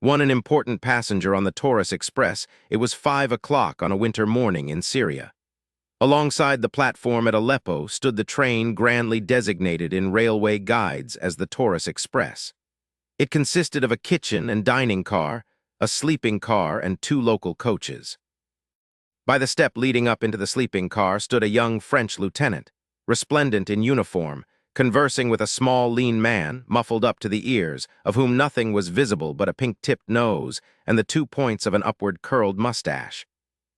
One an important passenger on the Orient Express, it was 5 o'clock on a winter morning in Syria. Alongside the platform at Aleppo stood the train grandly designated in railway guides as the Orient Express. It consisted of a kitchen and dining car, a sleeping car, and 2 local coaches. By the step leading up into the sleeping car stood a young French lieutenant, resplendent in uniform, conversing with a small, lean man, muffled up to the ears, of whom nothing was visible but a pink-tipped nose and the 2 points of an upward curled mustache.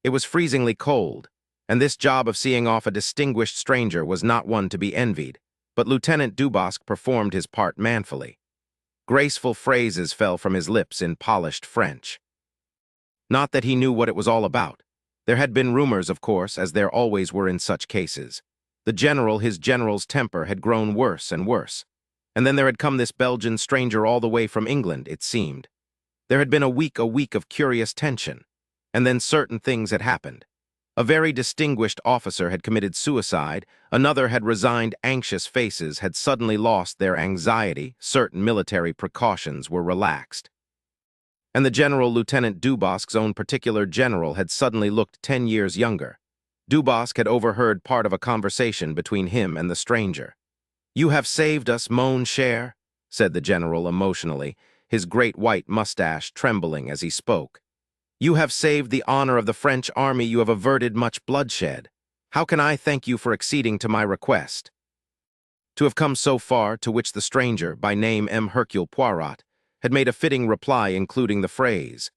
It was freezingly cold, and this job of seeing off a distinguished stranger was not one to be envied, but Lieutenant Dubosc performed his part manfully. Graceful phrases fell from his lips in polished French. Not that he knew what it was all about. There had been rumors, of course, as there always were in such cases. His general's temper had grown worse and worse. And then there had come this Belgian stranger all the way from England, it seemed. There had been a week of curious tension. And then certain things had happened. A very distinguished officer had committed suicide, another had resigned. Anxious faces had suddenly lost their anxiety, certain military precautions were relaxed. And the general, Lieutenant Dubosc's own particular general, had suddenly looked 10 years younger. Dubosc had overheard part of a conversation between him and the stranger. "You have saved us, mon cher," said the general emotionally, his great white mustache trembling as he spoke. "You have saved the honor of the French army. You have averted much bloodshed. How can I thank you for acceding to my request?" To have come so far, to which the stranger, by name Hercule Poirot, had made a fitting reply, including the phrase,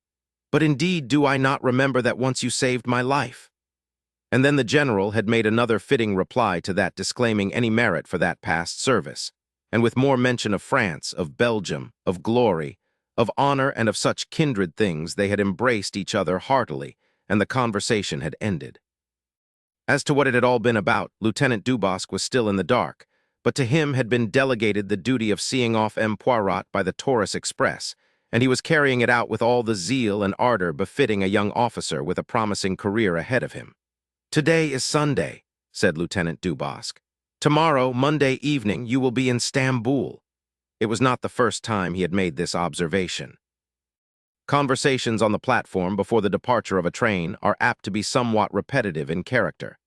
"But indeed do I not remember that once you saved my life?" And then the general had made another fitting reply to that, disclaiming any merit for that past service, and with more mention of France, of Belgium, of glory, of honor, and of such kindred things, they had embraced each other heartily, and the conversation had ended. As to what it had all been about, Lieutenant Dubosc was still in the dark, but to him had been delegated the duty of seeing off Poirot by the Orient Express, and he was carrying it out with all the zeal and ardor befitting a young officer with a promising career ahead of him. "Today is Sunday," said Lieutenant Dubosc. "Tomorrow, Monday evening, you will be in Stamboul." It was not the first time he had made this observation. Conversations on the platform before the departure of a train are apt to be somewhat repetitive in character.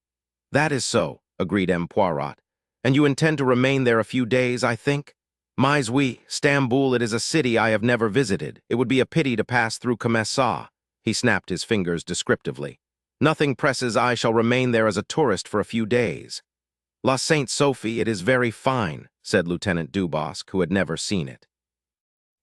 "That is so," agreed Poirot. "And you intend to remain there a few days, I think?" "Mais oui, Stamboul, it is a city I have never visited. It would be a pity to pass through Comessa." He snapped his fingers descriptively. "Nothing presses. I shall remain there as a tourist for a few days." "La Sainte Sophie, it is very fine," said Lieutenant Dubosc, who had never seen it.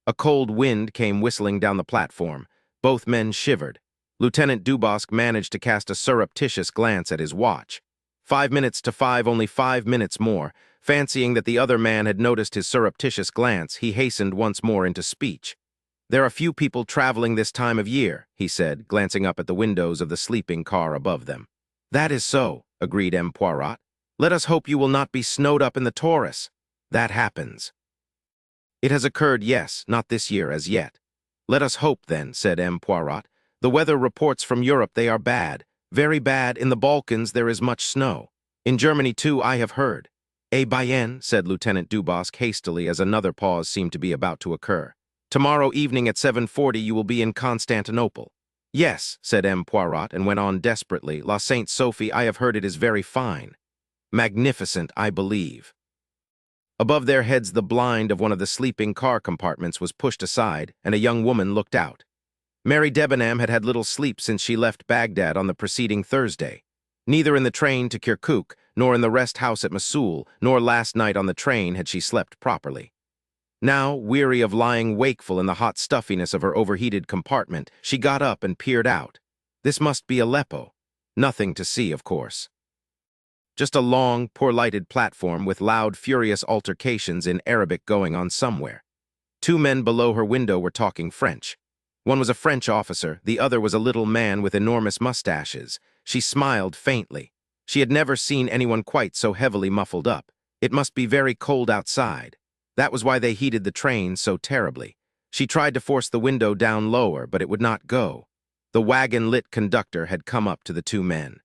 A cold wind came whistling down the platform. Both men shivered. Lieutenant Dubosc managed to cast a surreptitious glance at his watch. 5 minutes to 5, only 5 minutes more. Fancying that the other man had noticed his surreptitious glance, he hastened once more into speech. "There are few people traveling this time of year," he said, glancing up at the windows of the sleeping car above them. "That is so," agreed Poirot. "Let us hope you will not be snowed up in the Taurus. That happens." "It has occurred, yes, not this year as yet." "Let us hope, then," said Poirot. "The weather reports from Europe, they are bad, very bad. In the Balkans there is much snow. In Germany, too, I have heard." "Eh bien," said Lieutenant Dubosc hastily as another pause seemed to be about to occur. "Tomorrow evening at 7:40 you will be in Constantinople." "Yes," said Poirot, and went on desperately. "La Sainte Sophie, I have heard it is very fine. Magnificent, I believe." Above their heads the blind of one of the sleeping car compartments was pushed aside, and a young woman looked out. Mary Debenham had had little sleep since she left Baghdad on the preceding Thursday. Neither in the train to Kirkuk, nor in the rest house at Mosul, nor last night on the train had she slept properly. Now, weary of lying wakeful in the hot stuffiness of her overheated compartment, she got up and peered out. This must be Aleppo. Nothing to see, of course. Just a long, poor-lighted platform with loud, furious altercations in Arabic going on somewhere. 2 men below her window were talking French. One was a French officer, the other was a little man with enormous mustaches. She smiled faintly. She had never seen anyone quite so heavily muffled up. It must be very cold outside. That was why they heated the train so terribly. She tried to force the window down lower, but it would not go. The wagon-lit conductor had come up to the 2 men.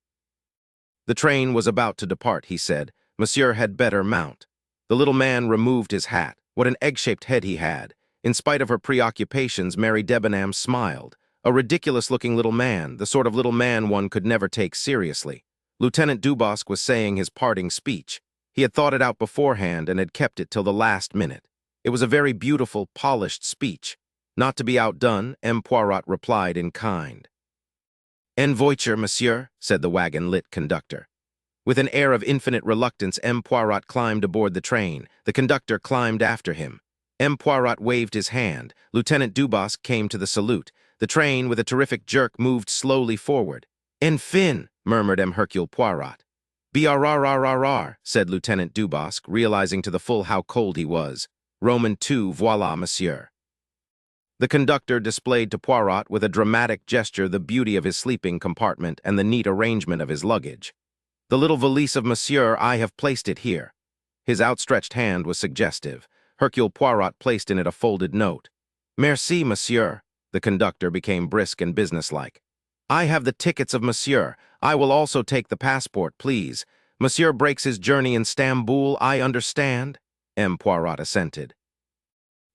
"The train was about to depart," he said. "Monsieur had better mount." The little man removed his hat. What an egg-shaped head he had. In spite of her preoccupations, Mary Debenham smiled. A ridiculous-looking little man, the sort of little man one could never take seriously. Lieutenant Dubosc was saying his parting speech. He had thought it out beforehand and had kept it till the last minute. It was a very beautiful, polished speech. Not to be outdone, M. Poirot replied in kind. "En voiture, monsieur," said the wagon-lit conductor. With an air of infinite reluctance, M. Poirot climbed aboard the train. The conductor climbed after him. M. Poirot waved his hand. Lieutenant Dubosc came to the salute. The train, with a terrific jerk, moved slowly forward. "En fin," murmured M. Hercule Poirot. "Brrrrrrrr," said Lieutenant Dubosc, realizing to the full how cold he was. "Roman 2, voila, monsieur." The conductor displayed to Poirot with a dramatic gesture the beauty of his sleeping compartment and the neat arrangement of his luggage. "The little valise of monsieur, I have placed it here." His outstretched hand was suggestive. Hercule Poirot placed in it a folded note. "Merci, monsieur." The conductor became brisk and businesslike. "I have the tickets of monsieur. I will also take the passport, please. Monsieur breaks his journey in Stamboul, I understand?" M. Poirot assented.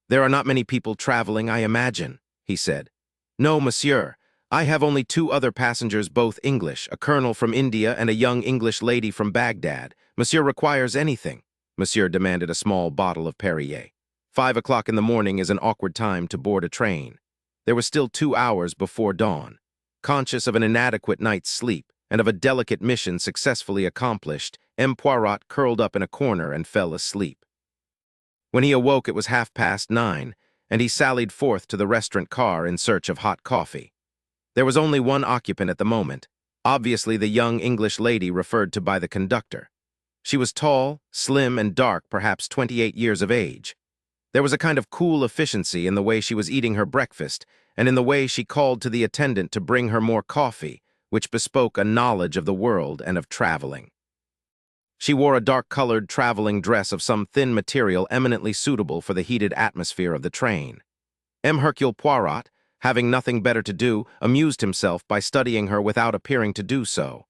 "There are not many people traveling, I imagine," he said. "No, monsieur. I have only 2 other passengers, both English, a colonel from India and a young English lady from Baghdad. Monsieur requires anything." Monsieur demanded a small bottle of Perrier. 5 o'clock in the morning is an awkward time to board a train. There was still 2 hours before dawn. Conscious of an inadequate night's sleep and of a delicate mission successfully accomplished, M. Poirot curled up in a corner and fell asleep. When he awoke, it was 9:30, and he sallied forth to the restaurant car in search of hot coffee. There was only one occupant at the moment, obviously the young English lady referred to by the conductor. She was tall, slim, and dark, perhaps 28 years of age. There was a kind of cool efficiency in the way she was eating her breakfast and in the way she called to the attendant to bring her more coffee, which bespoke a knowledge of the world and of traveling. She wore a dark-colored traveling dress of some thin material eminently suitable for the heated atmosphere of the train. M. Hercule Poirot, having nothing better to do, amused himself by studying her without appearing to do so.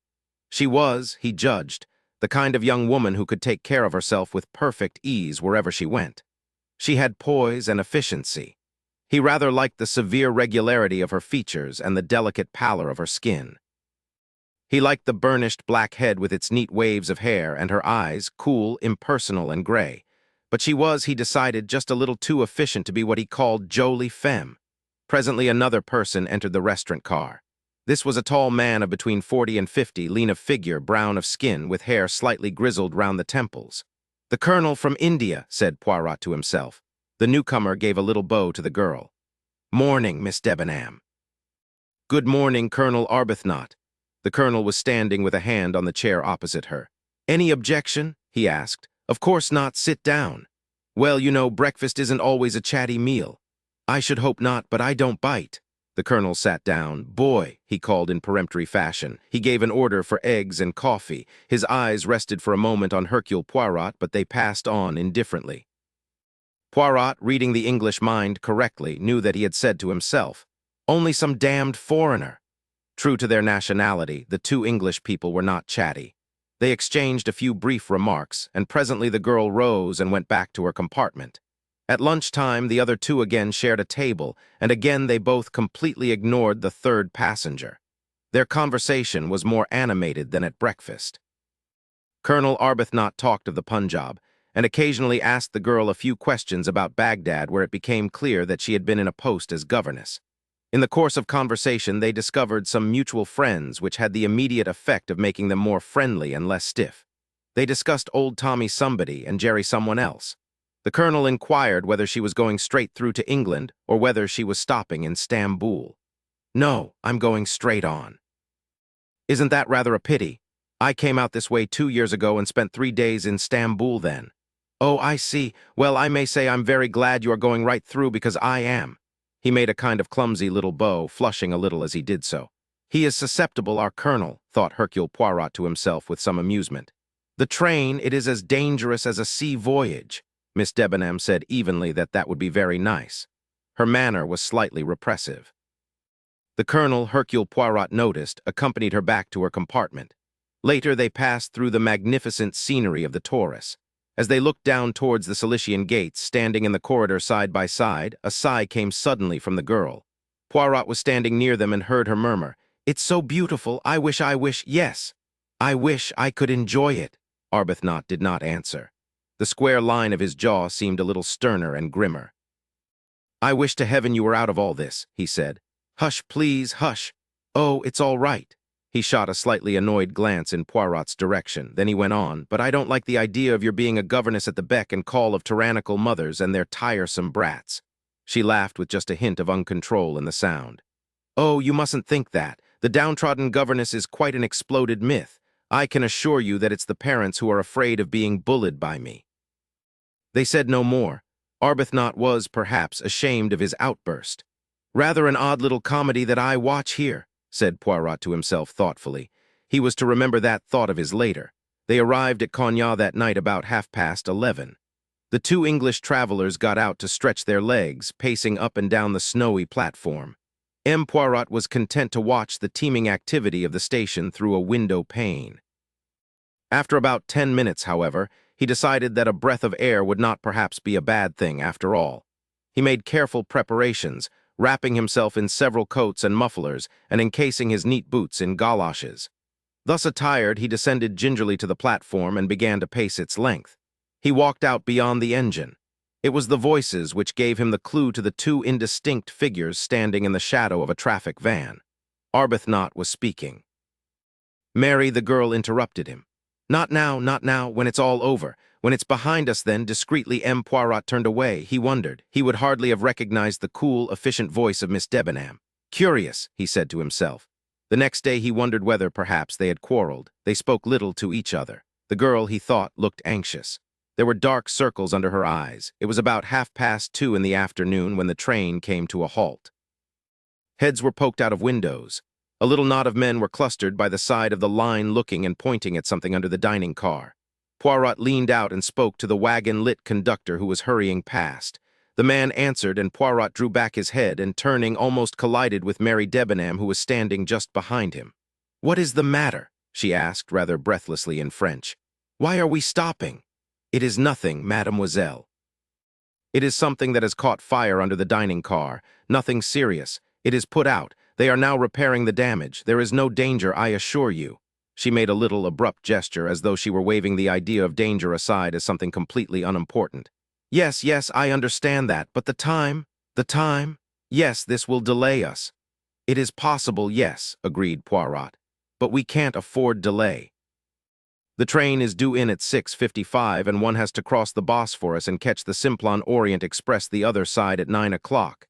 She was, he judged, the kind of young woman who could take care of herself with perfect ease wherever she went. She had poise and efficiency. He rather liked the severe regularity of her features and the delicate pallor of her skin. He liked the burnished black head with its neat waves of hair and her eyes, cool, impersonal, and gray. But she was, he decided, just a little too efficient to be what he called jolie femme. Presently another person entered the restaurant car. This was a tall man of between 40 and 50, lean of figure, brown of skin, with hair slightly grizzled round the temples. "The colonel from India," said Poirot to himself. The newcomer gave a little bow to the girl. "Morning, Miss Debenham." "Good morning, Colonel Arbuthnot." The colonel was standing with a hand on the chair opposite her. "Any objection?" he asked. "Of course not. Sit down." "Well, you know, breakfast isn't always a chatty meal." "I should hope not, but I don't bite." The colonel sat down. "Boy," he called in peremptory fashion. He gave an order for eggs and coffee. His eyes rested for a moment on Hercule Poirot, but they passed on indifferently. Poirot, reading the English mind correctly, knew that he had said to himself, "Only some damned foreigner." True to their nationality, the 2 English people were not chatty. They exchanged a few brief remarks, and presently the girl rose and went back to her compartment. At lunchtime, the other 2 again shared a table, and again they both completely ignored the 3rd passenger. Their conversation was more animated than at breakfast. Colonel Arbuthnot talked of the Punjab, and occasionally asked the girl a few questions about Baghdad, where it became clear that she had been in a post as governess. In the course of conversation, they discovered some mutual friends, which had the immediate effect of making them more friendly and less stiff. They discussed old Tommy Somebody and Jerry Someone Else. The colonel inquired whether she was going straight through to England or whether she was stopping in Stamboul. "No, I'm going straight on." "Isn't that rather a pity? I came out this way 2 years ago and spent 3 days in Stamboul then." "Oh, I see. Well, I may say I'm very glad you are going right through because I am." He made a kind of clumsy little bow, flushing a little as he did so. "He is susceptible, our colonel," thought Hercule Poirot to himself with some amusement. "The train, it is as dangerous as a sea voyage." Miss Debenham said evenly that would be very nice. Her manner was slightly repressive. The colonel, Hercule Poirot noticed, accompanied her back to her compartment. Later they passed through the magnificent scenery of the Taurus. As they looked down towards the Cilician gates, standing in the corridor side by side, a sigh came suddenly from the girl. Poirot was standing near them and heard her murmur, "It's so beautiful, I wish, yes. I wish I could enjoy it." Arbuthnot did not answer. The square line of his jaw seemed a little sterner and grimmer. "I wish to heaven you were out of all this," he said. "Hush, please, hush. Oh, it's all right." He shot a slightly annoyed glance in Poirot's direction. Then he went on, "But I don't like the idea of your being a governess at the beck and call of tyrannical mothers and their tiresome brats." She laughed with just a hint of uncontrol in the sound. "Oh, you mustn't think that. The downtrodden governess is quite an exploded myth. I can assure you that it's the parents who are afraid of being bullied by me." They said no more. Arbuthnot was, perhaps, ashamed of his outburst. "Rather an odd little comedy that I watch here," said Poirot to himself thoughtfully. He was to remember that thought of his later. They arrived at Cognac that night about 11:30. The two English travelers got out to stretch their legs, pacing up and down the snowy platform. M. Poirot was content to watch the teeming activity of the station through a window pane. After about 10 minutes, however, he decided that a breath of air would not perhaps be a bad thing after all. He made careful preparations, wrapping himself in several coats and mufflers and encasing his neat boots in galoshes. Thus attired, he descended gingerly to the platform and began to pace its length. He walked out beyond the engine. It was the voices which gave him the clue to the two indistinct figures standing in the shadow of a traffic van. Arbuthnot was speaking. Mary, the girl, interrupted him. "Not now, not now, when it's all over. When it's behind us, then." Discreetly M. Poirot turned away. He wondered. He would hardly have recognized the cool, efficient voice of Miss Debenham. "Curious," he said to himself. The next day he wondered whether, perhaps, they had quarreled. They spoke little to each other. The girl, he thought, looked anxious. There were dark circles under her eyes. It was about 2:30 in the afternoon when the train came to a halt. Heads were poked out of windows. A little knot of men were clustered by the side of the line, looking and pointing at something under the dining car. Poirot leaned out and spoke to the wagon-lit conductor who was hurrying past. The man answered, and Poirot drew back his head and, turning, almost collided with Mary Debenham, who was standing just behind him. "What is the matter?" she asked, rather breathlessly in French. "Why are we stopping?" "It is nothing, mademoiselle. It is something that has caught fire under the dining car. Nothing serious. It is put out. They are now repairing the damage. There is no danger, I assure you." She made a little abrupt gesture as though she were waving the idea of danger aside as something completely unimportant. "Yes, yes, I understand that, but the time? Yes, this will delay us." "It is possible, yes," agreed Poirot. "But we can't afford delay. The train is due in at 6:55, and one has to cross the Bosphorus and catch the Simplon Orient Express the other side at 9 o'clock.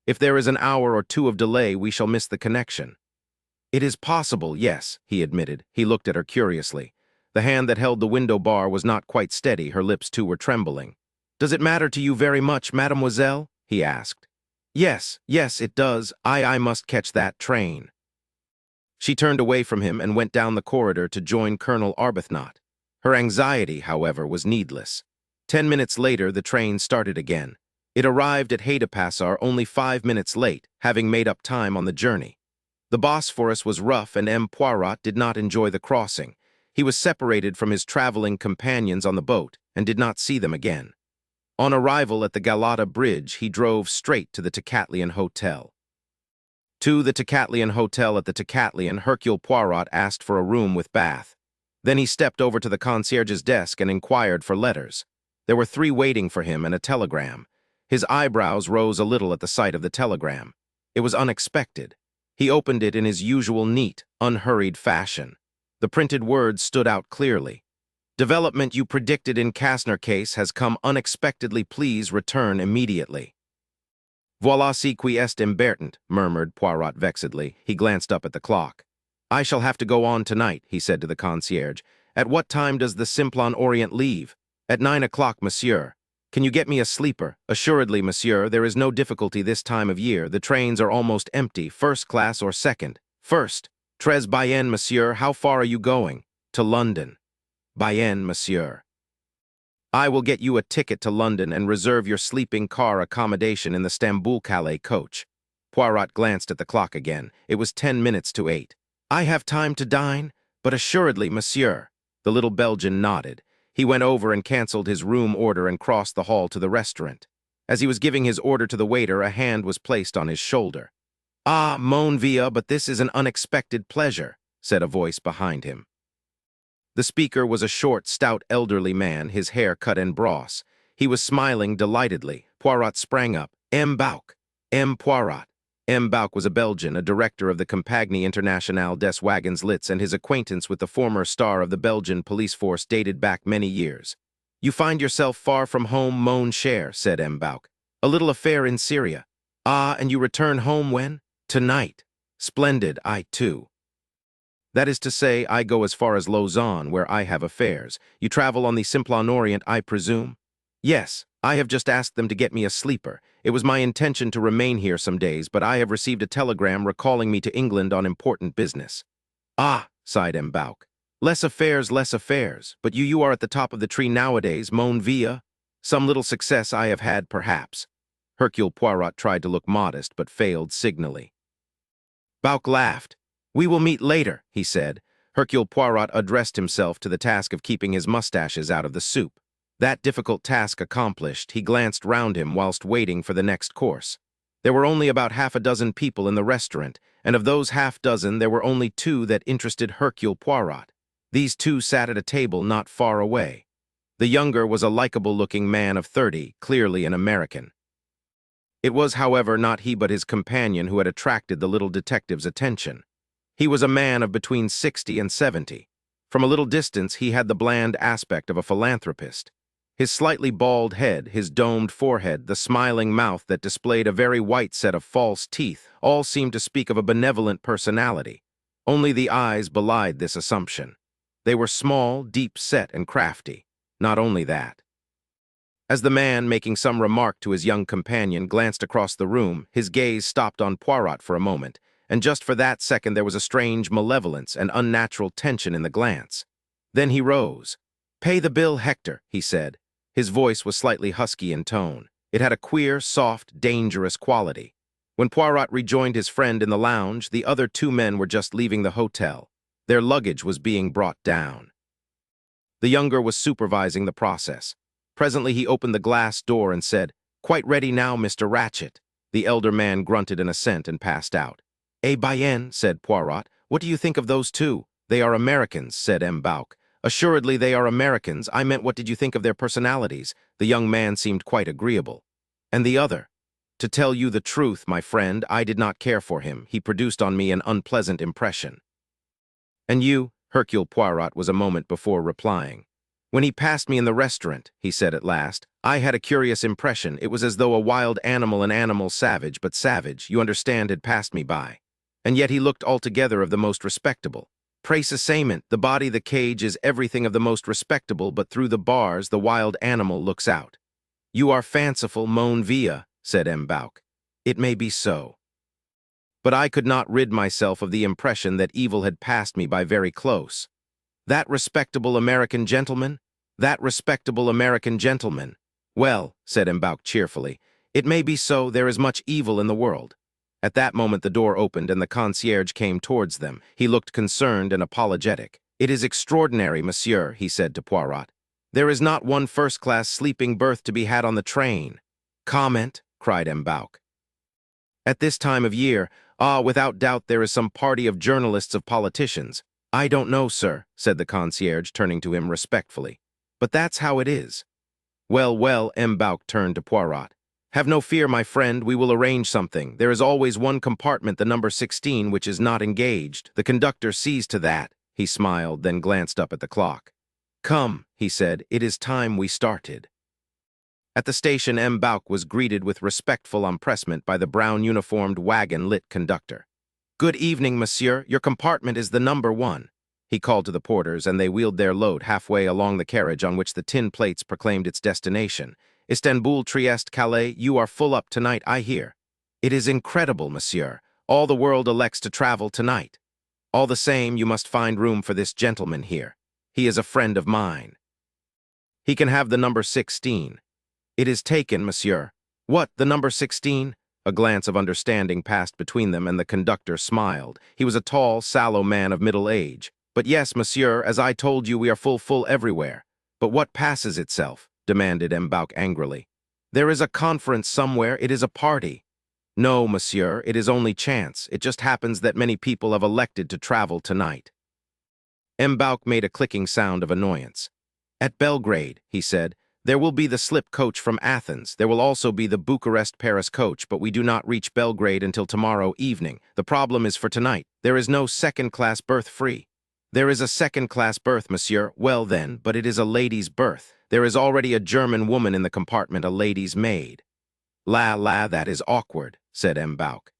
If there is an hour or two of delay, we shall miss the connection." "It is possible, yes," he admitted. He looked at her curiously. The hand that held the window bar was not quite steady. Her lips, too, were trembling. "Does it matter to you very much, mademoiselle?" he asked. "Yes, yes, it does. I must catch that train." She turned away from him and went down the corridor to join Colonel Arbuthnot. Her anxiety, however, was needless. 10 minutes later, the train started again. It arrived at Haydepassar only 5 minutes late, having made up time on the journey. The Bosphorus was rough, and M. Poirot did not enjoy the crossing. He was separated from his traveling companions on the boat and did not see them again. On arrival at the Galata Bridge, he drove straight to the Tocatlian Hotel. To the Tocatlian Hotel. At the Tocatlian, Hercule Poirot asked for a room with bath. Then he stepped over to the concierge's desk and inquired for letters. There were 3 waiting for him and a telegram. His eyebrows rose a little at the sight of the telegram. It was unexpected. He opened it in his usual neat, unhurried fashion. The printed words stood out clearly. "Development you predicted in Kastner case has come unexpectedly. Please return immediately." "Voilà ce qui est important," murmured Poirot vexedly. He glanced up at the clock. "I shall have to go on tonight," he said to the concierge. "At what time does the Simplon Orient leave?" "At 9 o'clock, monsieur." "Can you get me a sleeper?" "Assuredly, monsieur. There is no difficulty this time of year. The trains are almost empty, first class or second." "First." "Très bien, monsieur. How far are you going?" "To London." "Bien, monsieur." "I will get you a ticket to London and reserve your sleeping car accommodation in the Stamboul-Calais coach." Poirot glanced at the clock again. It was 10 minutes to 8. "I have time to dine?" "But assuredly, monsieur." The little Belgian nodded. He went over and canceled his room order and crossed the hall to the restaurant. As he was giving his order to the waiter, a hand was placed on his shoulder. "Ah, mon vieux, but this is an unexpected pleasure," said a voice behind him. The speaker was a short, stout, elderly man, his hair cut en brosse. He was smiling delightedly. Poirot sprang up. M. Bouc. M. Poirot. M. Bouc was a Belgian, a director of the Compagnie Internationale des Wagons Lits, and his acquaintance with the former star of the Belgian police force dated back many years. "You find yourself far from home, mon cher," said M. Bouc. "A little affair in Syria. Ah, and you return home when?" "Tonight." "Splendid, I too." "That is to say, I go as far as Lausanne, where I have affairs. You travel on the Simplon Orient, I presume?" "Yes, I have just asked them to get me a sleeper. It was my intention to remain here some days, but I have received a telegram recalling me to England on important business." "Ah," sighed M. Bouc. Less affairs, but you are at the top of the tree nowadays, mon vieux. Some little success I have had, perhaps." Hercule Poirot tried to look modest, but failed signally. Bouc laughed. "We will meet later," he said. Hercule Poirot addressed himself to the task of keeping his mustaches out of the soup. That difficult task accomplished, he glanced round him whilst waiting for the next course. There were only about half a dozen people in the restaurant, and of those half dozen there were only two that interested Hercule Poirot. These two sat at a table not far away. The younger was a likable-looking man of 30, clearly an American. It was, however, not he but his companion who had attracted the little detective's attention. He was a man of between 60 and 70. From a little distance he had the bland aspect of a philanthropist. His slightly bald head, his domed forehead, the smiling mouth that displayed a very white set of false teeth, all seemed to speak of a benevolent personality. Only the eyes belied this assumption. They were small, deep-set, and crafty. Not only that. As the man, making some remark to his young companion, glanced across the room, his gaze stopped on Poirot for a moment, and just for that second there was a strange malevolence and unnatural tension in the glance. Then he rose. "Pay the bill, Hector," he said. His voice was slightly husky in tone. It had a queer, soft, dangerous quality. When Poirot rejoined his friend in the lounge, the other two men were just leaving the hotel. Their luggage was being brought down. The younger was supervising the process. Presently he opened the glass door and said, "Quite ready now, Mr. Ratchett." The elder man grunted an assent and passed out. "Eh bien," said Poirot. "What do you think of those two?" "They are Americans," said M. Bouc. "Assuredly they are Americans. I meant, what did you think of their personalities?" The young man seemed quite agreeable. "And the other?" "To tell you the truth, my friend, I did not care for him. He produced on me an unpleasant impression." "And you?" Hercule Poirot was a moment before replying. "When he passed me in the restaurant," he said at last, "I had a curious impression. It was as though a wild animal, an animal savage, but savage, you understand, had passed me by. And yet he looked altogether of the most respectable. Précisément, the body, the cage, is everything of the most respectable, but through the bars the wild animal looks out." "You are fanciful, mon vieux," said M. Bouc. "It may be so. But I could not rid myself of the impression that evil had passed me by very close. That respectable American gentleman? That respectable American gentleman. Well," said M. Bouc cheerfully, "it may be so. There is much evil in the world." At that moment the door opened and the concierge came towards them. He looked concerned and apologetic. "It is extraordinary, monsieur," he said to Poirot. "There is not one first-class sleeping berth to be had on the train." "Comment," cried M. Bouc. "At this time of year, without doubt there is some party of journalists, of politicians." "I don't know, sir," said the concierge, turning to him respectfully. "But that's how it is." Well, M. Bouc turned to Poirot. "Have no fear, my friend, we will arrange something. There is always one compartment, the number 16, which is not engaged. The conductor sees to that." He smiled, then glanced up at the clock. "Come," he said, "it is time we started." At the station, M. Bouc was greeted with respectful empressement by the brown-uniformed wagon-lit conductor. "Good evening, monsieur. Your compartment is the number 1. He called to the porters, and they wheeled their load halfway along the carriage on which the tin plates proclaimed its destination. "Istanbul, Trieste, Calais, you are full up tonight, I hear." "It is incredible, monsieur. All the world elects to travel tonight. All the same, you must find room for this gentleman here. He is a friend of mine. He can have the number 16. "It is taken, monsieur." "What, the number 16? A glance of understanding passed between them, and the conductor smiled. He was a tall, sallow man of middle age. "But yes, monsieur, as I told you, we are full everywhere." "But what passes itself?" demanded M'Bauk angrily. "There is a conference somewhere, it is a party." "No, monsieur, it is only chance. It just happens that many people have elected to travel tonight." M'Bauk made a clicking sound of annoyance. "At Belgrade," he said, "there will be the slip coach from Athens. There will also be the Bucharest-Paris coach, but we do not reach Belgrade until tomorrow evening. The problem is for tonight. There is no second-class berth free." "There is a second-class berth, monsieur. Well then, but it is a lady's berth. There is already a German woman in the compartment, a lady's maid." La, that is awkward," said M'Bauk.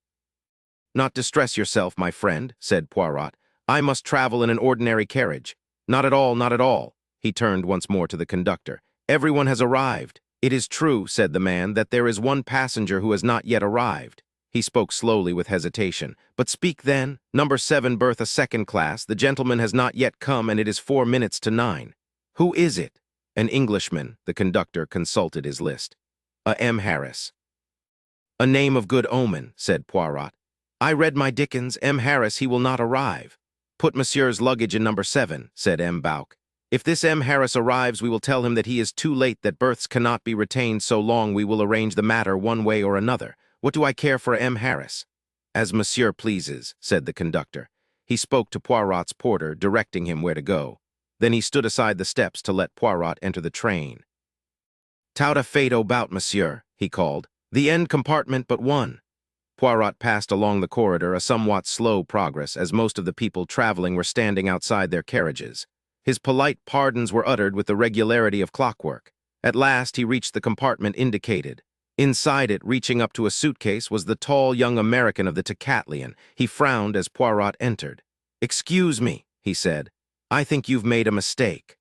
"Not distress yourself, my friend," said Poirot. "I must travel in an ordinary carriage." "Not at all, not at all." He turned once more to the conductor. "Everyone has arrived." "It is true," said the man, "that there is one passenger who has not yet arrived." He spoke slowly with hesitation. "But speak then. Number 7 berth a second class. The gentleman has not yet come, and it is 4 minutes to 9. "Who is it?" "An Englishman." The conductor consulted his list. "A M. Harris." "A name of good omen," said Poirot. "I read my Dickens. M. Harris, he will not arrive." "Put monsieur's luggage in number 7, said M'Bauk. "If this M. Harris arrives, we will tell him that he is too late, that berths cannot be retained so long. We will arrange the matter one way or another. What do I care for M. Harris?" "As monsieur pleases," said the conductor. He spoke to Poirot's porter, directing him where to go. Then he stood aside the steps to let Poirot enter the train. "Tout à fait about, monsieur," he called. "The end compartment but one." Poirot passed along the corridor, a somewhat slow progress, as most of the people traveling were standing outside their carriages. His polite pardons were uttered with the regularity of clockwork. At last he reached the compartment indicated. Inside it, reaching up to a suitcase, was the tall young American of the Tocatlian. He frowned as Poirot entered. "Excuse me," he said. "I think you've made a mistake."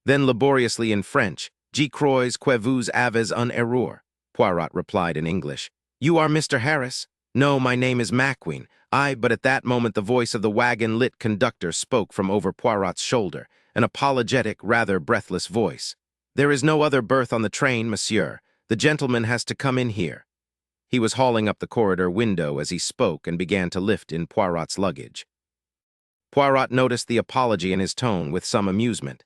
Then laboriously in French, "Je crois que vous avez un erreur." Poirot replied in English. "You are Mr. Harris?" "No, my name is Macqueen. But at that moment the voice of the wagon-lit conductor spoke from over Poirot's shoulder, an apologetic, rather breathless voice. "There is no other berth on the train, monsieur. The gentleman has to come in here." He was hauling up the corridor window as he spoke and began to lift in Poirot's luggage. Poirot noticed the apology in his tone with some amusement.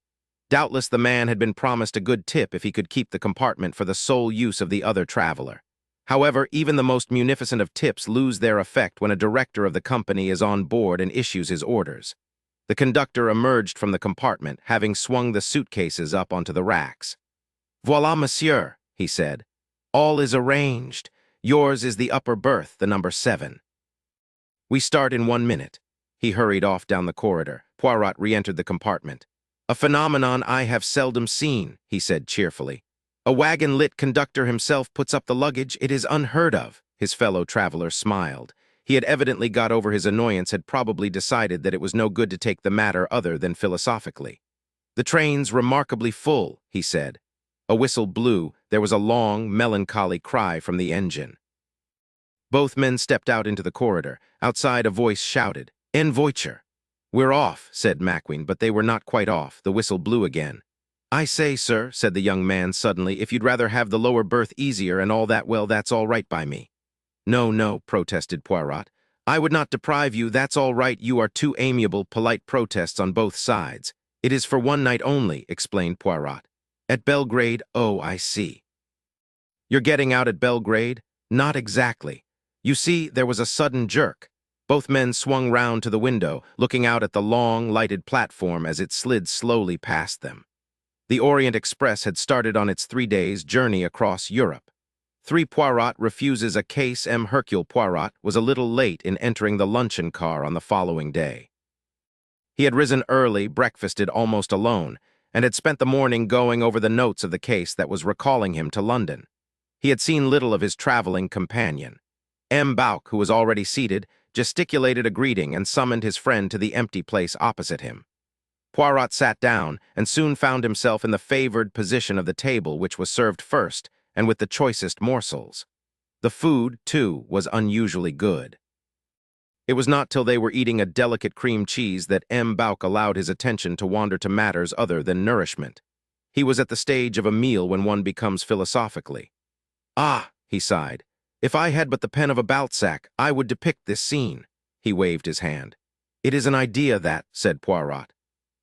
Doubtless the man had been promised a good tip if he could keep the compartment for the sole use of the other traveler. However, even the most munificent of tips lose their effect when a director of the company is on board and issues his orders. The conductor emerged from the compartment, having swung the suitcases up onto the racks. "Voilà, monsieur," he said. "All is arranged. Yours is the upper berth, the number 7. We start in 1 minute." He hurried off down the corridor. Poirot re-entered the compartment. "A phenomenon I have seldom seen," he said cheerfully. "A wagon-lit conductor himself puts up the luggage. It is unheard of." His fellow traveler smiled. He had evidently got over his annoyance, had probably decided that it was no good to take the matter other than philosophically. "The train's remarkably full," he said. A whistle blew. There was a long, melancholy cry from the engine. Both men stepped out into the corridor. Outside a voice shouted, "En voiture!" "We're off," said Macqueen, but they were not quite off. The whistle blew again. "I say, sir," said the young man suddenly, "if you'd rather have the lower berth easier and all that, well, that's all right by me." No, protested Poirot. "I would not deprive you, that's all right, you are too amiable," polite protests on both sides. "It is for one night only," explained Poirot. "At Belgrade, oh, I see." "You're getting out at Belgrade?" "Not exactly." You see, there was a sudden jerk. Both men swung round to the window, looking out at the long, lighted platform as it slid slowly past them. The Orient Express had started on its 3 days' journey across Europe. 3 Poirot refuses a case. Hercule Poirot was a little late in entering the luncheon car on the following day. He had risen early, breakfasted almost alone, and had spent the morning going over the notes of the case that was recalling him to London. He had seen little of his traveling companion. M'Bauk, who was already seated, gesticulated a greeting and summoned his friend to the empty place opposite him. Poirot sat down and soon found himself in the favored position of the table, which was served first and with the choicest morsels. The food, too, was unusually good. It was not till they were eating a delicate cream cheese that M'Bauk allowed his attention to wander to matters other than nourishment. He was at the stage of a meal when one becomes philosophically. "Ah," he sighed, "if I had but the pen of a Balzac, I would depict this scene." He waved his hand. "It is an idea that," said Poirot.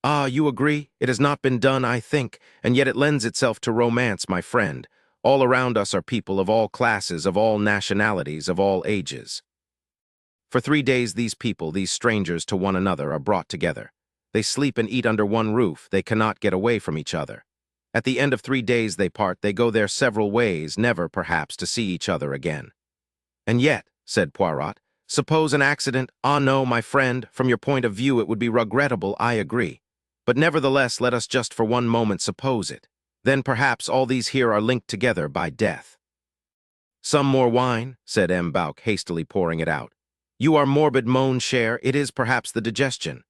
Ah, you agree? It has not been done, I think, and yet it lends itself to romance, my friend. All around us are people of all classes, of all nationalities, of all ages. For 3 days these people, these strangers to one another, are brought together. They sleep and eat under one roof, they cannot get away from each other. At the end of 3 days they part, they go their several ways, never, perhaps, to see each other again. And yet, said Poirot, suppose an accident. Ah, no, my friend, from your point of view it would be regrettable, I agree. But nevertheless, let us just for one moment suppose it. Then perhaps all these here are linked together by death. Some more wine, said M. Bouc, hastily pouring it out. You are morbid, mon cher, it is perhaps the digestion.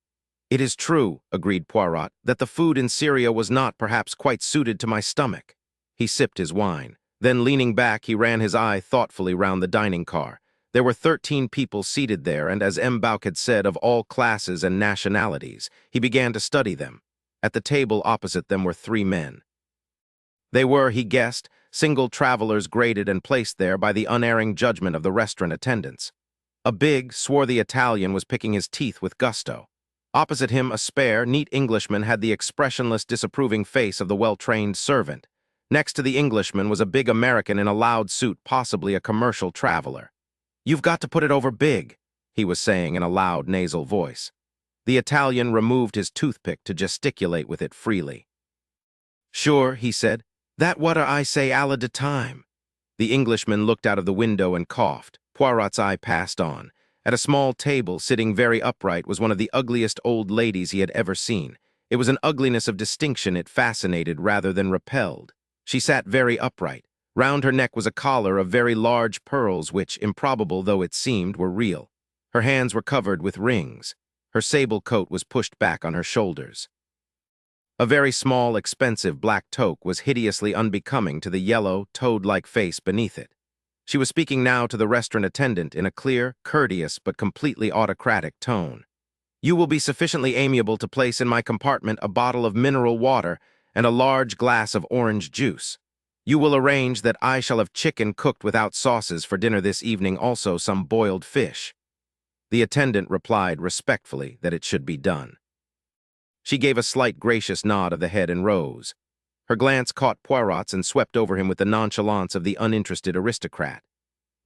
It is true, agreed Poirot, that the food in Syria was not perhaps quite suited to my stomach. He sipped his wine. Then, leaning back, he ran his eye thoughtfully round the dining car. There were 13 people seated there, and as M. Bouc had said, of all classes and nationalities. He began to study them. At the table opposite them were 3 men. They were, he guessed, single travelers graded and placed there by the unerring judgment of the restaurant attendants. A big, swarthy Italian was picking his teeth with gusto. Opposite him, a spare, neat Englishman had the expressionless, disapproving face of the well-trained servant. Next to the Englishman was a big American in a loud suit, possibly a commercial traveler. "You've got to put it over big," he was saying in a loud, nasal voice. The Italian removed his toothpick to gesticulate with it freely. "Sure," he said, "that what I say alla de time." The Englishman looked out of the window and coughed. Poirot's eye passed on. At a small table, sitting very upright, was one of the ugliest old ladies he had ever seen. It was an ugliness of distinction. It fascinated rather than repelled. She sat very upright. Round her neck was a collar of very large pearls which, improbable though it seemed, were real. Her hands were covered with rings. Her sable coat was pushed back on her shoulders. A very small, expensive black toque was hideously unbecoming to the yellow, toad-like face beneath it. She was speaking now to the restaurant attendant in a clear, courteous, but completely autocratic tone. "You will be sufficiently amiable to place in my compartment a bottle of mineral water and a large glass of orange juice. You will arrange that I shall have chicken cooked without sauces for dinner this evening, also some boiled fish." The attendant replied respectfully that it should be done. She gave a slight gracious nod of the head and rose. Her glance caught Poirot's and swept over him with the nonchalance of the uninterested aristocrat.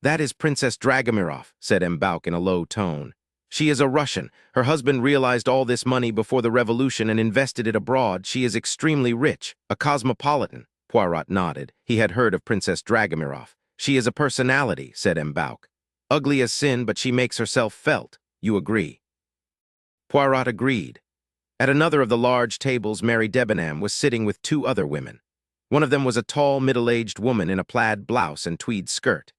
"That is Princess Dragomirov," said M. Bouc in a low tone. "She is a Russian. Her husband realized all this money before the revolution and invested it abroad. She is extremely rich, a cosmopolitan." Poirot nodded. He had heard of Princess Dragomirov. "She is a personality," said M. Bouc. "Ugly as sin, but she makes herself felt. You agree?" Poirot agreed. At another of the large tables, Mary Debenham was sitting with 2 other women. One of them was a tall, middle-aged woman in a plaid blouse and tweed skirt.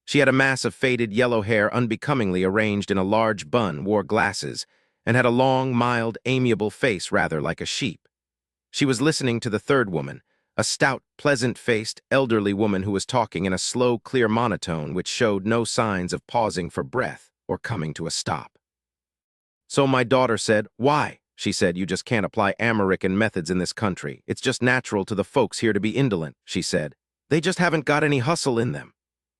She had a mass of faded yellow hair unbecomingly arranged in a large bun, wore glasses, and had a long, mild, amiable face rather like a sheep. She was listening to the third woman, a stout, pleasant-faced, elderly woman who was talking in a slow, clear monotone which showed no signs of pausing for breath or coming to a stop. "So my daughter said, 'Why?' She said, 'You just can't apply American methods in this country. It's just natural to the folks here to be indolent,' she said. 'They just haven't got any hustle in them.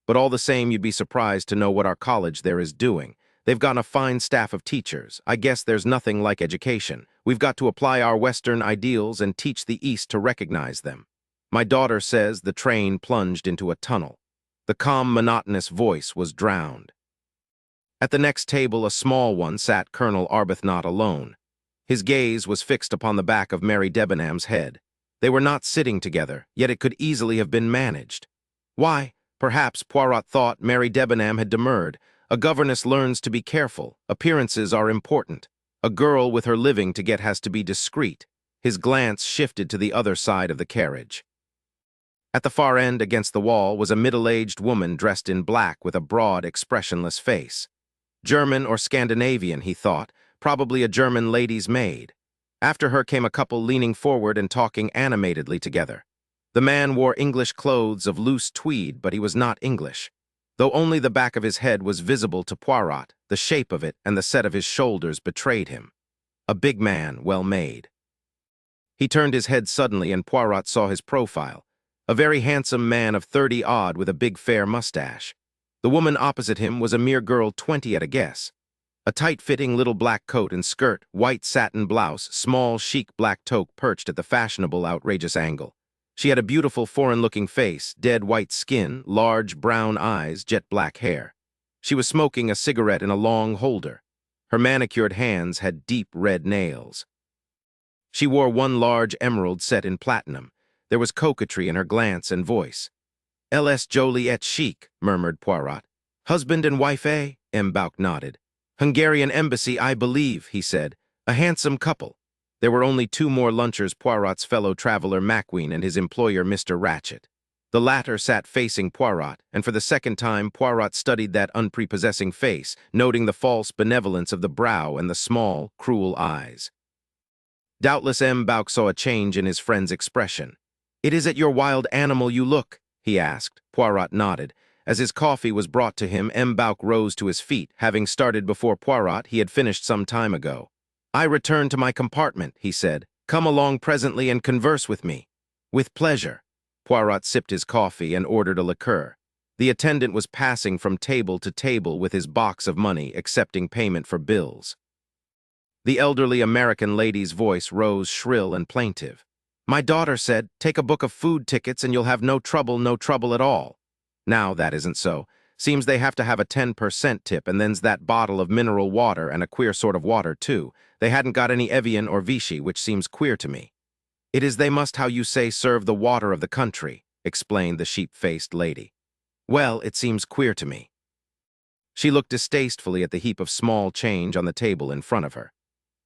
But all the same, you'd be surprised to know what our college there is doing. They've got a fine staff of teachers. I guess there's nothing like education. We've got to apply our Western ideals and teach the East to recognize them.' My daughter says." The train plunged into a tunnel. The calm, monotonous voice was drowned. At the next table, a small one, sat Colonel Arbuthnot alone. His gaze was fixed upon the back of Mary Debenham's head. They were not sitting together, yet it could easily have been managed. Why? Perhaps, Poirot thought, Mary Debenham had demurred. A governess learns to be careful. Appearances are important. A girl with her living to get has to be discreet. His glance shifted to the other side of the carriage. At the far end, against the wall, was a middle-aged woman dressed in black with a broad, expressionless face. German or Scandinavian, he thought, probably a German lady's maid. After her came a couple leaning forward and talking animatedly together. The man wore English clothes of loose tweed, but he was not English. Though only the back of his head was visible to Poirot, the shape of it and the set of his shoulders betrayed him. A big man, well made. He turned his head suddenly and Poirot saw his profile. A very handsome man of 30-odd with a big fair mustache. The woman opposite him was a mere girl 20 at a guess. A tight-fitting little black coat and skirt, white satin blouse, small, chic black toque perched at the fashionable, outrageous angle. She had a beautiful, foreign-looking face, dead white skin, large brown eyes, jet black hair. She was smoking a cigarette in a long holder. Her manicured hands had deep red nails. She wore one large emerald set in platinum. There was coquetry in her glance and voice. "L.S. Joliet chic," murmured Poirot. "Husband and wife, eh?" M. Bouc nodded. "Hungarian embassy, I believe," he said. "A handsome couple." There were only two more lunchers, Poirot's fellow traveler Maquin and his employer Mr. Ratchett. The latter sat facing Poirot, and for the second time Poirot studied that unprepossessing face, noting the false benevolence of the brow and the small, cruel eyes. Doubtless M. Bouc saw a change in his friend's expression. "It is at your wild animal you look?" he asked. Poirot nodded. As his coffee was brought to him, M. Bouc rose to his feet. Having started before Poirot, he had finished some time ago. "I return to my compartment," he said. "Come along presently and converse with me." "With pleasure." Poirot sipped his coffee and ordered a liqueur. The attendant was passing from table to table with his box of money, accepting payment for bills. The elderly American lady's voice rose shrill and plaintive. "My daughter said, take a book of food tickets and you'll have no trouble at all. Now that isn't so. Seems they have to have a 10% tip, and then's that bottle of mineral water, and a queer sort of water, too. They hadn't got any Evian or Vichy, which seems queer to me." "It is they must, how you say, serve the water of the country," explained the sheep-faced lady. "Well, it seems queer to me." She looked distastefully at the heap of small change on the table in front of her.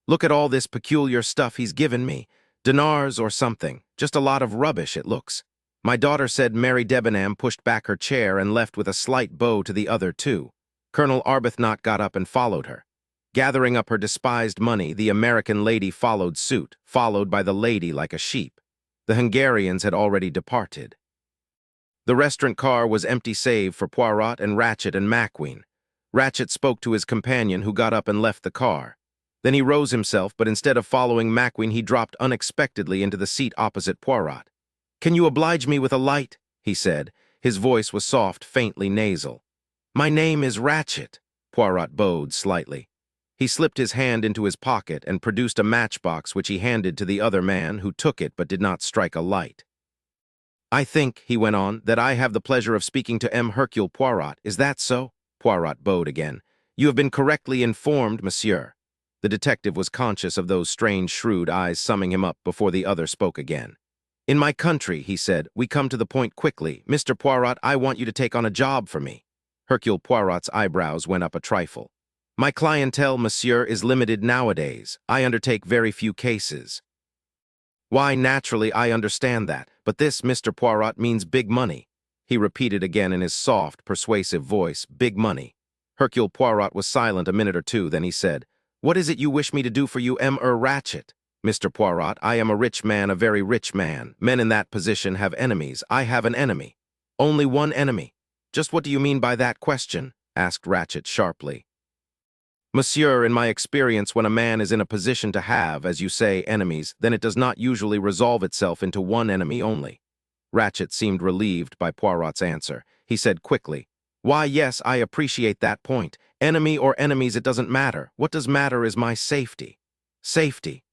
"Look at all this peculiar stuff he's given me. Dinars or something. Just a lot of rubbish, it looks." My daughter said Mary Debenham pushed back her chair and left with a slight bow to the other two. Colonel Arbuthnot got up and followed her. Gathering up her despised money, the American lady followed suit, followed by the lady like a sheep. The Hungarians had already departed. The restaurant car was empty save for Poirot and Ratchett and Maquin. Ratchett spoke to his companion, who got up and left the car. Then he rose himself, but instead of following Maquin, he dropped unexpectedly into the seat opposite Poirot. "Can you oblige me with a light?" he said. His voice was soft, faintly nasal. "My name is Ratchett." Poirot bowed slightly. He slipped his hand into his pocket and produced a matchbox, which he handed to the other man, who took it but did not strike a light. "I think," he went on, "that I have the pleasure of speaking to M. Hercule Poirot. Is that so?" Poirot bowed again. "You have been correctly informed, monsieur." The detective was conscious of those strange, shrewd eyes summing him up before the other spoke again. "In my country," he said, "we come to the point quickly. Mr. Poirot, I want you to take on a job for me." Hercule Poirot's eyebrows went up a trifle. "My clientele, monsieur, is limited nowadays. I undertake very few cases." "Why, naturally, I understand that. But this, Mr. Poirot, means big money." He repeated again in his soft, persuasive voice, "Big money." Hercule Poirot was silent a minute or two, then he said, "What is it you wish me to do for you, M. Ratchett?" "Mr. Poirot, I am a rich man, a very rich man. Men in that position have enemies. I have an enemy." "Only one enemy?" "Just what do you mean by that question?" asked Ratchett sharply. "Monsieur, in my experience, when a man is in a position to have, as you say, enemies, then it does not usually resolve itself into one enemy only." Ratchett seemed relieved by Poirot's answer. He said quickly, "Why, yes, I appreciate that point. Enemy or enemies, it doesn't matter. What does matter is my safety." "Safety?"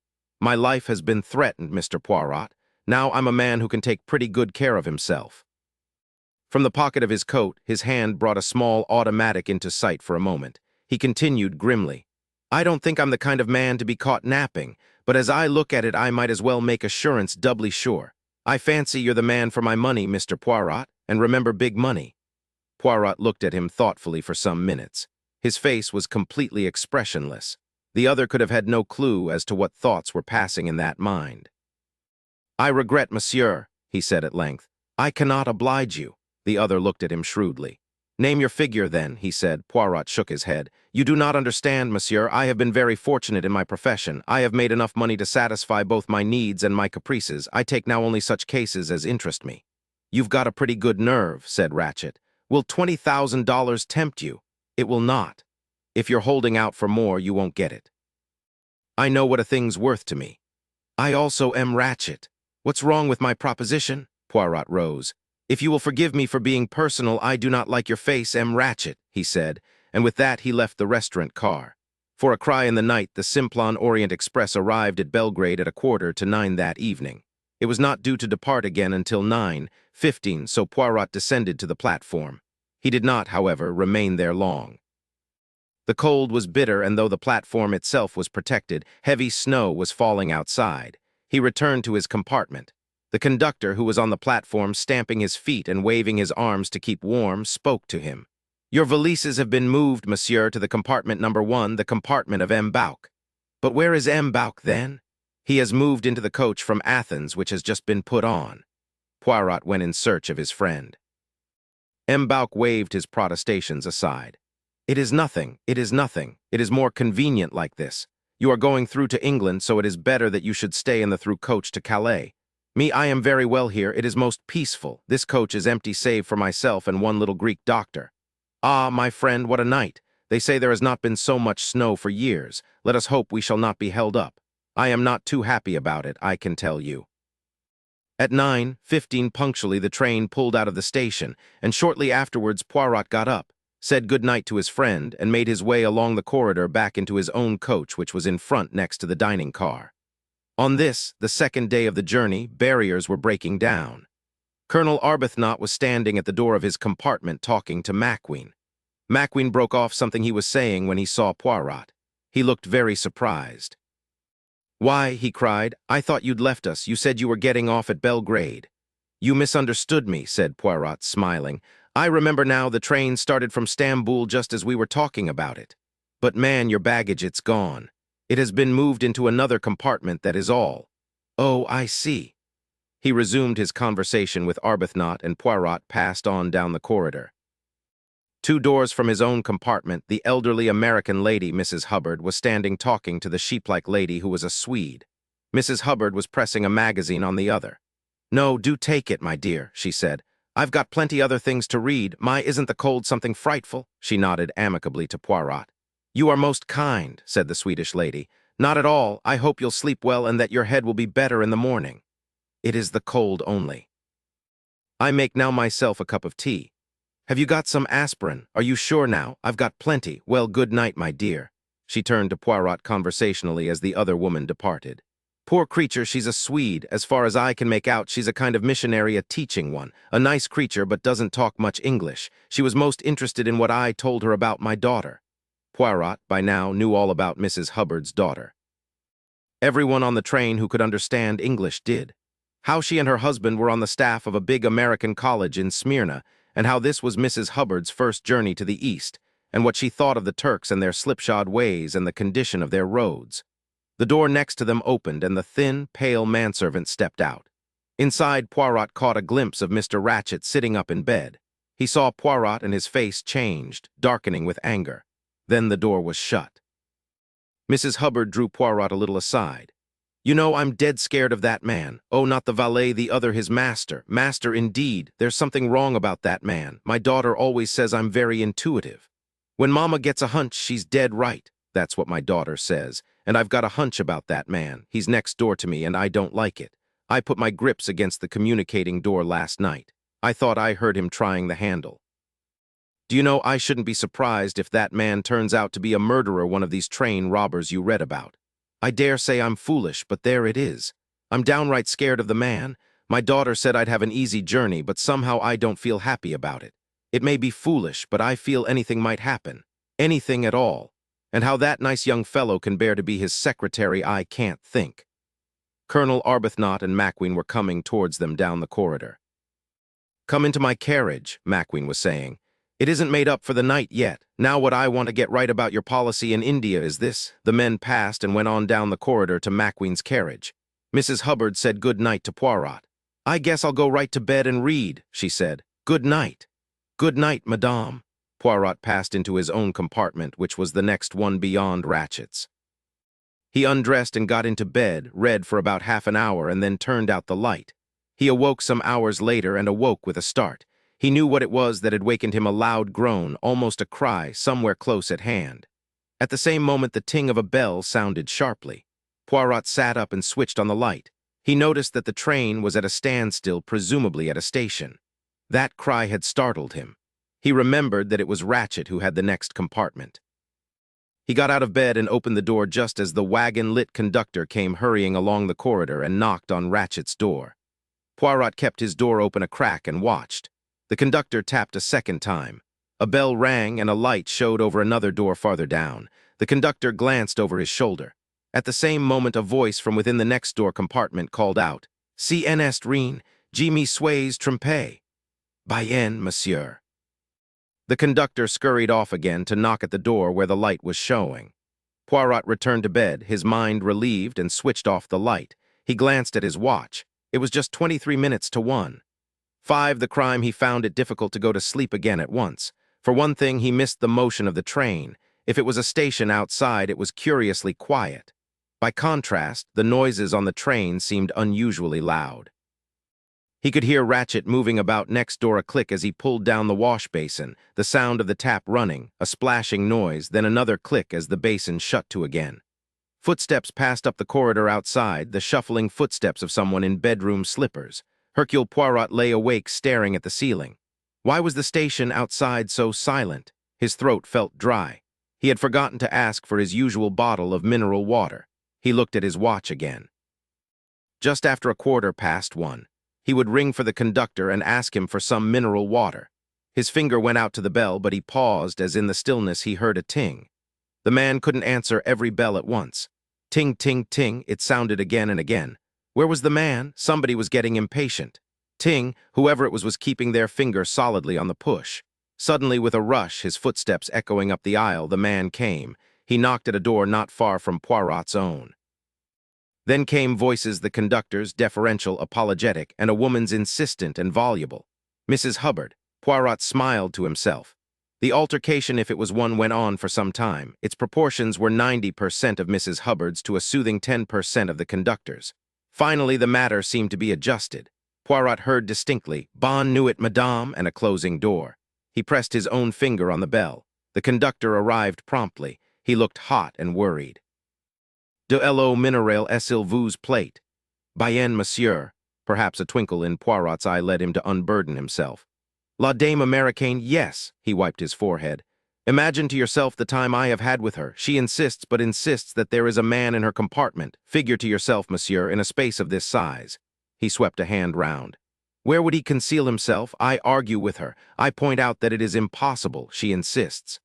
"My life has been threatened, Mr. Poirot. Now I'm a man who can take pretty good care of himself." From the pocket of his coat, his hand brought a small automatic into sight for a moment. He continued grimly, "I don't think I'm the kind of man to be caught napping, but as I look at it, I might as well make assurance doubly sure. I fancy you're the man for my money, Mr. Poirot, and remember big money." Poirot looked at him thoughtfully for some minutes. His face was completely expressionless. The other could have had no clue as to what thoughts were passing in that mind. "I regret, monsieur," he said at length. "I cannot oblige you." The other looked at him shrewdly. "Name your figure, then," he said. Poirot shook his head. "You do not understand, monsieur. I have been very fortunate in my profession. I have made enough money to satisfy both my needs and my caprices. I take now only such cases as interest me." "You've got a pretty good nerve," said Ratchett. "Will $20,000 tempt you?" "It will not. If you're holding out for more, you won't get it. I know what a thing's worth to me. I also am Ratchett. What's wrong with my proposition?" Poirot rose. "If you will forgive me for being personal, I do not like your face, M. Ratchett," he said, and with that he left the restaurant car. For a cry in the night, the Simplon Orient Express arrived at Belgrade at 8:45 that evening. It was not due to depart again until 9:15, so Poirot descended to the platform. He did not, however, remain there long. The cold was bitter, and though the platform itself was protected, heavy snow was falling outside. He returned to his compartment. The conductor, who was on the platform stamping his feet and waving his arms to keep warm, spoke to him. "Your valises have been moved, monsieur, to the compartment number 1, the compartment of M. Bouc." "But where is M. Bouc, then?" "He has moved into the coach from Athens, which has just been put on." Poirot went in search of his friend. M. Bouc waved his protestations aside. "It is nothing, it is nothing. It is more convenient like this. You are going through to England, so it is better that you should stay in the through coach to Calais. Me, I am very well here. It is most peaceful. This coach is empty save for myself and one little Greek doctor. Ah, my friend, what a night! They say there has not been so much snow for years. Let us hope we shall not be held up. I am not too happy about it, I can tell you." At 9:15 punctually, the train pulled out of the station, and shortly afterwards Poirot got up, said good night to his friend, and made his way along the corridor back into his own coach, which was in front next to the dining car. On this, the second day of the journey, barriers were breaking down. Colonel Arbuthnot was standing at the door of his compartment talking to Maquin. Maquin broke off something he was saying when he saw Poirot. He looked very surprised. "Why," he cried, "I thought you'd left us. You said you were getting off at Belgrade." "You misunderstood me," said Poirot, smiling. "I remember now, the train started from Stamboul just as we were talking about it. But man, your baggage, it's gone. It has been moved into another compartment, that is all." "Oh, I see." He resumed his conversation with Arbuthnot, and Poirot passed on down the corridor. 2 doors from his own compartment, the elderly American lady, Mrs. Hubbard, was standing talking to the sheep-like lady who was a Swede. Mrs. Hubbard was pressing a magazine on the other. "No, do take it, my dear," she said. "I've got plenty other things to read. My, isn't the cold something frightful?" She nodded amicably to Poirot. "You are most kind," said the Swedish lady. "Not at all. I hope you'll sleep well and that your head will be better in the morning." "It is the cold only. I make now myself a cup of tea. Have you got some aspirin? Are you sure now? I've got plenty. Well, good night, my dear." She turned to Poirot conversationally as the other woman departed. "Poor creature, she's a Swede. As far as I can make out, she's a kind of missionary, a teaching one. A nice creature, but doesn't talk much English. She was most interested in what I told her about my daughter." Poirot, by now, knew all about Mrs. Hubbard's daughter. Everyone on the train who could understand English did. How she and her husband were on the staff of a big American college in Smyrna, and how this was Mrs. Hubbard's first journey to the East, and what she thought of the Turks and their slipshod ways and the condition of their roads. The door next to them opened, and the thin, pale manservant stepped out. Inside, Poirot caught a glimpse of Mr. Ratchett sitting up in bed. He saw Poirot, and his face changed, darkening with anger. Then the door was shut. Mrs. Hubbard drew Poirot a little aside. "You know, I'm dead scared of that man. Oh, not the valet, the other, his master. Master, indeed. There's something wrong about that man. My daughter always says I'm very intuitive. When Mama gets a hunch, she's dead right. That's what my daughter says. And I've got a hunch about that man. He's next door to me, and I don't like it. I put my grips against the communicating door last night. I thought I heard him trying the handle. Do you know, I shouldn't be surprised if that man turns out to be a murderer, one of these train robbers you read about. I dare say I'm foolish, but there it is. I'm downright scared of the man. My daughter said I'd have an easy journey, but somehow I don't feel happy about it. It may be foolish, but I feel anything might happen. Anything at all. And how that nice young fellow can bear to be his secretary, I can't think." Colonel Arbuthnot and Maquin were coming towards them down the corridor. "Come into my carriage," Maquin was saying. "It isn't made up for the night yet. Now what I want to get right about your policy in India is this." The men passed and went on down the corridor to Maquin's carriage. Mrs. Hubbard said good night to Poirot. "I guess I'll go right to bed and read," she said. "Good night." "Good night, madame." Poirot passed into his own compartment, which was the next one beyond Ratchett's. He undressed and got into bed, read for about half an hour, and then turned out the light. He awoke some hours later and awoke with a start. He knew what it was that had wakened him, a loud groan, almost a cry, somewhere close at hand. At the same moment, the ting of a bell sounded sharply. Poirot sat up and switched on the light. He noticed that the train was at a standstill, presumably at a station. That cry had startled him. He remembered that it was Ratchett who had the next compartment. He got out of bed and opened the door just as the wagon-lit conductor came hurrying along the corridor and knocked on Ratchett's door. Poirot kept his door open a crack and watched. The conductor tapped a second time. A bell rang and a light showed over another door farther down. The conductor glanced over his shoulder. At the same moment, a voice from within the next door compartment called out, "Si en est rien, je me suis trompé." "Bien, monsieur." The conductor scurried off again to knock at the door where the light was showing. Poirot returned to bed, his mind relieved, and switched off the light. He glanced at his watch. It was just 23 minutes to 1. 5. The crime. He found it difficult to go to sleep again at once. For one thing, he missed the motion of the train. If it was a station outside, it was curiously quiet. By contrast, the noises on the train seemed unusually loud. He could hear Ratchett moving about next door, a click as he pulled down the wash basin, the sound of the tap running, a splashing noise, then another click as the basin shut to again. Footsteps passed up the corridor outside, the shuffling footsteps of someone in bedroom slippers. Hercule Poirot lay awake, staring at the ceiling. Why was the station outside so silent? His throat felt dry. He had forgotten to ask for his usual bottle of mineral water. He looked at his watch again. Just after 1:15. He would ring for the conductor and ask him for some mineral water. His finger went out to the bell, but he paused as in the stillness he heard a ting. The man couldn't answer every bell at once. Ting, ting, ting, it sounded again and again. Where was the man? Somebody was getting impatient. Ting, whoever it was keeping their finger solidly on the push. Suddenly, with a rush, his footsteps echoing up the aisle, the man came. He knocked at a door not far from Poirot's own. Then came voices, the conductor's, deferential, apologetic, and a woman's, insistent and voluble. "Mrs. Hubbard." Poirot smiled to himself. The altercation, if it was one, went on for some time. Its proportions were 90% of Mrs. Hubbard's to a soothing 10% of the conductor's. Finally, the matter seemed to be adjusted. Poirot heard distinctly, "Bonne nuit, madame," and a closing door. He pressed his own finger on the bell. The conductor arrived promptly. He looked hot and worried. "De l'eau minérale s'il vous plaît." "Bien, monsieur." Perhaps a twinkle in Poirot's eye led him to unburden himself. "La dame américaine, yes." He wiped his forehead. "Imagine to yourself the time I have had with her. She insists, but insists, that there is a man in her compartment. Figure to yourself, monsieur, in a space of this size." He swept a hand round. "Where would he conceal himself? I argue with her. I point out that it is impossible. She insists.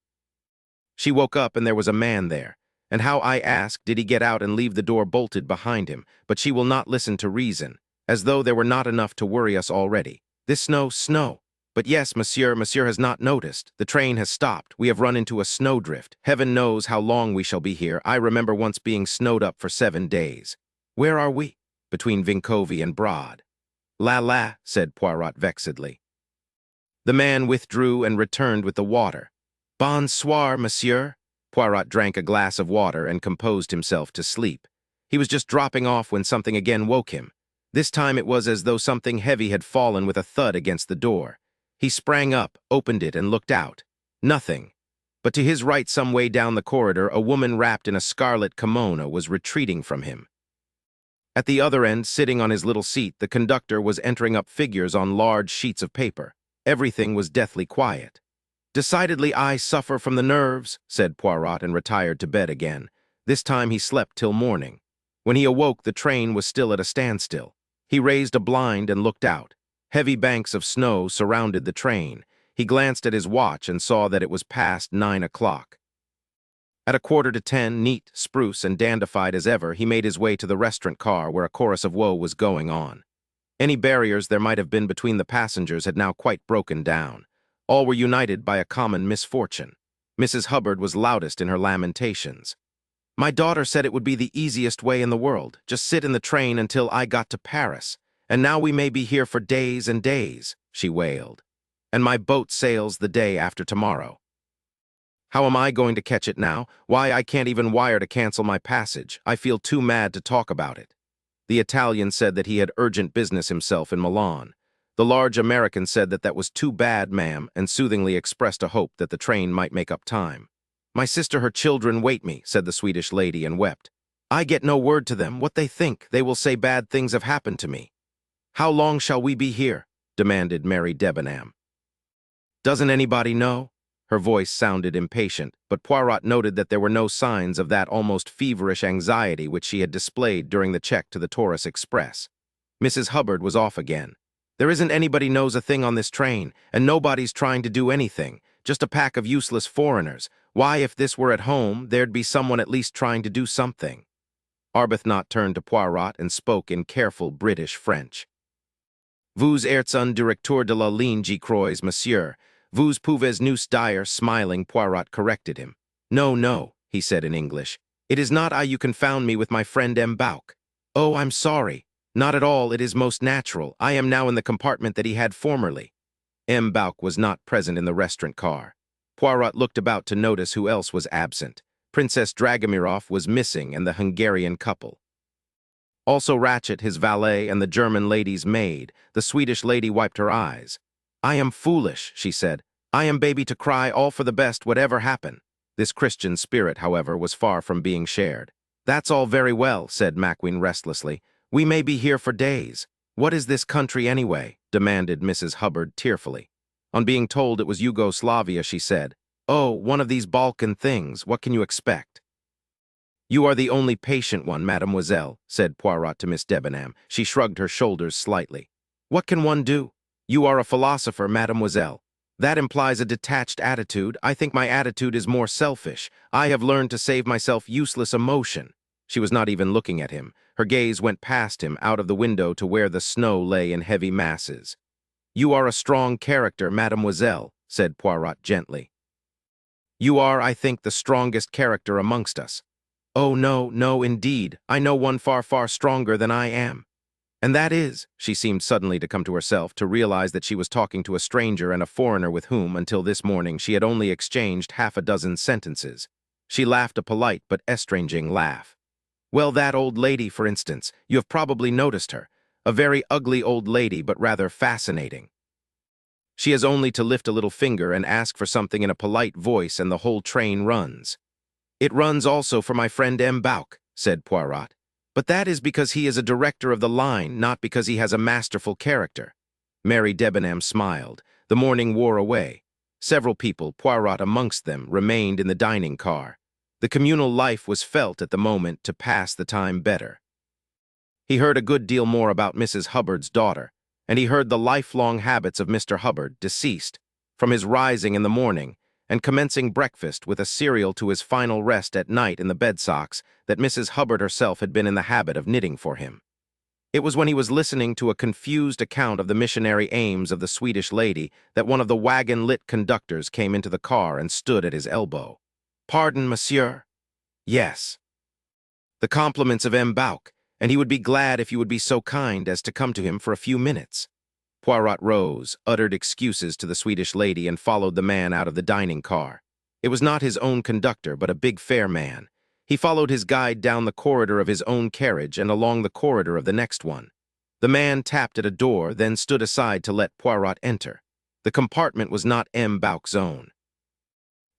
She woke up and there was a man there. And how, I ask, did he get out and leave the door bolted behind him? But she will not listen to reason, as though there were not enough to worry us already. This snow. But yes, monsieur has not noticed. The train has stopped. We have run into a snowdrift. Heaven knows how long we shall be here. I remember once being snowed up for 7 days. Where are we? Between Vinkovy and Broad. La, said Poirot vexedly. The man withdrew and returned with the water. Bonsoir, monsieur. Poirot drank a glass of water and composed himself to sleep. He was just dropping off when something again woke him. This time it was as though something heavy had fallen with a thud against the door. He sprang up, opened it, and looked out. Nothing. But to his right, some way down the corridor, a woman wrapped in a scarlet kimono was retreating from him. At the other end, sitting on his little seat, the conductor was entering up figures on large sheets of paper. Everything was deathly quiet. Decidedly, I suffer from the nerves, said Poirot, and retired to bed again. This time he slept till morning. When he awoke, the train was still at a standstill. He raised a blind and looked out. Heavy banks of snow surrounded the train. He glanced at his watch and saw that it was past 9 o'clock. At 9:45, neat, spruce, and dandified as ever, he made his way to the restaurant car where a chorus of woe was going on. Any barriers there might have been between the passengers had now quite broken down. All were united by a common misfortune. Mrs. Hubbard was loudest in her lamentations. My daughter said it would be the easiest way in the world, just sit in the train until I got to Paris, and now we may be here for days and days, she wailed. And my boat sails the day after tomorrow. How am I going to catch it now? Why, I can't even wire to cancel my passage. I feel too mad to talk about it. The Italian said that he had urgent business himself in Milan. The large American said that that was too bad, ma'am, and soothingly expressed a hope that the train might make up time. My sister, her children wait me, said the Swedish lady, and wept. I get no word to them. What they think, they will say bad things have happened to me. How long shall we be here? Demanded Mary Debenham. Doesn't anybody know? Her voice sounded impatient, but Poirot noted that there were no signs of that almost feverish anxiety which she had displayed during the check to the Taurus Express. Mrs. Hubbard was off again. "There isn't anybody knows a thing on this train, and nobody's trying to do anything, just a pack of useless foreigners. Why, if this were at home, there'd be someone at least trying to do something." Arbuthnot turned to Poirot and spoke in careful British French. "Vous êtes un directeur de la ligne, je crois, monsieur. Vous pouvez nous dire," smiling, Poirot corrected him. "No, no," he said in English. "It is not I you confound me with my friend M. Bouc. Oh, I'm sorry. Not at all, it is most natural. I am now in the compartment that he had formerly." M. Bouc was not present in the restaurant car. Poirot looked about to notice who else was absent. Princess Dragomirov was missing and the Hungarian couple. Also Ratchett, his valet, and the German lady's maid. The Swedish lady wiped her eyes. "I am foolish," she said. "I am baby to cry, all for the best, whatever happen." This Christian spirit, however, was far from being shared. "That's all very well," said Maquin restlessly. "We may be here for days. What is this country anyway?" demanded Mrs. Hubbard tearfully. On being told it was Yugoslavia, she said, "Oh, one of these Balkan things. What can you expect?" "You are the only patient one, mademoiselle," said Poirot to Miss Debenham. She shrugged her shoulders slightly. "What can one do? You are a philosopher, mademoiselle. That implies a detached attitude. I think my attitude is more selfish. I have learned to save myself useless emotion." She was not even looking at him. Her gaze went past him, out of the window to where the snow lay in heavy masses. "You are a strong character, mademoiselle," said Poirot gently. "You are, I think, the strongest character amongst us." "Oh, no, no, indeed. I know one far, far stronger than I am. And that is," she seemed suddenly to come to herself, to realize that she was talking to a stranger and a foreigner with whom, until this morning, she had only exchanged half a dozen sentences. She laughed a polite but estranging laugh. "Well, that old lady, for instance, you have probably noticed her. A very ugly old lady, but rather fascinating. She has only to lift a little finger and ask for something in a polite voice, and the whole train runs." "It runs also for my friend M. Bouc," said Poirot. "But that is because he is a director of the line, not because he has a masterful character." Mary Debenham smiled. The morning wore away. Several people, Poirot amongst them, remained in the dining car. The communal life was felt at the moment to pass the time better. He heard a good deal more about Mrs. Hubbard's daughter, and he heard the lifelong habits of Mr. Hubbard, deceased, from his rising in the morning and commencing breakfast with a cereal to his final rest at night in the bed socks that Mrs. Hubbard herself had been in the habit of knitting for him. It was when he was listening to a confused account of the missionary aims of the Swedish lady that one of the wagon-lit conductors came into the car and stood at his elbow. "Pardon, monsieur?" "Yes." "The compliments of M. Bouc, and he would be glad if you would be so kind as to come to him for a few minutes." Poirot rose, uttered excuses to the Swedish lady, and followed the man out of the dining car. It was not his own conductor, but a big, fair man. He followed his guide down the corridor of his own carriage and along the corridor of the next one. The man tapped at a door, then stood aside to let Poirot enter. The compartment was not M. Bouc's own.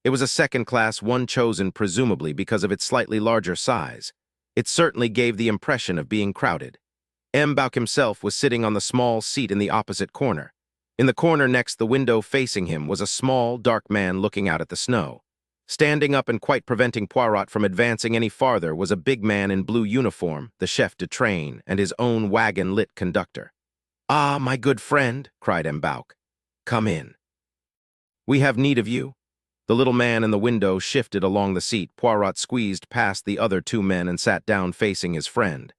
It was a second-class one, chosen presumably because of its slightly larger size. It certainly gave the impression of being crowded. M. Bouc himself was sitting on the small seat in the opposite corner. In the corner next the window facing him was a small, dark man looking out at the snow. Standing up and quite preventing Poirot from advancing any farther was a big man in blue uniform, the chef de train, and his own wagon-lit conductor. "Ah, my good friend," cried M. Bouc. "Come in. We have need of you." The little man in the window shifted along the seat. Poirot squeezed past the other two men and sat down facing his friend.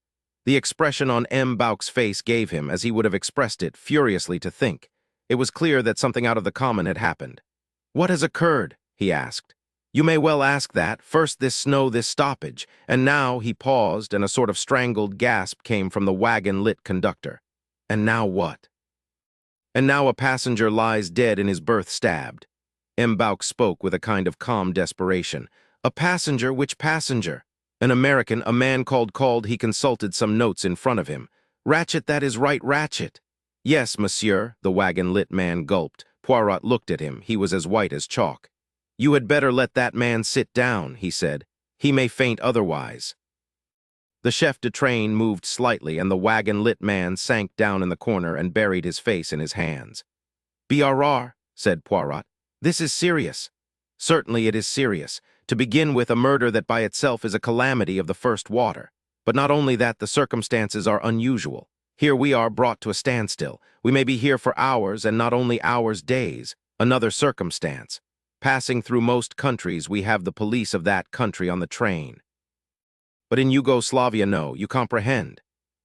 The expression on M. Bouc's face gave him, as he would have expressed it, furiously to think. It was clear that something out of the common had happened. "What has occurred?" he asked. "You may well ask that. First this snow, this stoppage, and now," he paused, and a sort of strangled gasp came from the wagon-lit conductor. "And now what?" "And now a passenger lies dead in his berth, stabbed." M. Bouc spoke with a kind of calm desperation. "A passenger? Which passenger?" "An American, a man called, he consulted some notes in front of him. Ratchett, that is right, Ratchett." "Yes, monsieur," the wagon-lit man gulped. Poirot looked at him. He was as white as chalk. "You had better let that man sit down," he said. "He may faint otherwise." The chef de train moved slightly, and the wagon-lit man sank down in the corner and buried his face in his hands. "BRR," said Poirot. "This is serious." Certainly it is serious. To begin with, a murder that by itself is a calamity of the first water. But not only that, the circumstances are unusual. Here we are brought to a standstill. We may be here for hours, and not only hours, days. Another circumstance. Passing through most countries, we have the police of that country on the train. But in Yugoslavia, no, you comprehend.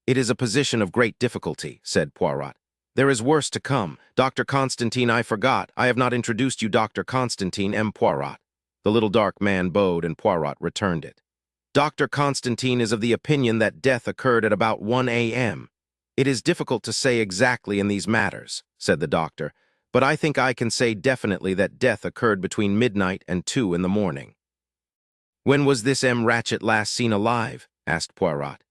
It is a position of great difficulty, said Poirot. There is worse to come. Dr. Constantine, I forgot. I have not introduced you, Dr. Constantine M. Poirot. The little dark man bowed, and Poirot returned it. Dr. Constantine is of the opinion that death occurred at about 1 a.m. It is difficult to say exactly in these matters, said the doctor, but I think I can say definitely that death occurred between midnight and 2 in the morning. When was this M. Ratchett last seen alive? Asked Poirot.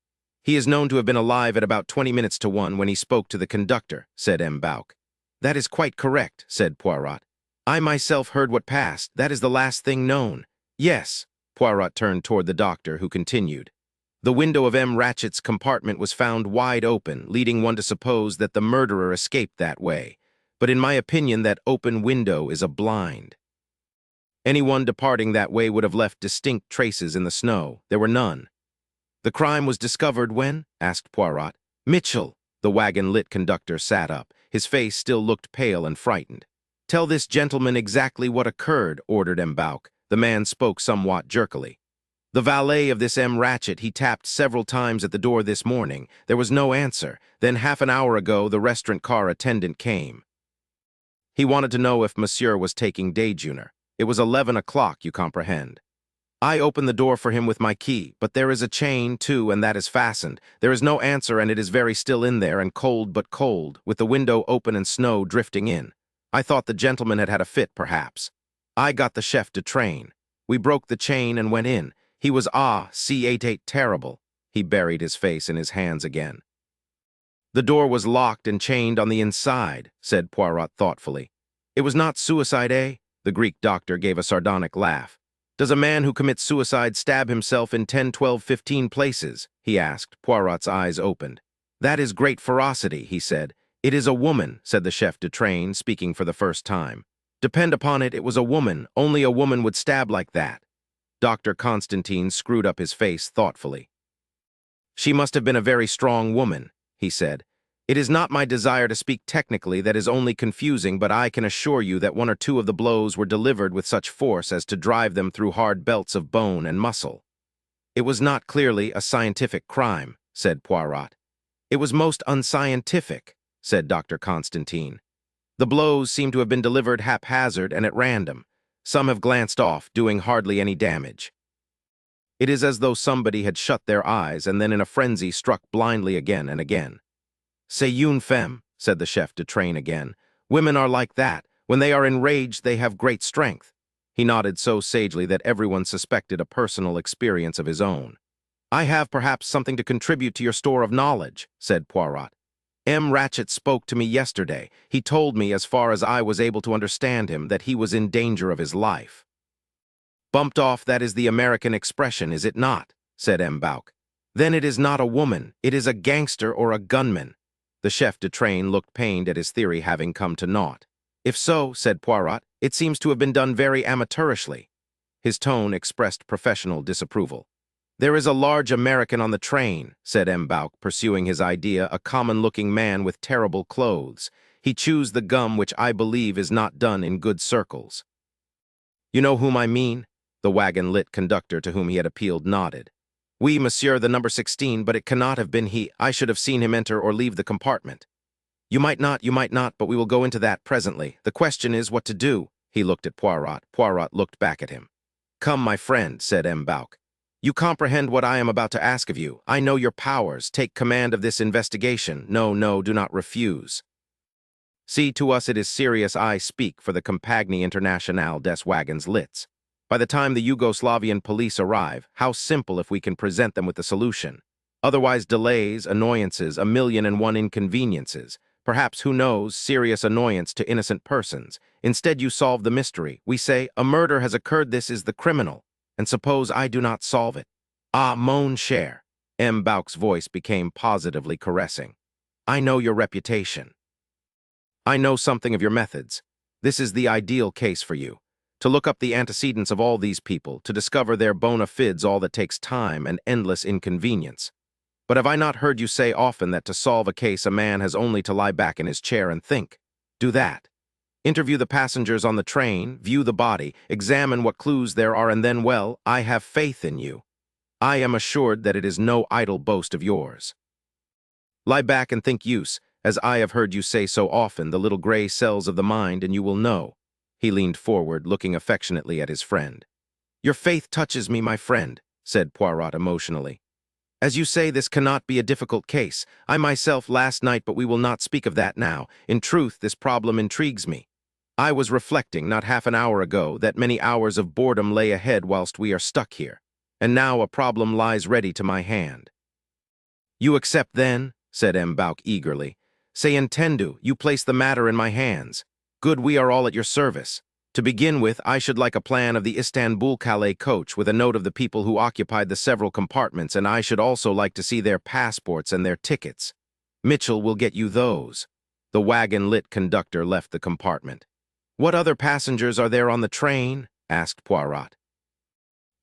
He is known to have been alive at about 20 minutes to 1 when he spoke to the conductor, said M. Bouc. That is quite correct, said Poirot. I myself heard what passed. That is the last thing known. Yes. Poirot turned toward the doctor, who continued. The window of M. Ratchett's compartment was found wide open, leading one to suppose that the murderer escaped that way. But in my opinion, that open window is a blind. Anyone departing that way would have left distinct traces in the snow. There were none. The crime was discovered when? Asked Poirot. Mitchell. The wagon-lit conductor sat up. His face still looked pale and frightened. Tell this gentleman exactly what occurred, ordered M. Bouc. The man spoke somewhat jerkily. The valet of this M. Ratchett, he tapped several times at the door this morning. There was no answer. Then half an hour ago, the restaurant car attendant came. He wanted to know if Monsieur was taking dejeuner. It was 11 o'clock, you comprehend. I opened the door for him with my key, but there is a chain, too, and that is fastened. There is no answer, and it is very still in there, and cold but cold, with the window open and snow drifting in. I thought the gentleman had had a fit, perhaps. I got the chef de train. We broke the chain and went in. He was C88 terrible. He buried his face in his hands again. The door was locked and chained on the inside, said Poirot thoughtfully. It was not suicide, eh? The Greek doctor gave a sardonic laugh. Does a man who commits suicide stab himself in 10, 12, 15 places? He asked. Poirot's eyes opened. That is great ferocity, he said. It is a woman, said the chef de train, speaking for the first time. Depend upon it, it was a woman. Only a woman would stab like that. Dr. Constantine screwed up his face thoughtfully. She must have been a very strong woman, he said. It is not my desire to speak technically, that is only confusing, but I can assure you that 1 or 2 of the blows were delivered with such force as to drive them through hard belts of bone and muscle. It was not clearly a scientific crime, said Poirot. It was most unscientific, said Dr. Constantine. The blows seem to have been delivered haphazard and at random. Some have glanced off, doing hardly any damage. It is as though somebody had shut their eyes and then in a frenzy struck blindly again and again. C'est une femme, said the chef de train again. Women are like that. When they are enraged, they have great strength. He nodded so sagely that everyone suspected a personal experience of his own. I have perhaps something to contribute to your store of knowledge, said Poirot. M. Ratchett spoke to me yesterday. He told me, as far as I was able to understand him, that he was in danger of his life. Bumped off, that is the American expression, is it not? Said M. Bouc. Then it is not a woman. It is a gangster or a gunman. The chef de train looked pained at his theory having come to naught. If so, said Poirot, it seems to have been done very amateurishly. His tone expressed professional disapproval. There is a large American on the train, said M. Bouc, pursuing his idea, a common-looking man with terrible clothes. He chews the gum which I believe is not done in good circles. You know whom I mean? The wagon-lit conductor to whom he had appealed nodded. Oui, monsieur, the number 16, but it cannot have been he. I should have seen him enter or leave the compartment. You might not, but we will go into that presently. The question is what to do. He looked at Poirot. Poirot looked back at him. Come, my friend, said M. Bouc. You comprehend what I am about to ask of you. I know your powers. Take command of this investigation. No, do not refuse. See, to us it is serious. I speak for the Compagnie Internationale des Wagons Lits. By the time the Yugoslavian police arrive, how simple if we can present them with the solution. Otherwise delays, annoyances, 1,000,001 inconveniences. Perhaps, who knows, serious annoyance to innocent persons. Instead you solve the mystery. We say, a murder has occurred, this is the criminal. And suppose I do not solve it? Ah, mon cher. M. Bouc's voice became positively caressing. I know your reputation. I know something of your methods. This is the ideal case for you. To look up the antecedents of all these people, to discover their bona fides, all that takes time and endless inconvenience. But have I not heard you say often that to solve a case a man has only to lie back in his chair and think? Do that. Interview the passengers on the train, view the body, examine what clues there are, and then, well, I have faith in you. I am assured that it is no idle boast of yours. Lie back and think use, as I have heard you say so often, the little gray cells of the mind, and you will know. He leaned forward, looking affectionately at his friend. Your faith touches me, my friend, said Poirot emotionally. As you say, this cannot be a difficult case. I myself last night, but we will not speak of that now. In truth, this problem intrigues me. I was reflecting, not half an hour ago, that many hours of boredom lay ahead whilst we are stuck here. And now a problem lies ready to my hand. You accept then? Said M'Bauk eagerly. Se entendu, you place the matter in my hands. Good, we are all at your service. To begin with, I should like a plan of the Istanbul-Calais coach with a note of the people who occupied the several compartments, and I should also like to see their passports and their tickets. Mitchell will get you those. The wagon-lit conductor left the compartment. What other passengers are there on the train? Asked Poirot.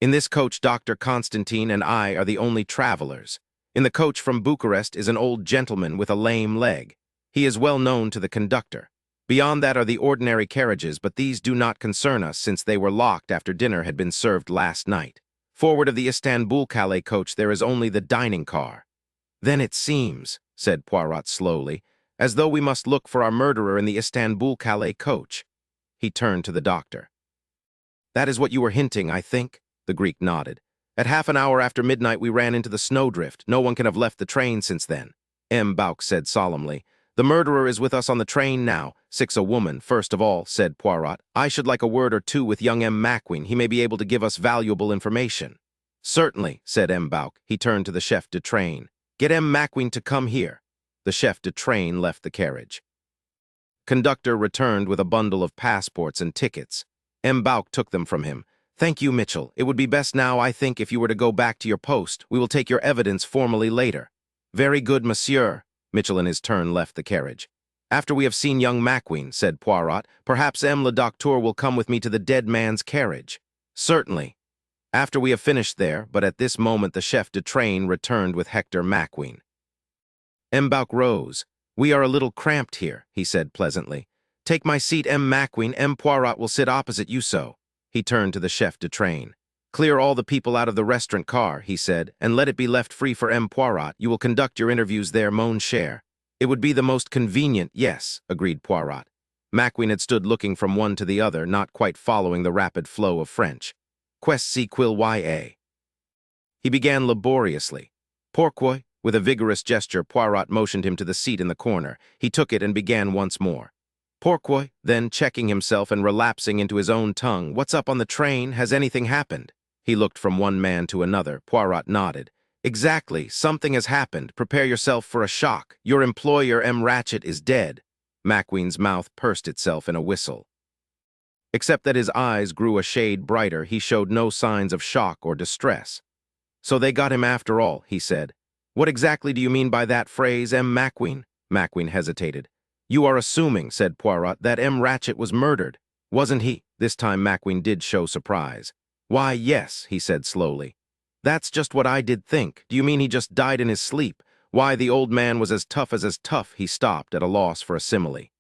In this coach, Dr. Constantine and I are the only travelers. In the coach from Bucharest is an old gentleman with a lame leg. He is well known to the conductor. Beyond that are the ordinary carriages, but these do not concern us since they were locked after dinner had been served last night. Forward of the Istanbul-Calais coach there is only the dining car. Then it seems, said Poirot slowly, as though we must look for our murderer in the Istanbul-Calais coach. He turned to the doctor. That is what you were hinting, I think, the Greek nodded. At half an hour after midnight we ran into the snowdrift. No one can have left the train since then. M'Bauk said solemnly. The murderer is with us on the train now. Six a woman, first of all, said Poirot. I should like a word or two with young M. Macqueen. He may be able to give us valuable information. Certainly, said M'Bauk. He turned to the chef de train. Get M. Macqueen to come here. The chef de train left the carriage. Conductor returned with a bundle of passports and tickets. M'Bauk took them from him. Thank you, Mitchell. It would be best now, I think, if you were to go back to your post. We will take your evidence formally later. Very good, monsieur. Mitchell in his turn left the carriage. After we have seen young Macqueen, said Poirot, perhaps M. le Docteur will come with me to the dead man's carriage. Certainly. After we have finished there, but at this moment the chef de train returned with Hector Macqueen. M'Bauk rose. We are a little cramped here, he said pleasantly. Take my seat, M. Macqueen. M. Poirot will sit opposite you so. He turned to the chef de train. Clear all the people out of the restaurant car, he said, and let it be left free for M. Poirot. You will conduct your interviews there, mon cher. It would be the most convenient, yes, agreed Poirot. Macqueen had stood looking from one to the other, not quite following the rapid flow of French. Qu'est-ce qu'il y a? He began laboriously. Pourquoi? With a vigorous gesture, Poirot motioned him to the seat in the corner. He took it and began once more. Pourquoi? Then, checking himself and relapsing into his own tongue. What's up on the train? Has anything happened? He looked from one man to another. Poirot nodded. Exactly. Something has happened. Prepare yourself for a shock. Your employer, M. Ratchett, is dead. Macqueen's mouth pursed itself in a whistle. Except that his eyes grew a shade brighter, he showed no signs of shock or distress. So they got him after all, he said. What exactly do you mean by that phrase, M. Macqueen? Macqueen hesitated. You are assuming, said Poirot, that M. Ratchett was murdered. Wasn't he? This time Macqueen did show surprise. Why, yes, he said slowly. That's just what I did think. Do you mean he just died in his sleep? Why, the old man was as tough as tough. He stopped at a loss for a simile.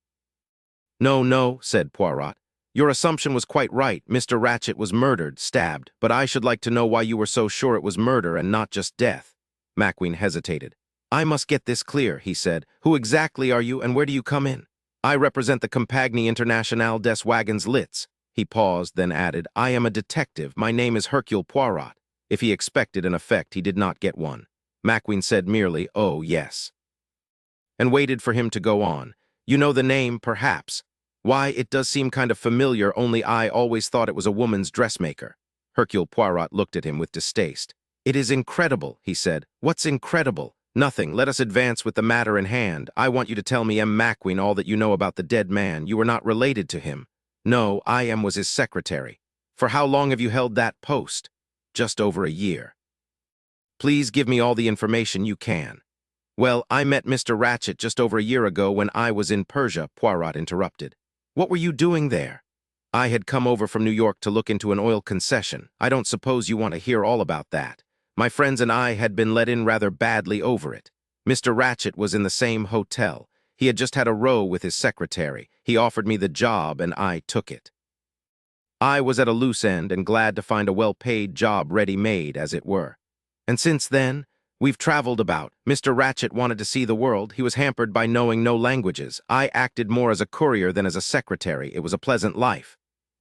No, said Poirot. Your assumption was quite right. Mr. Ratchett was murdered, stabbed, but I should like to know why you were so sure it was murder and not just death. Macqueen hesitated. I must get this clear, he said. Who exactly are you and where do you come in? I represent the Compagnie Internationale des Wagons Lits. He paused, then added, I am a detective. My name is Hercule Poirot. If he expected an effect, he did not get one. Macqueen said merely, oh, yes, and waited for him to go on. You know the name, perhaps. Why, it does seem kind of familiar, only I always thought it was a woman's dressmaker. Hercule Poirot looked at him with distaste. It is incredible, he said. What's incredible? Nothing. Let us advance with the matter in hand. I want you to tell me, M. Macqueen, all that you know about the dead man. You were not related to him. No, I was his secretary. For how long have you held that post? Just over a year. Please give me all the information you can. Well, I met Mr. Ratchett just over a year ago when I was in Persia, Poirot interrupted. What were you doing there? I had come over from New York to look into an oil concession. I don't suppose you want to hear all about that. My friends and I had been let in rather badly over it. Mr. Ratchett was in the same hotel. He had just had a row with his secretary. He offered me the job, and I took it. I was at a loose end and glad to find a well-paid job ready-made, as it were. And since then, we've traveled about. Mr. Ratchett wanted to see the world. He was hampered by knowing no languages. I acted more as a courier than as a secretary. It was a pleasant life.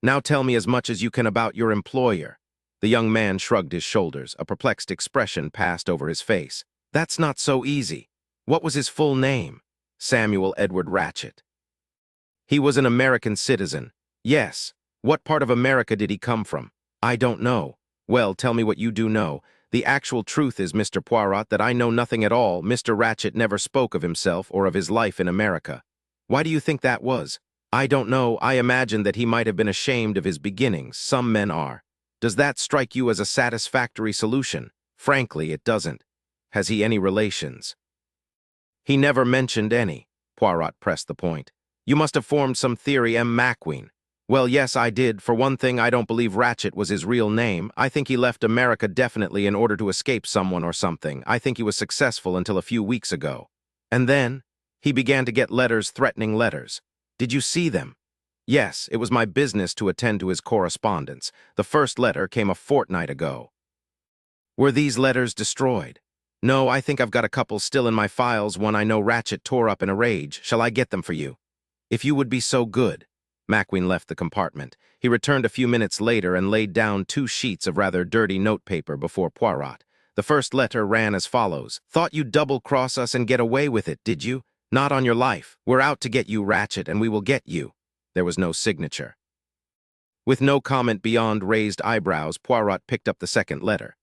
Now tell me as much as you can about your employer. The young man shrugged his shoulders. A perplexed expression passed over his face. That's not so easy. What was his full name? Samuel Edward Ratchett. He was an American citizen. Yes. What part of America did he come from? I don't know. Well, tell me what you do know. The actual truth is, Mr. Poirot, that I know nothing at all. Mr. Ratchett never spoke of himself or of his life in America. Why do you think that was? I don't know. I imagine that he might have been ashamed of his beginnings. Some men are. Does that strike you as a satisfactory solution? Frankly, it doesn't. Has he any relations? He never mentioned any. Poirot pressed the point. You must have formed some theory, M. McQueen. Well, yes, I did. For one thing, I don't believe Ratchett was his real name. I think he left America definitely in order to escape someone or something. I think he was successful until a few weeks ago. And then, he began to get letters, threatening letters. Did you see them? Yes, it was my business to attend to his correspondence. The first letter came a fortnight ago. Were these letters destroyed? No, I think I've got a couple still in my files, one I know Ratchett tore up in a rage. Shall I get them for you? If you would be so good. McQueen left the compartment. He returned a few minutes later and laid down 2 sheets of rather dirty notepaper before Poirot. The first letter ran as follows. Thought you'd double-cross us and get away with it, did you? Not on your life. We're out to get you, Ratchett, and we will get you. There was no signature. With no comment beyond raised eyebrows, Poirot picked up the second letter.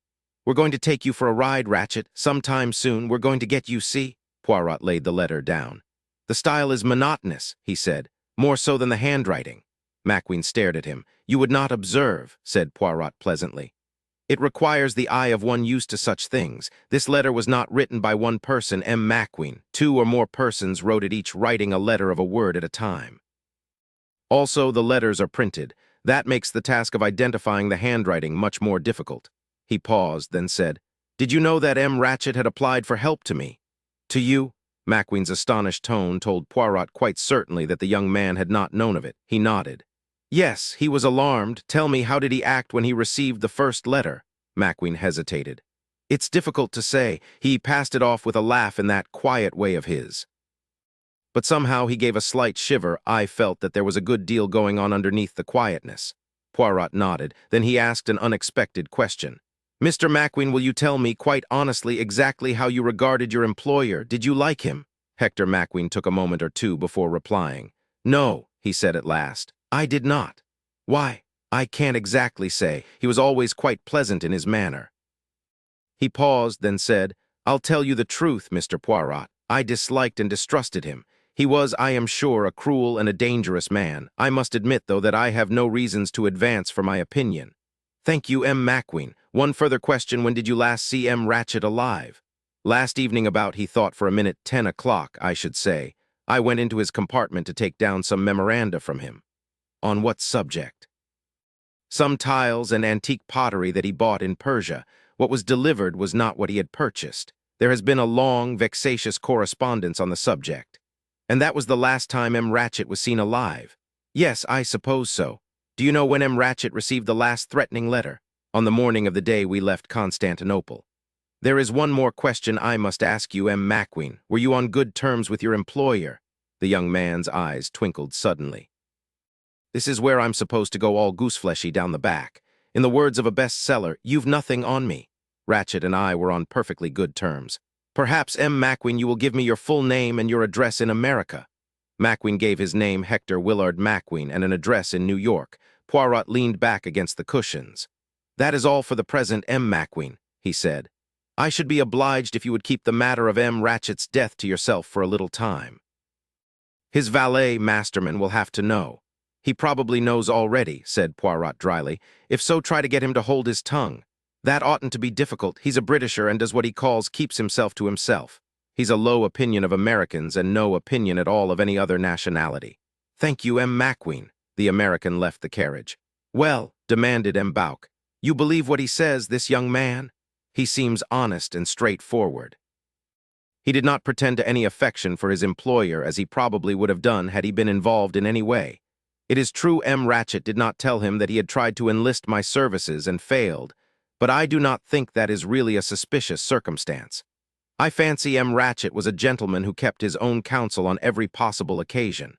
We're going to take you for a ride, Ratchett. Sometime soon, we're going to get you, see? Poirot laid the letter down. The style is monotonous, he said. More so than the handwriting. McQueen stared at him. You would not observe, said Poirot pleasantly. It requires the eye of one used to such things. This letter was not written by one person, M. McQueen. 2 or more persons wrote it, each writing a letter of a word at a time. Also, the letters are printed. That makes the task of identifying the handwriting much more difficult. He paused, then said, Did you know that M. Ratchett had applied for help to me? To you? McQueen's astonished tone told Poirot quite certainly that the young man had not known of it. He nodded. Yes, he was alarmed. Tell me, how did he act when he received the first letter? McQueen hesitated. It's difficult to say. He passed it off with a laugh in that quiet way of his. But somehow he gave a slight shiver. I felt that there was a good deal going on underneath the quietness. Poirot nodded. Then he asked an unexpected question. Mr. McQueen, will you tell me quite honestly exactly how you regarded your employer? Did you like him? Hector McQueen took a moment or two before replying. No, he said at last. I did not. Why? I can't exactly say. He was always quite pleasant in his manner. He paused, then said, I'll tell you the truth, Mr. Poirot. I disliked and distrusted him. He was, I am sure, a cruel and a dangerous man. I must admit, though, that I have no reasons to advance for my opinion. Thank you, M. McQueen. One further question, when did you last see M. Ratchett alive? Last evening about, he thought for a minute, 10 o'clock, I should say. I went into his compartment to take down some memoranda from him. On what subject? Some tiles and antique pottery that he bought in Persia. What was delivered was not what he had purchased. There has been a long, vexatious correspondence on the subject. And that was the last time M. Ratchett was seen alive. Yes, I suppose so. Do you know when M. Ratchett received the last threatening letter? On the morning of the day we left Constantinople. There is one more question I must ask you, M. McQueen. Were you on good terms with your employer? The young man's eyes twinkled suddenly. This is where I'm supposed to go all goosefleshy down the back. In the words of a bestseller, you've nothing on me. Ratchett and I were on perfectly good terms. Perhaps, M. McQueen, you will give me your full name and your address in America. McQueen gave his name, Hector Willard McQueen, and an address in New York. Poirot leaned back against the cushions. That is all for the present, M. McQueen, he said. I should be obliged if you would keep the matter of M. Ratchett's death to yourself for a little time. His valet, Masterman, will have to know. He probably knows already, said Poirot dryly. If so, try to get him to hold his tongue. That oughtn't to be difficult. He's a Britisher and does what he calls keeps himself to himself. He's a low opinion of Americans and no opinion at all of any other nationality. Thank you, M. McQueen. The American left the carriage. "Well," demanded M'Bauk, "you believe what he says, this young man? He seems honest and straightforward." He did not pretend to any affection for his employer, as he probably would have done had he been involved in any way. It is true Ratchett did not tell him that he had tried to enlist my services and failed, but I do not think that is really a suspicious circumstance. I fancy Ratchett was a gentleman who kept his own counsel on every possible occasion.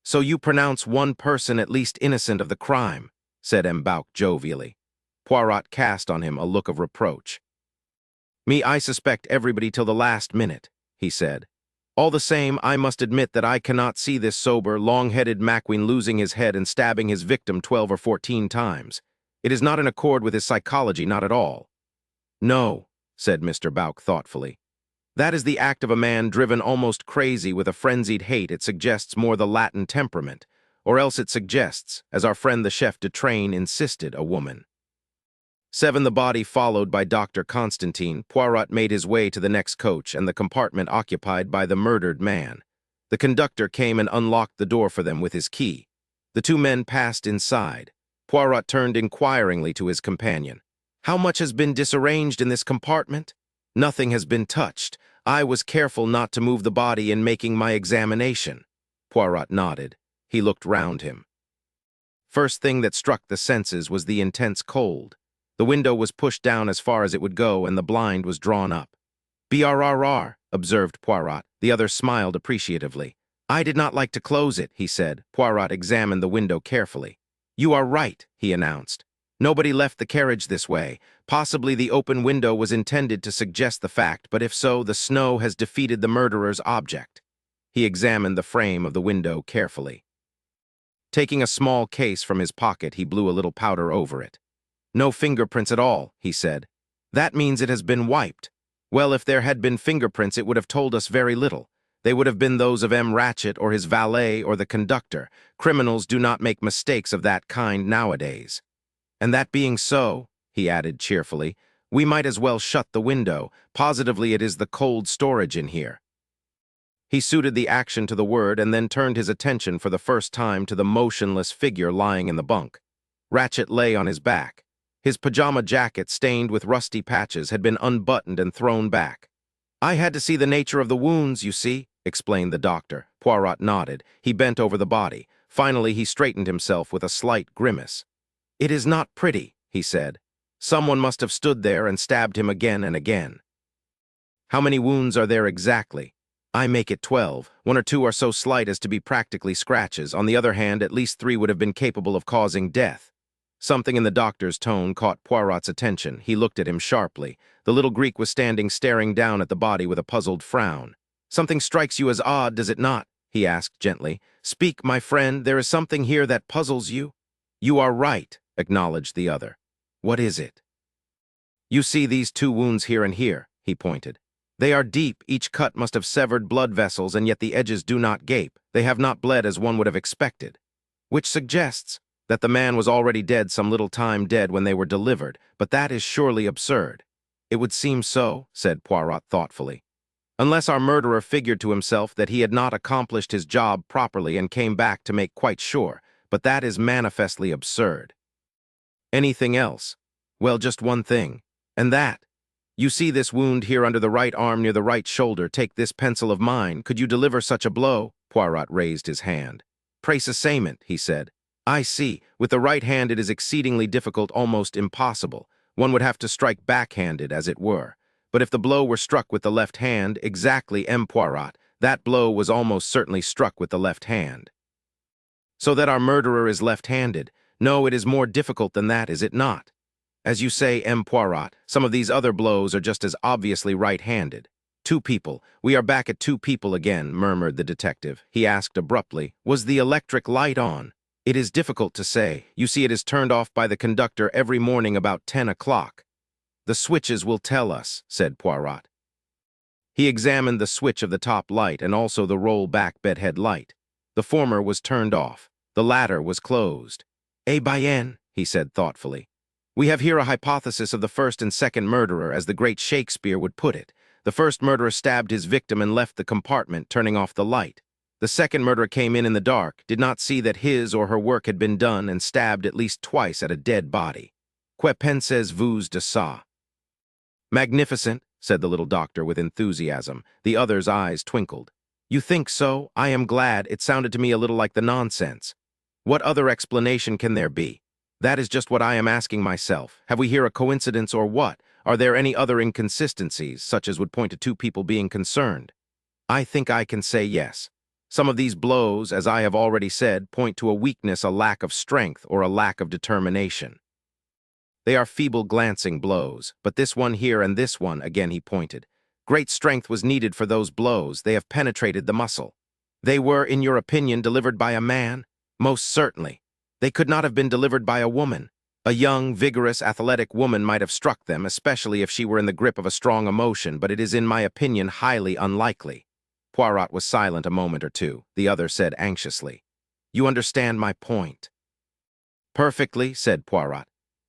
"So you pronounce one person at least innocent of the crime," said M'Bauk jovially. Poirot cast on him a look of reproach. "Me, I suspect everybody till the last minute," he said. "All the same, I must admit that I cannot see this sober, long-headed Maquin losing his head and stabbing his victim 12 or 14 times. It is not in accord with his psychology, not at all." "No," said Mr. Bauk thoughtfully. "That is the act of a man driven almost crazy with a frenzied hate. It suggests more the Latin temperament, or else it suggests, as our friend the chef de train insisted, a woman." 7. The body followed by Dr. Constantine, Poirot made his way to the next coach and the compartment occupied by the murdered man. The conductor came and unlocked the door for them with his key. The two men passed inside. Poirot turned inquiringly to his companion. "How much has been disarranged in this compartment?" "Nothing has been touched. I was careful not to move the body in making my examination." Poirot nodded. He looked round him. First thing that struck the senses was the intense cold. The window was pushed down as far as it would go, and the blind was drawn up. "Brrr," observed Poirot. The other smiled appreciatively. "I did not like to close it," he said. Poirot examined the window carefully. "You are right," he announced. "Nobody left the carriage this way. Possibly the open window was intended to suggest the fact, but if so, the snow has defeated the murderer's object." He examined the frame of the window carefully. Taking a small case from his pocket, he blew a little powder over it. "No fingerprints at all," he said. "That means it has been wiped. Well, if there had been fingerprints, it would have told us very little. They would have been those of Ratchett or his valet or the conductor. Criminals do not make mistakes of that kind nowadays. And that being so," he added cheerfully, "we might as well shut the window. Positively it is the cold storage in here." He suited the action to the word and then turned his attention for the first time to the motionless figure lying in the bunk. Ratchett lay on his back. His pajama jacket, stained with rusty patches, had been unbuttoned and thrown back. "I had to see the nature of the wounds, you see," explained the doctor. Poirot nodded. He bent over the body. Finally, he straightened himself with a slight grimace. "It is not pretty," he said. "Someone must have stood there and stabbed him again and again." "How many wounds are there exactly?" "I make it 12. 1 or 2 are so slight as to be practically scratches. On the other hand, at least 3 would have been capable of causing death." Something in the doctor's tone caught Poirot's attention. He looked at him sharply. The little Greek was standing staring down at the body with a puzzled frown. "Something strikes you as odd, does it not?" he asked gently. "Speak, my friend, there is something here that puzzles you." "You are right," acknowledged the other. "What is it?" "You see these 2 wounds here and here," he pointed. "They are deep, each cut must have severed blood vessels, and yet the edges do not gape. They have not bled as one would have expected. Which suggests that the man was already dead, some little time dead when they were delivered, but that is surely absurd." "It would seem so," said Poirot thoughtfully. "Unless our murderer figured to himself that he had not accomplished his job properly and came back to make quite sure, but that is manifestly absurd." "Anything else?" "Well, just one thing, and that. You see this wound here under the right arm near the right shoulder. Take this pencil of mine. Could you deliver such a blow?" Poirot raised his hand. "Précisément," he said. "I see. With the right hand it is exceedingly difficult, almost impossible. One would have to strike backhanded, as it were. But if the blow were struck with the left hand, exactly, Poirot, that blow was almost certainly struck with the left hand." "So that our murderer is left-handed. No, it is more difficult than that, is it not? As you say, Poirot, some of these other blows are just as obviously right-handed." "2 people. We are back at 2 people again," murmured the detective. He asked abruptly, "Was the electric light on?" "It is difficult to say. You see, it is turned off by the conductor every morning about 10 o'clock. "The switches will tell us," said Poirot. He examined the switch of the top light and also the roll-back bedhead light. The former was turned off. The latter was closed. "Eh bien," he said thoughtfully. "We have here a hypothesis of the first and second murderer, as the great Shakespeare would put it. The first murderer stabbed his victim and left the compartment, turning off the light. The second murderer came in the dark, did not see that his or her work had been done, and stabbed at least twice at a dead body. Que pensez-vous de ça? Magnificent, said the little doctor with enthusiasm. The other's eyes twinkled. You think so? I am glad. It sounded to me a little like the nonsense. What other explanation can there be? That is just what I am asking myself. Have we here a coincidence or what? Are there any other inconsistencies, such as would point to two people being concerned? I think I can say yes. Some of these blows, as I have already said, point to a weakness, a lack of strength, or a lack of determination. They are feeble glancing blows, but this one here and this one, again he pointed. Great strength was needed for those blows. They have penetrated the muscle. They were, in your opinion, delivered by a man? Most certainly. They could not have been delivered by a woman. A young, vigorous, athletic woman might have struck them, especially if she were in the grip of a strong emotion, but it is, in my opinion, highly unlikely. Poirot was silent a moment or two. The other said anxiously, You understand my point? Perfectly, said Poirot.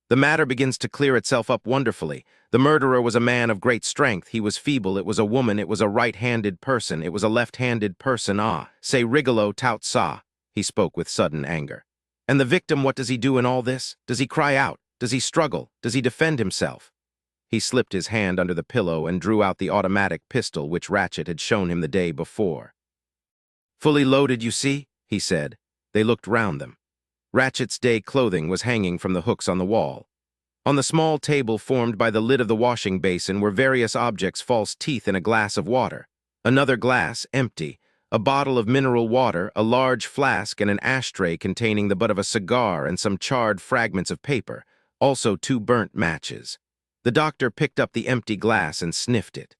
The matter begins to clear itself up wonderfully. The murderer was a man of great strength. He was feeble. It was a woman. It was a right-handed person. It was a left-handed person. Ah, c'est rigolo tout ça. He spoke with sudden anger. And the victim, what does he do in all this? Does he cry out? Does he struggle? Does he defend himself? He slipped his hand under the pillow and drew out the automatic pistol which Ratchett had shown him the day before. Fully loaded, you see, he said. They looked round them. Ratchett's day clothing was hanging from the hooks on the wall. On the small table formed by the lid of the washing basin were various objects, false teeth in a glass of water, another glass, empty, a bottle of mineral water, a large flask, and an ashtray containing the butt of a cigar and some charred fragments of paper, also 2 burnt matches. The doctor picked up the empty glass and sniffed it.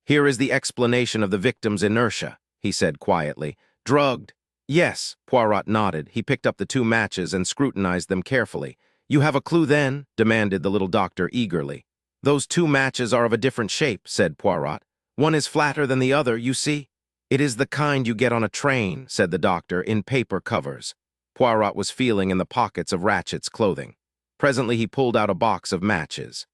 Here is the explanation of the victim's inertia, he said quietly. Drugged. Yes, Poirot nodded. He picked up the 2 matches and scrutinized them carefully. You have a clue then? Demanded the little doctor eagerly. Those 2 matches are of a different shape, said Poirot. One is flatter than the other, you see. It is the kind you get on a train, said the doctor, in paper covers. Poirot was feeling in the pockets of Ratchett's clothing. Presently he pulled out a box of matches.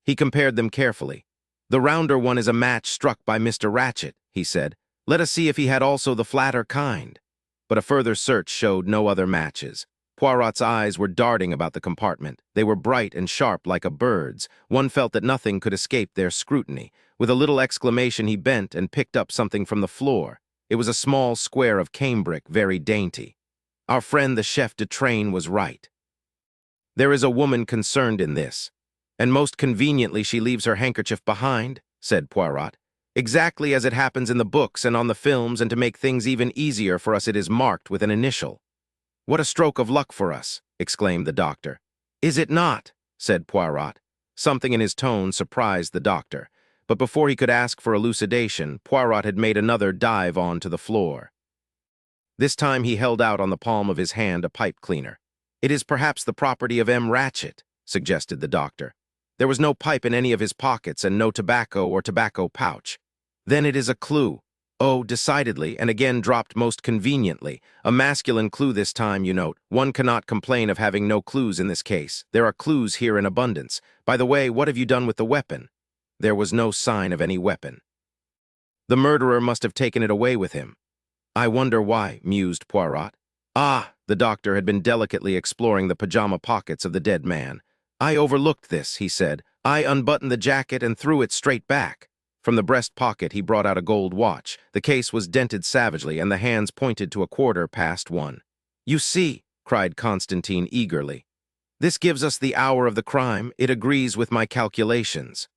He compared them carefully. The rounder one is a match struck by Mr. Ratchett, he said. Let us see if he had also the flatter kind. But a further search showed no other matches. Poirot's eyes were darting about the compartment. They were bright and sharp like a bird's. One felt that nothing could escape their scrutiny. With a little exclamation he bent and picked up something from the floor. It was a small square of cambric, very dainty. Our friend the chef de train was right. There is a woman concerned in this. And most conveniently she leaves her handkerchief behind, said Poirot. Exactly as it happens in the books and on the films, and to make things even easier for us it is marked with an initial. What a stroke of luck for us, exclaimed the doctor. Is it not? Said Poirot. Something in his tone surprised the doctor, but before he could ask for elucidation, Poirot had made another dive on to the floor. This time he held out on the palm of his hand a pipe cleaner. It is perhaps the property of M. Ratchett, suggested the doctor. There was no pipe in any of his pockets and no tobacco or tobacco pouch. Then it is a clue. Oh, decidedly, and again dropped most conveniently. A masculine clue this time, you note. One cannot complain of having no clues in this case. There are clues here in abundance. By the way, what have you done with the weapon? There was no sign of any weapon. The murderer must have taken it away with him. I wonder why, mused Poirot. Ah, the doctor had been delicately exploring the pajama pockets of the dead man. I overlooked this, he said. I unbuttoned the jacket and threw it straight back. From the breast pocket he brought out a gold watch. The case was dented savagely, and the hands pointed to 1:15. You see, cried Constantine eagerly. This gives us the hour of the crime. It agrees with my calculations.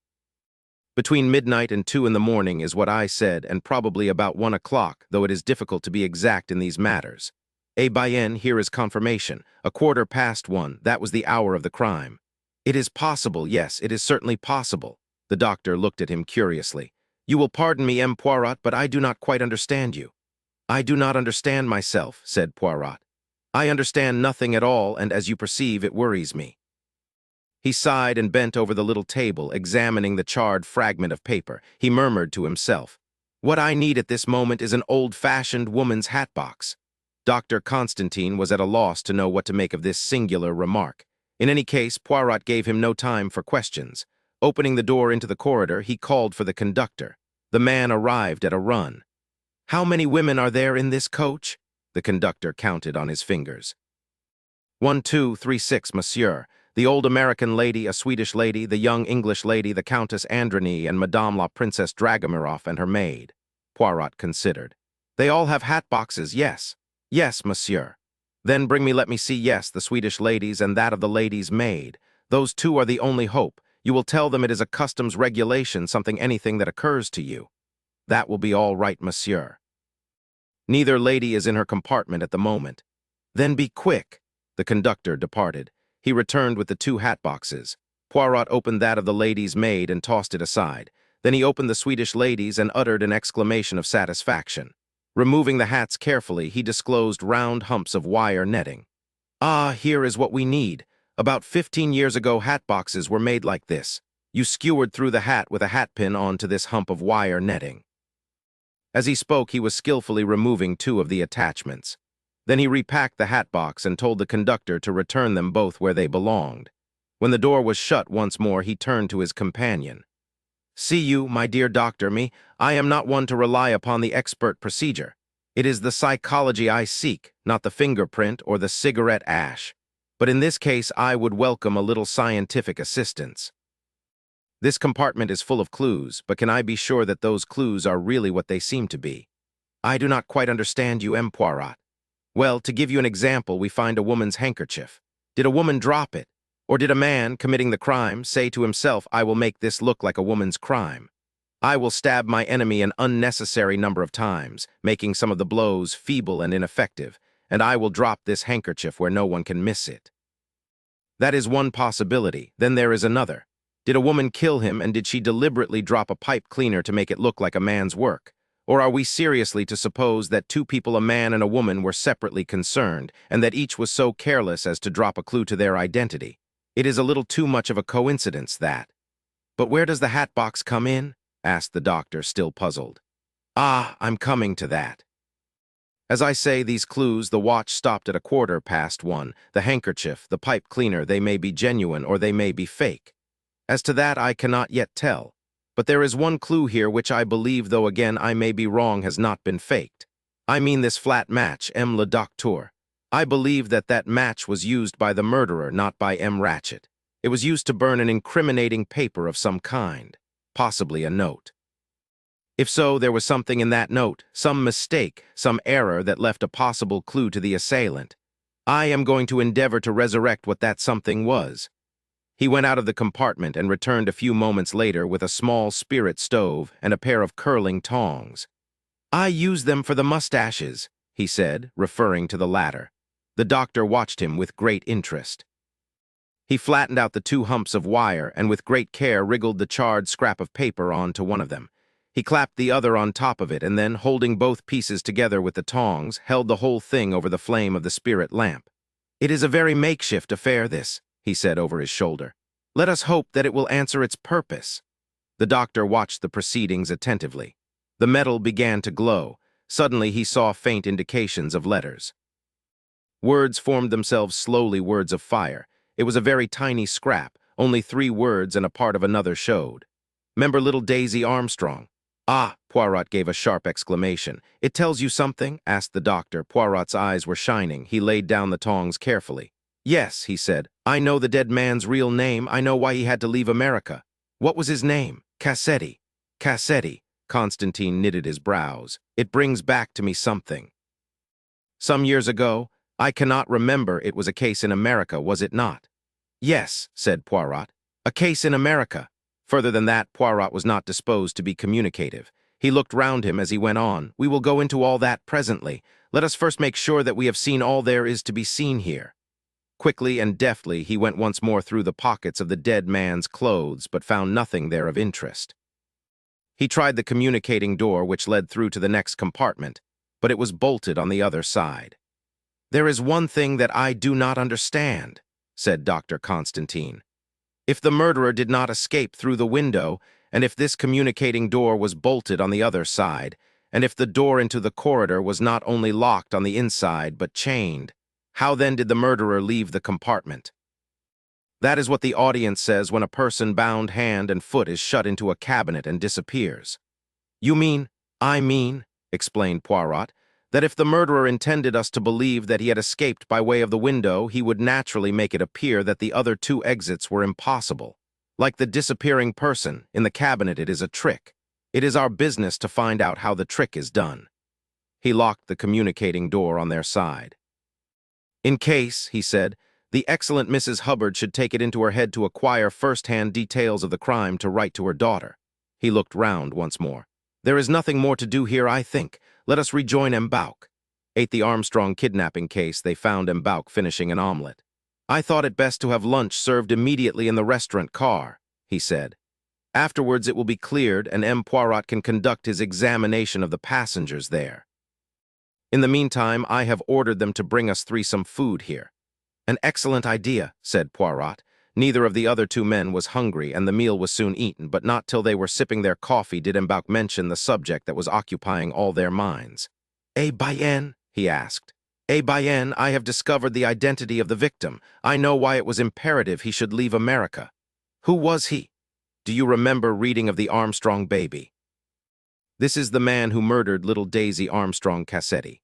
Between midnight and 2 in the morning is what I said, and probably about 1 o'clock, though it is difficult to be exact in these matters. Bien, here is confirmation. 1:15, that was the hour of the crime. It is possible, yes, it is certainly possible. The doctor looked at him curiously. You will pardon me, M. Poirot, but I do not quite understand you. I do not understand myself, said Poirot. I understand nothing at all, and as you perceive, it worries me. He sighed and bent over the little table, examining the charred fragment of paper. He murmured to himself, What I need at this moment is an old-fashioned woman's hatbox. Dr. Constantine was at a loss to know what to make of this singular remark. In any case, Poirot gave him no time for questions. Opening the door into the corridor, he called for the conductor. The man arrived at a run. How many women are there in this coach? The conductor counted on his fingers. 1, 2, 3, 6, monsieur. The old American lady, a Swedish lady, the young English lady, the Countess Androny, and Madame la Princesse Dragomirov and her maid. Poirot considered. They all have hat boxes, yes. Yes, monsieur. Then let me see, yes, the Swedish lady's and that of the lady's maid. Those two are the only hope. You will tell them it is a customs regulation, anything that occurs to you. That will be all right, monsieur. Neither lady is in her compartment at the moment. Then be quick. The conductor departed. He returned with the two hat boxes. Poirot opened that of the lady's maid and tossed it aside. Then he opened the Swedish lady's and uttered an exclamation of satisfaction. Removing the hats carefully, he disclosed round humps of wire netting. Ah, here is what we need. About 15 years ago, hat boxes were made like this. You skewered through the hat with a hat pin onto this hump of wire netting. As he spoke, he was skillfully removing two of the attachments. Then he repacked the hat box and told the conductor to return them both where they belonged. When the door was shut once more, he turned to his companion. See you, my dear doctor, I am not one to rely upon the expert procedure. It is the psychology I seek, not the fingerprint or the cigarette ash. But in this case, I would welcome a little scientific assistance. This compartment is full of clues, but can I be sure that those clues are really what they seem to be? I do not quite understand you, M. Poirot. Well, to give you an example, we find a woman's handkerchief. Did a woman drop it? Or did a man, committing the crime, say to himself, I will make this look like a woman's crime? I will stab my enemy an unnecessary number of times, making some of the blows feeble and ineffective, and I will drop this handkerchief where no one can miss it. That is one possibility. Then there is another. Did a woman kill him, and did she deliberately drop a pipe cleaner to make it look like a man's work? Or are we seriously to suppose that two people, a man and a woman, were separately concerned, and that each was so careless as to drop a clue to their identity? It is a little too much of a coincidence, that. But where does the hat box come in? Asked the doctor, still puzzled. Ah, I'm coming to that. As I say, these clues, the watch stopped at 1:15, the handkerchief, the pipe cleaner, they may be genuine or they may be fake. As to that, I cannot yet tell. But there is one clue here which I believe, though again I may be wrong, has not been faked. I mean this flat match, M. le Docteur. I believe that that match was used by the murderer, not by M. Ratchett. It was used to burn an incriminating paper of some kind, possibly a note. If so, there was something in that note, some mistake, some error that left a possible clue to the assailant. I am going to endeavor to resurrect what that something was. He went out of the compartment and returned a few moments later with a small spirit stove and a pair of curling tongs. I use them for the mustaches, he said, referring to the latter. The doctor watched him with great interest. He flattened out the two humps of wire and with great care wriggled the charred scrap of paper onto one of them. He clapped the other on top of it and then, holding both pieces together with the tongs, held the whole thing over the flame of the spirit lamp. It is a very makeshift affair, this, he said over his shoulder. Let us hope that it will answer its purpose. The doctor watched the proceedings attentively. The metal began to glow. Suddenly he saw faint indications of letters. Words formed themselves slowly, words of fire. It was a very tiny scrap, only 3 words and a part of another showed. Remember little Daisy Armstrong? Ah, Poirot gave a sharp exclamation. It tells you something? Asked the doctor. Poirot's eyes were shining. He laid down the tongs carefully. Yes, he said. I know the dead man's real name. I know why he had to leave America. What was his name? Cassetti. Cassetti. Constantine knitted his brows. It brings back to me something. Some years ago, I cannot remember, it was a case in America, was it not? Yes, said Poirot. A case in America. Further than that, Poirot was not disposed to be communicative. He looked round him as he went on. We will go into all that presently. Let us first make sure that we have seen all there is to be seen here. Quickly and deftly, he went once more through the pockets of the dead man's clothes, but found nothing there of interest. He tried the communicating door which led through to the next compartment, but it was bolted on the other side. There is one thing that I do not understand, said Dr. Constantine. If the murderer did not escape through the window, and if this communicating door was bolted on the other side, and if the door into the corridor was not only locked on the inside but chained, how then did the murderer leave the compartment? That is what the audience says when a person bound hand and foot is shut into a cabinet and disappears. You mean, I mean, explained Poirot, "that if the murderer intended us to believe that he had escaped by way of the window, he would naturally make it appear that the other two exits were impossible. Like the disappearing person, in the cabinet it is a trick. It is our business to find out how the trick is done." He locked the communicating door on their side. "In case," he said, "the excellent Mrs. Hubbard should take it into her head to acquire first-hand details of the crime to write to her daughter." He looked round once more. "There is nothing more to do here, I think. Let us rejoin M'Bauk." At the Armstrong kidnapping case, they found M'Bauk finishing an omelet. "I thought it best to have lunch served immediately in the restaurant car," he said. "Afterwards it will be cleared, and M. Poirot can conduct his examination of the passengers there. In the meantime, I have ordered them to bring us some food here." "An excellent idea," said Poirot. Neither of the other two men was hungry, and the meal was soon eaten, but not till they were sipping their coffee did M'Bauk mention the subject that was occupying all their minds. "Eh bien?" he asked. "Eh bien, I have discovered the identity of the victim. I know why it was imperative he should leave America. Who was he? Do you remember reading of the Armstrong baby? This is the man who murdered little Daisy Armstrong Cassetti.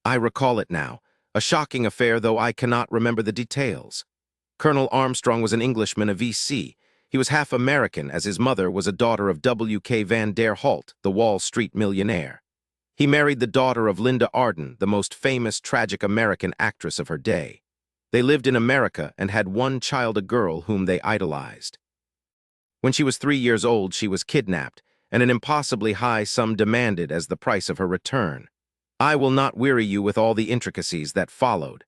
I recall it now. A shocking affair, though I cannot remember the details. Colonel Armstrong was an Englishman, a V.C. He was half American, as his mother was a daughter of W.K. Van der Holt, the Wall Street millionaire. He married the daughter of Linda Arden, the most famous tragic American actress of her day. They lived in America and had one child, a girl whom they idolized. When she was 3 years old, she was kidnapped, and an impossibly high sum demanded as the price of her return. I will not weary you with all the intricacies that followed.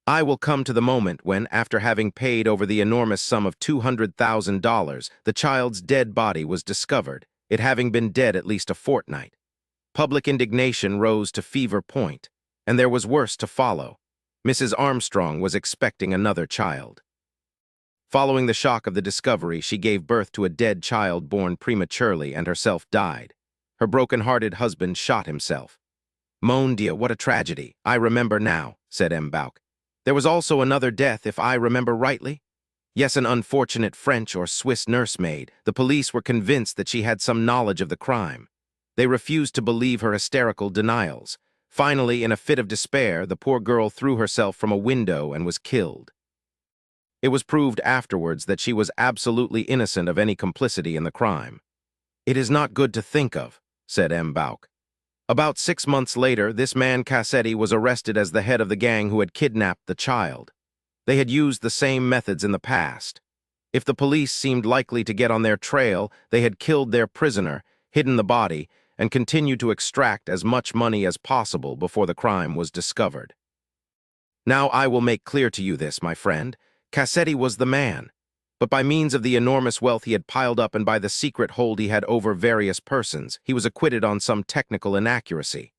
I will come to the moment when, after having paid over the enormous sum of $200,000, the child's dead body was discovered, it having been dead at least a fortnight. Public indignation rose to fever point, and there was worse to follow. Mrs. Armstrong was expecting another child. Following the shock of the discovery, she gave birth to a dead child born prematurely and herself died. Her broken-hearted husband shot himself. "Mon Dieu, what a tragedy! I remember now," said M'Bauk. "There was also another death, if I remember rightly?" "Yes, an unfortunate French or Swiss nursemaid. The police were convinced that she had some knowledge of the crime. They refused to believe her hysterical denials. Finally, in a fit of despair, the poor girl threw herself from a window and was killed. It was proved afterwards that she was absolutely innocent of any complicity in the crime." "It is not good to think of," said M'Bauk. "About 6 months later, this man Cassetti was arrested as the head of the gang who had kidnapped the child. They had used the same methods in the past. If the police seemed likely to get on their trail, they had killed their prisoner, hidden the body, and continued to extract as much money as possible before the crime was discovered. Now I will make clear to you this, my friend. Cassetti was the man. But by means of the enormous wealth he had piled up and by the secret hold he had over various persons, he was acquitted on some technical inaccuracy.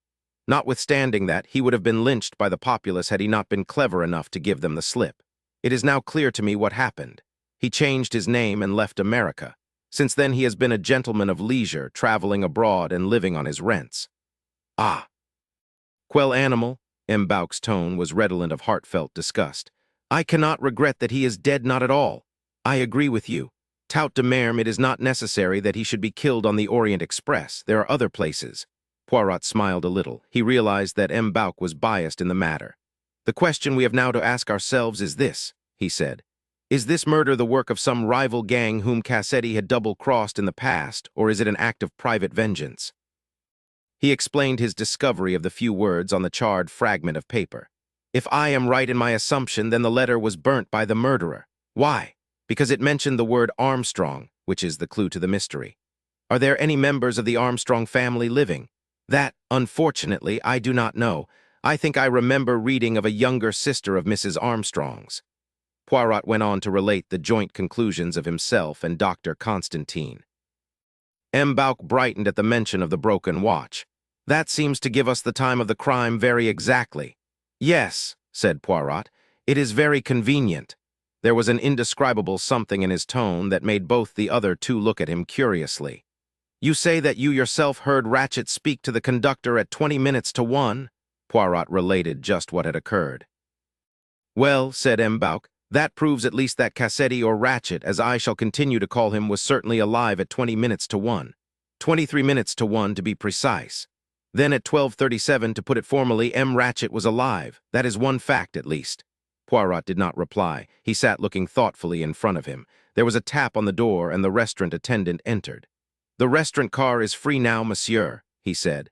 Notwithstanding that, he would have been lynched by the populace had he not been clever enough to give them the slip. It is now clear to me what happened. He changed his name and left America. Since then he has been a gentleman of leisure, traveling abroad and living on his rents." "Ah." "Quel animal," M'Bauk's tone was redolent of heartfelt disgust. "I cannot regret that he is dead, not at all. I agree with you. Tout de même, it is not necessary that he should be killed on the Orient Express. There are other places." Poirot smiled a little. He realized that M'Bauk was biased in the matter. "The question we have now to ask ourselves is this," he said. "Is this murder the work of some rival gang whom Cassetti had double-crossed in the past, or is it an act of private vengeance?" He explained his discovery of the few words on the charred fragment of paper. "If I am right in my assumption, then the letter was burnt by the murderer. Why? Because it mentioned the word Armstrong, which is the clue to the mystery. Are there any members of the Armstrong family living? That, unfortunately, I do not know. I think I remember reading of a younger sister of Mrs. Armstrong's." Poirot went on to relate the joint conclusions of himself and Dr. Constantine. M'Bauk brightened at the mention of the broken watch. "That seems to give us the time of the crime very exactly." "Yes," said Poirot, "it is very convenient." There was an indescribable something in his tone that made both the other two look at him curiously. "You say that you yourself heard Ratchett speak to the conductor at 20 minutes to 1? Poirot related just what had occurred. "Well," said M'Bauk, "that proves at least that Cassetti or Ratchett, as I shall continue to call him, was certainly alive at 20 minutes to 1. 23 minutes to 1 to be precise. Then at 12:37, to put it formally, M. Ratchett was alive. That is one fact, at least. Poirot did not reply. He sat looking thoughtfully in front of him. There was a tap on the door, and the restaurant attendant entered. "The restaurant car is free now, monsieur," he said.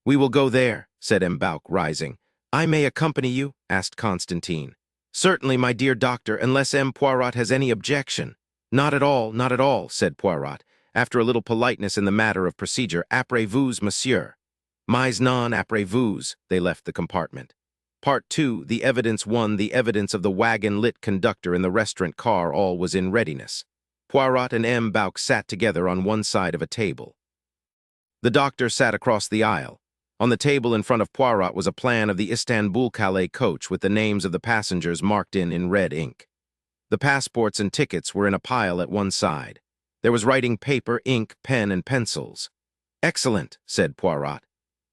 "We will go there," said M'Bauk, rising. "I may accompany you?" asked Constantine. "Certainly, my dear doctor, unless M. Poirot has any objection." "Not at all, not at all," said Poirot. After a little politeness in the matter of procedure, "Après vous, monsieur." "Mais non, après vous." They left the compartment. Part 2, the evidence 1, the evidence of the wagon-lit conductor in the restaurant car, all was in readiness. Poirot and M'Bauk sat together on one side of a table. The doctor sat across the aisle. On the table in front of Poirot was a plan of the Istanbul-Calais coach with the names of the passengers marked in red ink. The passports and tickets were in a pile at one side. There was writing paper, ink, pen, and pencils. "Excellent," said Poirot.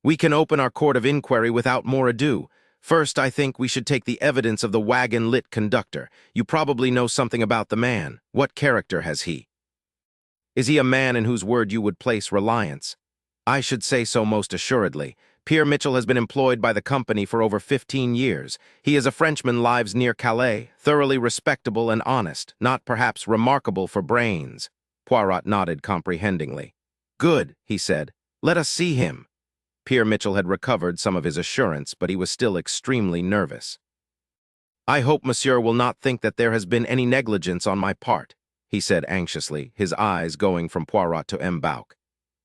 "We can open our court of inquiry without more ado. First, I think we should take the evidence of the wagon-lit conductor. You probably know something about the man. What character has he? Is he a man in whose word you would place reliance?" "I should say so most assuredly. Pierre Mitchell has been employed by the company for over 15 years. He is a Frenchman, lives near Calais, thoroughly respectable and honest, not perhaps remarkable for brains." Poirot nodded comprehendingly. "Good," he said. "Let us see him." Pierre Mitchell had recovered some of his assurance, but he was still extremely nervous. "I hope monsieur will not think that there has been any negligence on my part," he said anxiously, his eyes going from Poirot to M'Bauk.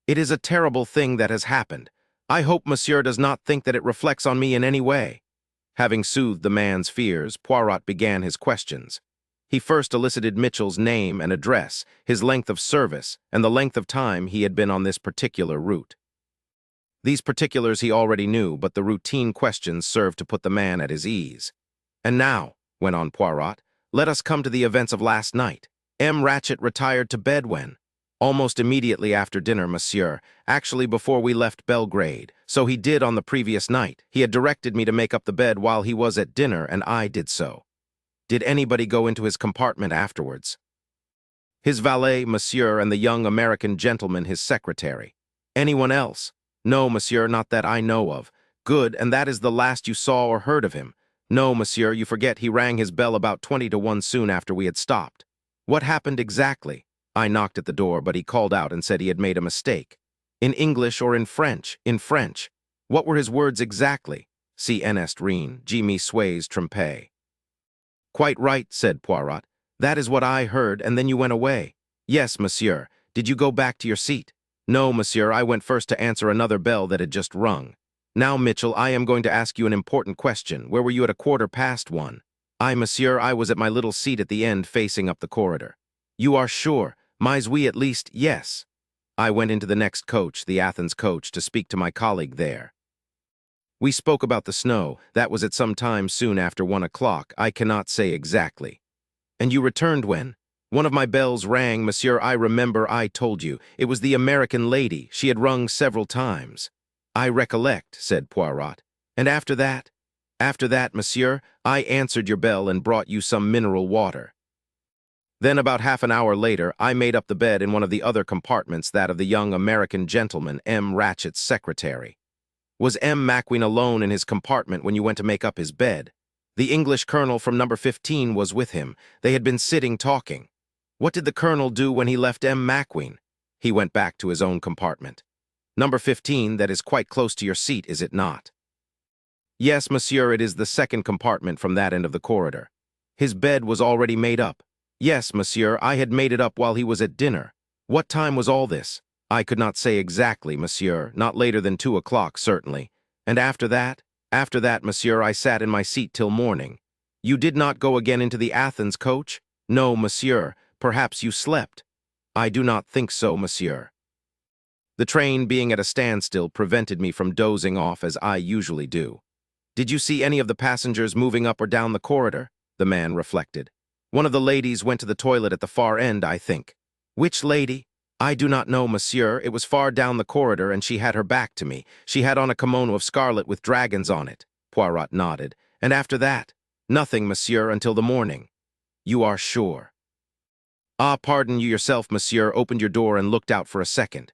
"It is a terrible thing that has happened. I hope monsieur does not think that it reflects on me in any way." Having soothed the man's fears, Poirot began his questions. He first elicited Mitchell's name and address, his length of service, and the length of time he had been on this particular route. These particulars he already knew, but the routine questions served to put the man at his ease. "And now," went on Poirot, "let us come to the events of last night. M. Ratchett retired to bed when?" "Almost immediately after dinner, monsieur, actually before we left Belgrade. So he did on the previous night. He had directed me to make up the bed while he was at dinner, and I did so." "Did anybody go into his compartment afterwards?" "His valet, monsieur, and the young American gentleman, his secretary." "Anyone else?" "No, monsieur, not that I know of." "Good, and that is the last you saw or heard of him?" "No, monsieur, you forget he rang his bell about 20 to 1 soon after we had stopped." "What happened exactly?" "I knocked at the door, but he called out and said he had made a mistake." "In English or in French?" "In French." "What were his words exactly?" "Si en est rien, je me suis trompé." "Quite right," said Poirot. "That is what I heard, and then you went away." "Yes, monsieur. Did you go back to your seat?" "No, monsieur, I went first to answer another bell that had just rung." "Now, Mitchell, I am going to ask you an important question. Where were you at 1:15? Monsieur, I was at my little seat at the end facing up the corridor." "You are sure? Mais oui, at least, yes." "I went into the next coach, the Athens coach, to speak to my colleague there. We spoke about the snow. That was at some time soon after 1 o'clock. I cannot say exactly." "And you returned when?" "One of my bells rang, monsieur. I remember I told you. It was the American lady. She had rung several times." "I recollect," said Poirot. "And after that?" "After that, monsieur, I answered your bell and brought you some mineral water. Then about half an hour later, I made up the bed in one of the other compartments, that of the young American gentleman, M. Ratchett's secretary." "Was M. Macqueen alone in his compartment when you went to make up his bed?" "The English colonel from number 15 was with him. They had been sitting talking." "What did the colonel do when he left M. Macqueen?" "He went back to his own compartment." "Number 15, that is quite close to your seat, is it not?" "Yes, monsieur, it is the second compartment from that end of the corridor." "His bed was already made up?" "Yes, monsieur, I had made it up while he was at dinner." "What time was all this?" "I could not say exactly, monsieur, not later than 2 o'clock, certainly." "And after that?" "After that, monsieur, I sat in my seat till morning." "You did not go again into the Athens coach?" "No, monsieur. Perhaps you slept." "I do not think so, monsieur. The train, being at a standstill, prevented me from dozing off as I usually do." "Did you see any of the passengers moving up or down the corridor?" The man reflected. "One of the ladies went to the toilet at the far end, I think." "Which lady?" "I do not know, monsieur. It was far down the corridor, and she had her back to me. She had on a kimono of scarlet with dragons on it." Poirot nodded. "And after that?" "Nothing, monsieur, until the morning." "You are sure?" "Ah, pardon, you yourself, monsieur, opened your door and looked out for a second."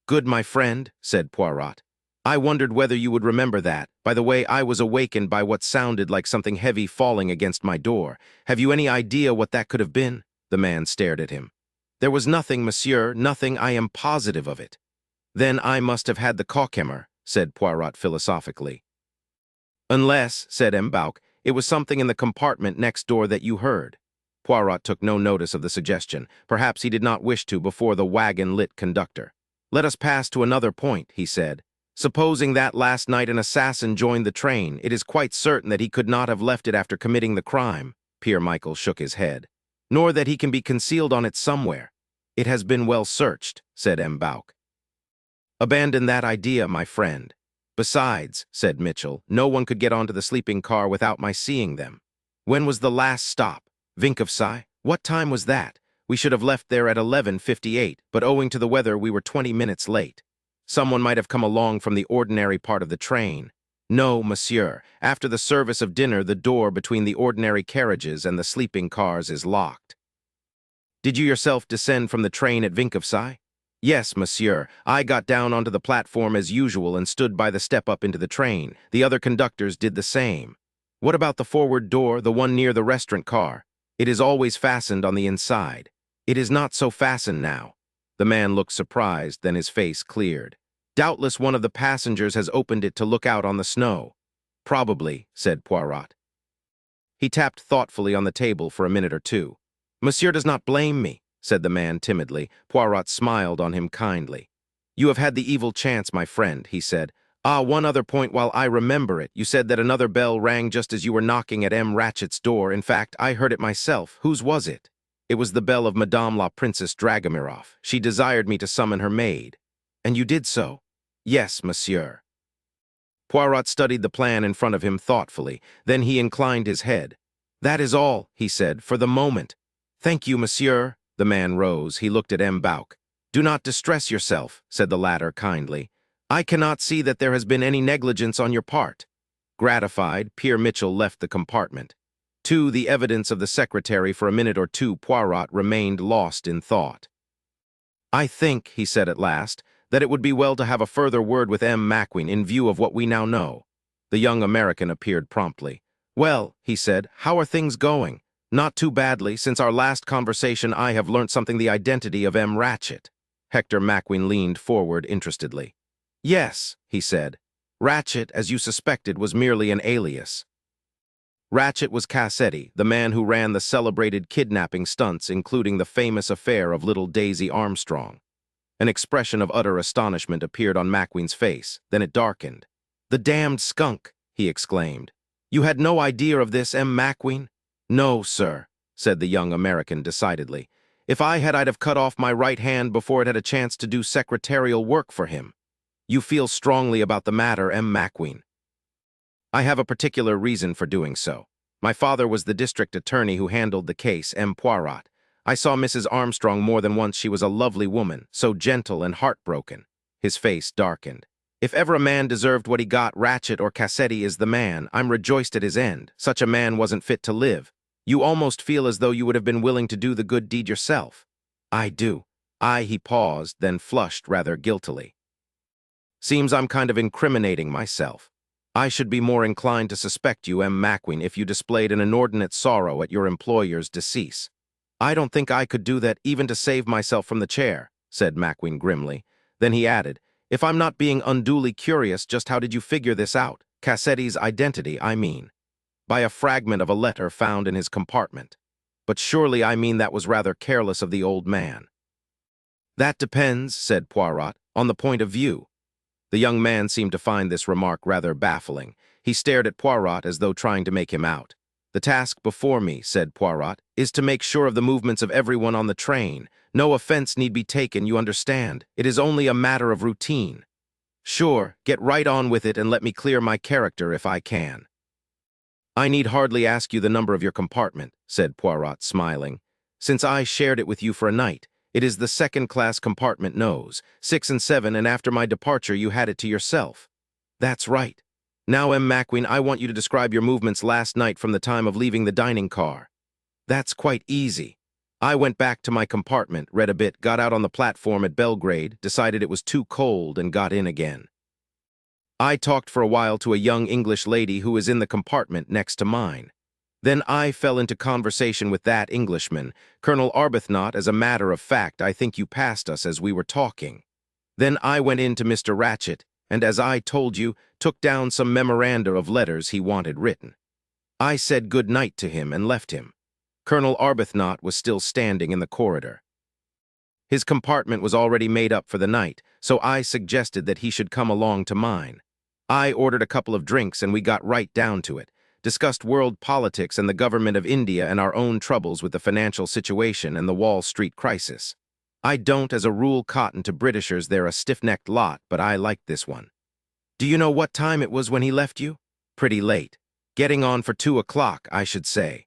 "Good, my friend," said Poirot. I wondered whether you would remember that. By the way, I was awakened by what sounded like something heavy falling against my door. Have you any idea what that could have been?" The man stared at him. "There was nothing, monsieur, nothing, I am positive of it." "Then I must have had the cockhammer," said Poirot philosophically. "Unless," said M'Bauk, "it was something in the compartment next door that you heard." Poirot took no notice of the suggestion. Perhaps he did not wish to before the wagon-lit conductor. "Let us pass to another point," he said. "Supposing that last night an assassin joined the train, it is quite certain that he could not have left it after committing the crime." Pierre Michael shook his head. "Nor that he can be concealed on it somewhere. It has been well searched," said M'Bauk. "Abandon that idea, my friend." "Besides," said Mitchell, "no one could get onto the sleeping car without my seeing them." "When was the last stop?" "Vinkovci." "What time was that?" "We should have left there at 11:58, but owing to the weather we were 20 minutes late." "Someone might have come along from the ordinary part of the train." "No, monsieur. After the service of dinner, the door between the ordinary carriages and the sleeping cars is locked." "Did you yourself descend from the train at Vinkovci?" "Yes, monsieur. I got down onto the platform as usual and stood by the step up into the train. The other conductors did the same." "What about the forward door, the one near the restaurant car?" "It is always fastened on the inside." "It is not so fastened now." The man looked surprised, then his face cleared. "Doubtless one of the passengers has opened it to look out on the snow." "Probably," said Poirot. He tapped thoughtfully on the table for a minute or two. "Monsieur does not blame me," said the man timidly. Poirot smiled on him kindly. "You have had the evil chance, my friend," he said. "Ah, one other point while I remember it. You said that another bell rang just as you were knocking at M. Ratchett's door. In fact, I heard it myself. Whose was it?" "It was the bell of Madame la Princess Dragomirov. She desired me to summon her maid." "And you did so?" "Yes, monsieur." Poirot studied the plan in front of him thoughtfully. Then he inclined his head. "That is all," he said, "for the moment." "Thank you, monsieur." The man rose. He looked at M'Bauk. "Do not distress yourself," said the latter kindly. "I cannot see that there has been any negligence on your part." Gratified, Pierre Mitchell left the compartment. To the evidence of the secretary for a minute or two, Poirot remained lost in thought. "I think," he said at last, "that it would be well to have a further word with M. Macqueen in view of what we now know." The young American appeared promptly. "Well," he said, "how are things going?" "Not too badly. Since our last conversation, I have learnt something the identity of M. Ratchett." Hector Macqueen leaned forward interestedly. "Yes," he said. "Ratchett, as you suspected, was merely an alias." Ratchett was Cassetti, the man who ran the celebrated kidnapping stunts, including the famous affair of little Daisy Armstrong. An expression of utter astonishment appeared on Macqueen's face, then it darkened. "The damned skunk!" he exclaimed. "You had no idea of this, M. Macqueen?" "No, sir," said the young American decidedly. "If I had, I'd have cut off my right hand before it had a chance to do secretarial work for him." "You feel strongly about the matter, M. Macqueen?" "I have a particular reason for doing so. My father was the district attorney who handled the case, M. Poirot. I saw Mrs. Armstrong more than once. She was a lovely woman, so gentle and heartbroken." His face darkened. "If ever a man deserved what he got, Ratchett or Cassetti is the man. I'm rejoiced at his end. Such a man wasn't fit to live. You almost feel as though you would have been willing to do the good deed yourself." "I do." He paused, then flushed rather guiltily. "Seems I'm kind of incriminating myself. I should be more inclined to suspect you, M. Macqueen, if you displayed an inordinate sorrow at your employer's decease." "I don't think I could do that even to save myself from the chair," said Macqueen grimly. Then he added, "If I'm not being unduly curious, just how did you figure this out? Cassetti's identity, I mean." "By a fragment of a letter found in his compartment." "But surely I mean that was rather careless of the old man." "That depends," said Poirot, "on the point of view." The young man seemed to find this remark rather baffling. He stared at Poirot as though trying to make him out. "The task before me," said Poirot, "is to make sure of the movements of everyone on the train. No offense need be taken, you understand. It is only a matter of routine." "Sure, get right on with it and let me clear my character if I can." "I need hardly ask you the number of your compartment," said Poirot, smiling. "Since I shared it with you for a night, it is the second-class compartment nose, 6 and 7, and after my departure you had it to yourself." "That's right. Now, M. Macqueen, I want you to describe your movements last night from the time of leaving the dining car." "That's quite easy. I went back to my compartment, read a bit, got out on the platform at Belgrade, decided it was too cold, and got in again." I talked for a while to a young English lady who was in the compartment next to mine. Then I fell into conversation with that Englishman. Colonel Arbuthnot, as a matter of fact, I think you passed us as we were talking. Then I went in to Mr. Ratchett, and as I told you, took down some memoranda of letters he wanted written. I said good night to him and left him. Colonel Arbuthnot was still standing in the corridor. His compartment was already made up for the night, so I suggested that he should come along to mine. I ordered a couple of drinks and we got right down to it, discussed world politics and the government of India and our own troubles with the financial situation and the Wall Street crisis. I don't, as a rule, cotton to Britishers. They're a stiff-necked lot, but I liked this one. Do you know what time it was when he left you? Pretty late. Getting on for 2 o'clock, I should say.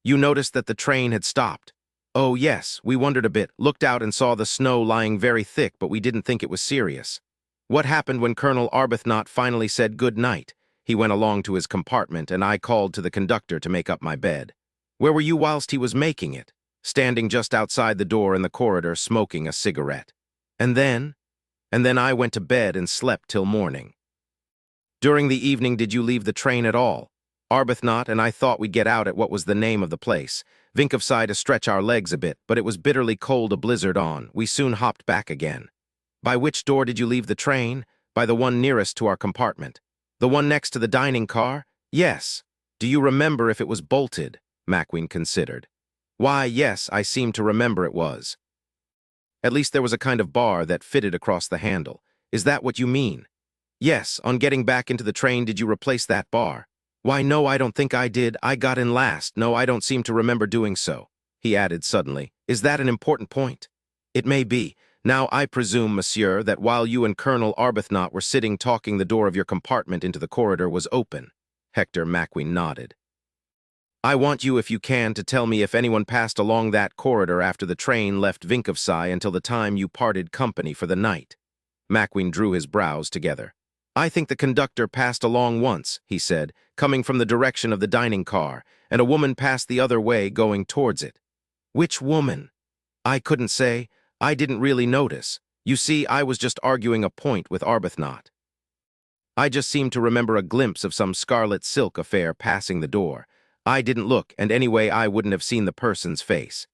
You noticed that the train had stopped. Oh, yes, we wondered a bit, looked out and saw the snow lying very thick, but we didn't think it was serious. What happened when Colonel Arbuthnot finally said good night? He went along to his compartment, and I called to the conductor to make up my bed. Where were you whilst he was making it? Standing just outside the door in the corridor, smoking a cigarette. And then I went to bed and slept till morning. During the evening, did you leave the train at all? Arbuthnot and I thought we'd get out at what was the name of the place, Vinkovci, to stretch our legs a bit, but it was bitterly cold, a blizzard on. We soon hopped back again. By which door did you leave the train? By the one nearest to our compartment. The one next to the dining car? Yes. Do you remember if it was bolted? McQueen considered. Why, yes, I seem to remember it was. At least there was a kind of bar that fitted across the handle. Is that what you mean? Yes, on getting back into the train, did you replace that bar? Why, no, I don't think I did. I got in last. No, I don't seem to remember doing so, he added suddenly. Is that an important point? It may be. Now, I presume, monsieur, that while you and Colonel Arbuthnot were sitting talking, the door of your compartment into the corridor was open. Hector McQueen nodded. I want you, if you can, to tell me if anyone passed along that corridor after the train left Vinkovci until the time you parted company for the night. McQueen drew his brows together. I think the conductor passed along once, he said, coming from the direction of the dining car, and a woman passed the other way going towards it. Which woman? I couldn't say. I didn't really notice. You see, I was just arguing a point with Arbuthnot. I just seemed to remember a glimpse of some scarlet silk affair passing the door. I didn't look, and anyway I wouldn't have seen the person's face.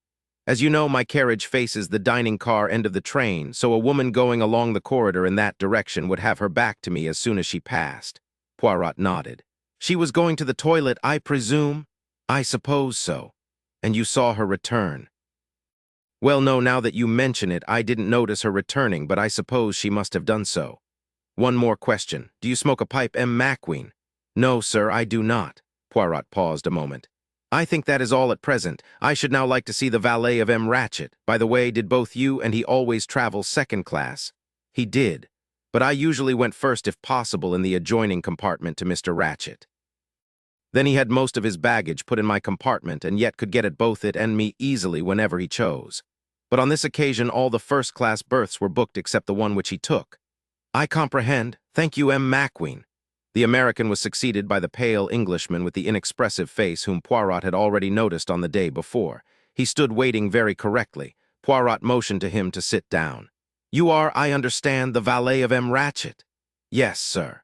As you know, my carriage faces the dining car end of the train, so a woman going along the corridor in that direction would have her back to me as soon as she passed. Poirot nodded. She was going to the toilet, I presume? I suppose so. And you saw her return? Well, no, now that you mention it, I didn't notice her returning, but I suppose she must have done so. One more question. Do you smoke a pipe, M. McQueen? No, sir, I do not. Poirot paused a moment. I think that is all at present. I should now like to see the valet of M. Ratchett. By the way, did both you and he always travel second class? He did, but I usually went first if possible in the adjoining compartment to Mr. Ratchett. Then he had most of his baggage put in my compartment and yet could get at both it and me easily whenever he chose. But on this occasion all the first-class berths were booked except the one which he took. I comprehend. Thank you, M. McQueen. The American was succeeded by the pale Englishman with the inexpressive face whom Poirot had already noticed on the day before. He stood waiting very correctly. Poirot motioned to him to sit down. You are, I understand, the valet of M. Ratchett? Yes, sir.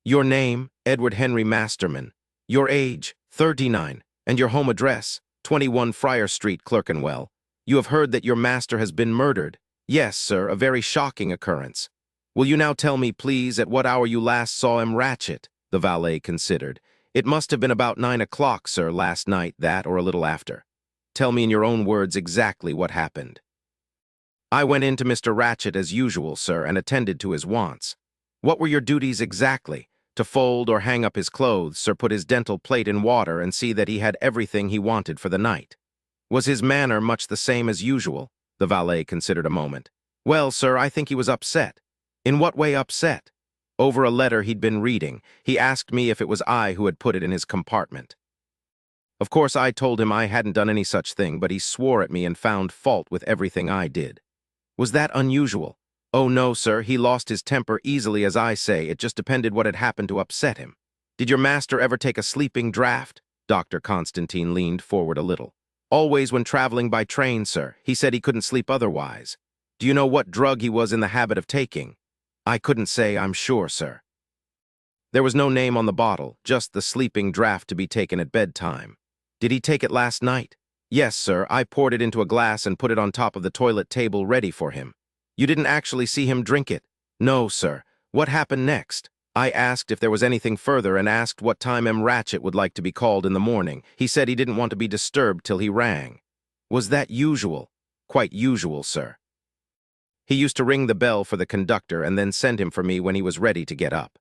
Your name, Edward Henry Masterman. Your age, 39, and your home address, 21 Friar Street, Clerkenwell. You have heard that your master has been murdered? Yes, sir, a very shocking occurrence. Will you now tell me, please, at what hour you last saw M. Ratchett? The valet considered. It must have been about 9 o'clock, sir, last night, that or a little after. Tell me in your own words exactly what happened. I went in to Mr. Ratchett as usual, sir, and attended to his wants. What were your duties exactly? To fold or hang up his clothes, sir, put his dental plate in water and see that he had everything he wanted for the night. Was his manner much the same as usual? The valet considered a moment. Well, sir, I think he was upset. In what way upset? Over a letter he'd been reading. He asked me if it was I who had put it in his compartment. Of course, I told him I hadn't done any such thing, but he swore at me and found fault with everything I did. Was that unusual? Oh, no, sir, he lost his temper easily, as I say. It just depended what had happened to upset him. Did your master ever take a sleeping draught? Dr. Constantine leaned forward a little. Always when traveling by train, sir. He said he couldn't sleep otherwise. Do you know what drug he was in the habit of taking? I couldn't say, I'm sure, sir. There was no name on the bottle, just the sleeping draught to be taken at bedtime. Did he take it last night? Yes, sir. I poured it into a glass and put it on top of the toilet table ready for him. You didn't actually see him drink it? No, sir. What happened next? I asked if there was anything further and asked what time M. Ratchett would like to be called in the morning. He said he didn't want to be disturbed till he rang. Was that usual? Quite usual, sir. He used to ring the bell for the conductor and then send him for me when he was ready to get up.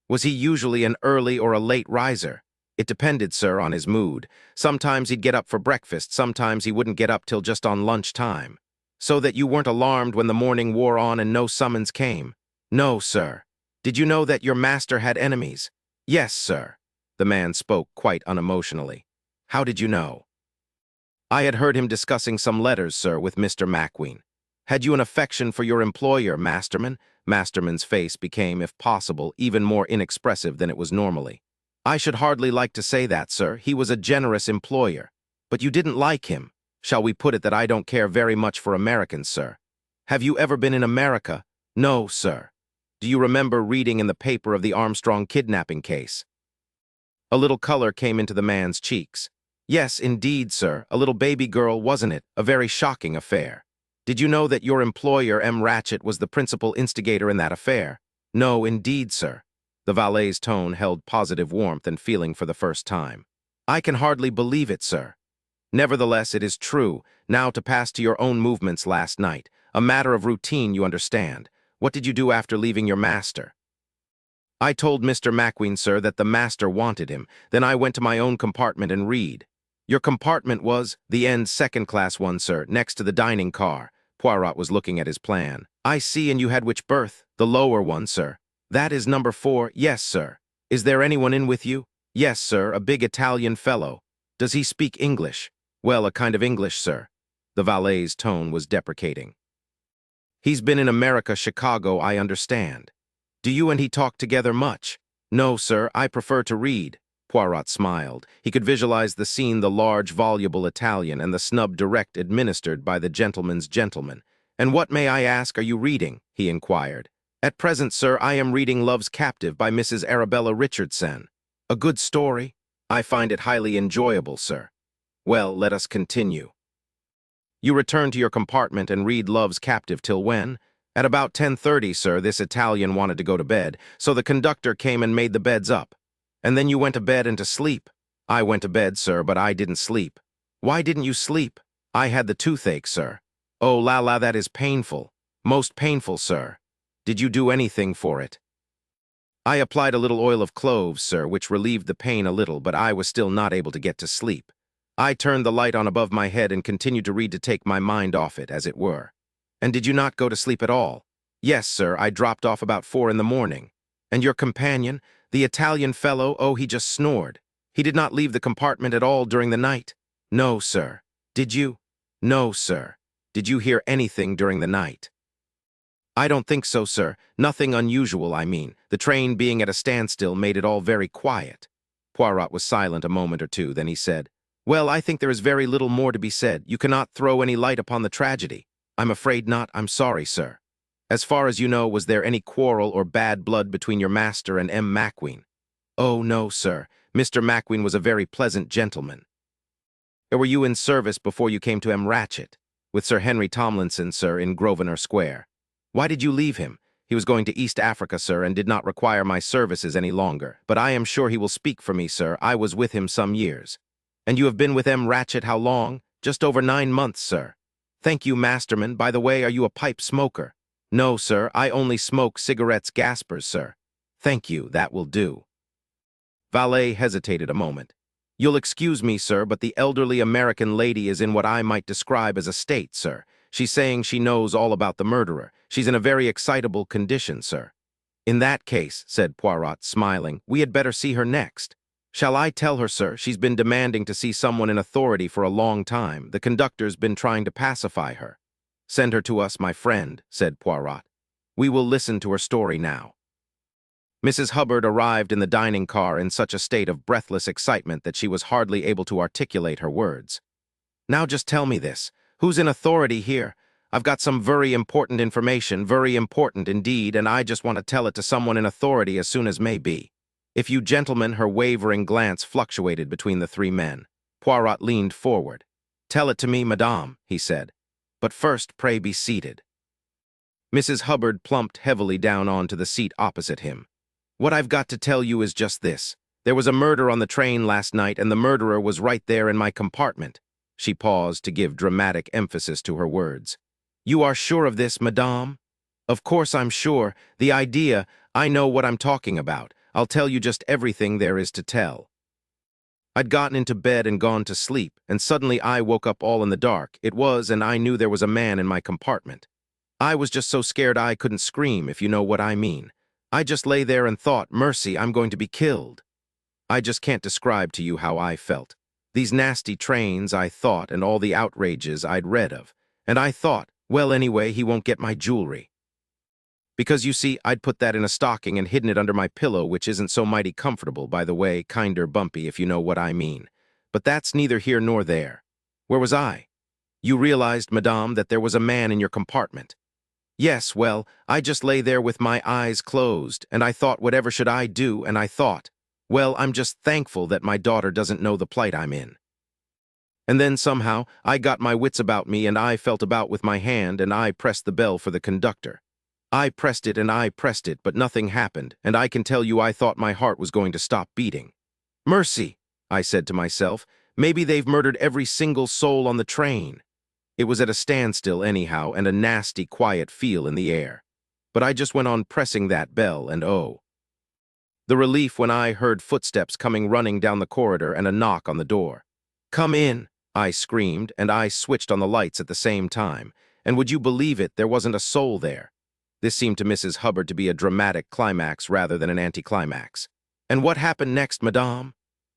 Was he usually an early or a late riser? It depended, sir, on his mood. Sometimes he'd get up for breakfast, sometimes he wouldn't get up till just on lunch time. So that you weren't alarmed when the morning wore on and no summons came? No, sir. Did you know that your master had enemies? Yes, sir. The man spoke quite unemotionally. How did you know? I had heard him discussing some letters, sir, with Mr. Macqueen. Had you an affection for your employer, Masterman? Masterman's face became, if possible, even more inexpressive than it was normally. I should hardly like to say that, sir. He was a generous employer. But you didn't like him. Shall we put it that I don't care very much for Americans, sir? Have you ever been in America? No, sir. Do you remember reading in the paper of the Armstrong kidnapping case? A little color came into the man's cheeks. Yes, indeed, sir. A little baby girl, wasn't it? A very shocking affair. Did you know that your employer, M. Ratchett, was the principal instigator in that affair? No, indeed, sir. The valet's tone held positive warmth and feeling for the first time. I can hardly believe it, sir. Nevertheless, it is true. Now to pass to your own movements last night. A matter of routine, you understand. What did you do after leaving your master? I told Mr. Macqueen, sir, that the master wanted him. Then I went to my own compartment and read. Your compartment was the end second-class one, sir, next to the dining car. Poirot was looking at his plan. I see, and you had which berth? The lower one, sir. That is number 4. Yes, sir. Is there anyone in with you? Yes, sir, a big Italian fellow. Does he speak English? Well, a kind of English, sir. The valet's tone was deprecating. He's been in America, Chicago, I understand. Do you and he talk together much? No, sir, I prefer to read. Poirot smiled. He could visualize the scene, the large, voluble Italian and the snub direct administered by the gentleman's gentleman. And what, may I ask, are you reading? He inquired. At present, sir, I am reading Love's Captive by Mrs. Arabella Richardson. A good story? I find it highly enjoyable, sir. Well, let us continue. You return to your compartment and read Love's Captive till when? At about 10:30, sir, this Italian wanted to go to bed, so the conductor came and made the beds up. And then you went to bed and to sleep. I went to bed, sir, but I didn't sleep. Why didn't you sleep? I had the toothache, sir. Oh, la, that is painful. Most painful, sir. Did you do anything for it? I applied a little oil of cloves, sir, which relieved the pain a little, but I was still not able to get to sleep. I turned the light on above my head and continued to read to take my mind off it, as it were. And did you not go to sleep at all? Yes, sir, I dropped off about 4 in the morning. And your companion, the Italian fellow, oh, he just snored. He did not leave the compartment at all during the night? No, sir. Did you? No, sir. Did you hear anything during the night? I don't think so, sir. Nothing unusual, I mean. The train being at a standstill made it all very quiet. Poirot was silent a moment or two, then he said, Well, I think there is very little more to be said. You cannot throw any light upon the tragedy. I'm afraid not. I'm sorry, sir. As far as you know, was there any quarrel or bad blood between your master and M. Macqueen? Oh, no, sir. Mr. Macqueen was a very pleasant gentleman. Or were you in service before you came to M. Ratchett? With Sir Henry Tomlinson, sir, in Grosvenor Square. Why did you leave him? He was going to East Africa, sir, and did not require my services any longer. But I am sure he will speak for me, sir. I was with him some years. And you have been with M. Ratchett how long? Just over 9 months, sir. Thank you, Masterman. By the way, are you a pipe smoker? No, sir. I only smoke cigarettes gaspers, sir. Thank you. That will do. Valet hesitated a moment. You'll excuse me, sir, but the elderly American lady is in what I might describe as a state, sir. She's saying she knows all about the murderer. She's in a very excitable condition, sir. In that case, said Poirot, smiling, we had better see her next. Shall I tell her, sir? She's been demanding to see someone in authority for a long time. The conductor's been trying to pacify her. Send her to us, my friend, said Poirot. We will listen to her story now. Mrs. Hubbard arrived in the dining car in such a state of breathless excitement that she was hardly able to articulate her words. Now just tell me this. Who's in authority here? I've got some very important information, very important indeed, and I just want to tell it to someone in authority as soon as may be. If you gentlemen," her wavering glance fluctuated between the three men. Poirot leaned forward. "Tell it to me, madame," he said. "But first, pray be seated." Mrs. Hubbard plumped heavily down onto the seat opposite him. "What I've got to tell you is just this. There was a murder on the train last night, and the murderer was right there in my compartment." She paused to give dramatic emphasis to her words. "You are sure of this, madame?" "Of course I'm sure. The idea, I know what I'm talking about. I'll tell you just everything there is to tell. I'd gotten into bed and gone to sleep, and suddenly I woke up all in the dark. And I knew there was a man in my compartment. I was just so scared I couldn't scream, if you know what I mean. I just lay there and thought, mercy, I'm going to be killed. I just can't describe to you how I felt. These nasty trains, I thought, and all the outrages I'd read of. And I thought, well, anyway, he won't get my jewelry. Because, you see, I'd put that in a stocking and hidden it under my pillow, which isn't so mighty comfortable, by the way, kinder bumpy, if you know what I mean. But that's neither here nor there. Where was I? You realized, madame, that there was a man in your compartment. Yes, well, I just lay there with my eyes closed, and I thought, whatever should I do, and I thought, well, I'm just thankful that my daughter doesn't know the plight I'm in. And then somehow, I got my wits about me, and I felt about with my hand, and I pressed the bell for the conductor. I pressed it and I pressed it, but nothing happened, and I can tell you I thought my heart was going to stop beating. Mercy, I said to myself, maybe they've murdered every single soul on the train. It was at a standstill anyhow, and a nasty, quiet feel in the air. But I just went on pressing that bell, and oh. The relief when I heard footsteps coming running down the corridor and a knock on the door. "Come in," I screamed, and I switched on the lights at the same time, and would you believe it, there wasn't a soul there. This seemed to Mrs. Hubbard to be a dramatic climax rather than an anticlimax. "And what happened next, madame?"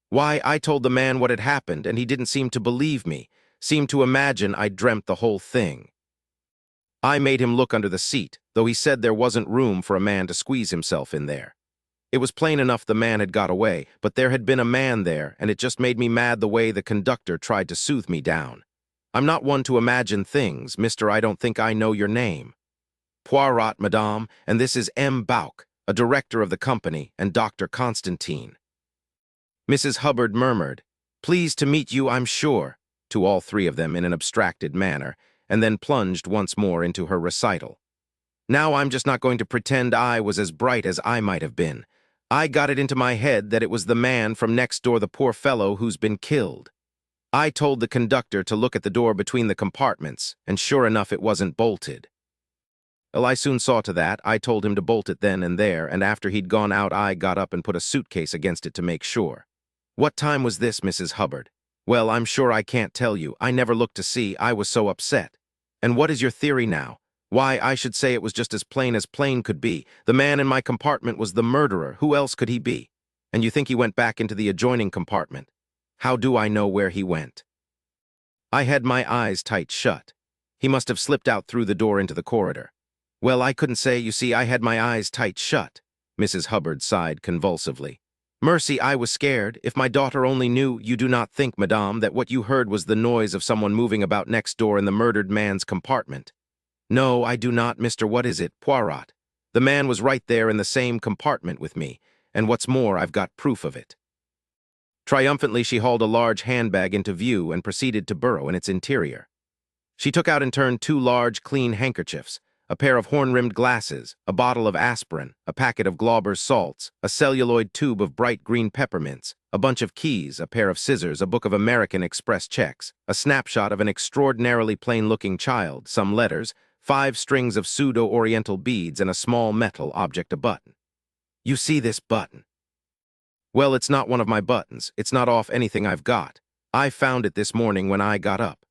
"Why, I told the man what had happened, and he didn't seem to believe me, seemed to imagine I'd dreamt the whole thing. I made him look under the seat, though he said there wasn't room for a man to squeeze himself in there. It was plain enough the man had got away, but there had been a man there, and it just made me mad the way the conductor tried to soothe me down. I'm not one to imagine things, mister, I don't think I know your name." "Poirot, madame, and this is M. Bouck, a director of the company, and Dr. Constantine." Mrs. Hubbard murmured, "Pleased to meet you, I'm sure," to all three of them in an abstracted manner, and then plunged once more into her recital. "Now I'm just not going to pretend I was as bright as I might have been. I got it into my head that it was the man from next door, the poor fellow who's been killed. I told the conductor to look at the door between the compartments, and sure enough it wasn't bolted. Well, I soon saw to that. I told him to bolt it then and there, and after he'd gone out I got up and put a suitcase against it to make sure." "What time was this, Mrs. Hubbard?" "Well, I'm sure I can't tell you. I never looked to see. I was so upset." "And what is your theory now?" "Why, I should say it was just as plain could be. The man in my compartment was the murderer. Who else could he be?" "And you think he went back into the adjoining compartment?" "How do I know where he went?" "I had my eyes tight shut. He must have slipped out through the door into the corridor." "Well, I couldn't say. You see, I had my eyes tight shut." Mrs. Hubbard sighed convulsively. "Mercy, I was scared. If my daughter only knew." "You do not think, madame, that what you heard was the noise of someone moving about next door in the murdered man's compartment?" "No, I do not, mister. What is it, Poirot? The man was right there in the same compartment with me, and what's more, I've got proof of it." Triumphantly, she hauled a large handbag into view and proceeded to burrow in its interior. She took out in turn 2 large, clean handkerchiefs, a pair of horn-rimmed glasses, a bottle of aspirin, a packet of Glauber's salts, a celluloid tube of bright green peppermints, a bunch of keys, a pair of scissors, a book of American Express checks, a snapshot of an extraordinarily plain-looking child, some letters, 5 strings of pseudo-oriental beads, and a small metal object, a button. "You see this button?" "Well, it's not one of my buttons. It's not off anything I've got. I found it this morning when I got up."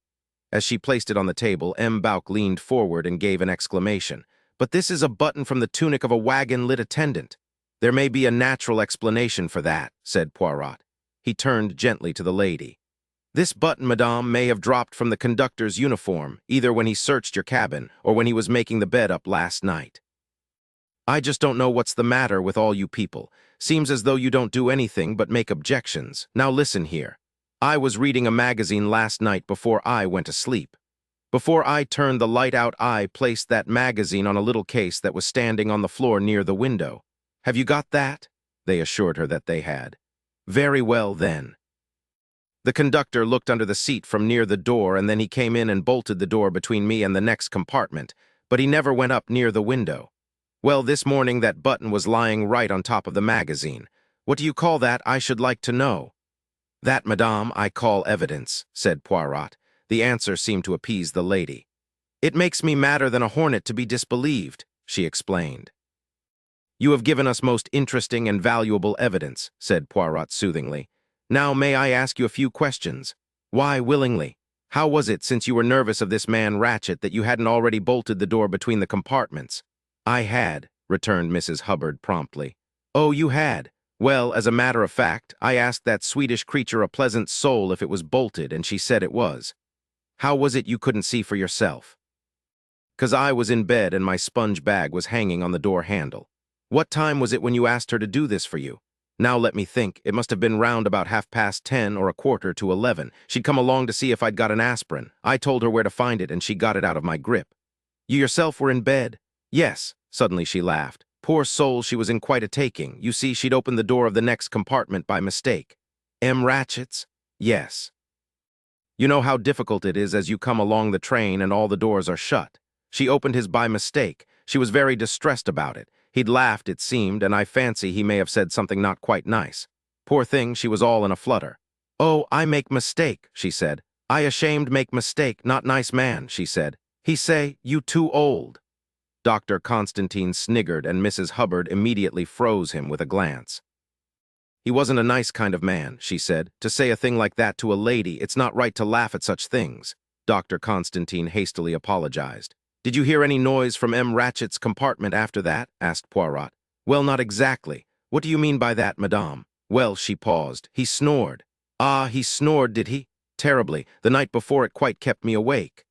As she placed it on the table, M. Bouck leaned forward and gave an exclamation. "But this is a button from the tunic of a wagon-lit attendant." "There may be a natural explanation for that," said Poirot. He turned gently to the lady. "This button, madame, may have dropped from the conductor's uniform, either when he searched your cabin or when he was making the bed up last night. I just don't know what's the matter with all you people. Seems as though you don't do anything but make objections. Now listen here. I was reading a magazine last night before I went to sleep. Before I turned the light out, I placed that magazine on a little case that was standing on the floor near the window. Have you got that? They assured her that they had. Very well, then. The conductor looked under the seat from near the door, and then he came in and bolted the door between me and the next compartment, but he never went up near the window. Well, this morning that button was lying right on top of the magazine. What do you call that, I should like to know? That, madame, I call evidence, said Poirot. The answer seemed to appease the lady. It makes me madder than a hornet to be disbelieved, she explained. You have given us most interesting and valuable evidence, said Poirot soothingly. Now may I ask you a few questions? Why, willingly. How was it, since you were nervous of this man Ratchett, that you hadn't already bolted the door between the compartments? I had, returned Mrs. Hubbard promptly. Oh, you had? Well, as a matter of fact, I asked that Swedish creature a pleasant soul if it was bolted, and she said it was. How was it you couldn't see for yourself? 'Cause I was in bed and my sponge bag was hanging on the door handle. What time was it when you asked her to do this for you? Now let me think, it must have been round about 10:30 or 11:15. She'd come along to see if I'd got an aspirin. I told her where to find it and she got it out of my grip. You yourself were in bed? Yes, suddenly she laughed. Poor soul, she was in quite a taking. You see, she'd opened the door of the next compartment by mistake. M. Ratchett's? Yes. You know how difficult it is as you come along the train and all the doors are shut. She opened his by mistake. She was very distressed about it. He'd laughed, it seemed, and I fancy he may have said something not quite nice. Poor thing, she was all in a flutter. Oh, I make mistake, she said. I ashamed make mistake, not nice man, she said. He say, you too old. Dr. Constantine sniggered, and Mrs. Hubbard immediately froze him with a glance. He wasn't a nice kind of man, she said. To say a thing like that to a lady, it's not right to laugh at such things. Dr. Constantine hastily apologized. Did you hear any noise from M. Ratchett's compartment after that? Asked Poirot. Well, not exactly. What do you mean by that, madame? Well, she paused. He snored. Ah, he snored, did he? Terribly. The night before it quite kept me awake.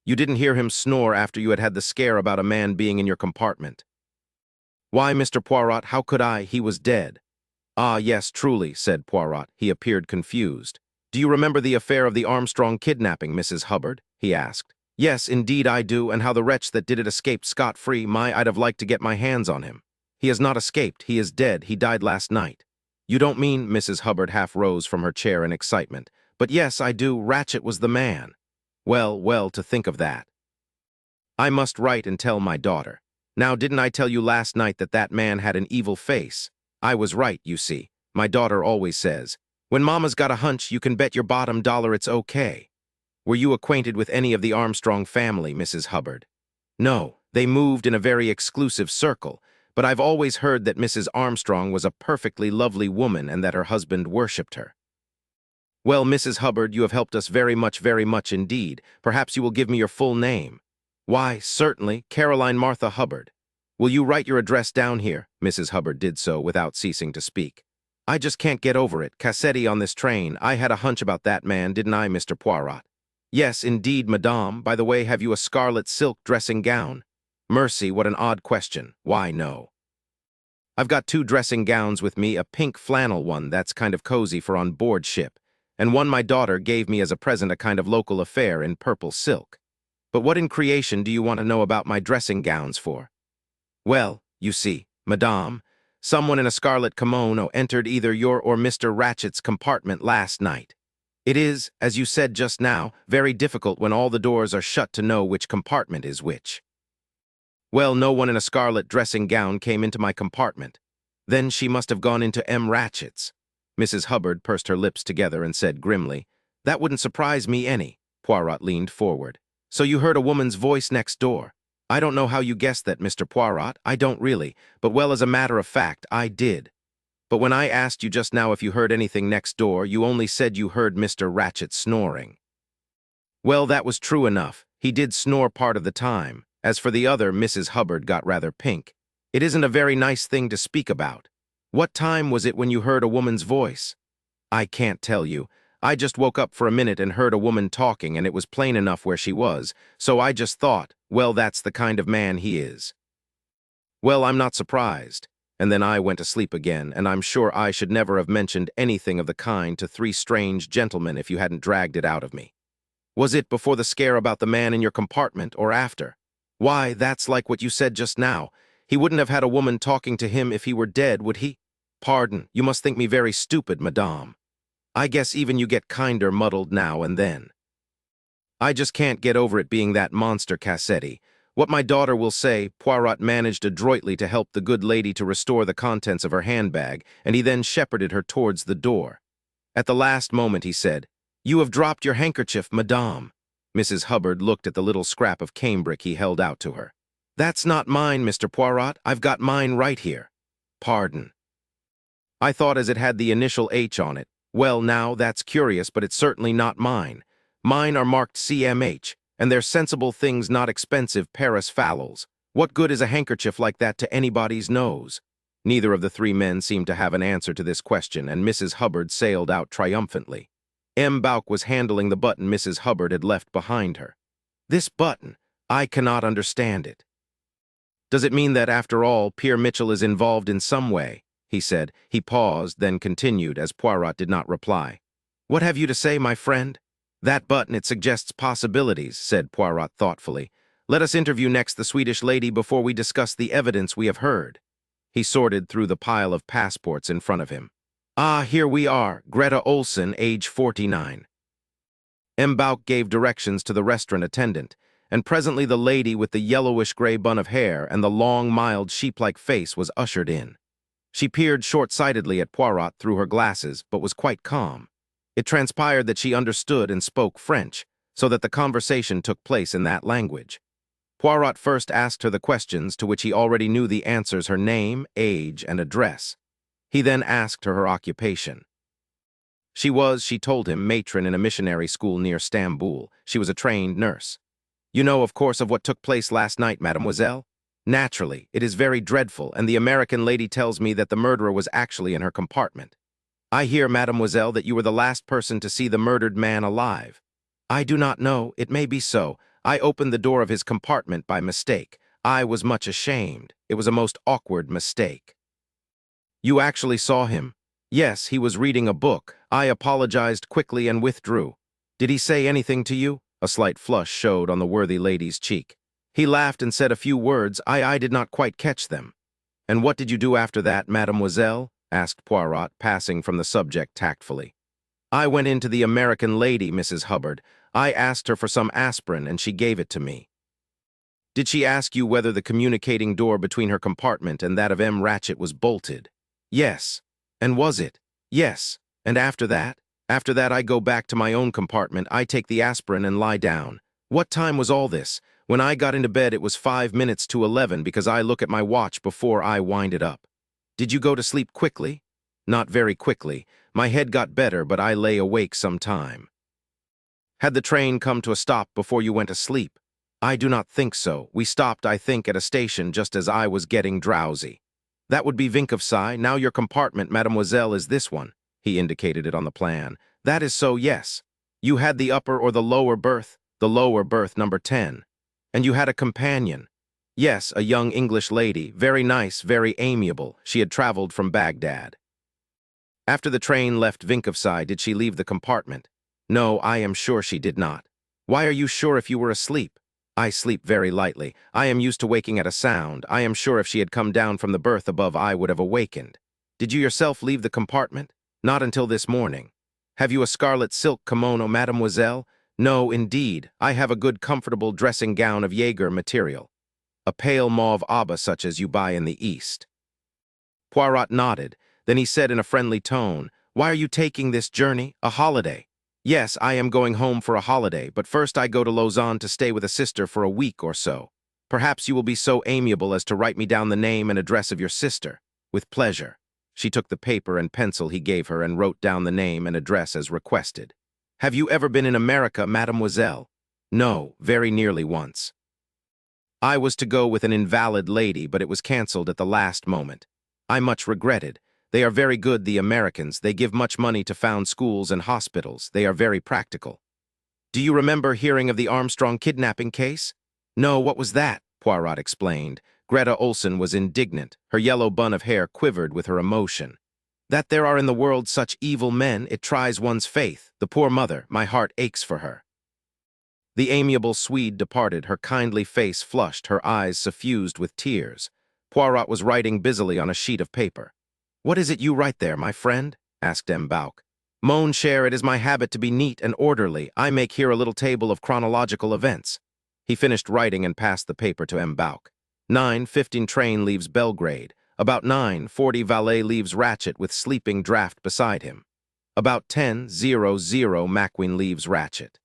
You didn't hear him snore after you had had the scare about a man being in your compartment. Why, Mr. Poirot, how could I? He was dead. Ah, yes, truly, said Poirot. He appeared confused. Do you remember the affair of the Armstrong kidnapping, Mrs. Hubbard? He asked. Yes, indeed I do, and how the wretch that did it escaped scot-free. I'd have liked to get my hands on him. He has not escaped. He is dead. He died last night. You don't mean, Mrs. Hubbard half rose from her chair in excitement. But yes, I do. Ratchett was the man. Well, well, to think of that. I must write and tell my daughter. Now, didn't I tell you last night that that man had an evil face? I was right, you see. My daughter always says, when Mama's got a hunch, you can bet your bottom dollar it's okay. Were you acquainted with any of the Armstrong family, Mrs. Hubbard? No, they moved in a very exclusive circle, but I've always heard that Mrs. Armstrong was a perfectly lovely woman and that her husband worshipped her. Well, Mrs. Hubbard, you have helped us very much indeed. Perhaps you will give me your full name. Why, certainly, Caroline Martha Hubbard. Will you write your address down here? Mrs. Hubbard did so without ceasing to speak. I just can't get over it. Cassetti on this train. I had a hunch about that man, didn't I, Mr. Poirot? Yes, indeed, madame. By the way, have you a scarlet silk dressing gown? Mercy, what an odd question. Why, no. I've got 2 dressing gowns with me, a pink flannel one that's kind of cozy for on board ship, and one my daughter gave me as a present, a kind of local affair in purple silk. But what in creation do you want to know about my dressing gowns for? Well, you see, madame, someone in a scarlet kimono entered either your or Mr. Ratchett's compartment last night. It is, as you said just now, very difficult when all the doors are shut to know which compartment is which. Well, no one in a scarlet dressing gown came into my compartment. Then she must have gone into M. Ratchett's. Mrs. Hubbard pursed her lips together and said grimly, That wouldn't surprise me any. Poirot leaned forward. So you heard a woman's voice next door. I don't know how you guessed that, Mr. Poirot. I don't really, but well, as a matter of fact, I did. But when I asked you just now if you heard anything next door, you only said you heard Mr. Ratchett snoring. Well, that was true enough. He did snore part of the time. As for the other, Mrs. Hubbard got rather pink. It isn't a very nice thing to speak about. What time was it when you heard a woman's voice? I can't tell you. I just woke up for a minute and heard a woman talking, and it was plain enough where she was, so I just thought, well, that's the kind of man he is. Well, I'm not surprised. And then I went to sleep again, and I'm sure I should never have mentioned anything of the kind to 3 strange gentlemen if you hadn't dragged it out of me. Was it before the scare about the man in your compartment or after? Why, that's like what you said just now. He wouldn't have had a woman talking to him if he were dead, would he? Pardon, you must think me very stupid, madame. I guess even you get kinder muddled now and then. I just can't get over it being that monster Cassetti. What my daughter will say, Poirot managed adroitly to help the good lady to restore the contents of her handbag, and he then shepherded her towards the door. At the last moment he said, "You have dropped your handkerchief, madame." Mrs. Hubbard looked at the little scrap of cambric he held out to her. "That's not mine, Mr. Poirot. I've got mine right here." "Pardon." "I thought as it had the initial H on it. Well, now, that's curious, but it's certainly not mine. Mine are marked CMH, and they're sensible things, not expensive Paris fallals. What good is a handkerchief like that to anybody's nose?" Neither of the three men seemed to have an answer to this question, and Mrs. Hubbard sailed out triumphantly. M. Bouck was handling the button Mrs. Hubbard had left behind her. "This button, I cannot understand it." "Does it mean that, after all, Pierre Mitchell is involved in some way?" he said. He paused, then continued, as Poirot did not reply. "What have you to say, my friend?" "That button, it suggests possibilities," said Poirot thoughtfully. "Let us interview next the Swedish lady before we discuss the evidence we have heard." He sorted through the pile of passports in front of him. "Ah, here we are, Greta Olsen, age 49. M. Bouck gave directions to the restaurant attendant, and presently the lady with the yellowish-gray bun of hair and the long, mild, sheep-like face was ushered in. She peered short-sightedly at Poirot through her glasses, but was quite calm. It transpired that she understood and spoke French, so that the conversation took place in that language. Poirot first asked her the questions to which he already knew the answers: her name, age, and address. He then asked her occupation. She was, she told him, matron in a missionary school near Stamboul. She was a trained nurse. "You know, of course, of what took place last night, mademoiselle?" "Naturally, it is very dreadful, and the American lady tells me that the murderer was actually in her compartment." "I hear, mademoiselle, that you were the last person to see the murdered man alive." "I do not know. It may be so. I opened the door of his compartment by mistake. I was much ashamed. It was a most awkward mistake." "You actually saw him?" "Yes, he was reading a book. I apologized quickly and withdrew." "Did he say anything to you?" A slight flush showed on the worthy lady's cheek. "He laughed and said a few words. I did not quite catch them." "And what did you do after that, mademoiselle?" asked Poirot, passing from the subject tactfully. "I went into the American lady, Mrs. Hubbard. I asked her for some aspirin, and she gave it to me." "Did she ask you whether the communicating door between her compartment and that of M. Ratchett was bolted?" "Yes." "And was it?" "Yes." "And after that?" "After that I go back to my own compartment. I take the aspirin and lie down." "What time was all this?" "When I got into bed it was 5 minutes to 11 because I look at my watch before I wind it up." "Did you go to sleep quickly?" "Not very quickly. My head got better, but I lay awake some time." "Had the train come to a stop before you went to sleep?" "I do not think so. We stopped, I think, at a station just as I was getting drowsy." "That would be Vinkovci. Now your compartment, mademoiselle, is this one." He indicated it on the plan. "That is so, yes." "You had the upper or the lower berth?" "The lower berth, number 10. "And you had a companion?" "Yes, a young English lady, very nice, very amiable. She had traveled from Baghdad." "After the train left Vinkovci, did she leave the compartment?" "No, I am sure she did not." "Why are you sure if you were asleep?" "I sleep very lightly. I am used to waking at a sound. I am sure if she had come down from the berth above I would have awakened." "Did you yourself leave the compartment?" "Not until this morning." "Have you a scarlet silk kimono, mademoiselle?" "No, indeed. I have a good comfortable dressing gown of Jaeger material. A pale mauve abba such as you buy in the East." Poirot nodded. Then he said in a friendly tone, "Why are you taking this journey? A holiday?" "Yes, I am going home for a holiday, but first I go to Lausanne to stay with a sister for a week or so. Perhaps you will be so amiable as to write me down the name and address of your sister." "With pleasure." She took the paper and pencil he gave her and wrote down the name and address as requested. "Have you ever been in America, mademoiselle?" "No, very nearly once. I was to go with an invalid lady, but it was cancelled at the last moment. I much regretted. They are very good, the Americans. They give much money to found schools and hospitals. They are very practical." "Do you remember hearing of the Armstrong kidnapping case?" "No, what was that?" Poirot explained. Greta Olsen was indignant. Her yellow bun of hair quivered with her emotion. "That there are in the world such evil men, it tries one's faith. The poor mother, my heart aches for her." The amiable Swede departed, her kindly face flushed, her eyes suffused with tears. Poirot was writing busily on a sheet of paper. "What is it you write there, my friend?" asked M. Bouc. "Mon cher, it is my habit to be neat and orderly. I make here a little table of chronological events." He finished writing and passed the paper to M. Bouc. 9:15 train leaves Belgrade. About 9:40 valet leaves Ratchett with sleeping draft beside him. About 10:00 Macqueen leaves Ratchett.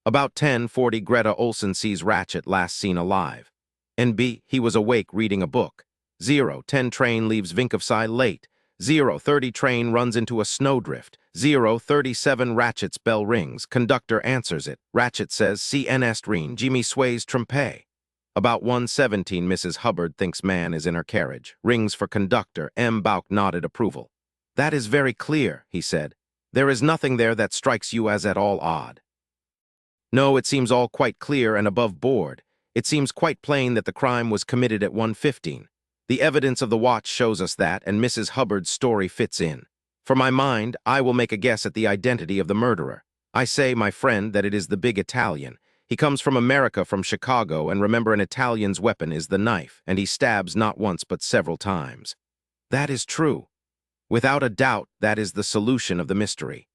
About 10:40 Greta Olsen sees Ratchett last seen alive. NB, he was awake reading a book. 0:10 train leaves Vinkovci late. 0:30 train runs into a snowdrift. 0:37 Ratchett's bell rings. Conductor answers it. Ratchett says, "CN Estrin, Jimmy sways trompe." About 1:17 Mrs. Hubbard thinks man is in her carriage. Rings for conductor. M. Bouc nodded approval. "That is very clear," he said. "There is nothing there that strikes you as at all odd." "No, it seems all quite clear and above board. It seems quite plain that the crime was committed at 1:15. The evidence of the watch shows us that, and Mrs. Hubbard's story fits in. For my mind, I will make a guess at the identity of the murderer. I say, my friend, that it is the big Italian. He comes from America, from Chicago, and remember, an Italian's weapon is the knife, and he stabs not once but several times." "That is true. Without a doubt, that is the solution of the mystery.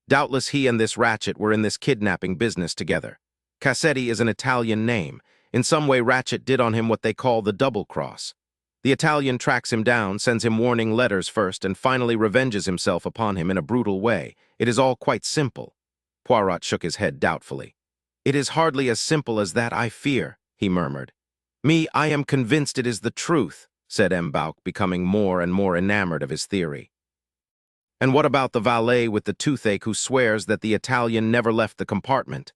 Doubtless he and this Ratchett were in this kidnapping business together. Cassetti is an Italian name. In some way Ratchett did on him what they call the double cross. The Italian tracks him down, sends him warning letters first, and finally revenges himself upon him in a brutal way. It is all quite simple." Poirot shook his head doubtfully. "It is hardly as simple as that, I fear," he murmured. "Me, I am convinced it is the truth," said M. Bouc, becoming more and more enamored of his theory. "And what about the valet with the toothache who swears that the Italian never left the compartment?"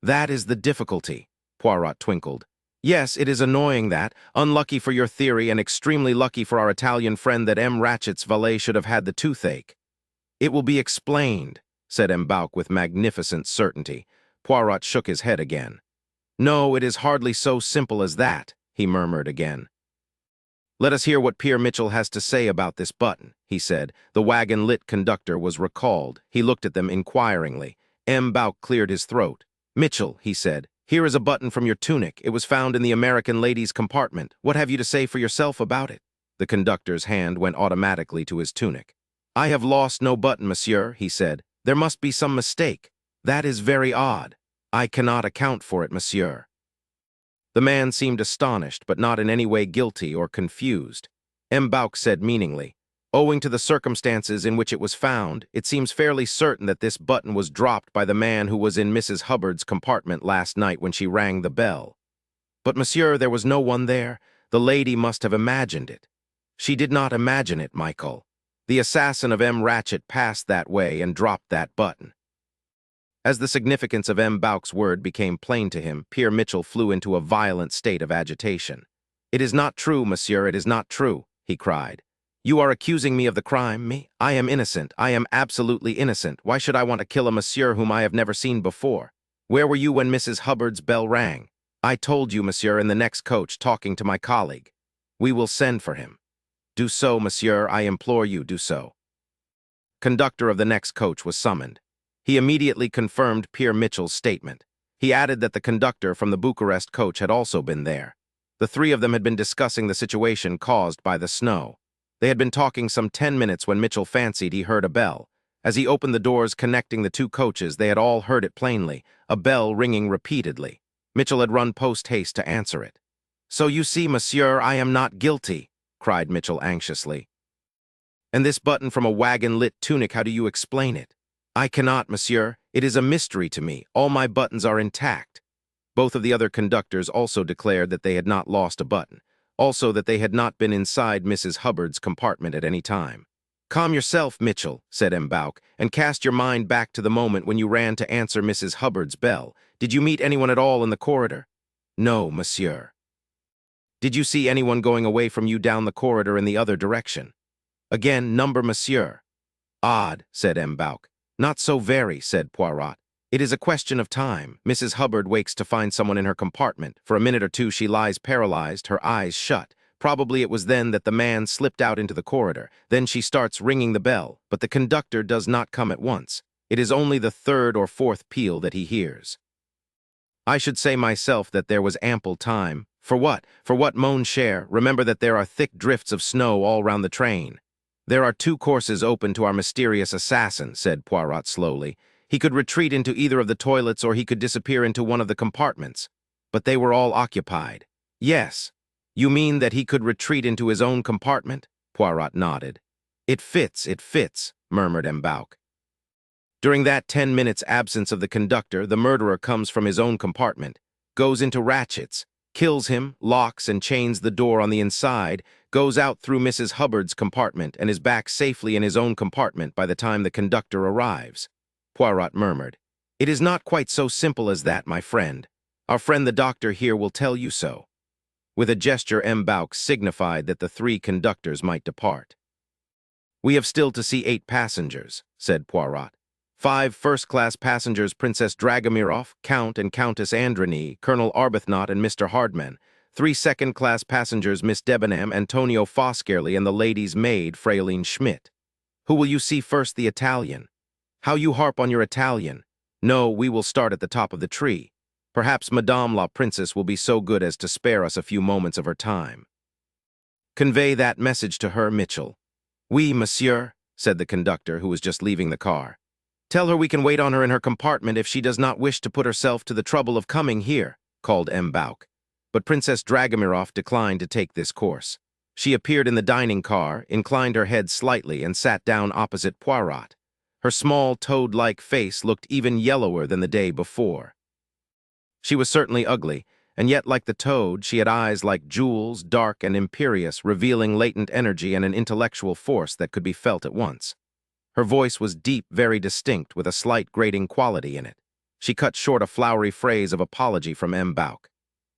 "That is the difficulty," Poirot twinkled. "Yes, it is annoying that, unlucky for your theory and extremely lucky for our Italian friend, that M. Ratchett's valet should have had the toothache." "It will be explained," said M. Bouc with magnificent certainty. Poirot shook his head again. "No, it is hardly so simple as that," he murmured again. "Let us hear what Pierre Mitchell has to say about this button," he said. The wagon-lit conductor was recalled. He looked at them inquiringly. M. Bouc cleared his throat. "Mitchell," he said, "here is a button from your tunic. It was found in the American lady's compartment. What have you to say for yourself about it?" The conductor's hand went automatically to his tunic. "I have lost no button, monsieur," he said. "There must be some mistake. That is very odd. I cannot account for it, monsieur." The man seemed astonished, but not in any way guilty or confused. M. Bouc said meaningly, "Owing to the circumstances in which it was found, it seems fairly certain that this button was dropped by the man who was in Mrs. Hubbard's compartment last night when she rang the bell. But, monsieur, there was no one there. The lady must have imagined it." "She did not imagine it, Michael. The assassin of M. Ratchett passed that way and dropped that button." As the significance of M. Bouc's word became plain to him, Pierre Mitchell flew into a violent state of agitation. "It is not true, monsieur, it is not true," he cried. "You are accusing me of the crime, me? I am innocent. I am absolutely innocent. Why should I want to kill a monsieur whom I have never seen before? Where were you when Mrs. Hubbard's bell rang?" "I told you, monsieur, in the next coach, talking to my colleague." "We will send for him." "Do so, monsieur, I implore you, do so." Conductor of the next coach was summoned. He immediately confirmed Pierre Mitchell's statement. He added that the conductor from the Bucharest coach had also been there. The three of them had been discussing the situation caused by the snow. They had been talking some 10 minutes when Mitchell fancied he heard a bell. As he opened the doors connecting the two coaches, they had all heard it plainly, a bell ringing repeatedly. Mitchell had run post-haste to answer it. "So you see, monsieur, I am not guilty," cried Mitchell anxiously. "And this button from a wagon-lit tunic, how do you explain it?" "I cannot, monsieur. It is a mystery to me. All my buttons are intact." Both of the other conductors also declared that they had not lost a button. Also that they had not been inside Mrs. Hubbard's compartment at any time. "Calm yourself, Mitchell," said M. Bouc, "and cast your mind back to the moment when you ran to answer Mrs. Hubbard's bell. Did you meet anyone at all in the corridor?" "No, monsieur." "Did you see anyone going away from you down the corridor in the other direction?" "Again, number, monsieur." "Odd," said M. Bouc. "Not so very," said Poirot. "It is a question of time. Mrs. Hubbard wakes to find someone in her compartment. For a minute or two she lies paralyzed, her eyes shut. Probably it was then that the man slipped out into the corridor. Then she starts ringing the bell, but the conductor does not come at once. It is only the third or fourth peal that he hears. I should say myself that there was ample time. For what? For what, mon cher? Remember that there are thick drifts of snow all round the train. There are two courses open to our mysterious assassin, said Poirot slowly. He could retreat into either of the toilets or he could disappear into one of the compartments. But they were all occupied. Yes. You mean that he could retreat into his own compartment? Poirot nodded. It fits, murmured M'Bauk. During that 10 minutes absence of the conductor, the murderer comes from his own compartment, goes into Ratchett's, kills him, locks and chains the door on the inside, goes out through Mrs. Hubbard's compartment and is back safely in his own compartment by the time the conductor arrives. Poirot murmured, "It is not quite so simple as that, my friend. Our friend the doctor here will tell you so." With a gesture, M'Bauk signified that the three conductors might depart. "We have still to see 8 passengers," said Poirot. 5 first-class passengers, Princess Dragomirov, Count and Countess Androny, Colonel Arbuthnot, and Mr. Hardman. 3 second-class passengers, Miss Debenham, Antonio Foscarely, and the lady's maid, Fraeline Schmidt. Who will you see first? The Italian. How you harp on your Italian. No, we will start at the top of the tree. Perhaps Madame la Princess will be so good as to spare us a few moments of her time. Convey that message to her, Mitchell. Oui, monsieur, said the conductor, who was just leaving the car. Tell her we can wait on her in her compartment if she does not wish to put herself to the trouble of coming here, called M'Bauk. But Princess Dragomirov declined to take this course. She appeared in the dining car, inclined her head slightly, and sat down opposite Poirot. Her small, toad-like face looked even yellower than the day before. She was certainly ugly, and yet, like the toad, she had eyes like jewels, dark and imperious, revealing latent energy and an intellectual force that could be felt at once. Her voice was deep, very distinct, with a slight grating quality in it. She cut short a flowery phrase of apology from M'Bauk.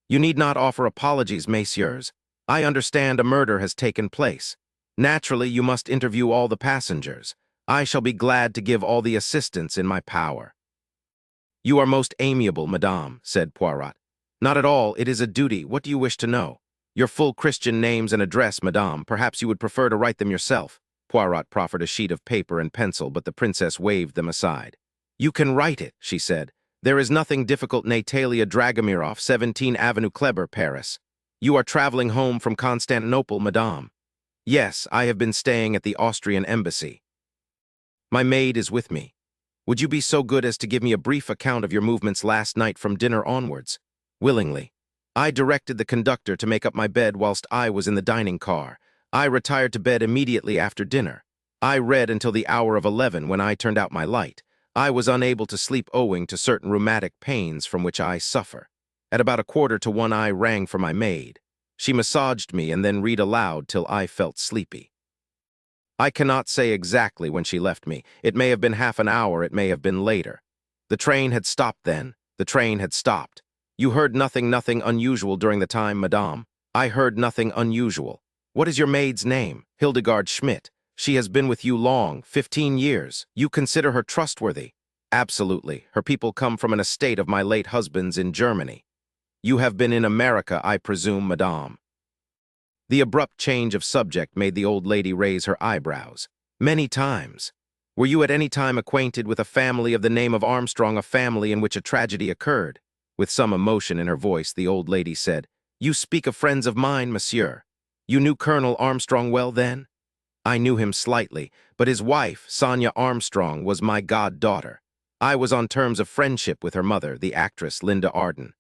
You need not offer apologies, messieurs. I understand a murder has taken place. Naturally, you must interview all the passengers. I shall be glad to give all the assistance in my power. You are most amiable, madame, said Poirot. Not at all, it is a duty. What do you wish to know? Your full Christian names and address, madame. Perhaps you would prefer to write them yourself. Poirot proffered a sheet of paper and pencil, but the princess waved them aside. You can write it, she said. There is nothing difficult. Natalia Dragomirov, 17 Avenue Kléber, Paris. You are traveling home from Constantinople, madame. Yes, I have been staying at the Austrian embassy. My maid is with me. Would you be so good as to give me a brief account of your movements last night from dinner onwards? Willingly. I directed the conductor to make up my bed whilst I was in the dining car. I retired to bed immediately after dinner. I read until the hour of 11 when I turned out my light. I was unable to sleep owing to certain rheumatic pains from which I suffer. At about 1:45 I rang for my maid. She massaged me and then read aloud till I felt sleepy. I cannot say exactly when she left me. It may have been half an hour, it may have been later. The train had stopped then. The train had stopped. You heard nothing unusual during the time, madame? I heard nothing unusual. What is your maid's name? Hildegard Schmidt. She has been with you long, 15 years. You consider her trustworthy? Absolutely. Her people come from an estate of my late husband's in Germany. You have been in America, I presume, madame. The abrupt change of subject made the old lady raise her eyebrows. Many times. Were you at any time acquainted with a family of the name of Armstrong, a family in which a tragedy occurred? With some emotion in her voice, the old lady said, You speak of friends of mine, monsieur. You knew Colonel Armstrong well then? I knew him slightly, but his wife, Sonia Armstrong, was my goddaughter. I was on terms of friendship with her mother, the actress Linda Arden.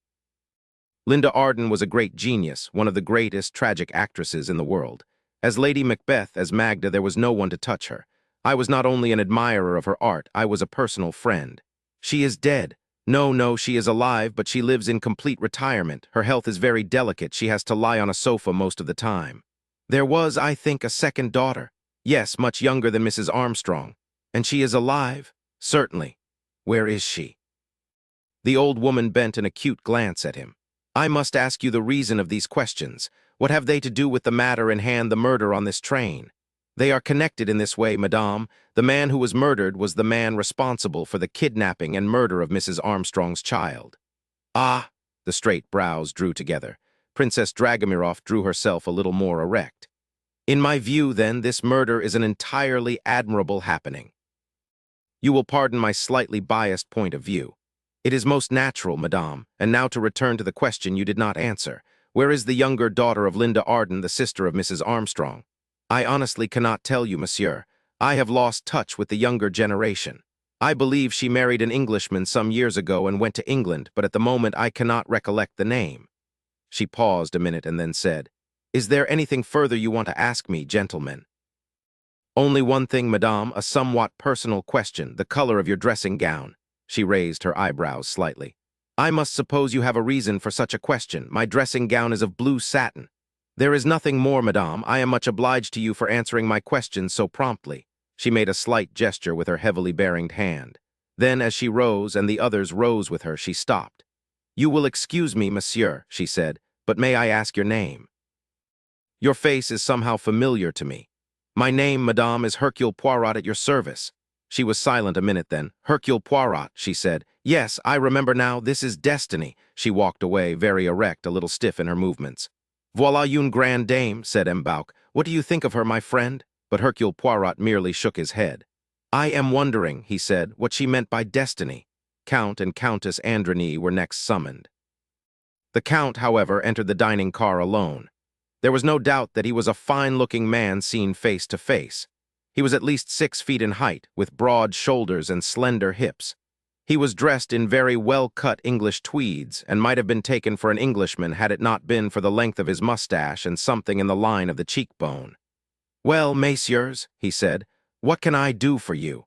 Linda Arden was a great genius, one of the greatest tragic actresses in the world. As Lady Macbeth, as Magda, there was no one to touch her. I was not only an admirer of her art, I was a personal friend. She is dead. No, she is alive, but she lives in complete retirement. Her health is very delicate. She has to lie on a sofa most of the time. There was, I think, a second daughter. Yes, much younger than Mrs. Armstrong. And she is alive? Certainly. Where is she? The old woman bent an acute glance at him. I must ask you the reason of these questions. What have they to do with the matter in hand, the murder on this train? They are connected in this way, madame. The man who was murdered was the man responsible for the kidnapping and murder of Mrs. Armstrong's child. Ah, the straight brows drew together. Princess Dragomirov drew herself a little more erect. In my view, then, this murder is an entirely admirable happening. You will pardon my slightly biased point of view. "It is most natural, madame, and now to return to the question you did not answer. Where is the younger daughter of Linda Arden, the sister of Mrs. Armstrong?" "I honestly cannot tell you, monsieur. I have lost touch with the younger generation. I believe she married an Englishman some years ago and went to England, but at the moment I cannot recollect the name." She paused a minute and then said, "Is there anything further you want to ask me, gentlemen?" "Only one thing, madame, a somewhat personal question, the color of your dressing gown." She raised her eyebrows slightly. "I must suppose you have a reason for such a question. My dressing gown is of blue satin." "There is nothing more, madame. I am much obliged to you for answering my questions so promptly." She made a slight gesture with her heavily bearing hand. Then, as she rose and the others rose with her, she stopped. "You will excuse me, monsieur," she said, "but may I ask your name?" "Your face is somehow familiar to me." "My name, madame, is Hercule Poirot, at your service." She was silent a minute then. "Hercule Poirot," she said. "Yes, I remember now. This is destiny." She walked away, very erect, a little stiff in her movements. "Voilà une grande dame," said M'Bauk. "What do you think of her, my friend?" But Hercule Poirot merely shook his head. "I am wondering," he said, "what she meant by destiny." Count and Countess Androny were next summoned. The Count, however, entered the dining car alone. There was no doubt that he was a fine-looking man seen face to face. He was at least 6 feet in height, with broad shoulders and slender hips. He was dressed in very well-cut English tweeds, and might have been taken for an Englishman had it not been for the length of his mustache and something in the line of the cheekbone. "Well, messieurs," he said, "what can I do for you?"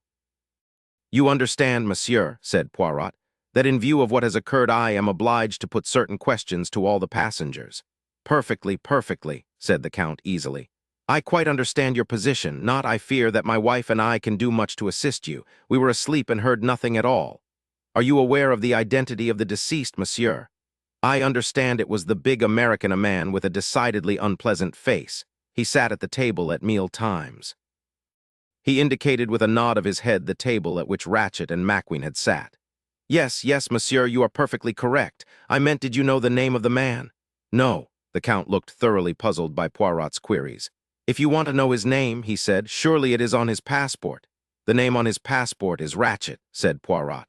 "You understand, monsieur," said Poirot, "that in view of what has occurred I am obliged to put certain questions to all the passengers." "Perfectly, perfectly," said the Count easily. "I quite understand your position, not, I fear, that my wife and I can do much to assist you. We were asleep and heard nothing at all. Are you aware of the identity of the deceased, monsieur?" "I understand it was the big American, a man with a decidedly unpleasant face. He sat at the table at meal times." He indicated with a nod of his head the table at which Ratchett and Maquin had sat. "Yes, yes, monsieur, you are perfectly correct. I meant, did you know the name of the man?" "No." The Count looked thoroughly puzzled by Poirot's queries. "If you want to know his name," he said, "surely it is on his passport." "The name on his passport is Ratchett," said Poirot.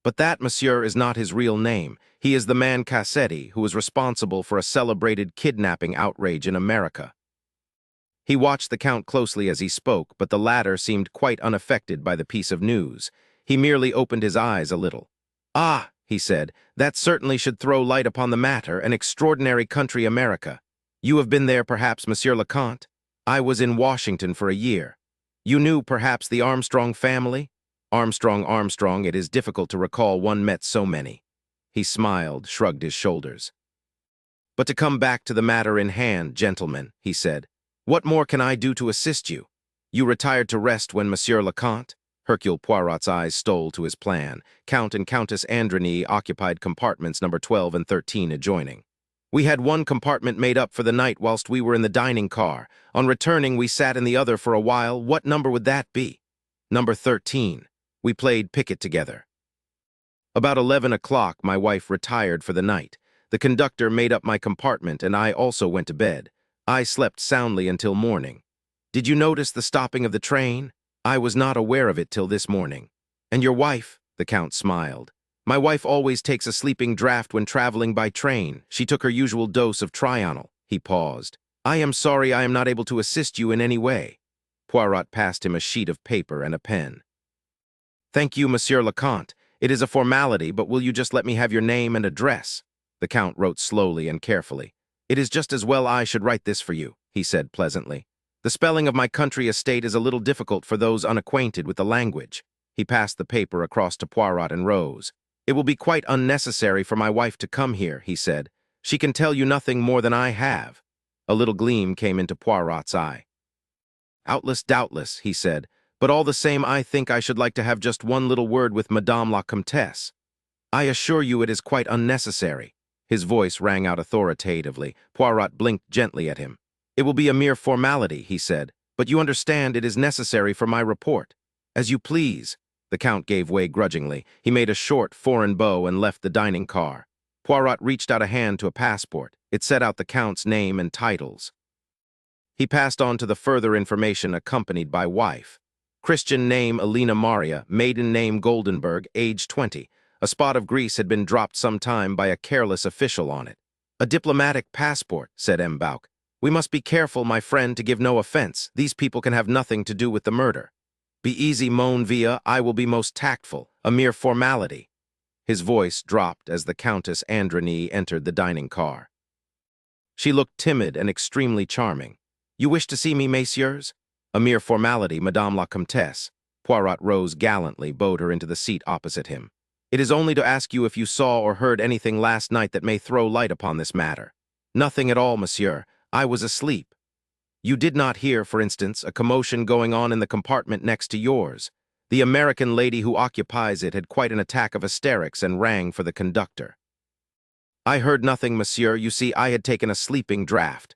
"But that, monsieur, is not his real name. He is the man Cassetti, who was responsible for a celebrated kidnapping outrage in America." He watched the Count closely as he spoke, but the latter seemed quite unaffected by the piece of news. He merely opened his eyes a little. "Ah," he said, "that certainly should throw light upon the matter, an extraordinary country, America. You have been there, perhaps, Monsieur le Comte? I was in Washington for a year. You knew, perhaps, the Armstrong family?" Armstrong, it is difficult to recall, one met so many." He smiled, shrugged his shoulders. "But to come back to the matter in hand, gentlemen," he said, "what more can I do to assist you? You retired to rest when Monsieur le Comte?" Hercule Poirot's eyes stole to his plan. Count and Countess Androny occupied compartments number 12 and 13 adjoining. "We had one compartment made up for the night whilst we were in the dining car. On returning, we sat in the other for a while. What number would that be?" "Number 13. We played piquet together." "About 11 o'clock, my wife retired for the night. The conductor made up my compartment, and I also went to bed. I slept soundly until morning." "Did you notice the stopping of the train?" "I was not aware of it till this morning." "And your wife?" The Count smiled. "My wife always takes a sleeping draught when traveling by train. She took her usual dose of Trianol." He paused. "I am sorry I am not able to assist you in any way." Poirot passed him a sheet of paper and a pen. "Thank you, Monsieur le Comte. It is a formality, but will you just let me have your name and address?" The Count wrote slowly and carefully. "It is just as well I should write this for you," he said pleasantly. "The spelling of my country estate is a little difficult for those unacquainted with the language." He passed the paper across to Poirot and rose. "It will be quite unnecessary for my wife to come here," he said. "She can tell you nothing more than I have." A little gleam came into Poirot's eye. Doubtless," he said, "but all the same I think I should like to have just one little word with Madame la Comtesse." "I assure you it is quite unnecessary." His voice rang out authoritatively. Poirot blinked gently at him. "It will be a mere formality," he said, "but you understand it is necessary for my report." "As you please." The Count gave way grudgingly. He made a short, foreign bow and left the dining car. Poirot reached out a hand to a passport. It set out the Count's name and titles. He passed on to the further information accompanied by wife. Christian name Elena Maria, maiden name Goldenberg, age 20. A spot of grease had been dropped some time by a careless official on it. "A diplomatic passport," said M'Bauk. "We must be careful, my friend, to give no offense. These people can have nothing to do with the murder." "Be easy, mon vieux, I will be most tactful. A mere formality." His voice dropped as the Countess Androny entered the dining car. She looked timid and extremely charming. "You wish to see me, messieurs?" "A mere formality, Madame la Comtesse." Poirot rose gallantly, bowed her into the seat opposite him. "It is only to ask you if you saw or heard anything last night that may throw light upon this matter." "Nothing at all, monsieur. I was asleep." "You did not hear, for instance, a commotion going on in the compartment next to yours? The American lady who occupies it had quite an attack of hysterics and rang for the conductor." "I heard nothing, monsieur. You see, I had taken a sleeping draught."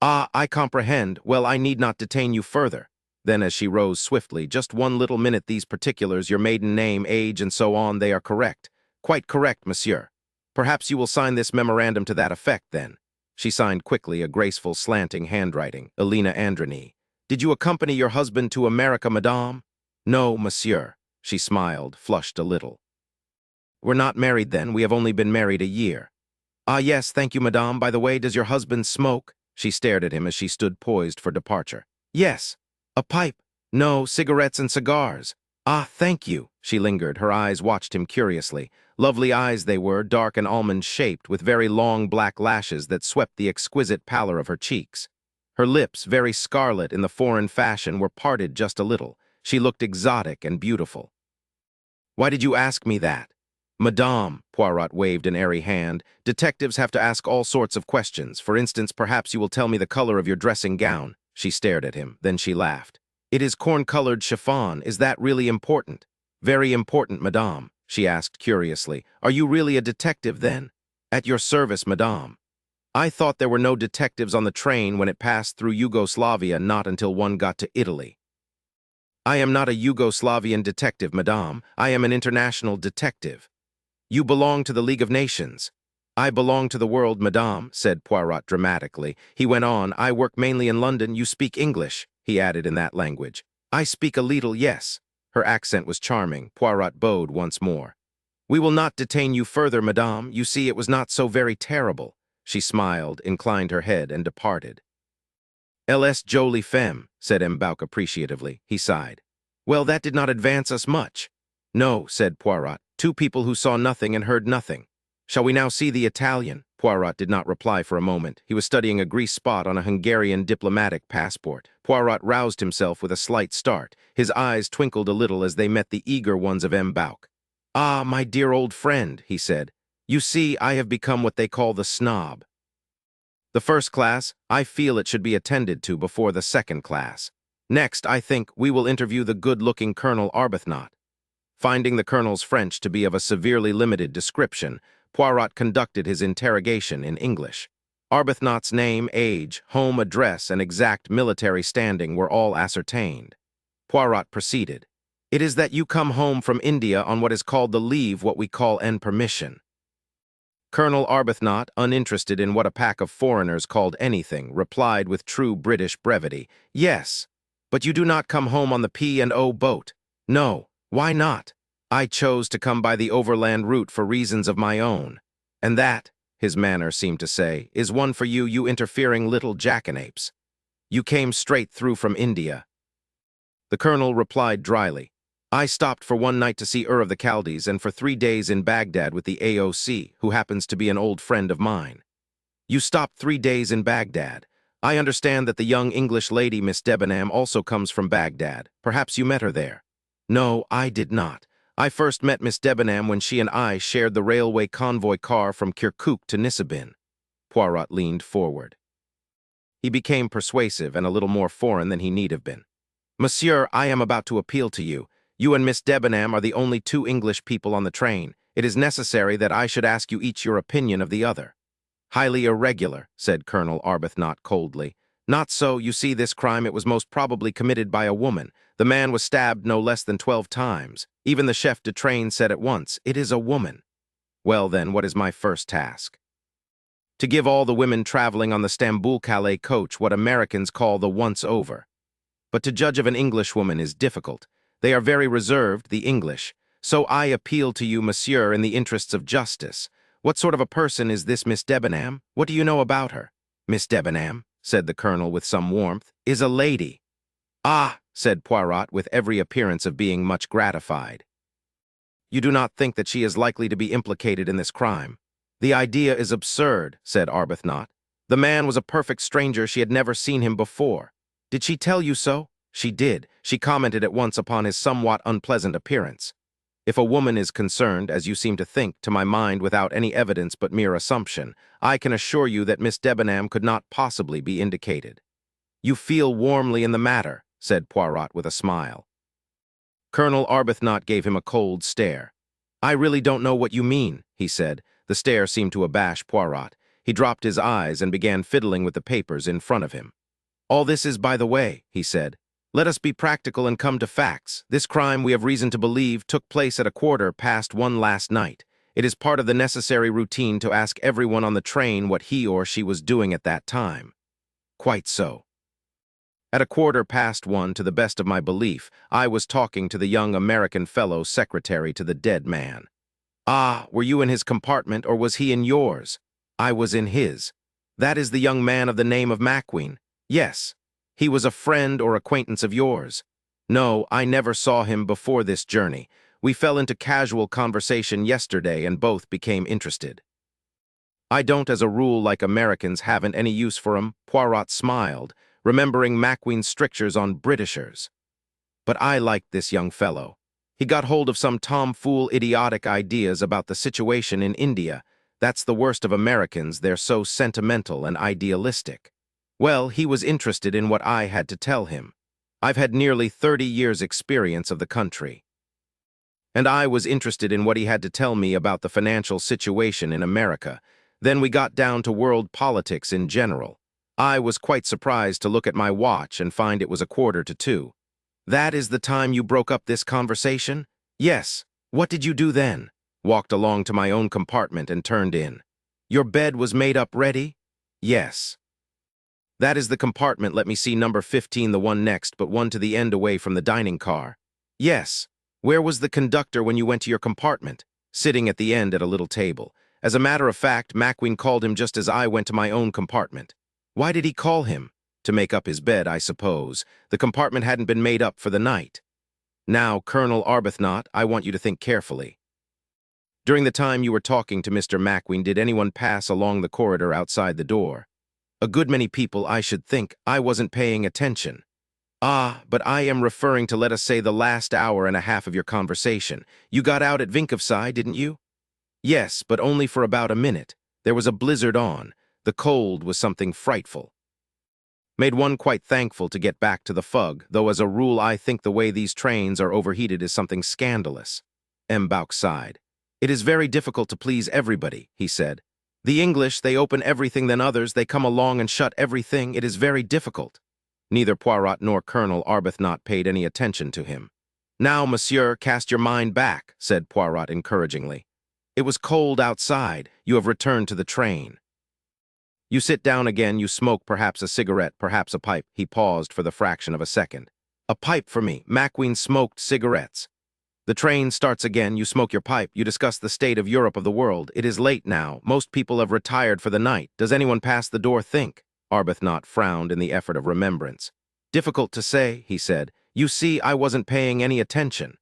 "Ah, I comprehend. Well, I need not detain you further." Then, as she rose swiftly, "Just one little minute, these particulars, your maiden name, age, and so on, they are correct." "Quite correct, monsieur." "Perhaps you will sign this memorandum to that effect, then." She signed quickly, a graceful, slanting handwriting. "Elena Androny." "Did you accompany your husband to America, madame?" "No, monsieur." She smiled, flushed a little. "We're not married, then. We have only been married a year." "Ah, yes, thank you, madame. By the way, does your husband smoke?" She stared at him as she stood poised for departure. "Yes." "A pipe?" "No, cigarettes and cigars." "Ah, thank you." She lingered. Her eyes watched him curiously. Lovely eyes they were, dark and almond-shaped, with very long black lashes that swept the exquisite pallor of her cheeks. Her lips, very scarlet in the foreign fashion, were parted just a little. She looked exotic and beautiful. "Why did you ask me that?" "Madame," Poirot waved an airy hand, "detectives have to ask all sorts of questions. For instance, perhaps you will tell me the color of your dressing gown." She stared at him, then she laughed. "It is corn-colored chiffon. Is that really important?" "Very important, madame," she asked curiously. "Are you really a detective, then?" "At your service, madame." "I thought there were no detectives on the train when it passed through Yugoslavia, not until one got to Italy." "I am not a Yugoslavian detective, madame. I am an international detective." "You belong to the League of Nations." "I belong to the world, madame," said Poirot dramatically. He went on, "I work mainly in London. You speak English," he added in that language. "I speak a little, yes." Her accent was charming. Poirot bowed once more. "We will not detain you further, madame. You see, it was not so very terrible." She smiled, inclined her head, and departed. "Elle jolie femme," said M'Bauk appreciatively. He sighed. "Well, that did not advance us much." "No," said Poirot. "Two people who saw nothing and heard nothing." "Shall we now see the Italian?" Poirot did not reply for a moment. He was studying a grease spot on a Hungarian diplomatic passport. Poirot roused himself with a slight start. His eyes twinkled a little as they met the eager ones of M'Bauk. "Ah, my dear old friend," he said. "You see, I have become what they call the snob. The first class, I feel it should be attended to before the second class. Next, I think, we will interview the good-looking Colonel Arbuthnot." Finding the colonel's French to be of a severely limited description, Poirot conducted his interrogation in English. Arbuthnot's name, age, home address, and exact military standing were all ascertained. Poirot proceeded. "It is that you come home from India on what is called the leave, what we call en permission." Colonel Arbuthnot, uninterested in what a pack of foreigners called anything, replied with true British brevity, "Yes, but you do not come home on the P&O boat." "No, why not?" "I chose to come by the overland route for reasons of my own. And that," his manner seemed to say, "is one for you, you interfering little jackanapes. You came straight through from India." The colonel replied dryly, "I stopped for one night to see Ur of the Chaldees and for 3 days in Baghdad with the AOC, who happens to be an old friend of mine." "You stopped 3 days in Baghdad. I understand that the young English lady, Miss Debenham, also comes from Baghdad. Perhaps you met her there." "No, I did not. I first met Miss Debenham when she and I shared the railway convoy car from Kirkuk to Nisibin." Poirot leaned forward. He became persuasive and a little more foreign than he need have been. "Monsieur, I am about to appeal to you. You and Miss Debenham are the only 2 English people on the train. It is necessary that I should ask you each your opinion of the other." "Highly irregular," said Colonel Arbuthnot coldly. "Not so. You see, this crime, it was most probably committed by a woman. The man was stabbed no less than 12 times. Even the chef de train said at once, 'It is a woman.' Well then, what is my first task? To give all the women traveling on the Stamboul-Calais coach what Americans call the once-over. But to judge of an Englishwoman is difficult. They are very reserved, the English. So I appeal to you, monsieur, in the interests of justice. What sort of a person is this Miss Debenham? What do you know about her? Miss Debenham, said the colonel with some warmth, is a lady. Ah, said Poirot with every appearance of being much gratified. You do not think that she is likely to be implicated in this crime? The idea is absurd, said Arbuthnot. The man was a perfect stranger. She had never seen him before. Did she tell you so? She did. She commented at once upon his somewhat unpleasant appearance. If a woman is concerned, as you seem to think, to my mind without any evidence but mere assumption, I can assure you that Miss Debenham could not possibly be indicated. You feel warmly in the matter, said Poirot with a smile. Colonel Arbuthnot gave him a cold stare. I really don't know what you mean, he said. The stare seemed to abash Poirot. He dropped his eyes and began fiddling with the papers in front of him. All this is by the way, he said. Let us be practical and come to facts. This crime, we have reason to believe, took place at 1:15 last night. It is part of the necessary routine to ask everyone on the train what he or she was doing at that time. Quite so. At 1:15, to the best of my belief, I was talking to the young American fellow secretary to the dead man. Ah, were you in his compartment or was he in yours? I was in his. That is the young man of the name of Macqueen. Yes. He was a friend or acquaintance of yours. No, I never saw him before this journey. We fell into casual conversation yesterday and both became interested. I don't, as a rule, like Americans, haven't any use for 'em, Poirot smiled, remembering Macqueen's strictures on Britishers. But I liked this young fellow. He got hold of some tomfool idiotic ideas about the situation in India. That's the worst of Americans, they're so sentimental and idealistic. Well, he was interested in what I had to tell him. I've had nearly 30 years' experience of the country. And I was interested in what he had to tell me about the financial situation in America. Then we got down to world politics in general. I was quite surprised to look at my watch and find it was 1:45. That is the time you broke up this conversation? Yes. What did you do then? Walked along to my own compartment and turned in. Your bed was made up ready? Yes. That is the compartment, let me see, number 15, the one next, but one to the end away from the dining car. Yes. Where was the conductor when you went to your compartment? Sitting at the end at a little table. As a matter of fact, Macqueen called him just as I went to my own compartment. Why did he call him? To make up his bed, I suppose. The compartment hadn't been made up for the night. Now, Colonel Arbuthnot, I want you to think carefully. During the time you were talking to Mr. Macqueen, did anyone pass along the corridor outside the door? A good many people, I should think. I wasn't paying attention. Ah, but I am referring to, let us say, the last hour and a half of your conversation. You got out at Vinkovci, didn't you? Yes, but only for about a minute. There was a blizzard on. The cold was something frightful. Made one quite thankful to get back to the fug, though as a rule I think the way these trains are overheated is something scandalous. M. Bouck sighed. It is very difficult to please everybody, he said. The English, they open everything, then others, they come along and shut everything. It is very difficult. Neither Poirot nor Colonel Arbuthnot paid any attention to him. Now, monsieur, cast your mind back, said Poirot encouragingly. It was cold outside. You have returned to the train. You sit down again, you smoke perhaps a cigarette, perhaps a pipe. He paused for the fraction of a second. A pipe for me. Macqueen smoked cigarettes. The train starts again, you smoke your pipe, you discuss the state of Europe, of the world. It is late now. Most people have retired for the night. Does anyone pass the door think? Arbuthnot frowned in the effort of remembrance. Difficult to say, he said. You see, I wasn't paying any attention.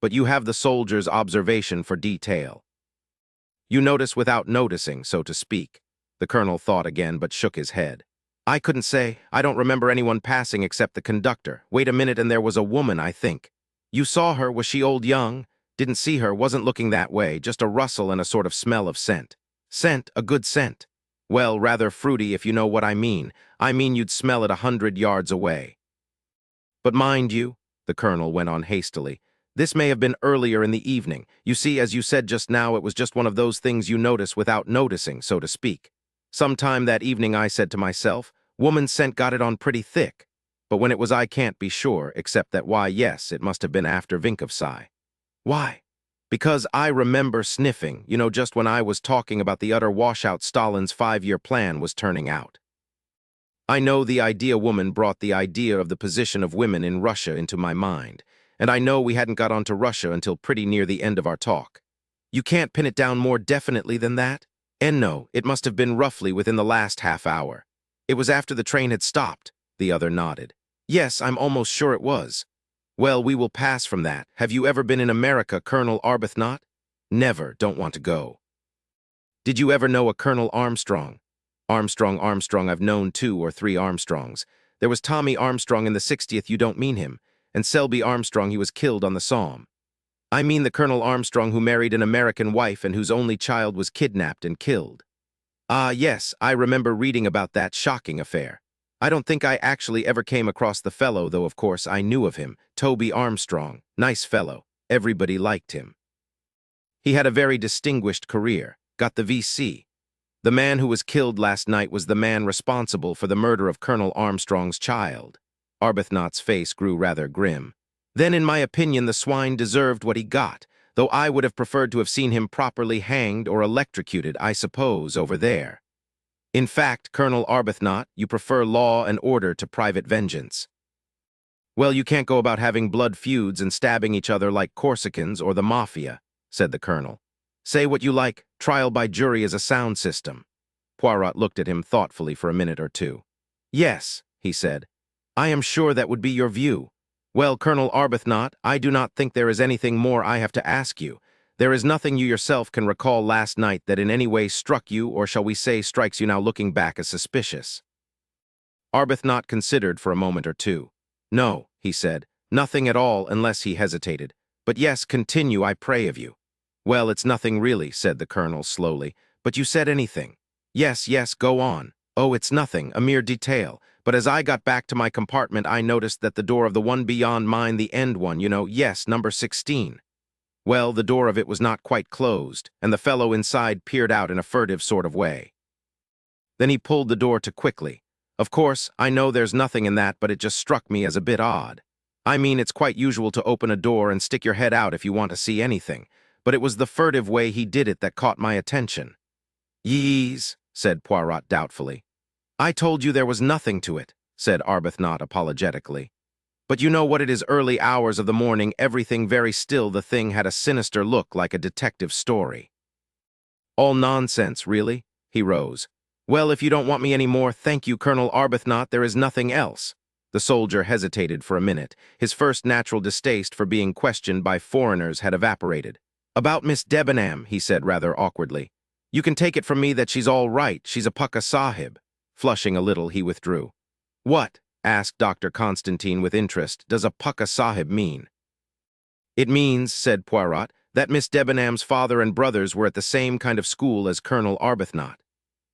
But you have the soldier's observation for detail. You notice without noticing, so to speak. The colonel thought again, but shook his head. I couldn't say. I don't remember anyone passing except the conductor. Wait a minute, and there was a woman, I think. You saw her, was she old, young? Didn't see her, wasn't looking that way, just a rustle and a sort of smell of scent. Scent, a good scent. Well, rather fruity, if you know what I mean. I mean you'd smell it 100 yards away. But mind you, the colonel went on hastily, this may have been earlier in the evening. You see, as you said just now, it was just one of those things you notice without noticing, so to speak. Sometime that evening I said to myself, woman's scent got it on pretty thick. But when it was I can't be sure, except that why, yes, it must have been after Vinkovci. Why? Because I remember sniffing, just when I was talking about the utter washout Stalin's 5-year plan was turning out. I know the idea woman brought the idea of the position of women in Russia into my mind, and I know we hadn't got on to Russia until pretty near the end of our talk. You can't pin it down more definitely than that? And no, it must have been roughly within the last half hour. It was after the train had stopped, the other nodded. Yes, I'm almost sure it was. Well, we will pass from that. Have you ever been in America, Colonel Arbuthnot? Never, don't want to go. Did you ever know a Colonel Armstrong? Armstrong, I've known 2 or 3 Armstrongs. There was Tommy Armstrong in the 60th, you don't mean him, and Selby Armstrong, he was killed on the Somme. I mean the Colonel Armstrong who married an American wife and whose only child was kidnapped and killed. Ah, yes, I remember reading about that shocking affair. I don't think I actually ever came across the fellow, though of course I knew of him. Toby Armstrong, nice fellow. Everybody liked him. He had a very distinguished career, got the VC. The man who was killed last night was the man responsible for the murder of Colonel Armstrong's child. Arbuthnot's face grew rather grim. Then, in my opinion, the swine deserved what he got, though I would have preferred to have seen him properly hanged or electrocuted, I suppose, over there. In fact, Colonel Arbuthnot, you prefer law and order to private vengeance. Well, you can't go about having blood feuds and stabbing each other like Corsicans or the Mafia, said the colonel. Say what you like, trial by jury is a sound system. Poirot looked at him thoughtfully for a minute or two. Yes, he said. I am sure that would be your view. Well, Colonel Arbuthnot, I do not think there is anything more I have to ask you. There is nothing you yourself can recall last night that in any way struck you, or shall we say strikes you now looking back as suspicious. Arbuthnot considered for a moment or two. No, he said, nothing at all unless he hesitated. But yes, continue, I pray of you. Well, it's nothing really, said the colonel slowly, but you said anything. Yes, go on. Oh, it's nothing, a mere detail. But as I got back to my compartment, I noticed that the door of the one beyond mine, the end one, you know, yes, number 16. Well, the door of it was not quite closed, and the fellow inside peered out in a furtive sort of way. Then he pulled the door to quickly. Of course, I know there's nothing in that, but it just struck me as a bit odd. I mean, it's quite usual to open a door and stick your head out if you want to see anything, but it was the furtive way he did it that caught my attention. Yees, said Poirot doubtfully. I told you there was nothing to it, said Arbuthnot apologetically. But you know what it is, early hours of the morning, everything very still, the thing had a sinister look like a detective story. All nonsense, really? He rose. Well, if you don't want me any more, thank you, Colonel Arbuthnot, there is nothing else. The soldier hesitated for a minute. His first natural distaste for being questioned by foreigners had evaporated. About Miss Debenham, he said rather awkwardly. You can take it from me that she's all right, she's a Pukka Sahib. Flushing a little, he withdrew. What, asked Dr. Constantine with interest, does a Pukka Sahib mean? It means, said Poirot, that Miss Debenham's father and brothers were at the same kind of school as Colonel Arbuthnot.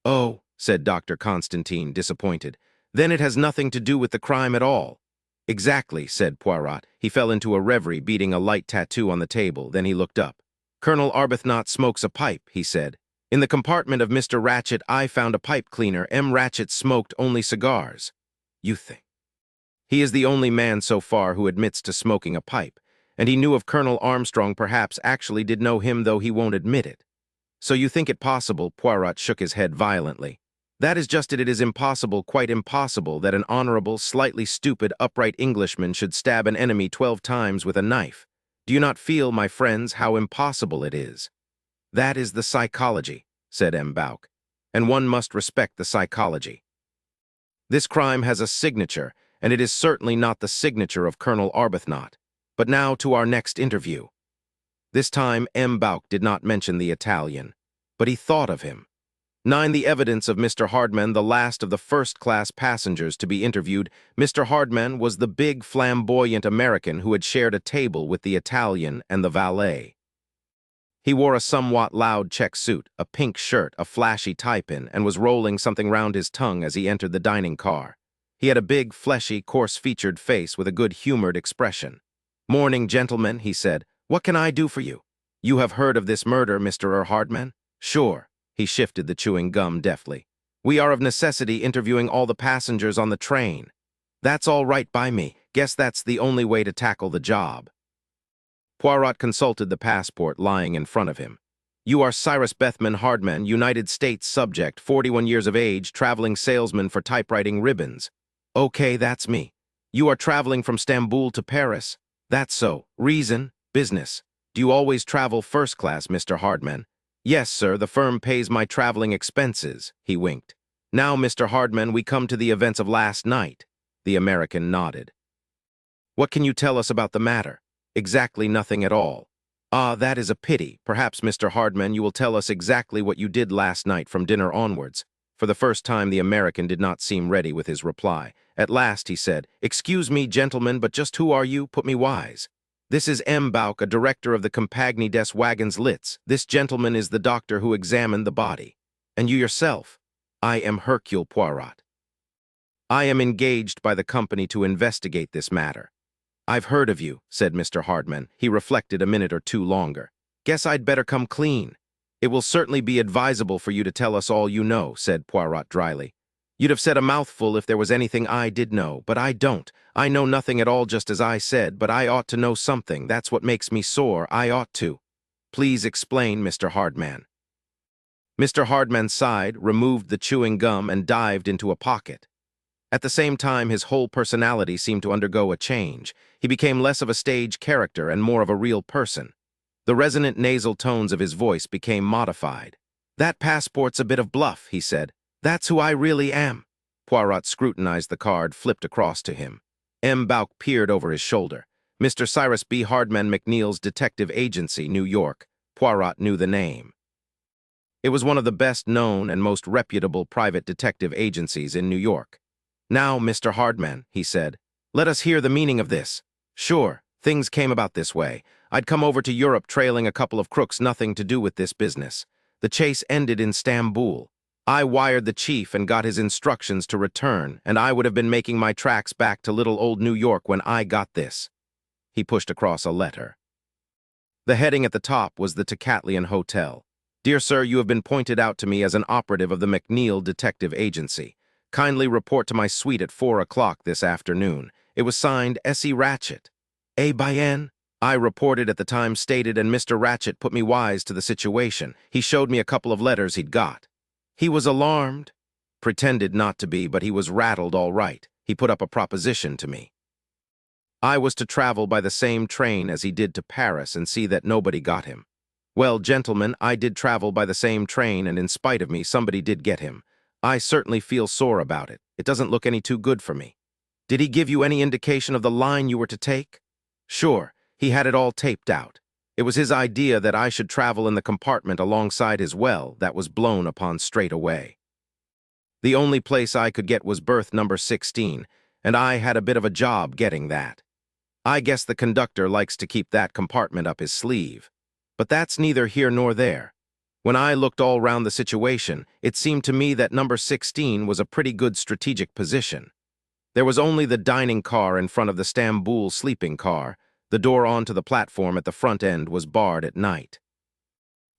Oh, said Dr. Constantine, disappointed. Then it has nothing to do with the crime at all. Exactly, said Poirot. He fell into a reverie, beating a light tattoo on the table. Then he looked up. Colonel Arbuthnot smokes a pipe, he said. In the compartment of Mr. Ratchett, I found a pipe cleaner. M. Ratchett smoked only cigars. You think? He is the only man so far who admits to smoking a pipe, and he knew of Colonel Armstrong, perhaps actually did know him, though he won't admit it. So you think it possible? Poirot shook his head violently. That is just it. It is impossible, quite impossible, that an honorable, slightly stupid, upright Englishman should stab an enemy 12 times with a knife. Do you not feel, my friends, how impossible it is? That is the psychology, said M. Bouck, and one must respect the psychology. This crime has a signature, and it is certainly not the signature of Colonel Arbuthnot. But now to our next interview. This time M. Bouck did not mention the Italian, but he thought of him. 9. The evidence of Mr. Hardman, the last of the first-class passengers to be interviewed. Mr. Hardman was the big, flamboyant American who had shared a table with the Italian and the valet. He wore a somewhat loud check suit, a pink shirt, a flashy tie-pin, and was rolling something round his tongue as he entered the dining car. He had a big, fleshy, coarse-featured face with a good-humored expression. "Morning, gentlemen," he said. "What can I do for you? You have heard of this murder, Mr. Hardman?" "Sure." He shifted the chewing gum deftly. "We are of necessity interviewing all the passengers on the train." "That's all right by me. Guess that's the only way to tackle the job." Poirot consulted the passport lying in front of him. "You are Cyrus Bethman Hardman, United States subject, 41 years of age, traveling salesman for typewriting ribbons." "Okay, that's me." "You are traveling from Stamboul to Paris?" That's so. Reason? Business. Do you always travel first class, Mr. Hardman? Yes, sir, the firm pays my traveling expenses, he winked. Now, Mr. Hardman, we come to the events of last night. The American nodded. What can you tell us about the matter? Exactly nothing at all. Ah, that is a pity. Perhaps, Mr. Hardman, you will tell us exactly what you did last night from dinner onwards. For the first time, the American did not seem ready with his reply. At last, he said, "Excuse me, gentlemen, but just who are you? Put me wise." "This is M. Bauk, a director of the Compagnie des Wagons Lits. This gentleman is the doctor who examined the body. And you yourself?" "I am Hercule Poirot. I am engaged by the company to investigate this matter." "I've heard of you," said Mr. Hardman. He reflected a minute or two longer. "Guess I'd better come clean." "It will certainly be advisable for you to tell us all you know," said Poirot dryly. "You'd have said a mouthful if there was anything I did know, but I don't. I know nothing at all, just as I said, but I ought to know something. That's what makes me sore. I ought to." "Please explain, Mr. Hardman." Mr. Hardman sighed, removed the chewing gum, and dived into a pocket. At the same time, his whole personality seemed to undergo a change. He became less of a stage character and more of a real person. The resonant nasal tones of his voice became modified. "That passport's a bit of bluff," he said. "That's who I really am." Poirot scrutinized the card flipped across to him. M. Bauk peered over his shoulder. "Mr. Cyrus B. Hardman McNeil's Detective Agency, New York." Poirot knew the name. It was one of the best-known and most reputable private detective agencies in New York. "Now, Mr. Hardman," he said, "let us hear the meaning of this." "Sure, things came about this way. I'd come over to Europe trailing a couple of crooks nothing to do with this business. The chase ended in Stamboul. I wired the chief and got his instructions to return, and I would have been making my tracks back to little old New York when I got this." He pushed across a letter. The heading at the top was the Tocatlian Hotel. "Dear sir, you have been pointed out to me as an operative of the McNeil Detective Agency. Kindly report to my suite at 4 o'clock this afternoon." It was signed S.E. Ratchett. "Eh bien?" I reported at the time stated, and Mr. Ratchett put me wise to the situation. He showed me a couple of letters he'd got. He was alarmed. Pretended not to be, but he was rattled all right. He put up a proposition to me. I was to travel by the same train as he did to Paris and see that nobody got him. Well, gentlemen, I did travel by the same train, and in spite of me, somebody did get him. I certainly feel sore about it. It doesn't look any too good for me. Did he give you any indication of the line you were to take? Sure, he had it all taped out. It was his idea that I should travel in the compartment alongside his well that was blown upon straight away. The only place I could get was berth number 16, and I had a bit of a job getting that. I guess the conductor likes to keep that compartment up his sleeve. But that's neither here nor there. When I looked all round the situation, it seemed to me that number 16 was a pretty good strategic position. There was only the dining car in front of the Stamboul sleeping car. The door onto the platform at the front end was barred at night.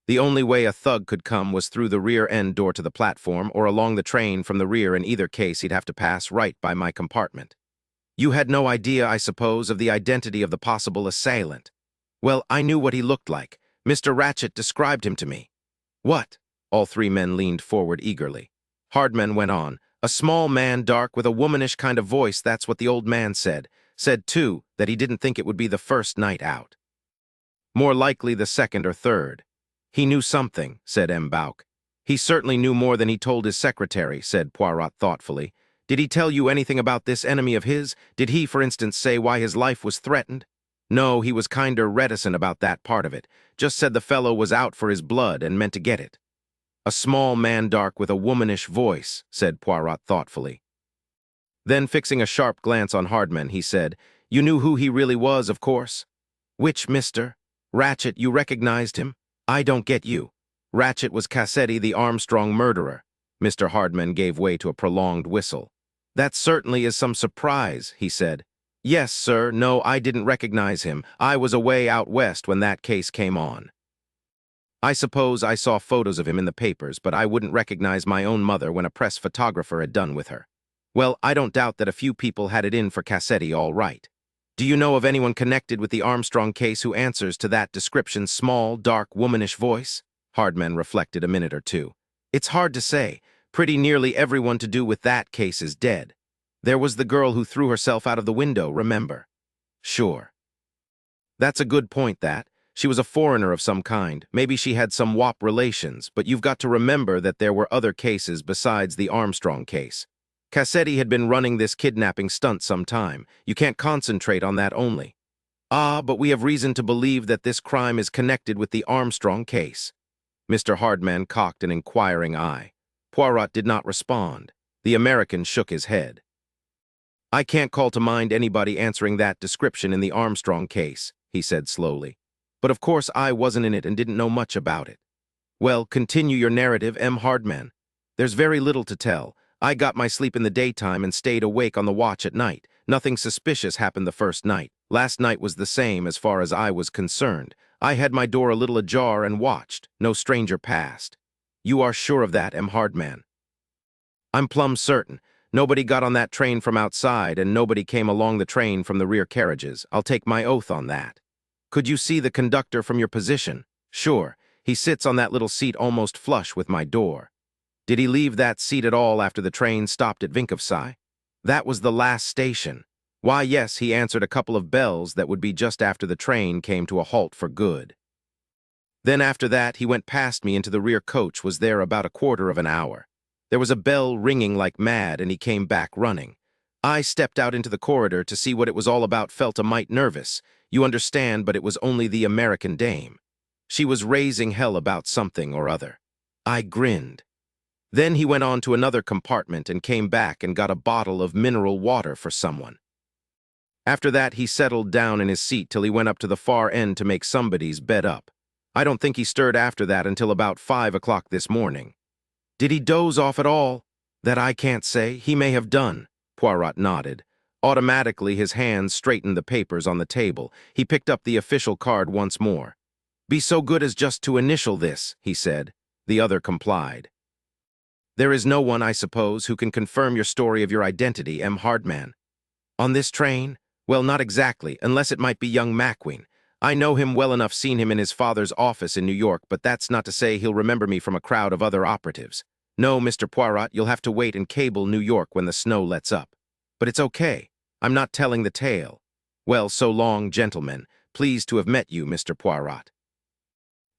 The only way a thug could come was through the rear end door to the platform or along the train from the rear. In either case, he'd have to pass right by my compartment. You had no idea, I suppose, of the identity of the possible assailant. Well, I knew what he looked like. Mr. Ratchett described him to me. What? All three men leaned forward eagerly. Hardman went on. A small man, dark, with a womanish kind of voice, that's what the old man said. Said, too, that he didn't think it would be the first night out. More likely the second or third. He knew something, said M. Bauk. He certainly knew more than he told his secretary, said Poirot thoughtfully. Did he tell you anything about this enemy of his? Did he, for instance, say why his life was threatened? No, he was kinder reticent about that part of it. Just said the fellow was out for his blood and meant to get it. A small man, dark, with a womanish voice, said Poirot thoughtfully. Then, fixing a sharp glance on Hardman, he said, You knew who he really was, of course? Which, Mr. Ratchett, you recognized him? I don't get you. Ratchett was Cassetti, the Armstrong murderer. Mr. Hardman gave way to a prolonged whistle. That certainly is some surprise, he said. Yes, sir, no, I didn't recognize him. I was away out west when that case came on. I suppose I saw photos of him in the papers, but I wouldn't recognize my own mother when a press photographer had done with her. Well, I don't doubt that a few people had it in for Cassetti all right. Do you know of anyone connected with the Armstrong case who answers to that description? Small, dark, womanish voice? Hardman reflected a minute or two. It's hard to say. Pretty nearly everyone to do with that case is dead. There was the girl who threw herself out of the window, remember? Sure. That's a good point, that. She was a foreigner of some kind. Maybe she had some WAP relations, but you've got to remember that there were other cases besides the Armstrong case. Cassetti had been running this kidnapping stunt some time. You can't concentrate on that only. Ah, but we have reason to believe that this crime is connected with the Armstrong case. Mr. Hardman cocked an inquiring eye. Poirot did not respond. The American shook his head. I can't call to mind anybody answering that description in the Armstrong case, he said slowly. But of course I wasn't in it and didn't know much about it. Well, continue your narrative, M. Hardman. There's very little to tell. I got my sleep in the daytime and stayed awake on the watch at night. Nothing suspicious happened the first night. Last night was the same as far as I was concerned. I had my door a little ajar and watched. No stranger passed. You are sure of that, M. Hardman? I'm plumb certain. Nobody got on that train from outside, and nobody came along the train from the rear carriages. I'll take my oath on that. Could you see the conductor from your position? Sure. He sits on that little seat almost flush with my door. Did he leave that seat at all after the train stopped at Vinkovci? That was the last station. Why, yes, he answered a couple of bells that would be just after the train came to a halt for good. Then after that, he went past me into the rear coach, was there about a quarter of an hour. There was a bell ringing like mad, and he came back running. I stepped out into the corridor to see what it was all about, felt a mite nervous. You understand, but it was only the American dame. She was raising hell about something or other. I grinned. Then he went on to another compartment and came back and got a bottle of mineral water for someone. After that, he settled down in his seat till he went up to the far end to make somebody's bed up. I don't think he stirred after that until about 5 o'clock this morning. Did he doze off at all? That I can't say. He may have done. Poirot nodded. Automatically, his hands straightened the papers on the table. He picked up the official card once more. Be so good as just to initial this, he said. The other complied. There is no one, I suppose, who can confirm your story of your identity, M. Hardman. On this train? Well, not exactly, unless it might be young McQueen. I know him well enough, seen him in his father's office in New York, but that's not to say he'll remember me from a crowd of other operatives. No, Mr. Poirot, you'll have to wait and cable New York when the snow lets up. But it's okay. I'm not telling the tale. Well, so long, gentlemen. Pleased to have met you, Mr. Poirot.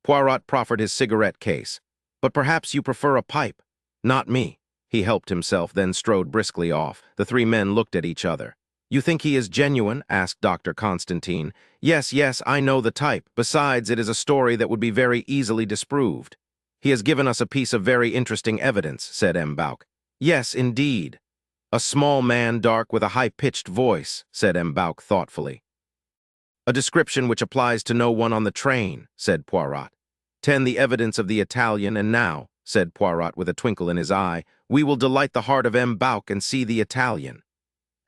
Poirot proffered his cigarette case. But perhaps you prefer a pipe. Not me. He helped himself, then strode briskly off. The three men looked at each other. You think he is genuine? Asked Dr. Constantine. Yes, I know the type. Besides, it is a story that would be very easily disproved. He has given us a piece of very interesting evidence, said M. Bouck. Yes, indeed. A small man, dark, with a high-pitched voice, said M. Bouck thoughtfully. A description which applies to no one on the train, said Poirot. 10, the evidence of the Italian, and now, said Poirot with a twinkle in his eye, we will delight the heart of M. Bouck and see the Italian.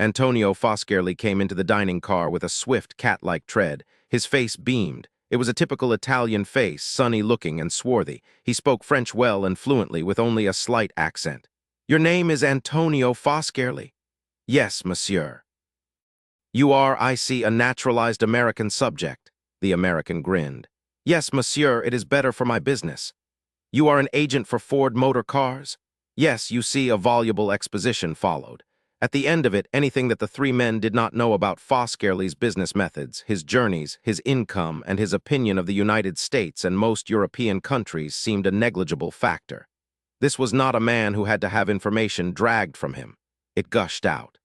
Antonio Foscarelli came into the dining car with a swift, cat-like tread. His face beamed. It was a typical Italian face, sunny-looking and swarthy. He spoke French well and fluently, with only a slight accent. Your name is Antonio Foscarelli? Yes, monsieur. You are, I see, a naturalized American subject. The American grinned. Yes, monsieur, it is better for my business. You are an agent for Ford Motor Cars? Yes, you see, a voluble exposition followed. At the end of it, anything that the three men did not know about Foscarelli's business methods, his journeys, his income, and his opinion of the United States and most European countries seemed a negligible factor. This was not a man who had to have information dragged from him. It gushed out.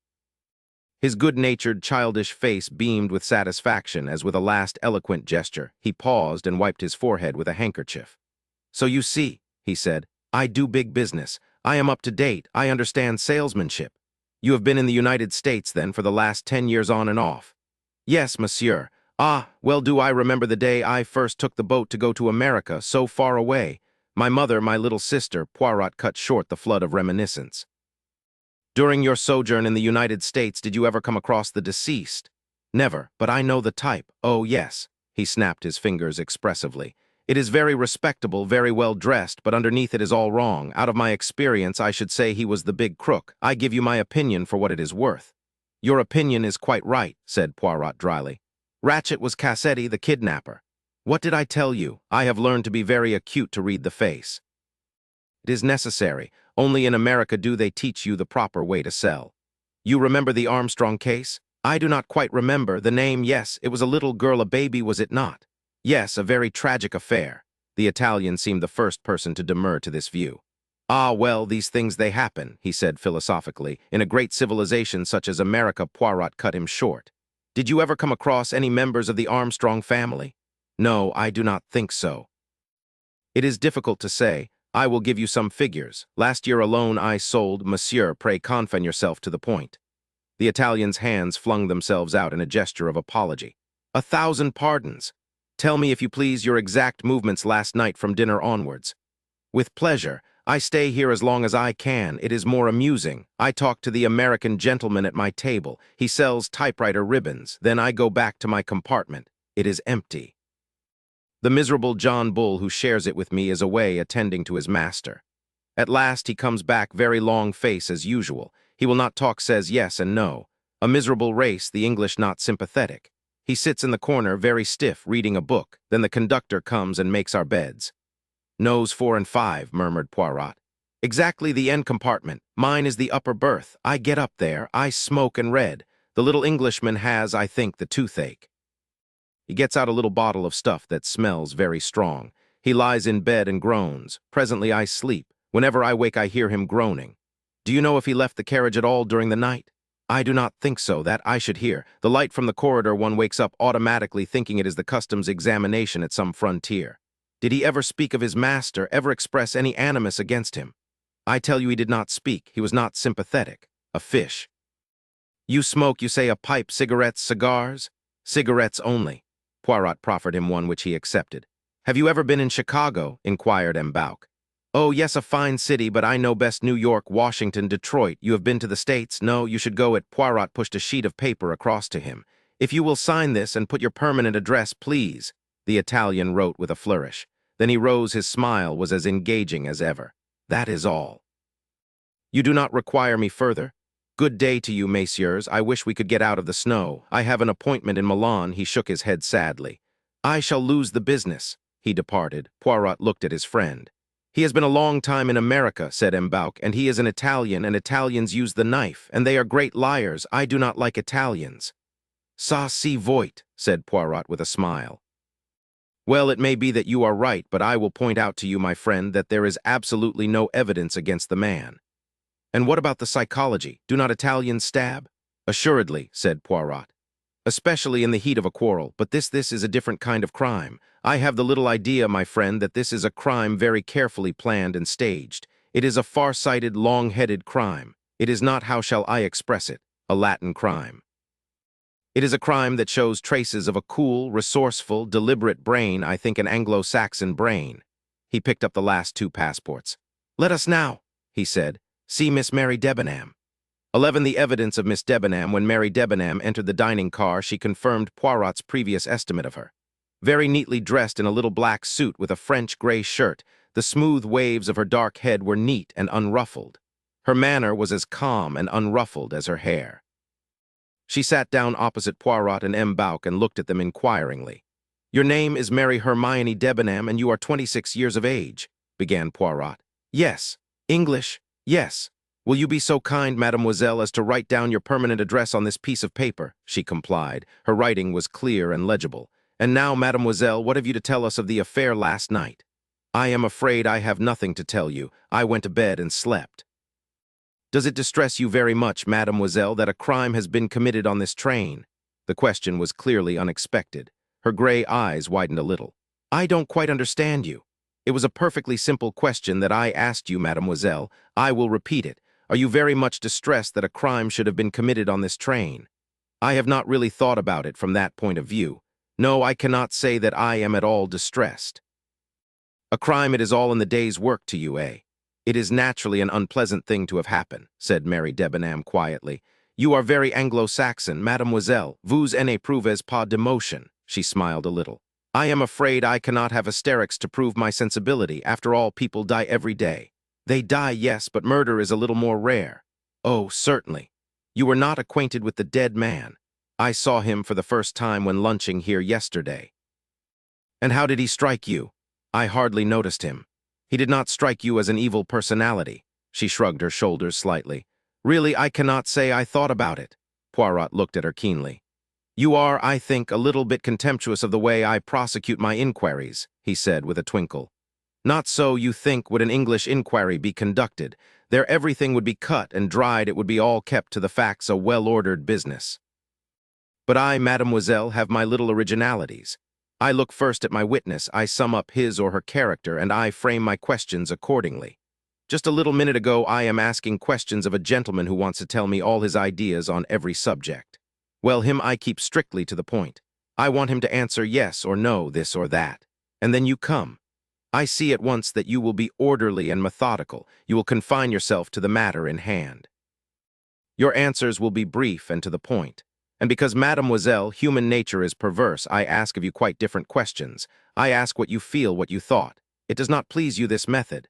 His good-natured, childish face beamed with satisfaction as with a last eloquent gesture, he paused and wiped his forehead with a handkerchief. So you see, he said, I do big business. I am up to date. I understand salesmanship. You have been in the United States, then, for the last 10 years on and off? Yes, monsieur. Ah, well do I remember the day I first took the boat to go to America, so far away. My mother, my little sister, Poirot cut short the flood of reminiscence. During your sojourn in the United States, did you ever come across the deceased? Never, but I know the type. Oh, yes. He snapped his fingers expressively. It is very respectable, very well dressed, but underneath it is all wrong. Out of my experience, I should say he was the big crook. I give you my opinion for what it is worth. Your opinion is quite right, said Poirot dryly. Ratchett was Cassetti, the kidnapper. What did I tell you? I have learned to be very acute to read the face. It is necessary. Only in America do they teach you the proper way to sell. You remember the Armstrong case? I do not quite remember. The name, yes, it was a little girl, a baby, was it not? Yes, a very tragic affair. The Italian seemed the first person to demur to this view. Ah, well, these things they happen, he said philosophically. In a great civilization such as America, Poirot cut him short. Did you ever come across any members of the Armstrong family? No, I do not think so. It is difficult to say. I will give you some figures. Last year alone I sold, Monsieur, pray confine yourself to the point. The Italian's hands flung themselves out in a gesture of apology. 1,000 pardons. Tell me, if you please, your exact movements last night from dinner onwards. With pleasure. I stay here as long as I can. It is more amusing. I talk to the American gentleman at my table. He sells typewriter ribbons. Then I go back to my compartment. It is empty. The miserable John Bull who shares it with me is away attending to his master. At last he comes back, very long face as usual. He will not talk, says yes and no. A miserable race, the English not sympathetic. He sits in the corner, very stiff, reading a book. Then the conductor comes and makes our beds. Nose 4 and 5, murmured Poirot. Exactly the end compartment. Mine is the upper berth. I get up there. I smoke and read. The little Englishman has, I think, the toothache. He gets out a little bottle of stuff that smells very strong. He lies in bed and groans. Presently I sleep. Whenever I wake I hear him groaning. Do you know if he left the carriage at all during the night? I do not think so, that I should hear. The light from the corridor, one wakes up automatically thinking it is the customs examination at some frontier. Did he ever speak of his master, ever express any animus against him? I tell you he did not speak. He was not sympathetic. A fish. You smoke, you say, a pipe, cigarettes, cigars? Cigarettes only. Poirot proffered him one which he accepted. Have you ever been in Chicago? Inquired M. Bouck. Oh, yes, a fine city, but I know best New York, Washington, Detroit. You have been to the States? No, you should go. It. Poirot pushed a sheet of paper across to him. If you will sign this and put your permanent address, please. The Italian wrote with a flourish. Then he rose. His smile was as engaging as ever. That is all. You do not require me further? Good day to you, messieurs. I wish we could get out of the snow. I have an appointment in Milan. He shook his head sadly. I shall lose the business. He departed. Poirot looked at his friend. He has been a long time in America, said M. Bouck, and he is an Italian, and Italians use the knife, and they are great liars. I do not like Italians. Ça si voit, said Poirot with a smile. Well, it may be that you are right, but I will point out to you, my friend, that there is absolutely no evidence against the man. And what about the psychology? Do not Italians stab? Assuredly, said Poirot. Especially in the heat of a quarrel, but this is a different kind of crime. I have the little idea, my friend, that this is a crime very carefully planned and staged. It is a far-sighted, long-headed crime. It is not, how shall I express it, a Latin crime. It is a crime that shows traces of a cool, resourceful, deliberate brain, I think an Anglo-Saxon brain. He picked up the last 2 passports. Let us now, he said, see Miss Mary Debenham. 11. The evidence of Miss Debenham. When Mary Debenham entered the dining car, she confirmed Poirot's previous estimate of her. Very neatly dressed in a little black suit with a French gray shirt, the smooth waves of her dark head were neat and unruffled. Her manner was as calm and unruffled as her hair. She sat down opposite Poirot and M. Bouck and looked at them inquiringly. Your name is Mary Hermione Debenham, and you are 26 years of age, began Poirot. Yes. English? Yes. Will you be so kind, mademoiselle, as to write down your permanent address on this piece of paper? She complied. Her writing was clear and legible. And now, mademoiselle, what have you to tell us of the affair last night? I am afraid I have nothing to tell you. I went to bed and slept. Does it distress you very much, mademoiselle, that a crime has been committed on this train? The question was clearly unexpected. Her gray eyes widened a little. I don't quite understand you. It was a perfectly simple question that I asked you, mademoiselle. I will repeat it. Are you very much distressed that a crime should have been committed on this train? I have not really thought about it from that point of view. No, I cannot say that I am at all distressed. A crime, it is all in the day's work to you, eh? It is naturally an unpleasant thing to have happened, said Mary Debenham quietly. You are very Anglo-Saxon, mademoiselle. Vous n'éprouvez pas d'émotion. She smiled a little. I am afraid I cannot have hysterics to prove my sensibility. After all, people die every day. They die, yes, but murder is a little more rare. Oh, certainly. You were not acquainted with the dead man. I saw him for the first time when lunching here yesterday. And how did he strike you? I hardly noticed him. He did not strike you as an evil personality. She shrugged her shoulders slightly. Really, I cannot say I thought about it. Poirot looked at her keenly. "You are, I think, a little bit contemptuous of the way I prosecute my inquiries," he said with a twinkle. "Not so, you think, would an English inquiry be conducted. There everything would be cut and dried, it would be all kept to the facts, a well-ordered business. But I, mademoiselle, have my little originalities. I look first at my witness, I sum up his or her character, and I frame my questions accordingly. Just a little minute ago I am asking questions of a gentleman who wants to tell me all his ideas on every subject. Well, him I keep strictly to the point. I want him to answer yes or no, this or that. And then you come. I see at once that you will be orderly and methodical. You will confine yourself to the matter in hand. Your answers will be brief and to the point. And because, mademoiselle, human nature is perverse, I ask of you quite different questions. I ask what you feel, what you thought. It does not please you, this method.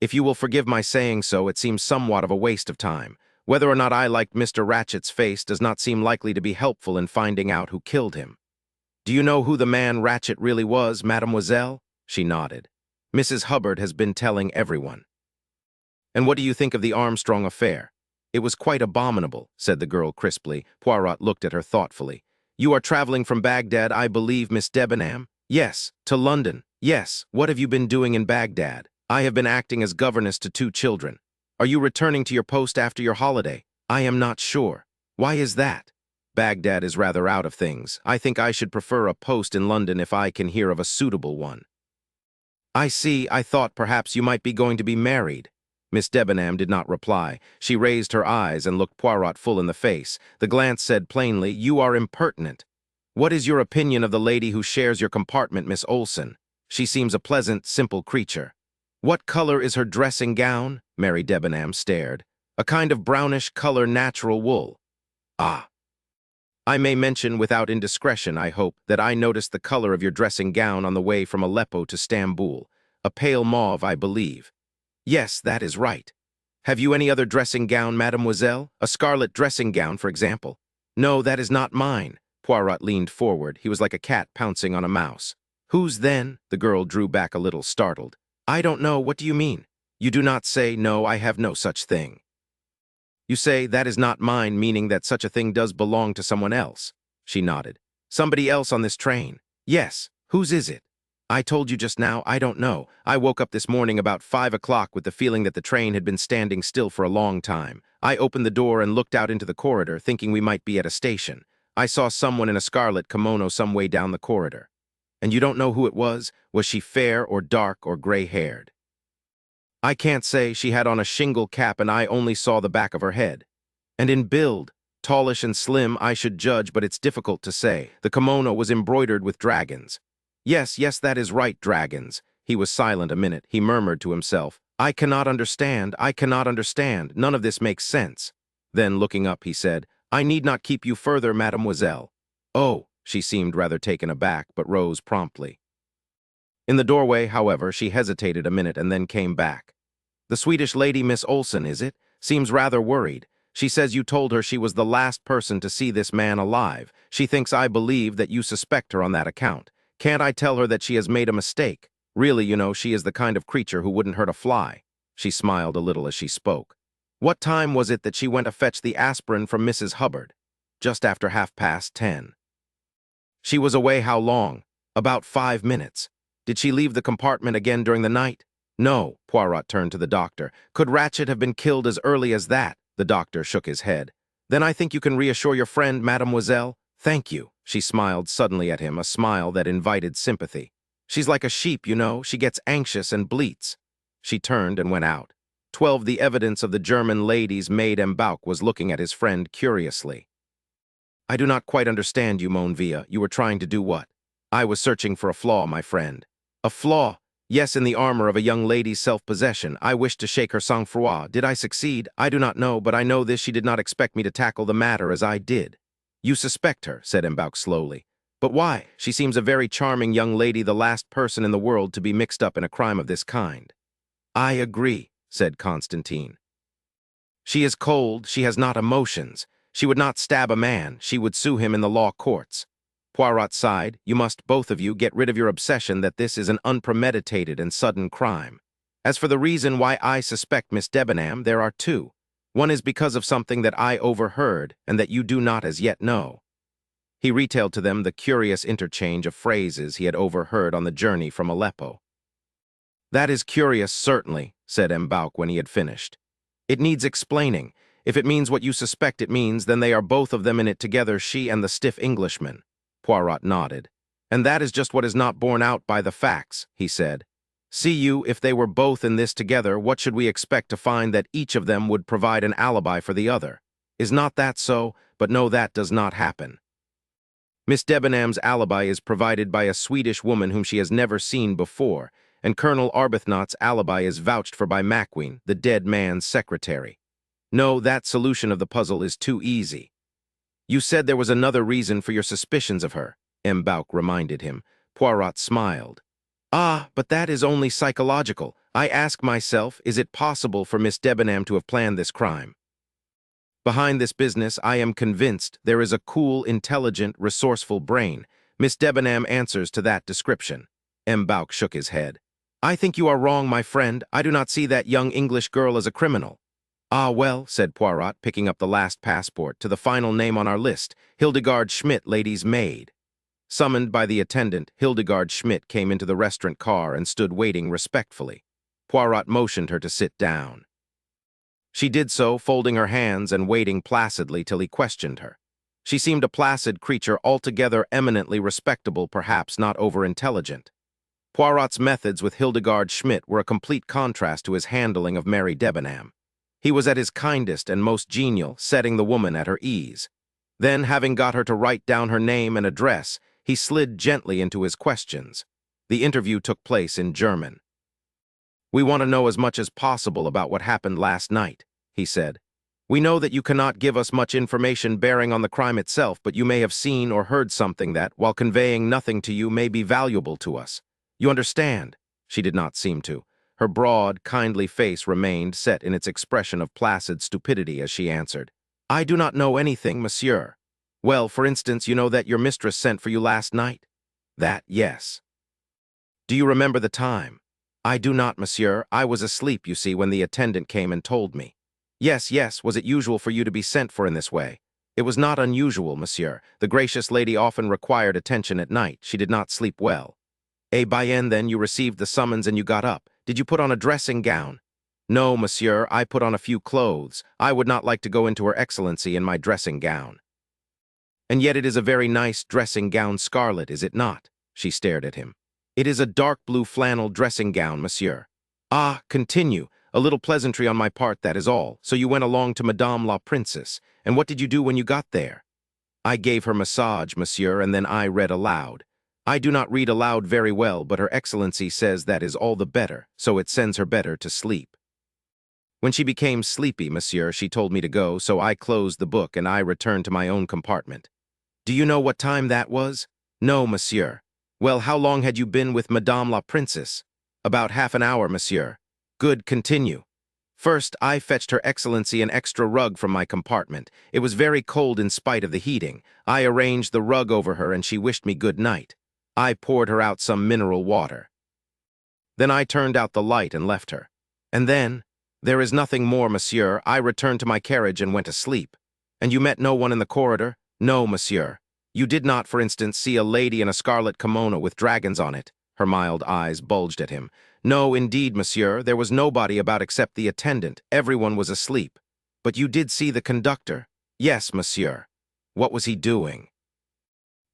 If you will forgive my saying so, it seems somewhat of a waste of time. Whether or not I liked Mr. Ratchett's face does not seem likely to be helpful in finding out who killed him. Do you know who the man Ratchett really was, mademoiselle? She nodded. Mrs. Hubbard has been telling everyone. And what do you think of the Armstrong affair? It was quite abominable, said the girl crisply. Poirot looked at her thoughtfully. You are traveling from Baghdad, I believe, Miss Debenham? Yes. To London? Yes. What have you been doing in Baghdad? I have been acting as governess to 2 children. Are you returning to your post after your holiday? I am not sure. Why is that? Baghdad is rather out of things. I think I should prefer a post in London if I can hear of a suitable one. I see. I thought perhaps you might be going to be married. Miss Debenham did not reply. She raised her eyes and looked Poirot full in the face. The glance said plainly, You are impertinent. What is your opinion of the lady who shares your compartment, Miss Olson? She seems a pleasant, simple creature. What color is her dressing gown? Mary Debenham stared. A kind of brownish color, natural wool. Ah. I may mention without indiscretion, I hope, that I noticed the color of your dressing gown on the way from Aleppo to Stamboul. A pale mauve, I believe. Yes, that is right. Have you any other dressing gown, mademoiselle? A scarlet dressing gown, for example? No, that is not mine. Poirot leaned forward. He was like a cat pouncing on a mouse. Whose then? The girl drew back a little, startled. I don't know. What do you mean? You do not say, no, I have no such thing. You say, that is not mine, meaning that such a thing does belong to someone else. She nodded. Somebody else on this train? Yes. Whose is it? I told you just now, I don't know. I woke up this morning about 5 o'clock with the feeling that the train had been standing still for a long time. I opened the door and looked out into the corridor, thinking we might be at a station. I saw someone in a scarlet kimono some way down the corridor. And you don't know who it was? Was she fair or dark or gray-haired? I can't say. She had on a shingle cap and I only saw the back of her head. And in build, tallish and slim, I should judge, but it's difficult to say. The kimono was embroidered with dragons. Yes, that is right, dragons. He was silent a minute. He murmured to himself, I cannot understand. None of this makes sense. Then, looking up, he said, I need not keep you further, mademoiselle. Oh, she seemed rather taken aback, but rose promptly. In the doorway, however, she hesitated a minute and then came back. The Swedish lady, Miss Olson, is it? Seems rather worried. She says you told her she was the last person to see this man alive. She thinks I believe that you suspect her on that account. Can't I tell her that she has made a mistake? Really, you know, she is the kind of creature who wouldn't hurt a fly. She smiled a little as she spoke. What time was it that she went to fetch the aspirin from Mrs. Hubbard? Just after 10:30. She was away how long? About 5 minutes. Did she leave the compartment again during the night? No. Poirot turned to the doctor. Could Ratchett have been killed as early as that? The doctor shook his head. Then I think you can reassure your friend, mademoiselle. Thank you. She smiled suddenly at him, a smile that invited sympathy. She's like a sheep, you know. She gets anxious and bleats. She turned and went out. 12. The evidence of the German lady's maid Embauch was looking at his friend curiously. I do not quite understand you, Monville. You were trying to do what? I was searching for a flaw, my friend. A flaw? Yes, in the armor of a young lady's self-possession. I wished to shake her sang-froid. Did I succeed? I do not know, but I know this: she did not expect me to tackle the matter as I did. You suspect her, said Embauch slowly. But why? She seems a very charming young lady, the last person in the world to be mixed up in a crime of this kind. I agree, said Constantine. She is cold, she has not emotions. She would not stab a man, she would sue him in the law courts. Poirot sighed. You must, both of you, get rid of your obsession that this is an unpremeditated and sudden crime. As for the reason why I suspect Miss Debenham, there are 2. One is because of something that I overheard and that you do not as yet know." He retailed to them the curious interchange of phrases he had overheard on the journey from Aleppo. "That is curious, certainly," said M'Bauk when he had finished. "It needs explaining. If it means what you suspect it means, then they are both of them in it together, she and the stiff Englishman." Poirot nodded. "And that is just what is not borne out by the facts," he said. "See you, if they were both in this together, what should we expect to find that each of them would provide an alibi for the other? Is not that so? But no, that does not happen. Miss Debenham's alibi is provided by a Swedish woman whom she has never seen before, and Colonel Arbuthnot's alibi is vouched for by Macqueen, the dead man's secretary. No, that solution of the puzzle is too easy." "You said there was another reason for your suspicions of her," M'Bauk reminded him. Poirot smiled. "Ah, but that is only psychological. I ask myself, is it possible for Miss Debenham to have planned this crime? Behind this business, I am convinced there is a cool, intelligent, resourceful brain. Miss Debenham answers to that description." M'Bauk shook his head. "I think you are wrong, my friend. I do not see that young English girl as a criminal." "Ah, well," said Poirot, picking up the last passport, "to the final name on our list, Hildegard Schmidt, lady's maid." Summoned by the attendant, Hildegard Schmidt came into the restaurant car and stood waiting respectfully. Poirot motioned her to sit down. She did so, folding her hands and waiting placidly till he questioned her. She seemed a placid creature, altogether eminently respectable, perhaps not over-intelligent. Poirot's methods with Hildegard Schmidt were a complete contrast to his handling of Mary Debenham. He was at his kindest and most genial, setting the woman at her ease. Then, having got her to write down her name and address, he slid gently into his questions. The interview took place in German. "We want to know as much as possible about what happened last night," he said. "We know that you cannot give us much information bearing on the crime itself, but you may have seen or heard something that, while conveying nothing to you, may be valuable to us. You understand?" She did not seem to. Her broad, kindly face remained set in its expression of placid stupidity as she answered. "I do not know anything, monsieur." "Well, for instance, you know that your mistress sent for you last night?" "That, yes." "Do you remember the time?" "I do not, monsieur. I was asleep, you see, when the attendant came and told me." "Yes, yes. Was it usual for you to be sent for in this way?" "It was not unusual, monsieur. The gracious lady often required attention at night. She did not sleep well." "Eh bien, then, you received the summons and you got up. Did you put on a dressing gown?" "No, monsieur. I put on a few clothes. I would not like to go into Her Excellency in my dressing gown." "And yet it is a very nice dressing gown, scarlet, is it not?" She stared at him. "It is a dark blue flannel dressing gown, monsieur." "Ah, continue. A little pleasantry on my part, that is all. So you went along to Madame la Princess, and what did you do when you got there?" "I gave her massage, monsieur, and then I read aloud. I do not read aloud very well, but Her Excellency says that is all the better, so it sends her better to sleep. When she became sleepy, monsieur, she told me to go, so I closed the book and I returned to my own compartment." "Do you know what time that was?" "No, monsieur." "Well, how long had you been with Madame la Princess?" "About half an hour, monsieur." "Good, continue." "First, I fetched Her Excellency an extra rug from my compartment. It was very cold in spite of the heating. I arranged the rug over her and she wished me good night. I poured her out some mineral water. Then I turned out the light and left her. And then, there is nothing more, monsieur. I returned to my carriage and went to sleep." "And you met no one in the corridor?" "No, monsieur." "You did not, for instance, see a lady in a scarlet kimono with dragons on it?" Her mild eyes bulged at him. "No, indeed, monsieur. There was nobody about except the attendant. Everyone was asleep." "But you did see the conductor?" "Yes, monsieur." "What was he doing?"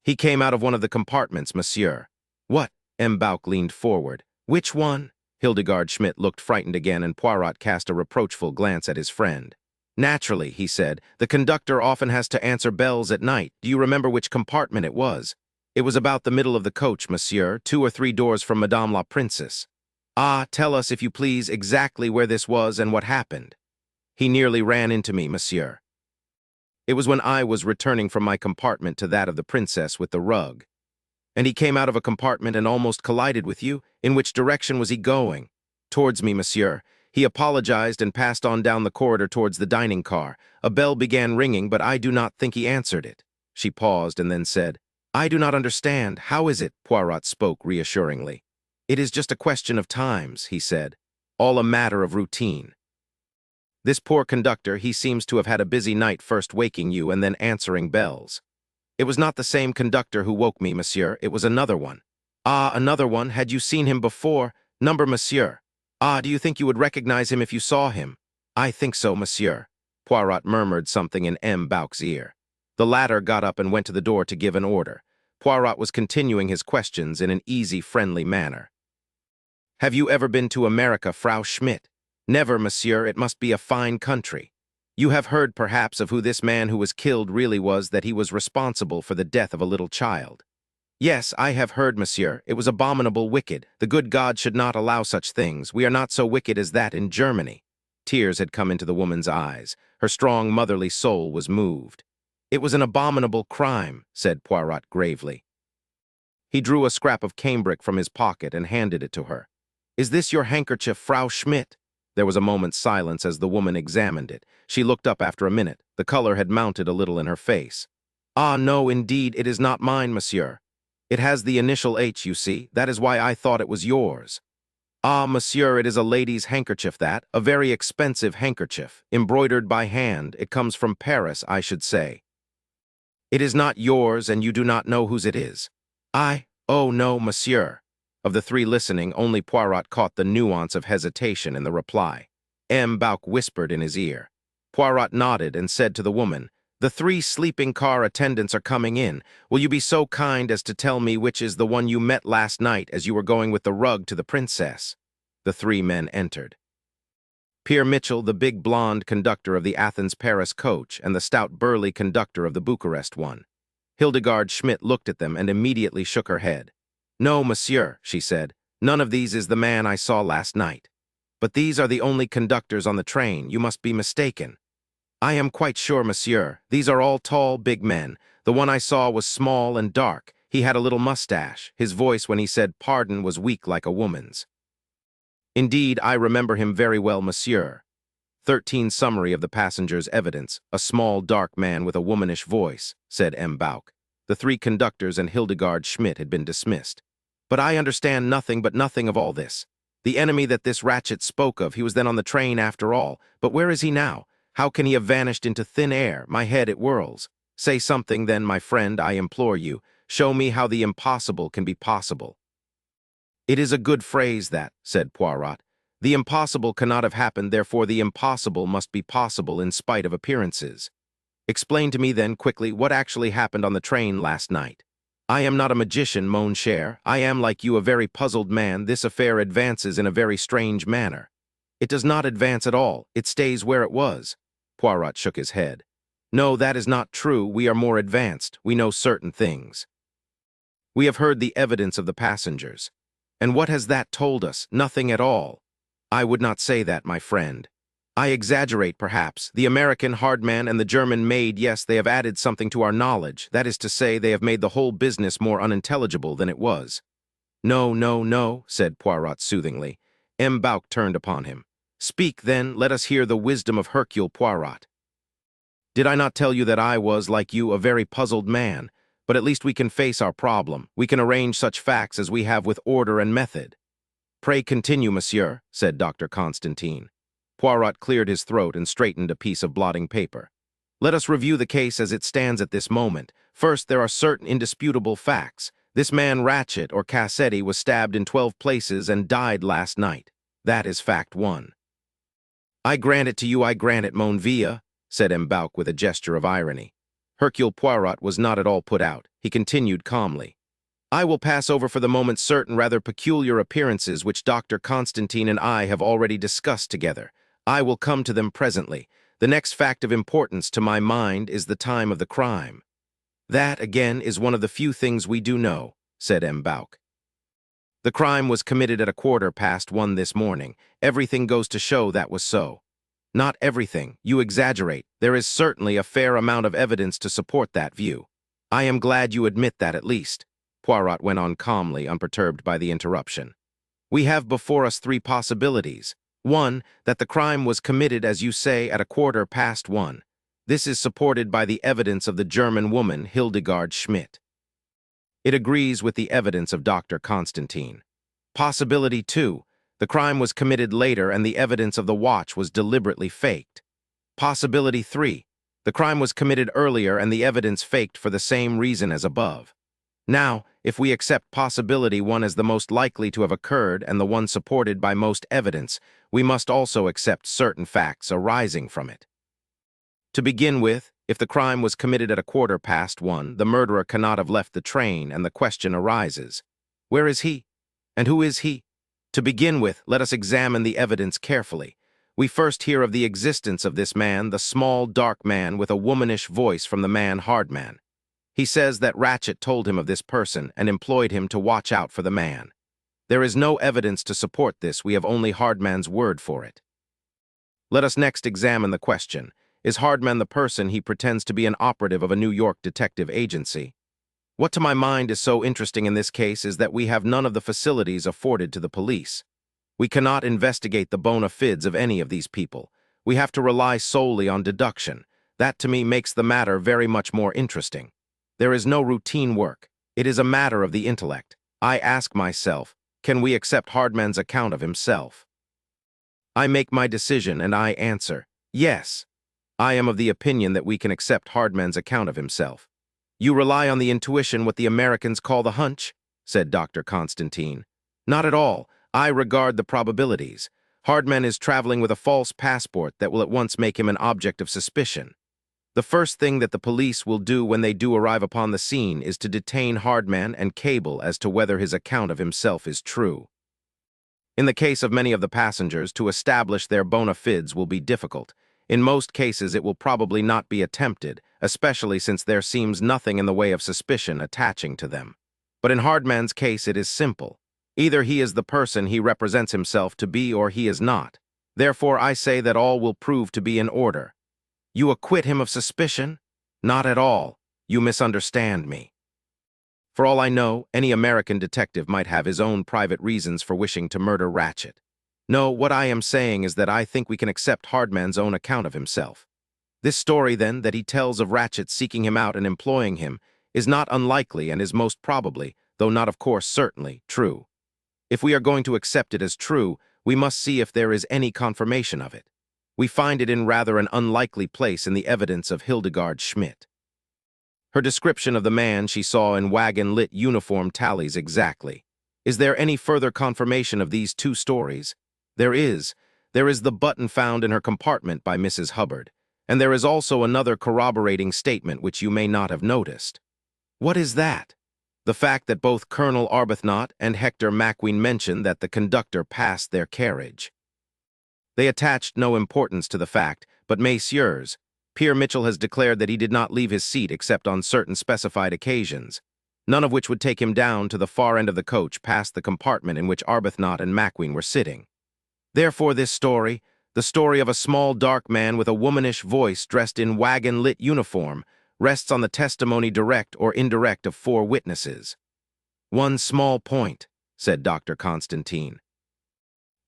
"He came out of one of the compartments, monsieur." "What?" M'Bauk leaned forward. "Which one?" Hildegard Schmidt looked frightened again, and Poirot cast a reproachful glance at his friend. "Naturally," he said. "The conductor often has to answer bells at night. Do you remember which compartment it was?" "It was about the middle of the coach, monsieur, 2 or 3 doors from Madame la Princess." "Ah, tell us, if you please, exactly where this was and what happened." "He nearly ran into me, monsieur." "It was when I was returning from my compartment to that of the princess with the rug." "And he came out of a compartment and almost collided with you? In which direction was he going?" "Towards me, monsieur. He apologized and passed on down the corridor towards the dining car. A bell began ringing, but I do not think he answered it." She paused and then said, "I do not understand. How is it?" Poirot spoke reassuringly. "It is just a question of times," he said. "All a matter of routine." This poor conductor, he seems to have had a busy night, first waking you and then answering bells. It was not the same conductor who woke me, monsieur. It was another one. Ah, another one. Had you seen him before? Number, monsieur. Ah, do you think you would recognize him if you saw him? I think so, monsieur. Poirot murmured something in M. Bouc's ear. The latter got up and went to the door to give an order. Poirot was continuing his questions in an easy, friendly manner. Have you ever been to America, Frau Schmidt? Never, monsieur. It must be a fine country. You have heard, perhaps, of who this man who was killed really was, that he was responsible for the death of a little child. Yes, I have heard, monsieur. It was abominable, wicked. The good God should not allow such things. We are not so wicked as that in Germany. Tears had come into the woman's eyes. Her strong, motherly soul was moved. It was an abominable crime, said Poirot gravely. He drew a scrap of cambric from his pocket and handed it to her. Is this your handkerchief, Frau Schmidt? There was a moment's silence as the woman examined it. She looked up after a minute. The color had mounted a little in her face. Ah, no, indeed, it is not mine, monsieur. It has the initial H, you see. That is why I thought it was yours. Ah, monsieur, it is a lady's handkerchief, that. A very expensive handkerchief, embroidered by hand. It comes from Paris, I should say. It is not yours, and you do not know whose it is. Oh no, monsieur. Of the three listening, only Poirot caught the nuance of hesitation in the reply. M. Bouc whispered in his ear. Poirot nodded and said to the woman, The 3 sleeping car attendants are coming in. Will you be so kind as to tell me which is the one you met last night as you were going with the rug to the princess? The 3 men entered. Pierre Mitchell, the big blonde conductor of the Athens-Paris coach, and the stout burly conductor of the Bucharest one. Hildegard Schmidt looked at them and immediately shook her head. No, monsieur, she said. None of these is the man I saw last night. But these are the only conductors on the train. You must be mistaken. I am quite sure, monsieur. These are all tall, big men. The one I saw was small and dark. He had a little mustache. His voice when he said pardon was weak like a woman's. Indeed, I remember him very well, monsieur. 13 Summary of the passenger's evidence. A small, dark man with a womanish voice, said M. Bouc. The 3 conductors and Hildegard Schmidt had been dismissed. But I understand nothing but nothing of all this. The enemy that this Ratchett spoke of, he was then on the train after all. But where is he now? How can he have vanished into thin air? My head, it whirls. Say something then, my friend, I implore you. Show me how the impossible can be possible. It is a good phrase that, said Poirot. The impossible cannot have happened, therefore the impossible must be possible in spite of appearances. Explain to me then, quickly, what actually happened on the train last night. I am not a magician, mon cher. I am, like you, a very puzzled man. This affair advances in a very strange manner. It does not advance at all. It stays where it was. Poirot shook his head. No, that is not true. We are more advanced. We know certain things. We have heard the evidence of the passengers. And what has that told us? Nothing at all. I would not say that, my friend. I exaggerate, perhaps. The American hard man and the German maid, yes, they have added something to our knowledge. That is to say, they have made the whole business more unintelligible than it was. No, no, no, said Poirot soothingly. M. Bouc turned upon him. Speak, then, let us hear the wisdom of Hercule Poirot. Did I not tell you that I was, like you, a very puzzled man? But at least we can face our problem. We can arrange such facts as we have with order and method. Pray continue, monsieur, said Dr. Constantine. Poirot cleared his throat and straightened a piece of blotting paper. Let us review the case as it stands at this moment. First, there are certain indisputable facts. This man Ratchett, or Cassetti, was stabbed in 12 places and died last night. That is fact 1. I grant it to you, I grant it, mon vieux, said M. Bouc with a gesture of irony. Hercule Poirot was not at all put out. He continued calmly. I will pass over for the moment certain rather peculiar appearances which Dr. Constantine and I have already discussed together. I will come to them presently. The next fact of importance to my mind is the time of the crime. That, again, is one of the few things we do know, said M. Bouc. The crime was committed at 1:15 this morning. Everything goes to show that was so. Not everything. You exaggerate. There is certainly a fair amount of evidence to support that view. I am glad you admit that at least. Poirot went on calmly, unperturbed by the interruption. We have before us 3 possibilities. 1, that the crime was committed, as you say, at 1:15. This is supported by the evidence of the German woman, Hildegard Schmidt. It agrees with the evidence of Dr. Constantine. Possibility 2, The crime was committed later and the evidence of the watch was deliberately faked. Possibility 3. The crime was committed earlier and the evidence faked for the same reason as above. Now, if we accept possibility 1 as the most likely to have occurred and the one supported by most evidence, we must also accept certain facts arising from it. To begin with, if the crime was committed at 1:15, the murderer cannot have left the train, and the question arises, where is he? And who is he? To begin with, let us examine the evidence carefully. We first hear of the existence of this man, the small, dark man with a womanish voice from the man Hardman. He says that Ratchett told him of this person and employed him to watch out for the man. There is no evidence to support this, we have only Hardman's word for it. Let us next examine the question. Is Hardman the person he pretends to be an operative of a New York detective agency? What to my mind is so interesting in this case is that we have none of the facilities afforded to the police. We cannot investigate the bona fides of any of these people. We have to rely solely on deduction. That to me makes the matter very much more interesting. There is no routine work. It is a matter of the intellect. I ask myself, can we accept Hardman's account of himself? I make my decision and I answer, yes. I am of the opinion that we can accept Hardman's account of himself. You rely on the intuition, what the Americans call the hunch, said Dr. Constantine. Not at all. I regard the probabilities. Hardman is traveling with a false passport that will at once make him an object of suspicion. The first thing that the police will do when they do arrive upon the scene is to detain Hardman and cable as to whether his account of himself is true. In the case of many of the passengers, to establish their bona fides will be difficult. In most cases, it will probably not be attempted, especially since there seems nothing in the way of suspicion attaching to them. But in Hardman's case, it is simple. Either he is the person he represents himself to be or he is not. Therefore, I say that all will prove to be in order. You acquit him of suspicion? Not at all. You misunderstand me. For all I know, any American detective might have his own private reasons for wishing to murder Ratchett. No, what I am saying is that I think we can accept Hardman's own account of himself. This story, then, that he tells of Ratchett seeking him out and employing him, is not unlikely and is most probably, though not of course certainly, true. If we are going to accept it as true, we must see if there is any confirmation of it. We find it in rather an unlikely place in the evidence of Hildegard Schmidt. Her description of the man she saw in wagon-lit uniform tallies exactly. Is there any further confirmation of these two stories? There is. There is the button found in her compartment by Mrs. Hubbard, and there is also another corroborating statement which you may not have noticed. What is that? The fact that both Colonel Arbuthnot and Hector Macqueen mentioned that the conductor passed their carriage. They attached no importance to the fact, but Messieurs, Pierre Mitchell has declared that he did not leave his seat except on certain specified occasions, none of which would take him down to the far end of the coach past the compartment in which Arbuthnot and Macqueen were sitting. Therefore this story, the story of a small dark man with a womanish voice dressed in wagon-lit uniform, rests on the testimony direct or indirect of 4 witnesses. One small point, said Dr. Constantine.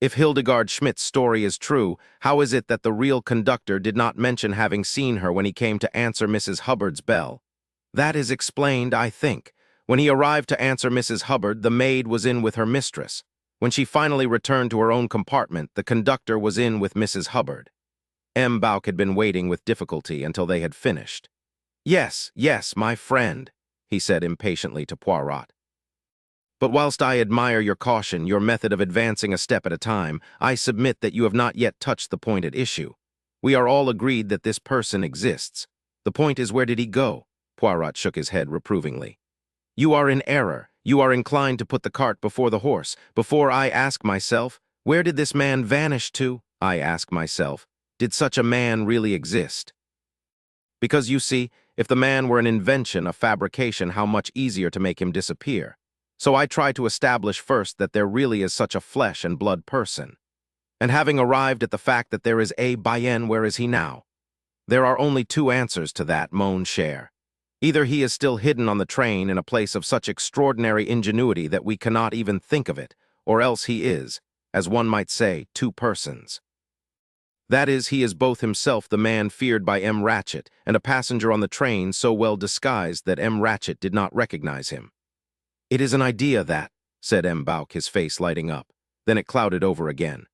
If Hildegard Schmidt's story is true, how is it that the real conductor did not mention having seen her when he came to answer Mrs. Hubbard's bell? That is explained, I think. When he arrived to answer Mrs. Hubbard, the maid was in with her mistress. When she finally returned to her own compartment, the conductor was in with Mrs. Hubbard. M. Bouck had been waiting with difficulty until they had finished. Yes, my friend, he said impatiently to Poirot. But whilst I admire your caution, your method of advancing a step at a time, I submit that you have not yet touched the point at issue. We are all agreed that this person exists. The point is, where did he go? Poirot shook his head reprovingly. You are in error. You are inclined to put the cart before the horse. Before I ask myself, where did this man vanish to? I ask myself, did such a man really exist? Because you see, if the man were an invention, a fabrication, how much easier to make him disappear. So I try to establish first that there really is such a flesh and blood person. And having arrived at the fact that there is a Bayen, where is he now? There are only 2 answers to that, mon cher. Either he is still hidden on the train in a place of such extraordinary ingenuity that we cannot even think of it, or else he is, as one might say, 2 persons. That is, he is both himself the man feared by M. Ratchett and a passenger on the train so well disguised that M. Ratchett did not recognize him. It is an idea that, said M. Bouck, his face lighting up, Then it clouded over again.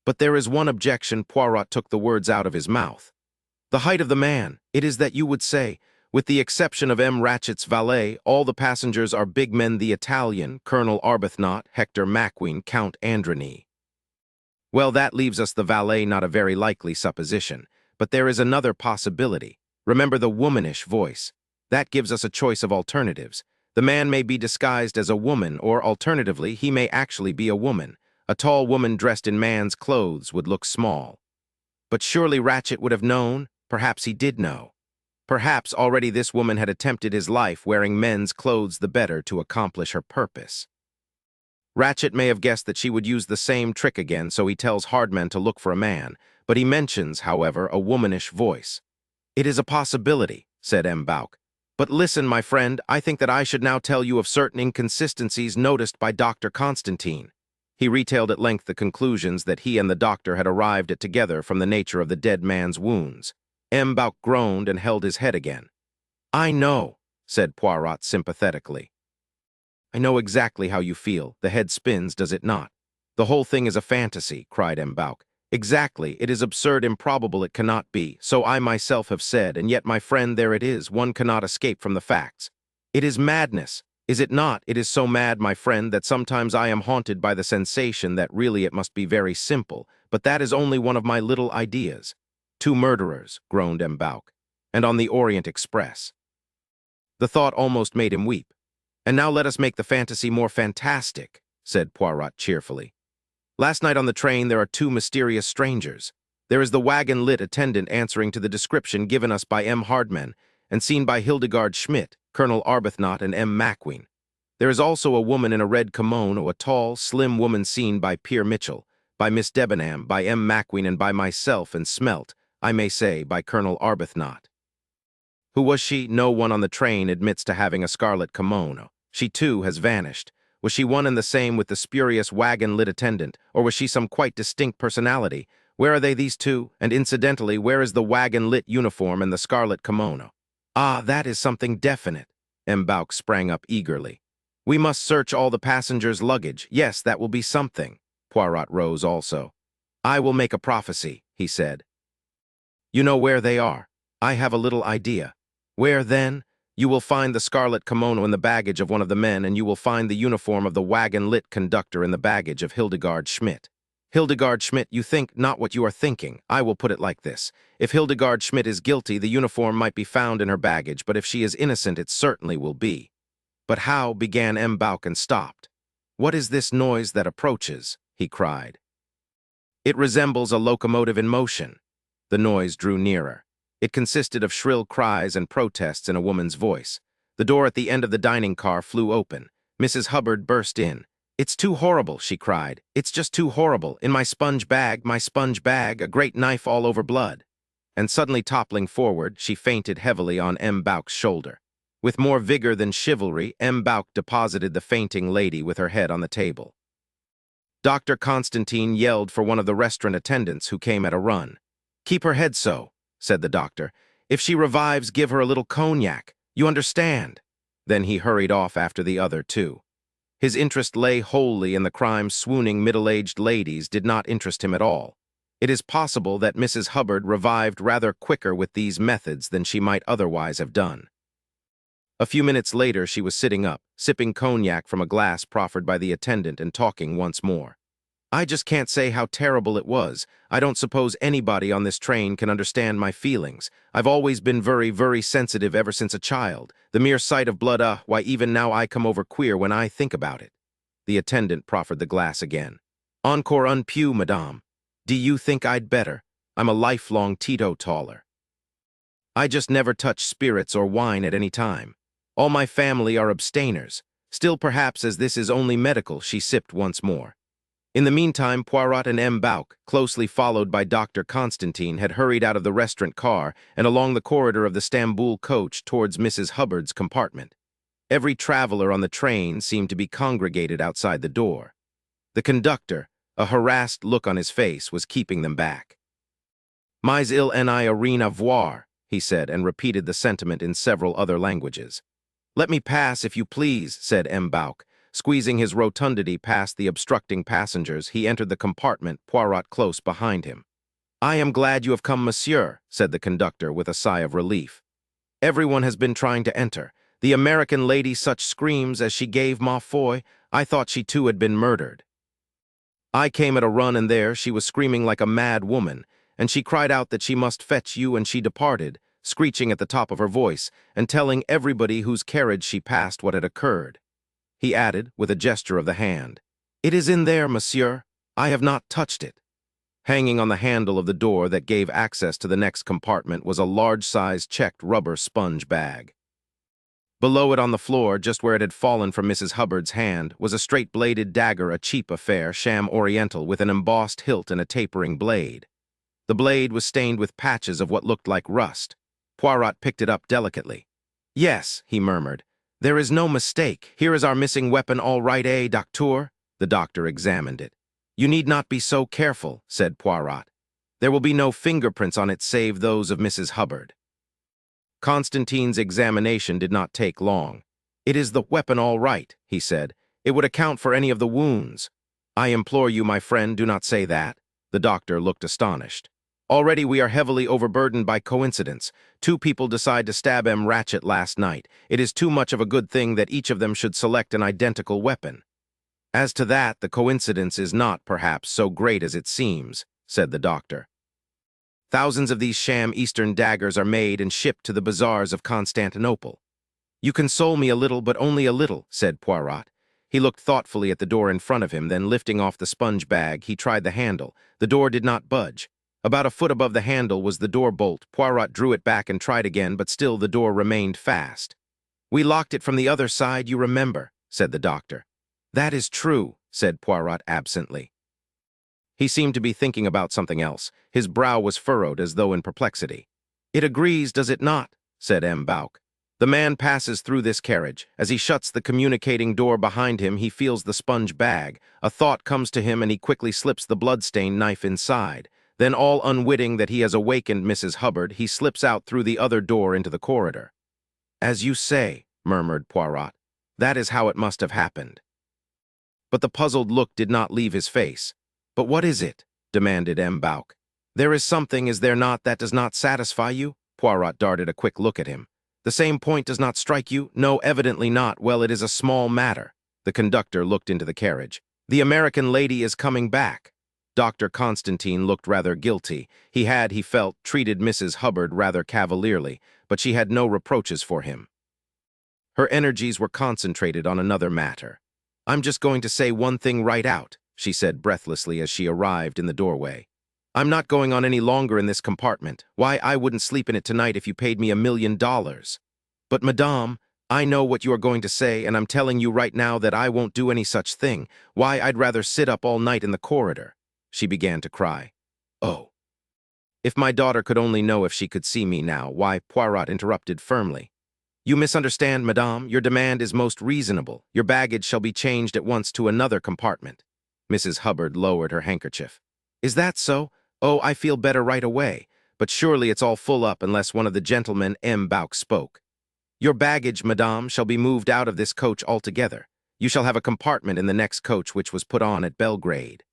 But there is one objection. Poirot took the words out of his mouth. The height of the man. It is that you would say, with the exception of M. Ratchett's valet, all the passengers are big men. The Italian, Colonel Arbuthnot, Hector Macqueen, Count Androny. Well, that leaves us the valet, not a very likely supposition. But there is another possibility. Remember the womanish voice. That gives us a choice of alternatives. The man may be disguised as a woman, or alternatively, he may actually be a woman. A tall woman dressed in man's clothes would look small. But surely Ratchett would have known. Perhaps he did know. Perhaps already this woman had attempted his life wearing men's clothes the better to accomplish her purpose. Ratchett may have guessed that she would use the same trick again, so he tells Hardman to look for a man, but he mentions, however, a womanish voice. It is a possibility, said M. Bouck. But listen, my friend, I think that I should now tell you of certain inconsistencies noticed by Dr. Constantine. He retailed at length the conclusions that he and the doctor had arrived at together from the nature of the dead man's wounds. M. Bouck groaned and held his head again. I know, said Poirot sympathetically. I know exactly how you feel. The head spins, does it not? The whole thing is a fantasy, cried M. Bouck. Exactly, it is absurd, improbable, it cannot be. So I myself have said, and yet, my friend, there it is. One cannot escape from the facts. It is madness, is it not? It is so mad, my friend, that sometimes I am haunted by the sensation that really it must be very simple, but that is only one of my little ideas. 2 murderers, groaned M. Bouck, and on the Orient Express. The thought almost made him weep. And now let us make the fantasy more fantastic, said Poirot cheerfully. Last night on the train there are 2 mysterious strangers. There is the wagon-lit attendant answering to the description given us by M. Hardman and seen by Hildegard Schmidt, Colonel Arbuthnot, and M. Macqueen. There is also a woman in a red kimono, a tall, slim woman seen by Pierre Mitchell, by Miss Debenham, by M. Macqueen, and by myself, and smelt, I may say, by Colonel Arbuthnot. Who was she? No one on the train admits to having a scarlet kimono. She, too, has vanished. Was she one and the same with the spurious wagon-lit attendant, or was she some quite distinct personality? Where are they, these 2? And incidentally, where is the wagon-lit uniform and the scarlet kimono? Ah, that is something definite. M. Bouck sprang up eagerly. We must search all the passengers' luggage. Yes, that will be something. Poirot rose also. I will make a prophecy, he said. You know where they are. I have a little idea. Where, then? You will find the scarlet kimono in the baggage of one of the men, and you will find the uniform of the wagon-lit conductor in the baggage of Hildegard Schmidt. Hildegard Schmidt, you think not what you are thinking. I will put it like this. If Hildegard Schmidt is guilty, the uniform might be found in her baggage, but if she is innocent, it certainly will be. But how, began M. Bouck and stopped. What is this noise that approaches? He cried. It resembles a locomotive in motion. The noise drew nearer. It consisted of shrill cries and protests in a woman's voice. The door at the end of the dining car flew open. Mrs. Hubbard burst in. It's too horrible, she cried. It's just too horrible. In my sponge bag, a great knife all over blood. And suddenly toppling forward, she fainted heavily on M. Bouck's shoulder. With more vigor than chivalry, M. Bouck deposited the fainting lady with her head on the table. Dr. Constantine yelled for one of the restaurant attendants who came at a run. Keep her head so, said the doctor. If she revives, give her a little cognac. You understand? Then he hurried off after the other 2. His interest lay wholly in the crime. Swooning middle-aged ladies did not interest him at all. It is possible that Mrs. Hubbard revived rather quicker with these methods than she might otherwise have done. A few minutes later she was sitting up, sipping cognac from a glass proffered by the attendant and talking once more. I just can't say how terrible it was. I don't suppose anybody on this train can understand my feelings. I've always been very, very sensitive ever since a child. The mere sight of blood, why even now I come over queer when I think about it. The attendant proffered the glass again. Encore un peu, madame. Do you think I'd better? I'm a lifelong teetotaler. I just never touch spirits or wine at any time. All my family are abstainers. Still, perhaps as this is only medical, she sipped once more. In the meantime, Poirot and M. Bouck, closely followed by Dr. Constantine, had hurried out of the restaurant car and along the corridor of the Stamboul coach towards Mrs. Hubbard's compartment. Every traveler on the train seemed to be congregated outside the door. The conductor, a harassed look on his face, was keeping them back. Mais il en a rien à voir, he said, and repeated the sentiment in several other languages. Let me pass, if you please, said M. Bouck. Squeezing his rotundity past the obstructing passengers, he entered the compartment, Poirot close behind him. "I am glad you have come, monsieur," said the conductor with a sigh of relief. "Everyone has been trying to enter. The American lady, such screams as she gave, ma foi, I thought she too had been murdered. I came at a run, and there she was screaming like a mad woman, and she cried out that she must fetch you, and she departed, screeching at the top of her voice, and telling everybody whose carriage she passed what had occurred." He added, with a gesture of the hand, "It is in there, monsieur. I have not touched it." Hanging on the handle of the door that gave access to the next compartment was a large-sized checked rubber sponge bag. Below it on the floor, just where it had fallen from Mrs. Hubbard's hand, was a straight-bladed dagger, a cheap affair, sham oriental, with an embossed hilt and a tapering blade. The blade was stained with patches of what looked like rust. Poirot picked it up delicately. "Yes," he murmured. "There is no mistake. Here is our missing weapon, all right, eh, docteur?" The doctor examined it. "You need not be so careful," said Poirot. "There will be no fingerprints on it save those of Mrs. Hubbard." Constantine's examination did not take long. "It is the weapon, all right," he said. "It would account for any of the wounds." "I implore you, my friend, do not say that." The doctor looked astonished. "Already we are heavily overburdened by coincidence. 2 people decide to stab M. Ratchett last night. It is too much of a good thing that each of them should select an identical weapon." "As to that, the coincidence is not, perhaps, so great as it seems," said the doctor. "Thousands of these sham Eastern daggers are made and shipped to the bazaars of Constantinople." "You console me a little, but only a little," said Poirot. He looked thoughtfully at the door in front of him, then lifting off the sponge bag, he tried the handle. The door did not budge. About a foot above the handle was the door bolt. Poirot drew it back and tried again, but still the door remained fast. "We locked it from the other side, you remember," said the doctor. "That is true," said Poirot absently. He seemed to be thinking about something else. His brow was furrowed as though in perplexity. "It agrees, does it not?" said M. Bouc. "The man passes through this carriage. As he shuts the communicating door behind him, he feels the sponge bag. A thought comes to him, and he quickly slips the blood-stained knife inside. Then, all unwitting that he has awakened Mrs. Hubbard, he slips out through the other door into the corridor." "As you say," murmured Poirot. "That is how it must have happened." But the puzzled look did not leave his face. "But what is it?" demanded M. Bouc. "There is something, is there not, that does not satisfy you?" Poirot darted a quick look at him. "The same point does not strike you? No, evidently not. Well, it is a small matter." The conductor looked into the carriage. "The American lady is coming back." Dr. Constantine looked rather guilty. He had, he felt, treated Mrs. Hubbard rather cavalierly, but she had no reproaches for him. Her energies were concentrated on another matter. "I'm just going to say one thing right out," she said breathlessly as she arrived in the doorway. "I'm not going on any longer in this compartment. Why, I wouldn't sleep in it tonight if you paid me $1,000,000. But, madame, I know what you are going to say, and I'm telling you right now that I won't do any such thing. Why, I'd rather sit up all night in the corridor." She began to cry. "Oh, if my daughter could only know if she could see me now." "Why," Poirot interrupted firmly. "You misunderstand, madame. Your demand is most reasonable. Your baggage shall be changed at once to another compartment." Mrs. Hubbard lowered her handkerchief. "Is that so? Oh, I feel better right away. But surely it's all full up unless one of the gentlemen." M. Bouc spoke. "Your baggage, madame, shall be moved out of this coach altogether. You shall have a compartment in the next coach which was put on at Belgrade."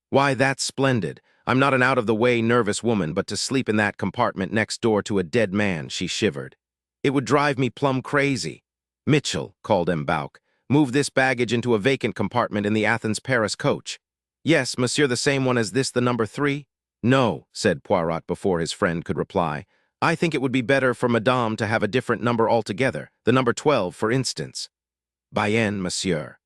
"Why, that's splendid. I'm not an out-of-the-way nervous woman, but to sleep in that compartment next door to a dead man," she shivered. "It would drive me plumb crazy." "Mitchell," called M. Bouc, "move this baggage into a vacant compartment in the Athens-Paris coach." "Yes, monsieur, the same one as this, the number 3? "No," said Poirot before his friend could reply. "I think it would be better for madame to have a different number altogether, the number 12, for instance." "Bien, monsieur."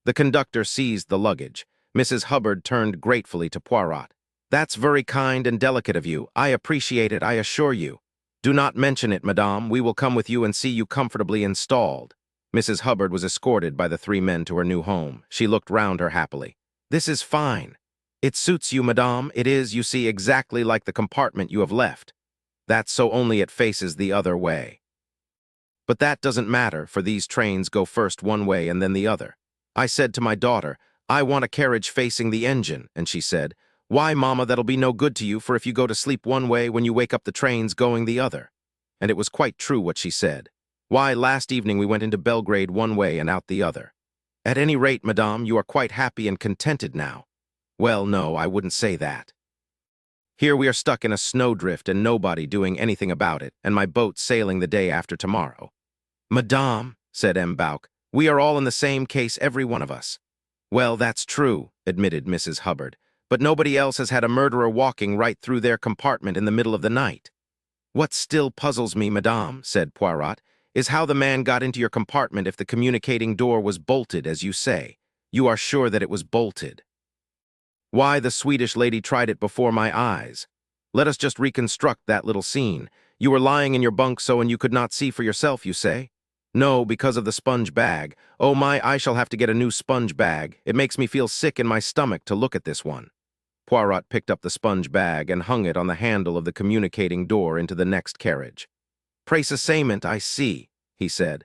The conductor seized the luggage. Mrs. Hubbard turned gratefully to Poirot. "That's very kind and delicate of you. I appreciate it, I assure you." "Do not mention it, madame. We will come with you and see you comfortably installed." Mrs. Hubbard was escorted by the 3 men to her new home. She looked round her happily. "This is fine." "It suits you, madame. It is, you see, exactly like the compartment you have left. That's so, only it faces the other way. But that doesn't matter, for these trains go first one way and then the other. I said to my daughter, 'I want a carriage facing the engine,' and she said, 'Why, Mama, that'll be no good to you, for if you go to sleep one way, when you wake up the train's going the other.' And it was quite true what she said. Why, last evening we went into Belgrade one way and out the other. At any rate, madame, you are quite happy and contented now. Well, no, I wouldn't say that. Here we are stuck in a snowdrift and nobody doing anything about it, and my boat sailing the day after tomorrow. Madame, said M. Bouck, we are all in the same case, every one of us. Well, that's true, admitted Mrs. Hubbard, but nobody else has had a murderer walking right through their compartment in the middle of the night. What still puzzles me, madame, said Poirot, is how the man got into your compartment if the communicating door was bolted, as you say. You are sure that it was bolted? Why, the Swedish lady tried it before my eyes. Let us just reconstruct that little scene. You were lying in your bunk so and you could not see for yourself, you say? No, because of the sponge bag. Oh my, I shall have to get a new sponge bag. It makes me feel sick in my stomach to look at this one. Poirot picked up the sponge bag and hung it on the handle of the communicating door into the next carriage. Precisament, I see, he said.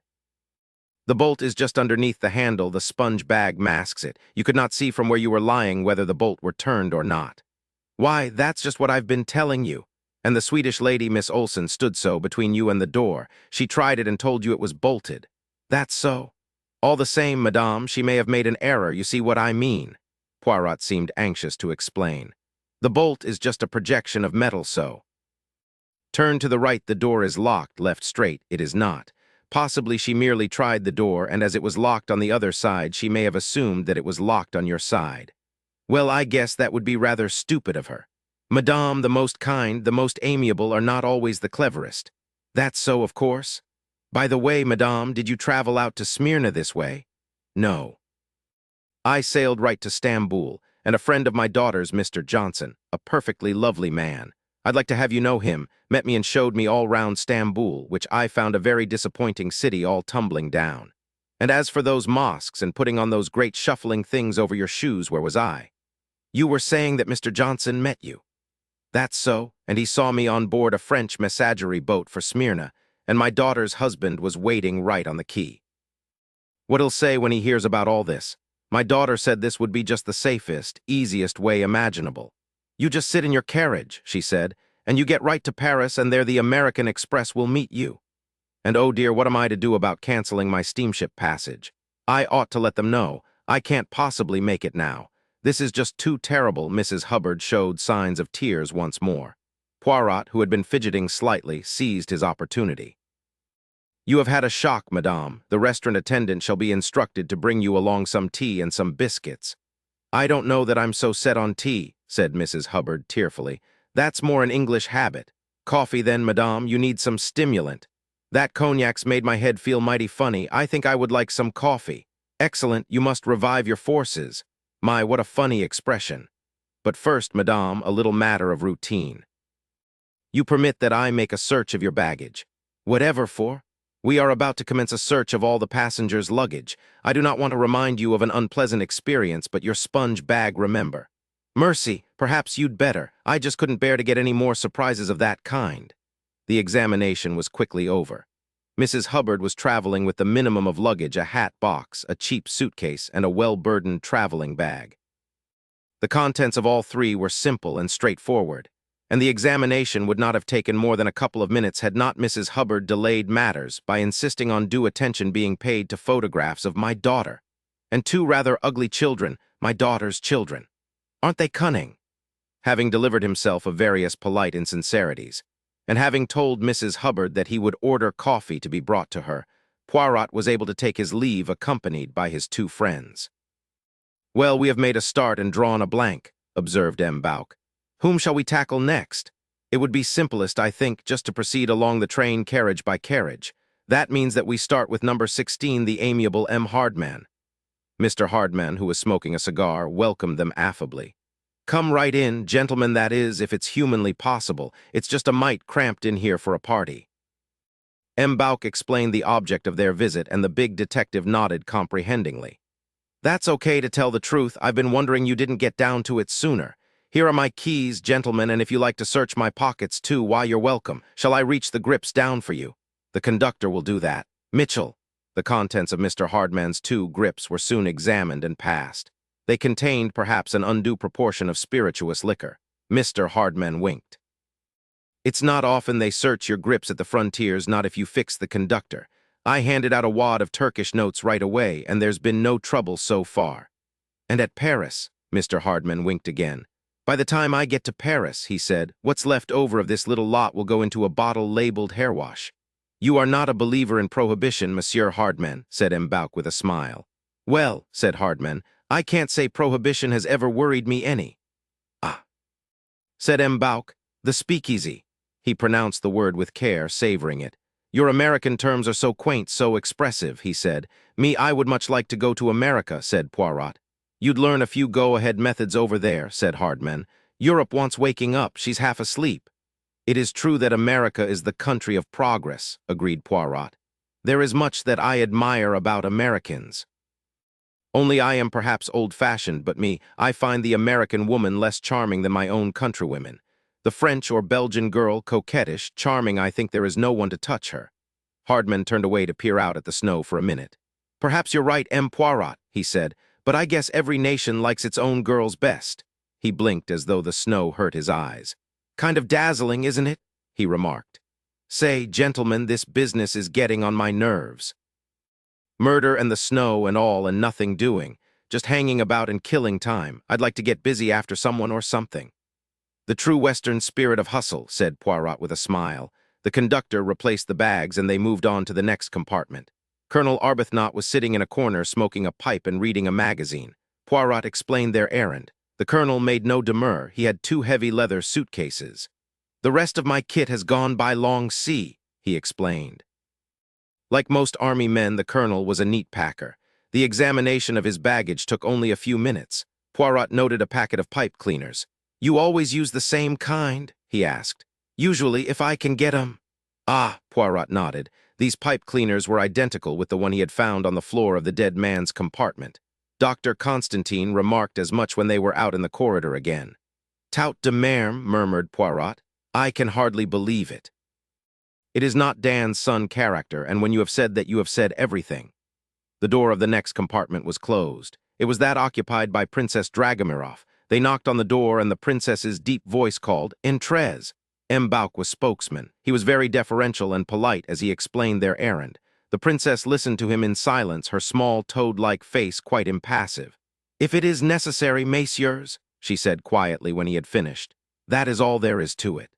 The bolt is just underneath the handle. The sponge bag masks it. You could not see from where you were lying whether the bolt were turned or not. Why, that's just what I've been telling you. And the Swedish lady, Miss Olsen, stood so between you and the door. She tried it and told you it was bolted. That's so. All the same, madame, she may have made an error. You see what I mean? Poirot seemed anxious to explain. The bolt is just a projection of metal, so. Turn to the right, the door is locked. Left straight, it is not. Possibly she merely tried the door, and as it was locked on the other side, she may have assumed that it was locked on your side. Well, I guess that would be rather stupid of her. Madame, the most kind, the most amiable are not always the cleverest. That's so, of course. By the way, madame, did you travel out to Smyrna this way? No. I sailed right to Stamboul, and a friend of my daughter's, Mr. Johnson, a perfectly lovely man. I'd like to have you know him, met me and showed me all round Stamboul, which I found a very disappointing city all tumbling down. And as for those mosques and putting on those great shuffling things over your shoes, where was I? You were saying that Mr. Johnson met you. That's so, and he saw me on board a French messagerie boat for Smyrna, and my daughter's husband was waiting right on the quay. What he'll say when he hears about all this? My daughter said this would be just the safest, easiest way imaginable. You just sit in your carriage, she said, and you get right to Paris, and there the Orient Express will meet you. And oh dear, what am I to do about canceling my steamship passage? I ought to let them know. I can't possibly make it now. This is just too terrible. Mrs. Hubbard showed signs of tears once more. Poirot, who had been fidgeting slightly, seized his opportunity. You have had a shock, madame. The restaurant attendant shall be instructed to bring you along some tea and some biscuits. I don't know that I'm so set on tea, said Mrs. Hubbard tearfully. That's more an English habit. Coffee then, madame, you need some stimulant. That cognac's made my head feel mighty funny. I think I would like some coffee. Excellent, you must revive your forces. My, what a funny expression. But first, madame, a little matter of routine. You permit that I make a search of your baggage. Whatever for? We are about to commence a search of all the passengers' luggage. I do not want to remind you of an unpleasant experience, but your sponge bag, remember. Mercy, perhaps you'd better. I just couldn't bear to get any more surprises of that kind. The examination was quickly over. Mrs. Hubbard was traveling with the minimum of luggage, a hat box, a cheap suitcase, and a well-burdened traveling bag. The contents of all three were simple and straightforward, and the examination would not have taken more than a couple of minutes had not Mrs. Hubbard delayed matters by insisting on due attention being paid to photographs of my daughter, and two rather ugly children, my daughter's children. Aren't they cunning? Having delivered himself of various polite insincerities, and having told Mrs. Hubbard that he would order coffee to be brought to her, Poirot was able to take his leave accompanied by his two friends. Well, we have made a start and drawn a blank, observed M. Bouck. Whom shall we tackle next? It would be simplest, I think, just to proceed along the train carriage by carriage. That means that we start with number 16, the amiable M. Hardman. Mr. Hardman, who was smoking a cigar, welcomed them affably. Come right in, gentlemen, that is, if it's humanly possible. It's just a mite cramped in here for a party. M. Bouck explained the object of their visit, and the big detective nodded comprehendingly. That's okay, to tell the truth. I've been wondering you didn't get down to it sooner. Here are my keys, gentlemen, and if you like to search my pockets too, why, you're welcome. Shall I reach the grips down for you? The conductor will do that. Mitchell. The contents of Mr. Hardman's two grips were soon examined and passed. They contained perhaps an undue proportion of spirituous liquor. Mr. Hardman winked. It's not often they search your grips at the frontiers, not if you fix the conductor. I handed out a wad of Turkish notes right away, and there's been no trouble so far. And at Paris, Mr. Hardman winked again. By the time I get to Paris, he said, what's left over of this little lot will go into a bottle labeled hair wash. You are not a believer in prohibition, Monsieur Hardman, said M'Bauk with a smile. Well, said Hardman, I can't say prohibition has ever worried me any. Ah, said M'Bauk, the speakeasy. He pronounced the word with care, savoring it. Your American terms are so quaint, so expressive, he said. Me, I would much like to go to America, said Poirot. You'd learn a few go-ahead methods over there, said Hardman. Europe wants waking up, she's half asleep. It is true that America is the country of progress, agreed Poirot. There is much that I admire about Americans. Only I am perhaps old-fashioned, but I find the American woman less charming than my own countrywomen. The French or Belgian girl, coquettish, charming, I think there is no one to touch her. Hardman turned away to peer out at the snow for a minute. Perhaps you're right, M. Poirot, he said, but I guess every nation likes its own girls best. He blinked as though the snow hurt his eyes. Kind of dazzling, isn't it? He remarked. Say, gentlemen, this business is getting on my nerves. Murder and the snow and all and nothing doing, just hanging about and killing time. I'd like to get busy after someone or something. The true Western spirit of hustle, said Poirot with a smile. The conductor replaced the bags and they moved on to the next compartment. Colonel Arbuthnot was sitting in a corner smoking a pipe and reading a magazine. Poirot explained their errand. The colonel made no demur. He had 2 heavy leather suitcases. The rest of my kit has gone by long sea, he explained. Like most army men, the colonel was a neat packer. The examination of his baggage took only a few minutes. Poirot noted a packet of pipe cleaners. You always use the same kind? He asked. Usually, if I can get 'em. Ah, Poirot nodded. These pipe cleaners were identical with the one he had found on the floor of the dead man's compartment. Dr. Constantine remarked as much when they were out in the corridor again. Tout de merme, murmured Poirot. I can hardly believe it. It is not Dan's son character, and when you have said that, you have said everything. The door of the next compartment was closed. It was that occupied by Princess Dragomirov. They knocked on the door, and the princess's deep voice called, Entrez. M'Bauk was spokesman. He was very deferential and polite as he explained their errand. The princess listened to him in silence, her small toad-like face quite impassive. If it is necessary, messieurs, she said quietly when he had finished. That is all there is to it.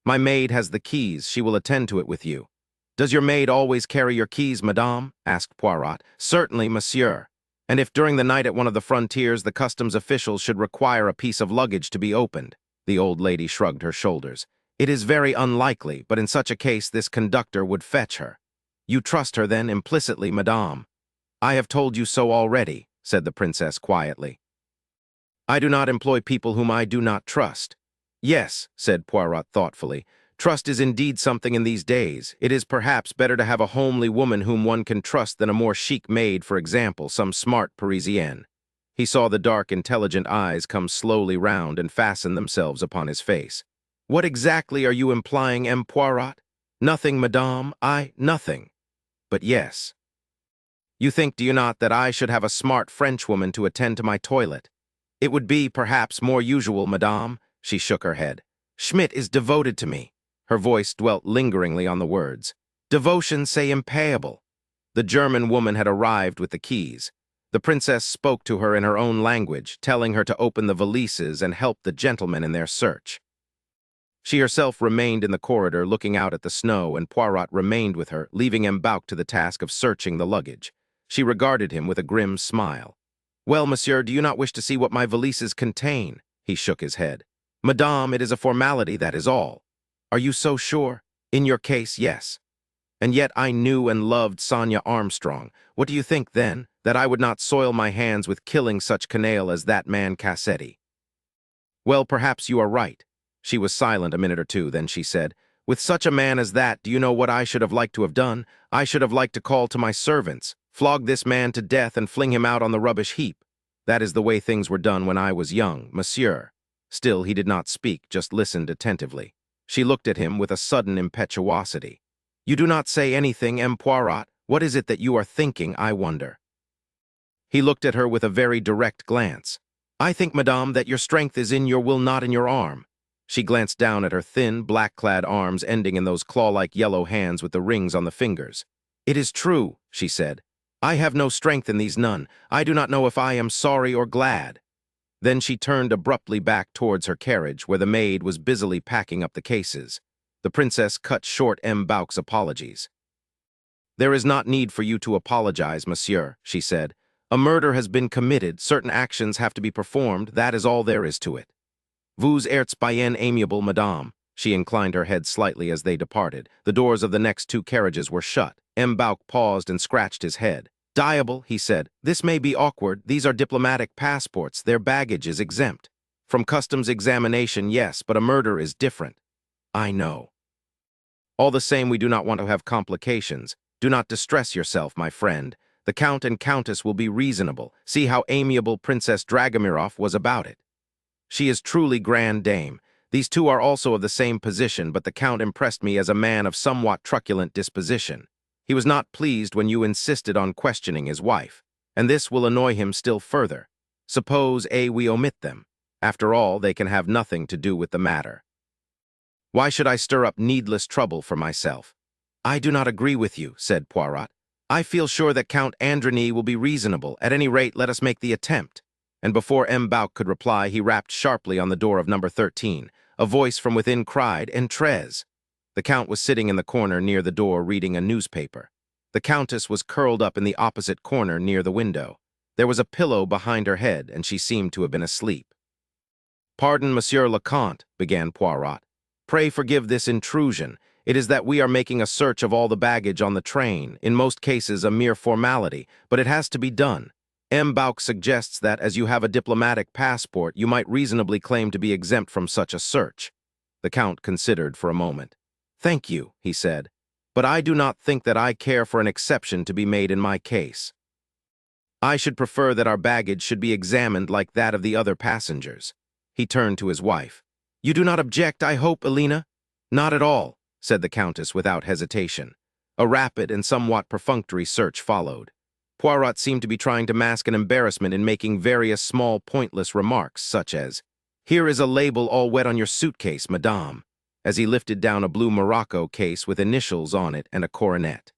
My maid has the keys. She will attend to it with you. Does your maid always carry your keys, madame? Asked Poirot. Certainly, monsieur. And if during the night at one of the frontiers the customs officials should require a piece of luggage to be opened? The old lady shrugged her shoulders. It is very unlikely, but in such a case this conductor would fetch her. You trust her, then, implicitly, madame. I have told you so already, said the princess quietly. I do not employ people whom I do not trust. Yes, said Poirot thoughtfully. Trust is indeed something in these days. It is perhaps better to have a homely woman whom one can trust than a more chic maid, for example, some smart Parisienne. He saw the dark, intelligent eyes come slowly round and fasten themselves upon his face. What exactly are you implying, M. Poirot? Nothing, madame, nothing. But yes. You think, do you not, that I should have a smart Frenchwoman to attend to my toilet? It would be, perhaps, more usual, madame. She shook her head. Schmidt is devoted to me. Her voice dwelt lingeringly on the words. Devotion, say impayable. The German woman had arrived with the keys. The princess spoke to her in her own language, telling her to open the valises and help the gentlemen in their search. She herself remained in the corridor looking out at the snow, and Poirot remained with her, leaving M'Bauk to the task of searching the luggage. She regarded him with a grim smile. Well, monsieur, do you not wish to see what my valises contain? He shook his head. Madame, it is a formality, that is all. Are you so sure? In your case, yes. And yet I knew and loved Sonia Armstrong. What do you think, then, that I would not soil my hands with killing such canaille as that man Cassetti? Well, perhaps you are right. She was silent a minute or two, then she said, with such a man as that, do you know what I should have liked to have done? I should have liked to call to my servants, flog this man to death and fling him out on the rubbish heap. That is the way things were done when I was young, monsieur. Still, he did not speak, just listened attentively. She looked at him with a sudden impetuosity. You do not say anything, M. Poirot. What is it that you are thinking, I wonder? He looked at her with a very direct glance. I think, madame, that your strength is in your will, not in your arm. She glanced down at her thin, black-clad arms ending in those claw-like yellow hands with the rings on the fingers. "It is true," she said. "I have no strength in these none. I do not know if I am sorry or glad." Then she turned abruptly back towards her carriage, where the maid was busily packing up the cases. The princess cut short M. Bouc's apologies. "There is not need for you to apologize, monsieur," she said. "A murder has been committed, certain actions have to be performed, that is all there is to it. Vous êtes bien amiable, madame." She inclined her head slightly as they departed. The doors of the next two carriages were shut. M. Bouc paused and scratched his head. "Diable," he said, "this may be awkward. These are diplomatic passports. Their baggage is exempt. From customs examination, yes, but a murder is different." "I know." "All the same, we do not want to have complications. Do not distress yourself, my friend. The Count and Countess will be reasonable. See how amiable Princess Dragomirov was about it. She is truly grande dame. These two are also of the same position, but the Count impressed me as a man of somewhat truculent disposition. He was not pleased when you insisted on questioning his wife, and this will annoy him still further. Suppose, we omit them. After all, they can have nothing to do with the matter. Why should I stir up needless trouble for myself?" "I do not agree with you," said Poirot. "I feel sure that Count Andrigny will be reasonable. At any rate, let us make the attempt." And before M. Bouc could reply, he rapped sharply on the door of number 13. A voice from within cried, "Entrez." The Count was sitting in the corner near the door reading a newspaper. The Countess was curled up in the opposite corner near the window. There was a pillow behind her head, and she seemed to have been asleep. "Pardon, Monsieur le Comte," began Poirot. "Pray forgive this intrusion. It is that we are making a search of all the baggage on the train, in most cases a mere formality, but it has to be done. M. Bouc suggests that, as you have a diplomatic passport, you might reasonably claim to be exempt from such a search." The Count considered for a moment. "Thank you," he said, "but I do not think that I care for an exception to be made in my case. I should prefer that our baggage should be examined like that of the other passengers." He turned to his wife. "You do not object, I hope, Elena?" "Not at all," said the Countess without hesitation. A rapid and somewhat perfunctory search followed. Poirot seemed to be trying to mask an embarrassment in making various small pointless remarks, such as, "Here is a label all wet on your suitcase, madame," as he lifted down a blue morocco case with initials on it and a coronet.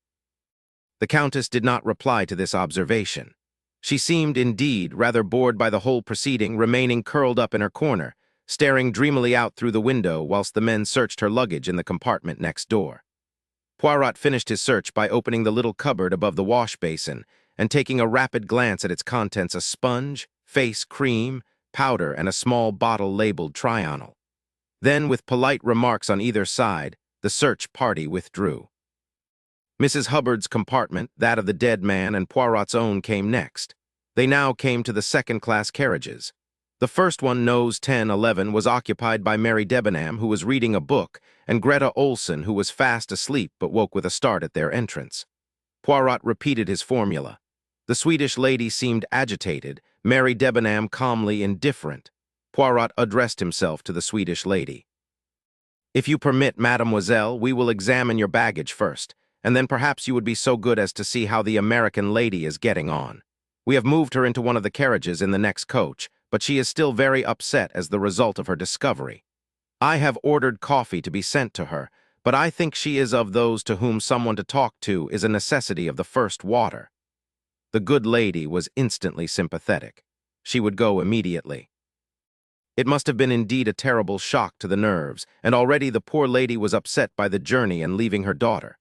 The Countess did not reply to this observation. She seemed, indeed, rather bored by the whole proceeding, remaining curled up in her corner, staring dreamily out through the window whilst the men searched her luggage in the compartment next door. Poirot finished his search by opening the little cupboard above the wash basin and taking a rapid glance at its contents: a sponge, face cream, powder, and a small bottle labeled Trionyl. Then, with polite remarks on either side, the search party withdrew. Mrs. Hubbard's compartment, that of the dead man, and Poirot's own came next. They now came to the second-class carriages. The first one, nose 1011, was occupied by Mary Debenham, who was reading a book, and Greta Olson, who was fast asleep but woke with a start at their entrance. Poirot repeated his formula. The Swedish lady seemed agitated, Mary Debenham calmly indifferent. Poirot addressed himself to the Swedish lady. "If you permit, mademoiselle, we will examine your baggage first, and then perhaps you would be so good as to see how the American lady is getting on. We have moved her into one of the carriages in the next coach, but she is still very upset as the result of her discovery. I have ordered coffee to be sent to her, but I think she is of those to whom someone to talk to is a necessity of the first water." The good lady was instantly sympathetic. She would go immediately. It must have been indeed a terrible shock to the nerves, and already the poor lady was upset by the journey and leaving her daughter.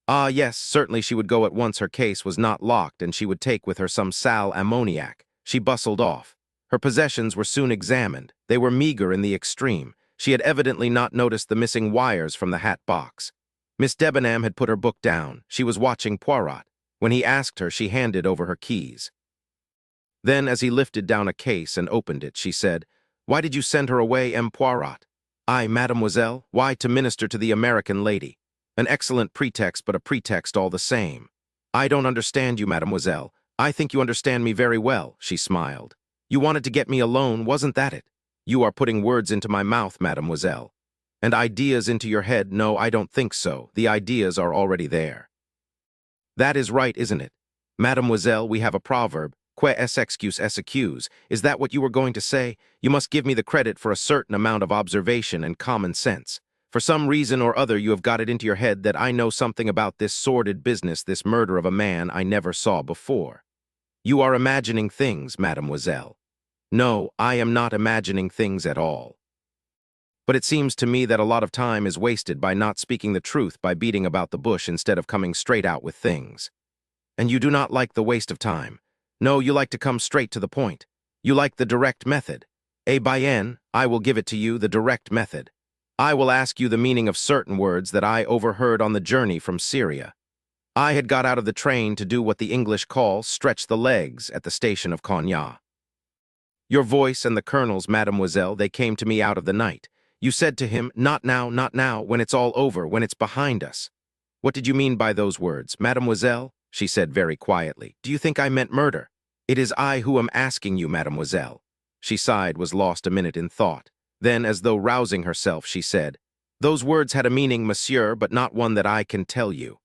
Ah, yes, certainly she would go at once. Her case was not locked, and she would take with her some sal ammoniac. She bustled off. Her possessions were soon examined. They were meager in the extreme. She had evidently not noticed the missing wires from the hat box. Miss Debenham had put her book down. She was watching Poirot. When he asked her, she handed over her keys. Then, as he lifted down a case and opened it, she said, "Why did you send her away, M. Poirot?" "I, mademoiselle, why, to minister to the American lady. An excellent pretext, but a pretext all the same." "I don't understand you, mademoiselle. I think you understand me very well," she smiled. "You wanted to get me alone, wasn't that it? You are putting words into my mouth, mademoiselle. And ideas into your head? No, I don't think so. The ideas are already there." "That is right, isn't it? Mademoiselle, we have a proverb, que es excuse es accuse. Is that what you were going to say? You must give me the credit for a certain amount of observation and common sense. For some reason or other you have got it into your head that I know something about this sordid business, this murder of a man I never saw before. You are imagining things, mademoiselle. No, I am not imagining things at all. But it seems to me that a lot of time is wasted by not speaking the truth, by beating about the bush instead of coming straight out with things. And you do not like the waste of time. No, you like to come straight to the point. You like the direct method. Eh bien, I will give it to you, the direct method. I will ask you the meaning of certain words that I overheard on the journey from Syria. I had got out of the train to do what the English call stretch the legs at the station of Cognac. Your voice and the colonel's, mademoiselle, they came to me out of the night. You said to him, not now, when it's all over, when it's behind us. What did you mean by those words, mademoiselle? She said very quietly. Do you think I meant murder? It is I who am asking you, mademoiselle. She sighed, was lost a minute in thought. Then, as though rousing herself, she said, those words had a meaning, monsieur, but not one that I can tell you.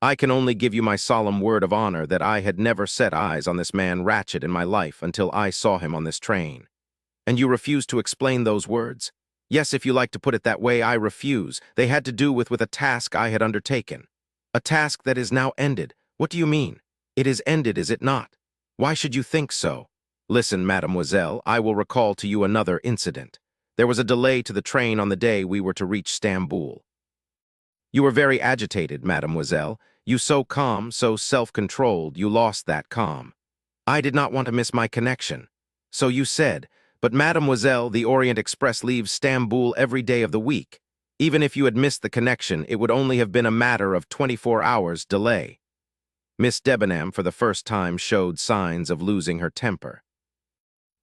I can only give you my solemn word of honor that I had never set eyes on this man Ratchett in my life until I saw him on this train. And you refuse to explain those words? Yes, if you like to put it that way, I refuse. They had to do with a task I had undertaken. A task that is now ended. What do you mean? It is ended, is it not? Why should you think so? Listen, mademoiselle, I will recall to you another incident. There was a delay to the train on the day we were to reach Stamboul. You were very agitated, mademoiselle. You so calm, so self-controlled, you lost that calm. I did not want to miss my connection. So you said, but mademoiselle, the Orient Express leaves Stamboul every day of the week. Even if you had missed the connection, it would only have been a matter of 24 hours delay. Miss Debenham for the first time showed signs of losing her temper.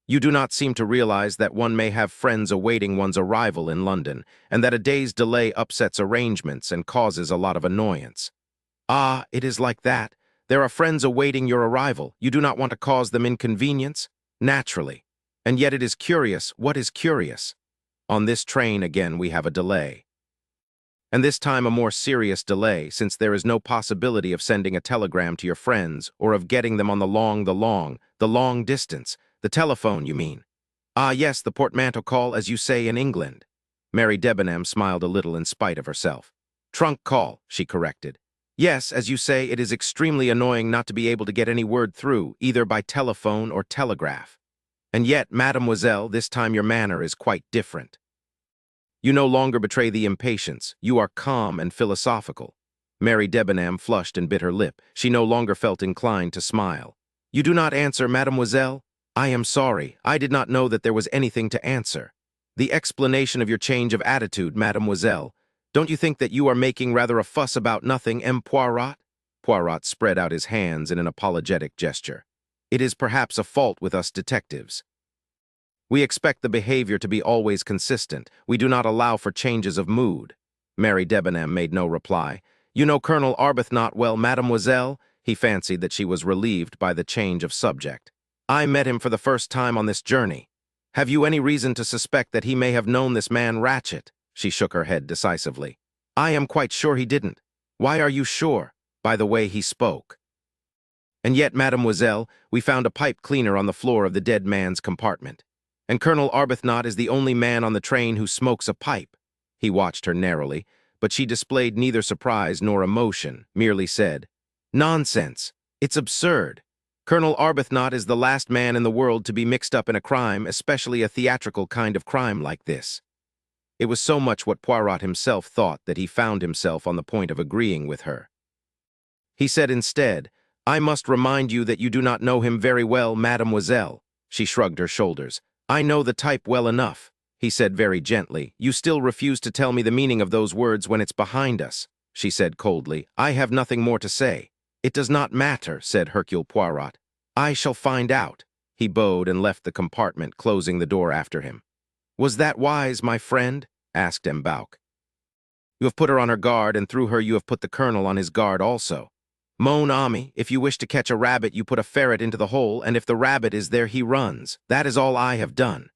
You do not seem to realize that one may have friends awaiting one's arrival in London, and that a day's delay upsets arrangements and causes a lot of annoyance. Ah, it is like that. There are friends awaiting your arrival. You do not want to cause them inconvenience? Naturally. And yet it is curious. What is curious? On this train again we have a delay. And this time a more serious delay, since there is no possibility of sending a telegram to your friends or of getting them on the long distance. The telephone, you mean? Ah, yes, the portmanteau call, as you say in England. Mary Debenham smiled a little in spite of herself. Trunk call, she corrected. Yes, as you say, it is extremely annoying not to be able to get any word through, either by telephone or telegraph. And yet, mademoiselle, this time your manner is quite different. You no longer betray the impatience. You are calm and philosophical. Mary Debenham flushed and bit her lip. She no longer felt inclined to smile. You do not answer, mademoiselle? I am sorry. I did not know that there was anything to answer. The explanation of your change of attitude, mademoiselle. Don't you think that you are making rather a fuss about nothing, M. Poirot? Poirot spread out his hands in an apologetic gesture. It is perhaps a fault with us detectives. We expect the behavior to be always consistent. We do not allow for changes of mood. Mary Debenham made no reply. You know Colonel Arbuthnot well, mademoiselle? He fancied that she was relieved by the change of subject. I met him for the first time on this journey. Have you any reason to suspect that he may have known this man Ratchett? She shook her head decisively. I am quite sure he didn't. Why are you sure? By the way he spoke. And yet, mademoiselle, we found a pipe cleaner on the floor of the dead man's compartment. And Colonel Arbuthnot is the only man on the train who smokes a pipe. He watched her narrowly, but she displayed neither surprise nor emotion, merely said, Nonsense! It's absurd! Colonel Arbuthnot is the last man in the world to be mixed up in a crime, especially a theatrical kind of crime like this. It was so much what Poirot himself thought that he found himself on the point of agreeing with her. He said instead, I must remind you that you do not know him very well, mademoiselle. She shrugged her shoulders. I know the type well enough, he said very gently. You still refuse to tell me the meaning of those words when it's behind us, she said coldly. I have nothing more to say. It does not matter, said Hercule Poirot. I shall find out. He bowed and left the compartment, closing the door after him. Was that wise, my friend? Asked M'Bauc. You have put her on her guard, and through her you have put the colonel on his guard also. Mon ami, if you wish to catch a rabbit, you put a ferret into the hole, and if the rabbit is there, he runs. That is all I have done.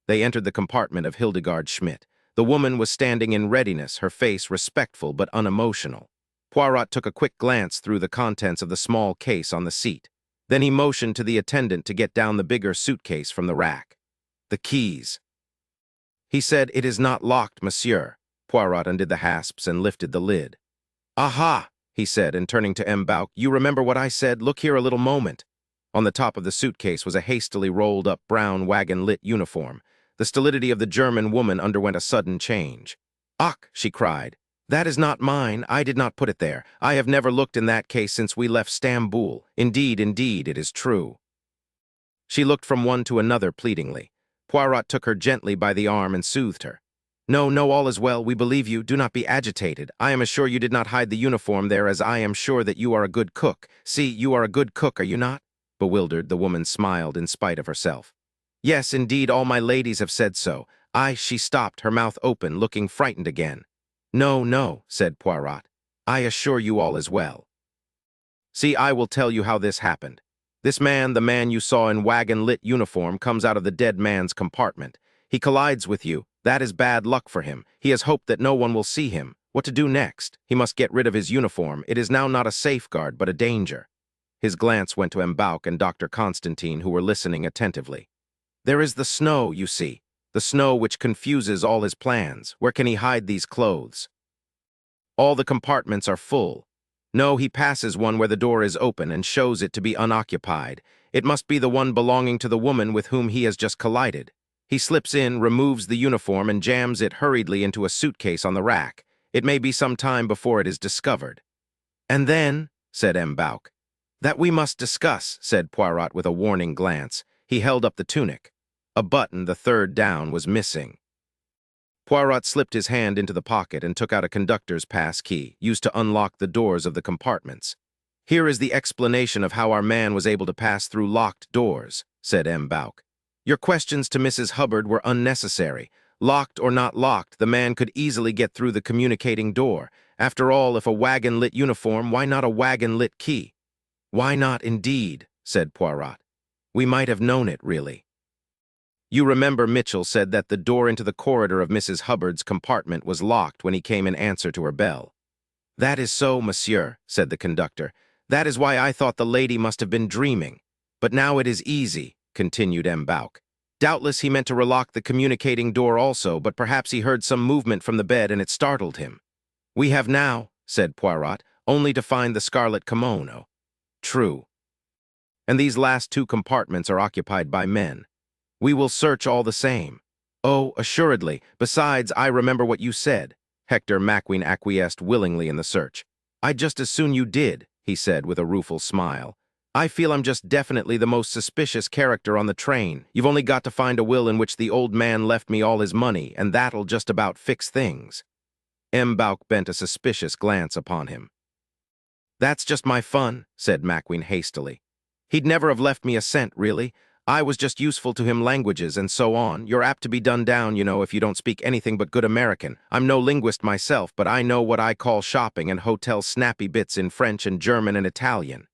They entered the compartment of Hildegard Schmidt. The woman was standing in readiness, her face respectful but unemotional. Poirot took a quick glance through the contents of the small case on the seat. Then he motioned to the attendant to get down the bigger suitcase from the rack. The keys. He said, It is not locked, monsieur. Poirot undid the hasps and lifted the lid. "Aha!" he said, and turning to M'Bauk, "You remember what I said? Look here a little moment." On the top of the suitcase was a hastily rolled-up brown wagon-lit uniform. The stolidity of the German woman underwent a sudden change. "Ach!" she cried. "That is not mine. I did not put it there. I have never looked in that case since we left Stamboul. Indeed, it is true." She looked from one to another pleadingly. Poirot took her gently by the arm and soothed her. "No, no, all is well. We believe you. Do not be agitated. I am sure you did not hide the uniform there, as I am sure that you are a good cook. See, you are a good cook, are you not?" Bewildered, the woman smiled in spite of herself. "Yes, indeed, all my ladies have said so. She stopped, her mouth open, looking frightened again. "No, no," said Poirot. "I assure you all is well. See, I will tell you how this happened. This man, the man you saw in wagon-lit uniform, comes out of the dead man's compartment. He collides with you. That is bad luck for him. He has hoped that no one will see him. What to do next? He must get rid of his uniform. It is now not a safeguard, but a danger." His glance went to M'Bauk and Dr. Constantine, who were listening attentively. "There is the snow, you see. The snow which confuses all his plans. Where can he hide these clothes? All the compartments are full. No, he passes one where the door is open and shows it to be unoccupied. It must be the one belonging to the woman with whom he has just collided. He slips in, removes the uniform, and jams it hurriedly into a suitcase on the rack. It may be some time before it is discovered." "And then," said M'Bauk. "That we must discuss," said Poirot with a warning glance. He held up the tunic. A button, the third down, was missing. Poirot slipped his hand into the pocket and took out a conductor's pass key, used to unlock the doors of the compartments. "Here is the explanation of how our man was able to pass through locked doors," said M'Bauk. "Your questions to Mrs. Hubbard were unnecessary. Locked or not locked, the man could easily get through the communicating door. After all, if a wagon-lit uniform, why not a wagon-lit key?" "Why not, indeed?" said Poirot. "We might have known it, really." "You remember Mitchell said that the door into the corridor of Mrs. Hubbard's compartment was locked when he came in answer to her bell." "That is so, monsieur," said the conductor. "That is why I thought the lady must have been dreaming. But now it is easy," continued M'Bauk. "Doubtless he meant to relock the communicating door also, but perhaps he heard some movement from the bed and it startled him." "We have now," said Poirot, "only to find the scarlet kimono." "True. And these last two compartments are occupied by men. We will search all the same." "Oh, assuredly. Besides, I remember what you said." Hector Maquin acquiesced willingly in the search. "I'd just as soon you did," he said with a rueful smile. "I feel I'm just definitely the most suspicious character on the train. You've only got to find a will in which the old man left me all his money, and that'll just about fix things." M'Bauk bent a suspicious glance upon him. "That's just my fun," said Maquin hastily. "He'd never have left me a cent, really. I was just useful to him languages and so on. You're apt to be done down, you know, if you don't speak anything but good American. I'm no linguist myself, but I know what I call shopping and hotel snappy bits in French and German and Italian."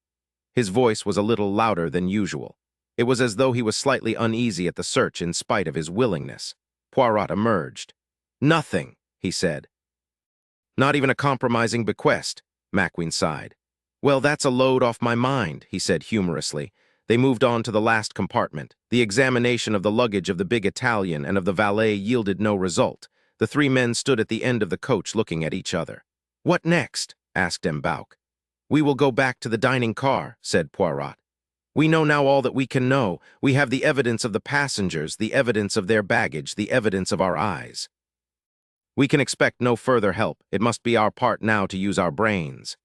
His voice was a little louder than usual. It was as though he was slightly uneasy at the search in spite of his willingness. Poirot emerged. "Nothing," he said. "Not even a compromising bequest," Maquin sighed. "Well, that's a load off my mind," he said humorously. They moved on to the last compartment. The examination of the luggage of the big Italian and of the valet yielded no result. The three men stood at the end of the coach looking at each other. "What next?" asked M'Bauk. "We will go back to the dining car," said Poirot. "We know now all that we can know. We have the evidence of the passengers, the evidence of their baggage, the evidence of our eyes. We can expect no further help. It must be our part now to use our brains."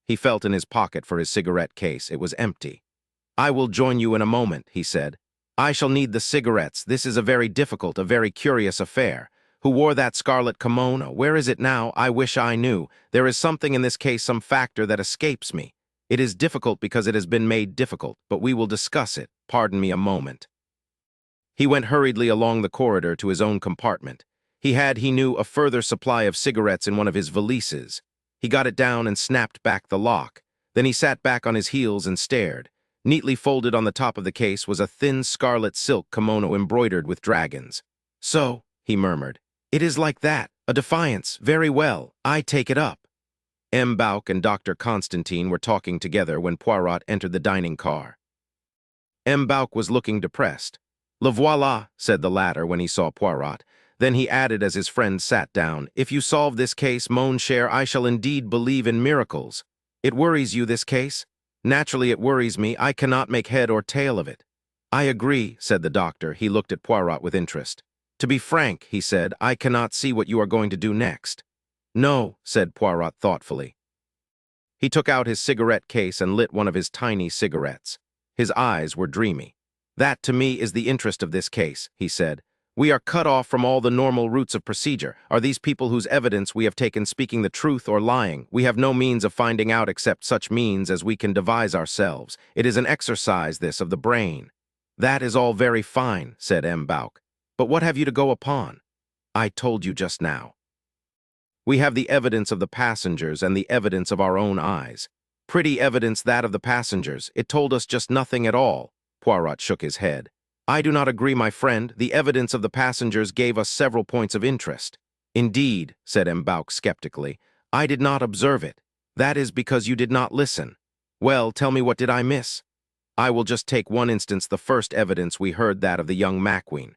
He felt in his pocket for his cigarette case. It was empty. "I will join you in a moment," he said. "I shall need the cigarettes. This is a very difficult, a very curious affair. Who wore that scarlet kimono? Where is it now? I wish I knew. There is something in this case, some factor that escapes me. It is difficult because it has been made difficult, but we will discuss it. Pardon me a moment." He went hurriedly along the corridor to his own compartment. He had, he knew, a further supply of cigarettes in one of his valises. He got it down and snapped back the lock. Then he sat back on his heels and stared. Neatly folded on the top of the case was a thin scarlet silk kimono embroidered with dragons. "So," he murmured, "it is like that. A defiance. Very well. I take it up." M'Bauk and Dr. Constantine were talking together when Poirot entered the dining car. M'Bauk was looking depressed. "Le voilà," said the latter when he saw Poirot. Then he added as his friend sat down, "If you solve this case, mon cher, I shall indeed believe in miracles. It worries you, this case? Naturally it worries me. I cannot make head or tail of it." "I agree," said the doctor. He looked at Poirot with interest. "To be frank," he said, "I cannot see what you are going to do next." "No," said Poirot thoughtfully. He took out his cigarette case and lit one of his tiny cigarettes. His eyes were dreamy. "That, to me, is the interest of this case," he said. "We are cut off from all the normal routes of procedure. Are these people whose evidence we have taken speaking the truth or lying? We have no means of finding out except such means as we can devise ourselves. It is an exercise, this, of the brain." "That is all very fine," said M. Bouck. "But what have you to go upon?" "I told you just now. We have the evidence of the passengers and the evidence of our own eyes. Pretty evidence, that of the passengers. It told us just nothing at all." Poirot shook his head. "I do not agree, my friend. The evidence of the passengers gave us several points of interest." "Indeed," said M. Bouck skeptically. "I did not observe it. That is because you did not listen." "Well, tell me, what did I miss?" "I will just take one instance, the first evidence we heard, that of the young Macqueen.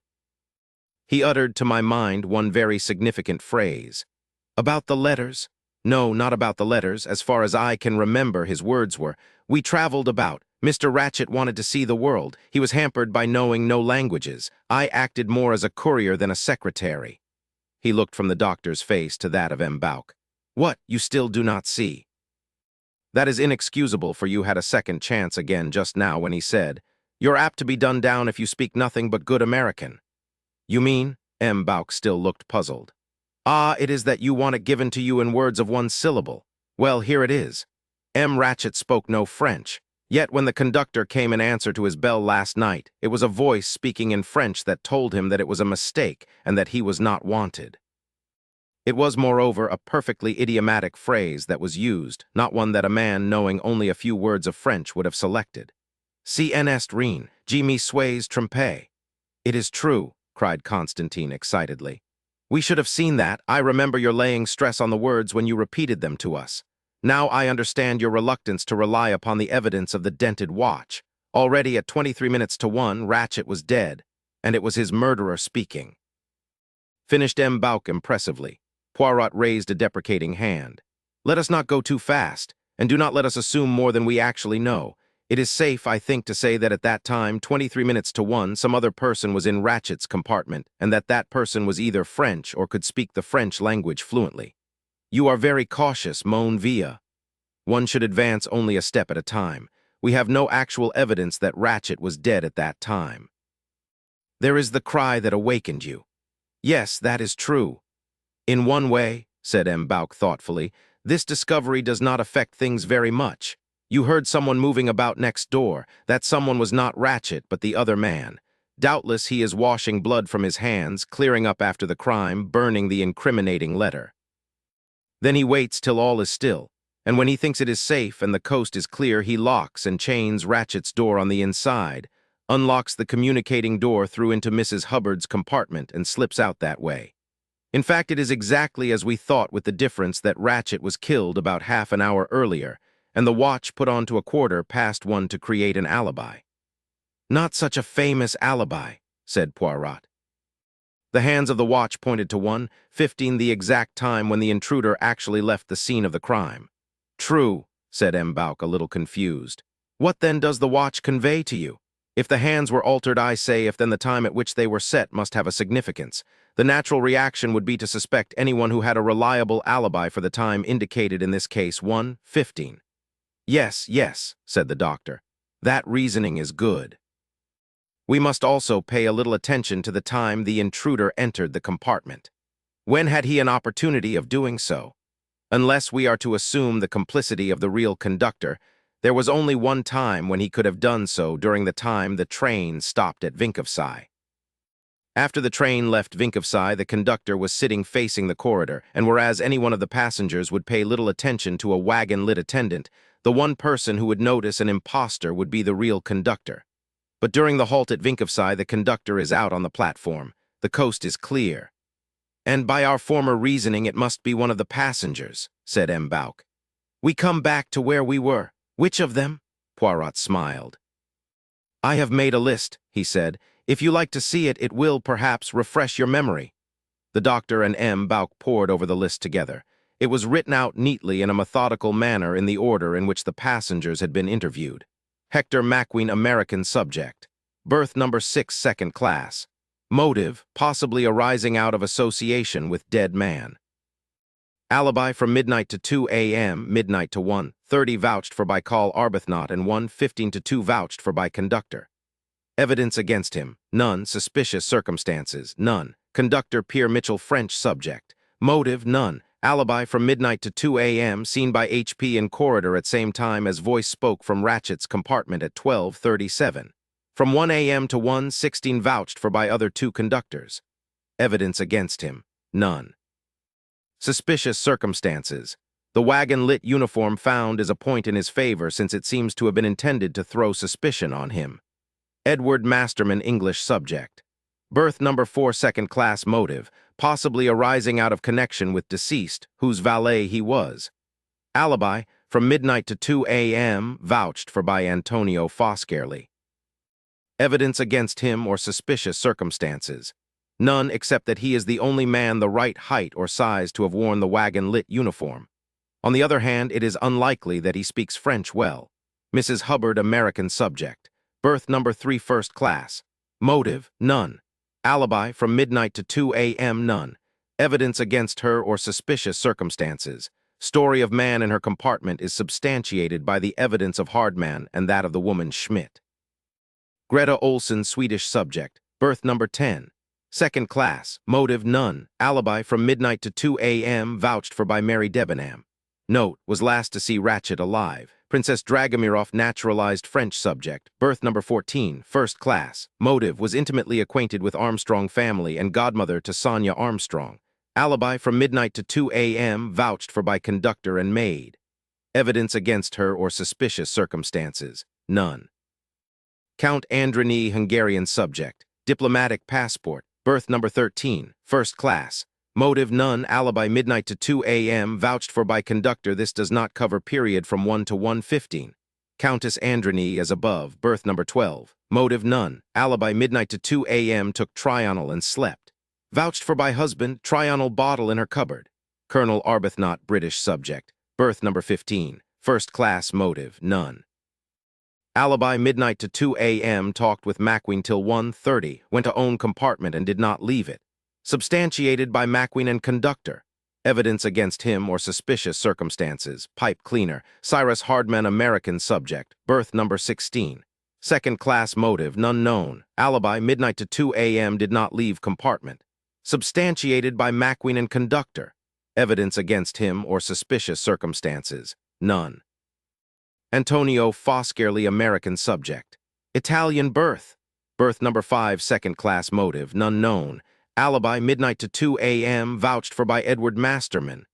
He uttered, to my mind, one very significant phrase. 'About the letters?' No, not about the letters. As far as I can remember, his words were, 'We traveled about. Mr. Ratchett wanted to see the world. He was hampered by knowing no languages. I acted more as a courier than a secretary.'" He looked from the doctor's face to that of M. Bouck. "What, you still do not see?" "That is inexcusable, for you had a second chance again just now when he said, 'You're apt to be done down if you speak nothing but good American.'" "You mean?" M. Bouck still looked puzzled. "Ah, it is that you want it given to you in words of one syllable. Well, here it is. M. Ratchett spoke no French. Yet when the conductor came in answer to his bell last night, it was a voice speaking in French that told him that it was a mistake and that he was not wanted. It was, moreover, a perfectly idiomatic phrase that was used, not one that a man knowing only a few words of French would have selected. Si en est rien, je me suis trompé." "It is true," cried Constantine excitedly. "We should have seen that. I remember your laying stress on the words when you repeated them to us. Now I understand your reluctance to rely upon the evidence of the dented watch. Already at 23 minutes to 1, Ratchett was dead, and it was his murderer speaking." Finished M. Bouck impressively. Poirot raised a deprecating hand. "Let us not go too fast, and do not let us assume more than we actually know. It is safe, I think, to say that at that time, 23 minutes to 1, some other person was in Ratchett's compartment, and that that person was either French or could speak the French language fluently. You are very cautious, mon vieux. One should advance only a step at a time. We have no actual evidence that Ratchett was dead at that time." "There is the cry that awakened you." "Yes, that is true." "In one way," said M. Bouck thoughtfully, "this discovery does not affect things very much. You heard someone moving about next door. That someone was not Ratchett, but the other man. Doubtless he is washing blood from his hands, clearing up after the crime, burning the incriminating letter. Then he waits till all is still, and when he thinks it is safe and the coast is clear, he locks and chains Ratchett's door on the inside, unlocks the communicating door through into Mrs. Hubbard's compartment, and slips out that way. In fact, it is exactly as we thought, with the difference that Ratchett was killed about half an hour earlier, and the watch put on to a quarter past 1 to create an alibi." "Not such a famous alibi," said Poirot. "The hands of the watch pointed to 1:15, the exact time when the intruder actually left the scene of the crime." "True," said M. Bouck, a little confused. "What then does the watch convey to you? If the hands were altered, I say, if then the time at which they were set must have a significance. The natural reaction would be to suspect anyone who had a reliable alibi for the time indicated in this case, 1:15. "Yes, yes," said the doctor. "That reasoning is good. We must also pay a little attention to the time the intruder entered the compartment. When had he an opportunity of doing so? Unless we are to assume the complicity of the real conductor, there was only one time when he could have done so, during the time the train stopped at Vinkovci. After the train left Vinkovci, the conductor was sitting facing the corridor, and whereas any one of the passengers would pay little attention to a wagon-lit attendant, the one person who would notice an impostor would be the real conductor. But during the halt at Vinkovci, the conductor is out on the platform. The coast is clear. And by our former reasoning, it must be one of the passengers," said M. Bouck. "We come back to where we were. Which of them?" Poirot smiled. "I have made a list," he said. "If you like to see it, it will, perhaps, refresh your memory." The doctor and M. Balk pored over the list together. It was written out neatly in a methodical manner in the order in which the passengers had been interviewed. Hector McQueen, American subject. Berth number 6, second class. Motive, possibly arising out of association with dead man. Alibi from midnight to 2 a.m., midnight to 1:30 vouched for by call Arbuthnot and 1:15 to 2 vouched for by conductor. Evidence against him, none. Suspicious circumstances, none. Conductor Pierre Mitchell, French subject. Motive, none. Alibi from midnight to 2 a.m. seen by HP in corridor at same time as voice spoke from Ratchett's compartment at 12:37. From 1 a.m. to 1:16 vouched for by other two conductors. Evidence against him, none. Suspicious circumstances. The wagon-lit uniform found is a point in his favor since it seems to have been intended to throw suspicion on him. Edward Masterman, English subject. Berth number 4, second class. Motive, possibly arising out of connection with deceased, whose valet he was. Alibi, from midnight to 2 a.m., vouched for by Antonio Foscarelli. Evidence against him or suspicious circumstances. None except that he is the only man the right height or size to have worn the wagon-lit uniform. On the other hand, it is unlikely that he speaks French well. Mrs. Hubbard, American subject. Berth number 3, first class. Motive, none. Alibi, from midnight to 2 a.m., none. Evidence against her or suspicious circumstances. Story of man in her compartment is substantiated by the evidence of Hardman and that of the woman Schmidt. Greta Olson, Swedish subject. Berth number 10. Second class. Motive, none. Alibi, from midnight to 2 a.m., vouched for by Mary Debenham. Note, was last to see Ratchett alive. Princess Dragomirov, naturalized French subject. Berth number 14, first class. Motive, was intimately acquainted with Armstrong family and godmother to Sonia Armstrong. Alibi, from midnight to 2 a.m., vouched for by conductor and maid. Evidence against her or suspicious circumstances, none. Count Androni, Hungarian subject. Diplomatic passport. Berth number 13, first class. Motive, none. Alibi, midnight to 2 a.m., vouched for by conductor. This does not cover period from 1 to 1:15. Countess Androni as above. Berth number 12. Motive, none. Alibi, midnight to 2 a.m., took Trionyl and slept. Vouched for by husband, Trionyl bottle in her cupboard. Colonel Arbuthnot, British subject. Berth number 15. First class. Motive, none. Alibi, midnight to 2 a.m., talked with McQueen till 1:30, went to own compartment and did not leave it. Substantiated by McQueen and conductor. Evidence against him or suspicious circumstances. Pipe cleaner. Cyrus Hardman, American subject. Berth number 16. Second class. Motive, none known. Alibi, midnight to 2 a.m., did not leave compartment. Substantiated by McQueen and conductor. Evidence against him or suspicious circumstances, none. Antonio Foscarelli, American subject. Italian birth. Berth number 5, second class. Motive, none known. Alibi, midnight to 2 a.m., vouched for by Edward Masterman.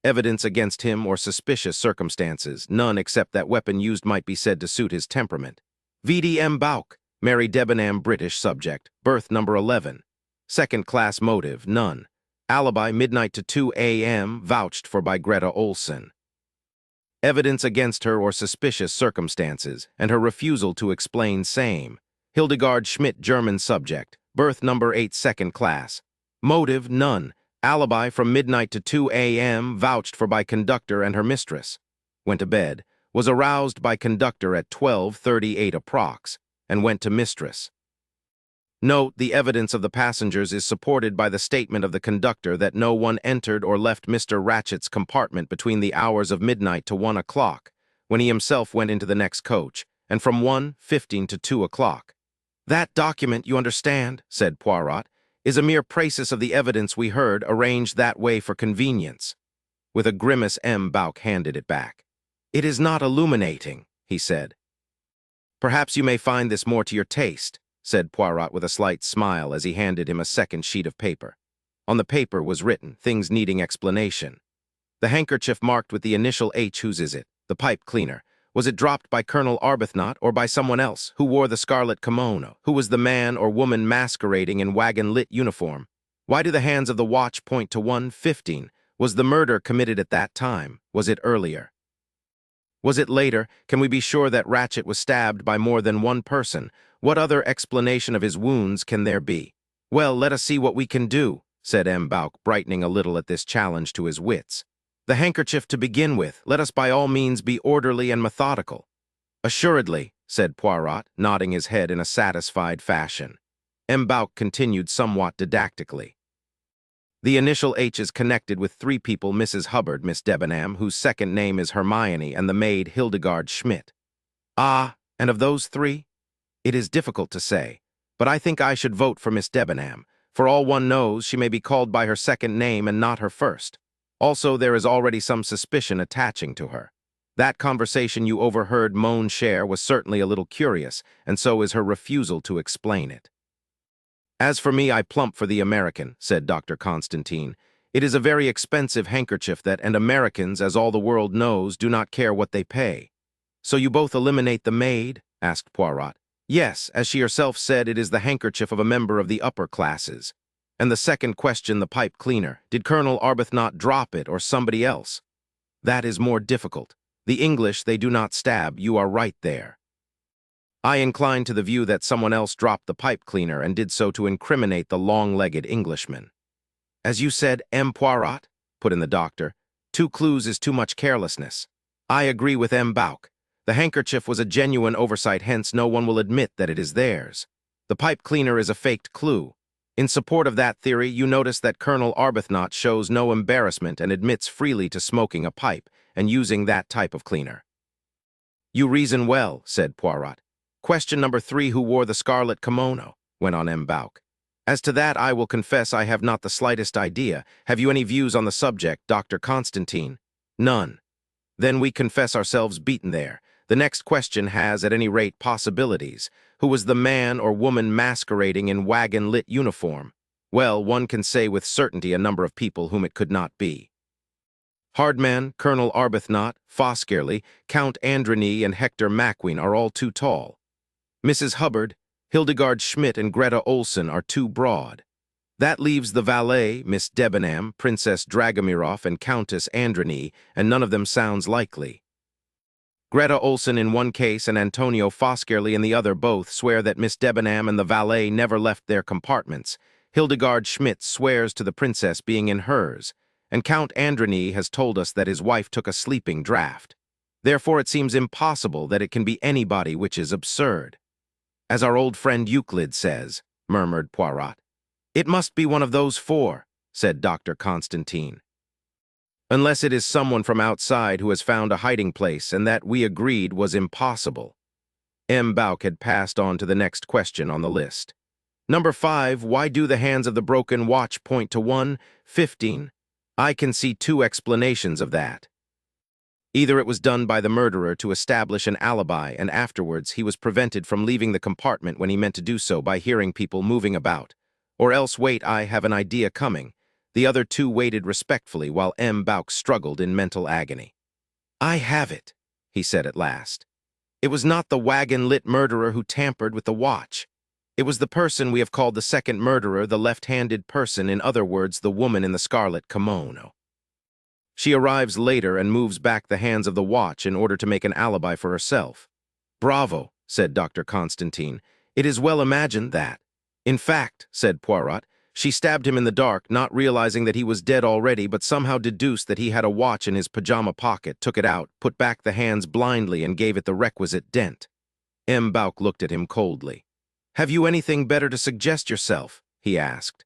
Evidence against him or suspicious circumstances, none except that weapon used might be said to suit his temperament. VDM Bauk, Mary Debenham, British subject. Berth number 11. Second class. Motive, none. Alibi, midnight to 2 a.m., vouched for by Greta Olson. Evidence against her or suspicious circumstances, and her refusal to explain same. Hildegard Schmidt, German subject. Berth number 8, second class. Motive, none. Alibi, from midnight to 2 a.m., vouched for by conductor and her mistress. Went to bed, was aroused by conductor at 12:38 approx, and went to mistress. Note, the evidence of the passengers is supported by the statement of the conductor that no one entered or left Mr. Ratchett's compartment between the hours of midnight to 1 o'clock, when he himself went into the next coach, and from 1:15 to 2 o'clock. That document, you understand, said Poirot, is a mere prasis of the evidence we heard arranged that way for convenience. With a grimace, M. Bauk handed it back. It is not illuminating, he said. Perhaps you may find this more to your taste, said Poirot with a slight smile as he handed him a second sheet of paper. On the paper was written, things needing explanation. The handkerchief marked with the initial H, whose is it? The pipe cleaner. Was it dropped by Colonel Arbuthnot or by someone else? Who wore the scarlet kimono? Who was the man or woman masquerading in wagon-lit uniform? Why do the hands of the watch point to 1:15? Was the murder committed at that time? Was it earlier? Was it later? Can we be sure that Ratchett was stabbed by more than one person? What other explanation of his wounds can there be? Well, let us see what we can do, said M. Bouck, brightening a little at this challenge to his wits. "The handkerchief to begin with. Let us by all means be orderly and methodical." "Assuredly," said Poirot, nodding his head in a satisfied fashion. M. Bouck continued somewhat didactically. "The initial H is connected with three people: Mrs. Hubbard, Miss Debenham, whose second name is Hermione, and the maid Hildegard Schmidt." "Ah, and of those three?" "It is difficult to say, but I think I should vote for Miss Debenham. For all one knows, she may be called by her second name and not her first. Also, there is already some suspicion attaching to her. That conversation you overheard mon cher was certainly a little curious, and so is her refusal to explain it." "As for me, I plump for the American," said Dr. Constantine. "It is a very expensive handkerchief and Americans, as all the world knows, do not care what they pay." "So you both eliminate the maid?" asked Poirot. "Yes, as she herself said, it is the handkerchief of a member of the upper classes." "And the second question, the pipe cleaner. Did Colonel Arbuthnot drop it or somebody else?" "That is more difficult. The English, they do not stab. You are right there." "I incline to the view that someone else dropped the pipe cleaner and did so to incriminate the long-legged Englishman." "As you said, M. Poirot," put in the doctor, "2 clues is too much carelessness." "I agree with M. Bouck. The handkerchief was a genuine oversight, hence no one will admit that it is theirs. The pipe cleaner is a faked clue. In support of that theory, you notice that Colonel Arbuthnot shows no embarrassment and admits freely to smoking a pipe and using that type of cleaner." "You reason well," said Poirot. "Question number 3, who wore the scarlet kimono?" went on M. Bouck. "As to that, I will confess I have not the slightest idea. Have you any views on the subject, Dr. Constantine?" "None." "Then we confess ourselves beaten there. The next question has, at any rate, possibilities. Who was the man or woman masquerading in wagon-lit uniform? Well, one can say with certainty a number of people whom it could not be. Hardman, Colonel Arbuthnot, Foskerly, Count Androny, and Hector Maquin are all too tall. Mrs. Hubbard, Hildegard Schmidt, and Greta Olson are too broad. That leaves the valet, Miss Debenham, Princess Dragomirov, and Countess Androny, and none of them sounds likely. Greta Olson in one case and Antonio Foskerly in the other both swear that Miss Debenham and the valet never left their compartments. Hildegard Schmidt swears to the princess being in hers, and Count Androny has told us that his wife took a sleeping draught. Therefore it seems impossible that it can be anybody, which is absurd. As our old friend Euclid says, murmured Poirot. "It must be one of those 4, said Dr. Constantine. "Unless it is someone from outside who has found a hiding place, and that we agreed was impossible." M. Bouck had passed on to the next question on the list. "Number 5, why do the hands of the broken watch point to 1:15? I can see 2 explanations of that. Either it was done by the murderer to establish an alibi, and afterwards he was prevented from leaving the compartment when he meant to do so by hearing people moving about. Or else, wait, I have an idea coming." The other 2 waited respectfully while M. Bouck struggled in mental agony. "I have it," he said at last. "It was not the wagon-lit murderer who tampered with the watch. It was the person we have called the second murderer, the left-handed person, in other words, the woman in the scarlet kimono. She arrives later and moves back the hands of the watch in order to make an alibi for herself." "Bravo," said Dr. Constantine. "It is well imagined that." "In fact," said Poirot, "she stabbed him in the dark, not realizing that he was dead already, but somehow deduced that he had a watch in his pajama pocket, took it out, put back the hands blindly, and gave it the requisite dent." M. Bouck looked at him coldly. "Have you anything better to suggest yourself?" he asked.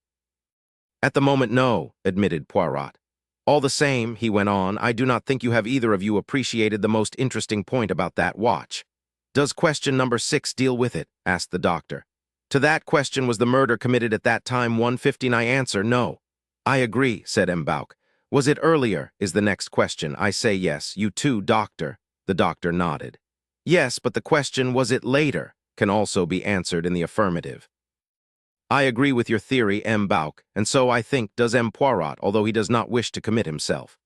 "At the moment, no," admitted Poirot. "All the same," he went on, "I do not think you have either of you appreciated the most interesting point about that watch." "Does question number 6 deal with it?" asked the doctor. "To that question, was the murder committed at that time 1:15? I answer, no." "I agree," said M. Bouck. "Was it earlier?" is the next question. I say yes. You too, doctor? The doctor nodded. "Yes, but the question, was it later?" can also be answered in the affirmative. "I agree with your theory, M. Bouck, and so, I think, does M. Poirot, although he does not wish to commit himself.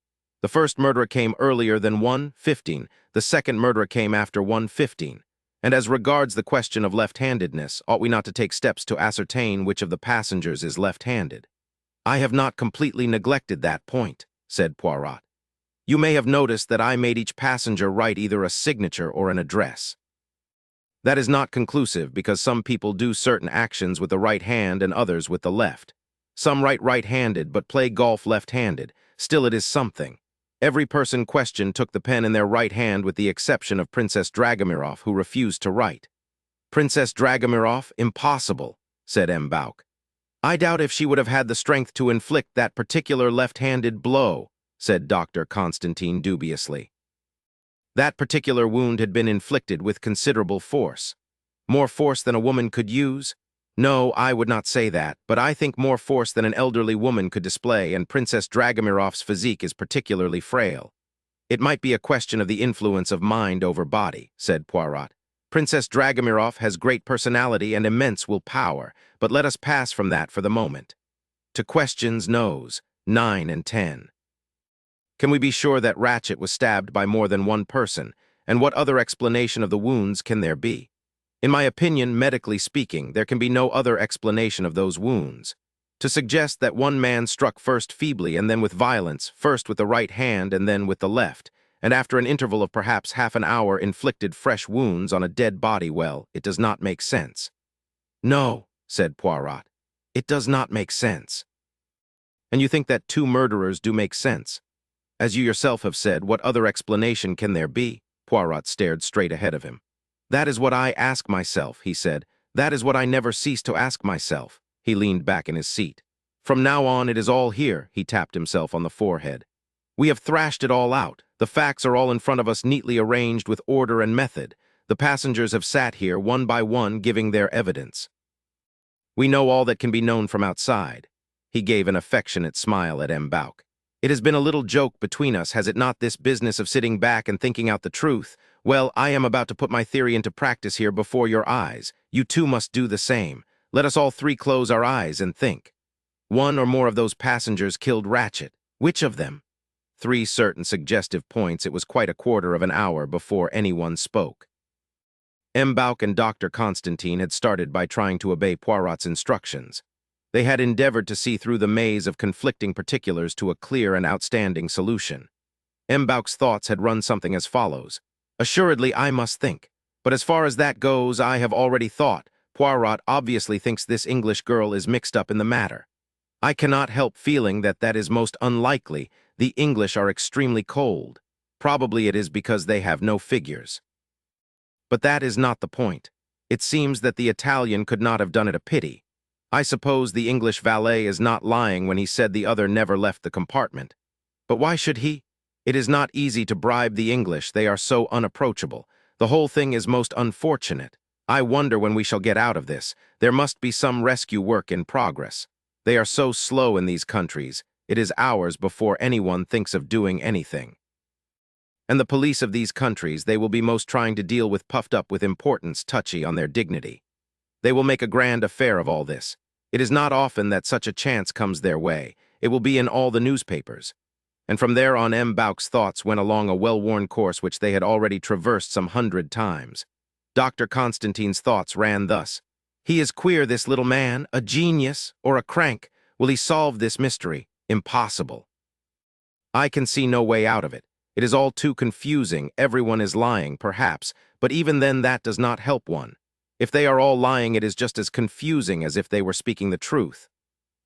The first murderer came earlier than 1:15. The second murderer came after 1:15. And as regards the question of left-handedness, ought we not to take steps to ascertain which of the passengers is left-handed?" "I have not completely neglected that point," said Poirot. "You may have noticed that I made each passenger write either a signature or an address. That is not conclusive, because some people do certain actions with the right hand and others with the left. Some write right-handed but play golf left-handed. Still, it is something. Every person questioned took the pen in their right hand with the exception of Princess Dragomirov, who refused to write. Princess Dragomirov? Impossible, said M. Bauk. I doubt if she would have had the strength to inflict that particular left-handed blow, said Dr. Constantine dubiously. That particular wound had been inflicted with considerable force. More force than a woman could use? No, I would not say that, but I think more force than an elderly woman could display, and Princess Dragomirov's physique is particularly frail. It might be a question of the influence of mind over body, said Poirot. Princess Dragomirov has great personality and immense willpower, but let us pass from that for the moment. To questions Nos. 9 and 10. Can we be sure that Ratchett was stabbed by more than one person, and what other explanation of the wounds can there be? In my opinion, medically speaking, there can be no other explanation of those wounds. To suggest that one man struck first feebly and then with violence, first with the right hand and then with the left, and after an interval of perhaps half an hour inflicted fresh wounds on a dead body, well, it does not make sense. No, said Poirot, it does not make sense. And you think that two murderers do make sense? As you yourself have said, what other explanation can there be? Poirot stared straight ahead of him. That is what I ask myself, he said. That is what I never cease to ask myself. He leaned back in his seat. From now on, it is all here, he tapped himself on the forehead. We have thrashed it all out. The facts are all in front of us, neatly arranged with order and method. The passengers have sat here, one by one, giving their evidence. We know all that can be known from outside. He gave an affectionate smile at M. Bauk. It has been a little joke between us, has it not, this business of sitting back and thinking out the truth? Well, I am about to put my theory into practice here before your eyes. You too must do the same. Let us all three close our eyes and think. One or more of those passengers killed Ratchett. Which of them? 3 certain suggestive points. It was quite a quarter of an hour before anyone spoke. M. Bauk and Dr. Constantine had started by trying to obey Poirot's instructions. They had endeavored to see through the maze of conflicting particulars to a clear and outstanding solution. M. Bauk's thoughts had run something as follows. Assuredly, I must think. But as far as that goes, I have already thought. Poirot obviously thinks this English girl is mixed up in the matter. I cannot help feeling that that is most unlikely. The English are extremely cold. Probably it is because they have no figures. But that is not the point. It seems that the Italian could not have done it a pity. I suppose the English valet is not lying when he said the other never left the compartment. But why should he? It is not easy to bribe the English, they are so unapproachable. The whole thing is most unfortunate. I wonder when we shall get out of this. There must be some rescue work in progress. They are so slow in these countries. It is hours before anyone thinks of doing anything. And the police of these countries, they will be most trying to deal with puffed up with importance, touchy on their dignity. They will make a grand affair of all this. It is not often that such a chance comes their way. It will be in all the newspapers. And from there on, M. Bauk's thoughts went along a well-worn course which they had already traversed some 100 times. Dr. Constantine's thoughts ran thus. He is queer, this little man, a genius, or a crank. Will he solve this mystery? Impossible. I can see no way out of it. It is all too confusing. Everyone is lying, perhaps, but even then that does not help one. If they are all lying, it is just as confusing as if they were speaking the truth.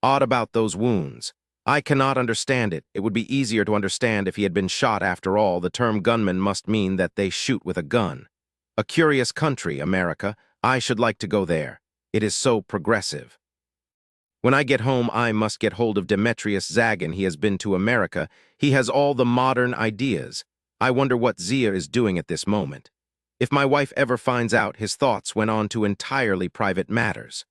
Odd about those wounds. I cannot understand it. It would be easier to understand if he had been shot after all. The term gunman must mean that they shoot with a gun. A curious country, America. I should like to go there. It is so progressive. When I get home, I must get hold of Demetrius Zagan. He has been to America. He has all the modern ideas. I wonder what Zia is doing at this moment. If my wife ever finds out, his thoughts went on to entirely private matters.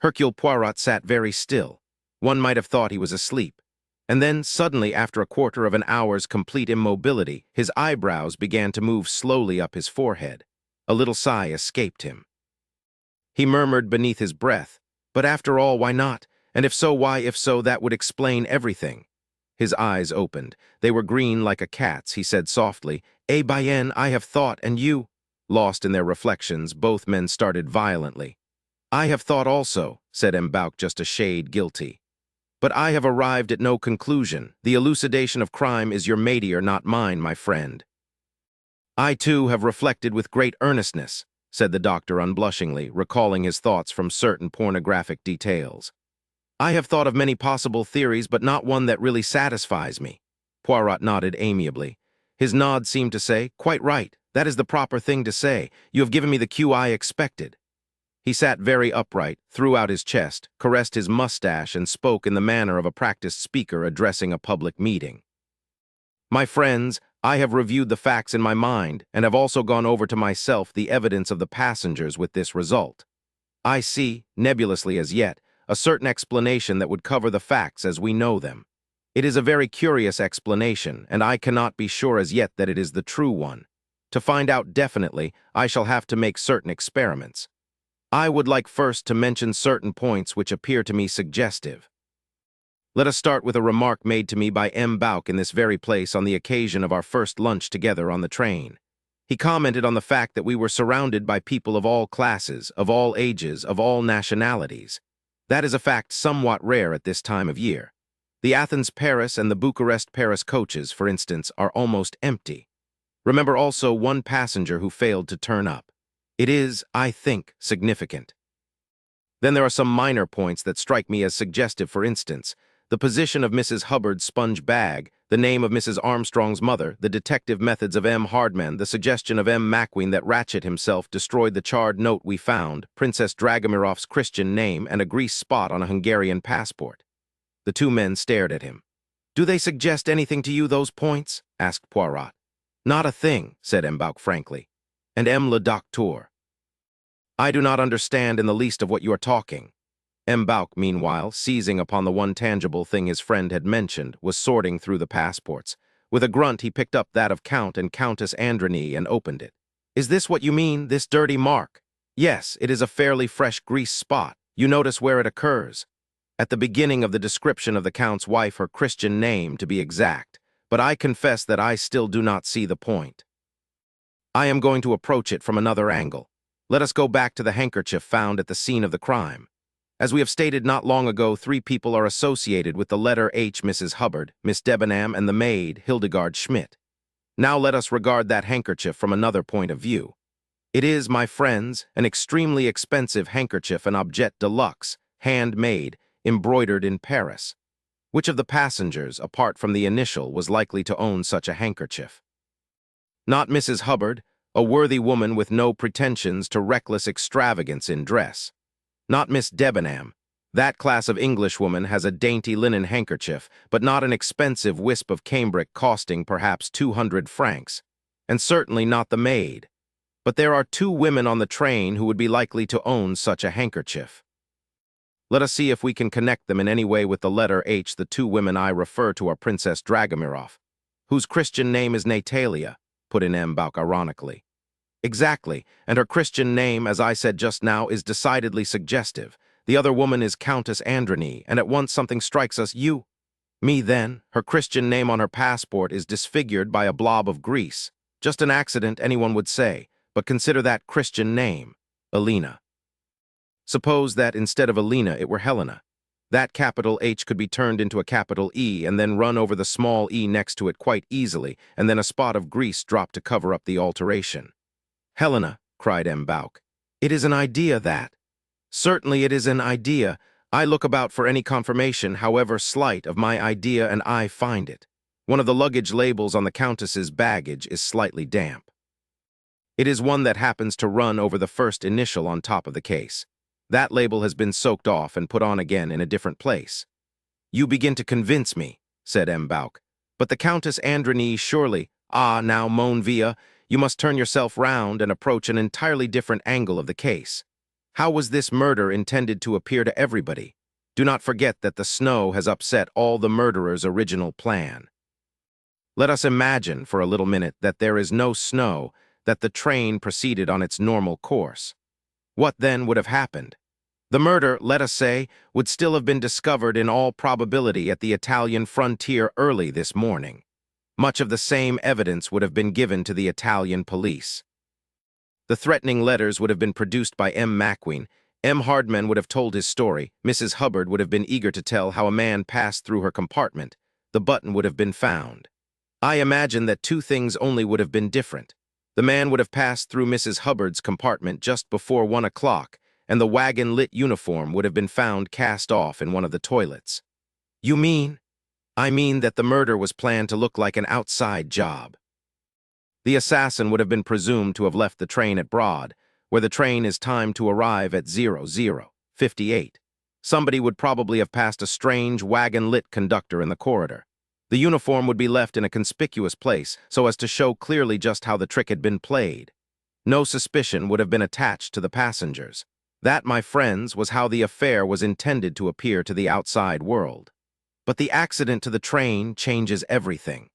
Hercule Poirot sat very still. One might have thought he was asleep. And then, suddenly, after a quarter of an hour's complete immobility, his eyebrows began to move slowly up his forehead. A little sigh escaped him. He murmured beneath his breath, "But after all, why not? And if so, why? If so, that would explain everything." His eyes opened. They were green like a cat's. He said softly, "Eh bien, I have thought, and you?" Lost in their reflections, both men started violently. "I have thought also," said M. Bauk, just a shade guilty. "But I have arrived at no conclusion. The elucidation of crime is your métier, not mine, my friend." "I, too, have reflected with great earnestness," said the doctor unblushingly, recalling his thoughts from certain pornographic details. I have thought of many possible theories, but not one that really satisfies me. Poirot nodded amiably. His nod seemed to say, "Quite right. That is the proper thing to say. You have given me the cue I expected." He sat very upright, threw out his chest, caressed his mustache, and spoke in the manner of a practiced speaker addressing a public meeting. "My friends, I have reviewed the facts in my mind, and have also gone over to myself the evidence of the passengers with this result. I see, nebulously as yet, a certain explanation that would cover the facts as we know them. It is a very curious explanation, and I cannot be sure as yet that it is the true one. To find out definitely, I shall have to make certain experiments. I would like first to mention certain points which appear to me suggestive. Let us start with a remark made to me by M. Balkan in this very place on the occasion of our first lunch together on the train. He commented on the fact that we were surrounded by people of all classes, of all ages, of all nationalities. That is a fact somewhat rare at this time of year. The Athens-Paris and the Bucharest-Paris coaches, for instance, are almost empty. Remember also one passenger who failed to turn up. It is, I think, significant. Then there are some minor points that strike me as suggestive. For instance, the position of Mrs. Hubbard's sponge bag, the name of Mrs. Armstrong's mother, the detective methods of M. Hardman, the suggestion of M. Macqueen that Ratchett himself destroyed the charred note we found, Princess Dragomirov's Christian name, and a grease spot on a Hungarian passport. The two men stared at him. "Do they suggest anything to you, those points?" asked Poirot. "Not a thing," said M. Balk frankly. "And M. le Docteur?" "I do not understand in the least of what you are talking." M. Balk, meanwhile, seizing upon the one tangible thing his friend had mentioned, was sorting through the passports. With a grunt, he picked up that of Count and Countess Androny and opened it. "Is this what you mean, this dirty mark?" "Yes, it is a fairly fresh grease spot. You notice where it occurs. At the beginning of the description of the Count's wife, her Christian name, to be exact. But I confess that I still do not see the point. I am going to approach it from another angle. Let us go back to the handkerchief found at the scene of the crime. As we have stated not long ago, 3 people are associated with the letter H: Mrs. Hubbard, Miss Debenham, and the maid, Hildegard Schmidt. Now let us regard that handkerchief from another point of view. It is, my friends, an extremely expensive handkerchief, an objet de luxe, handmade, embroidered in Paris. Which of the passengers, apart from the initial, was likely to own such a handkerchief? Not Mrs. Hubbard, a worthy woman with no pretensions to reckless extravagance in dress. Not Miss Debenham. That class of Englishwoman has a dainty linen handkerchief, but not an expensive wisp of cambric costing perhaps 200 francs. And certainly not the maid. But there are 2 women on the train who would be likely to own such a handkerchief. Let us see if we can connect them in any way with the letter H. The 2 women I refer to are Princess Dragomirov, whose Christian name is Natalia, put in M. Balk ironically. Exactly, and her Christian name, as I said just now, is decidedly suggestive. The other woman is Countess Androny, and at once something strikes us. Me then, her Christian name on her passport is disfigured by a blob of grease. Just an accident, anyone would say, but consider that Christian name, Elena. Suppose that instead of Elena it were Helena. That capital H could be turned into a capital E and then run over the small e next to it quite easily, and then a spot of grease dropped to cover up the alteration. "Helena," cried M. Balk. "It is an idea, that." "Certainly it is an idea. I look about for any confirmation, however slight, of my idea, and I find it. One of the luggage labels on the Countess's baggage is slightly damp. It is one that happens to run over the first initial on top of the case. That label has been soaked off and put on again in a different place." "You begin to convince me," said M. Balk. "But the Countess Androny surely—" "Ah, now, mon vieux, you must turn yourself round and approach an entirely different angle of the case. How was this murder intended to appear to everybody? Do not forget that the snow has upset all the murderer's original plan. Let us imagine for a little minute that there is no snow, that the train proceeded on its normal course. What then would have happened? The murder, let us say, would still have been discovered in all probability at the Italian frontier early this morning. Much of the same evidence would have been given to the Italian police. The threatening letters would have been produced by M. Macqueen. M. Hardman would have told his story. Mrs. Hubbard would have been eager to tell how a man passed through her compartment. The button would have been found. I imagine that 2 things only would have been different. The man would have passed through Mrs. Hubbard's compartment just before 1 o'clock, and the wagon-lit uniform would have been found cast off in one of the toilets. You mean? I mean that the murder was planned to look like an outside job. The assassin would have been presumed to have left the train at Broad, where the train is timed to arrive at 00:58. Somebody would probably have passed a strange wagon-lit conductor in the corridor. The uniform would be left in a conspicuous place so as to show clearly just how the trick had been played. No suspicion would have been attached to the passengers. That, my friends, was how the affair was intended to appear to the outside world. But the accident to the train changes everything.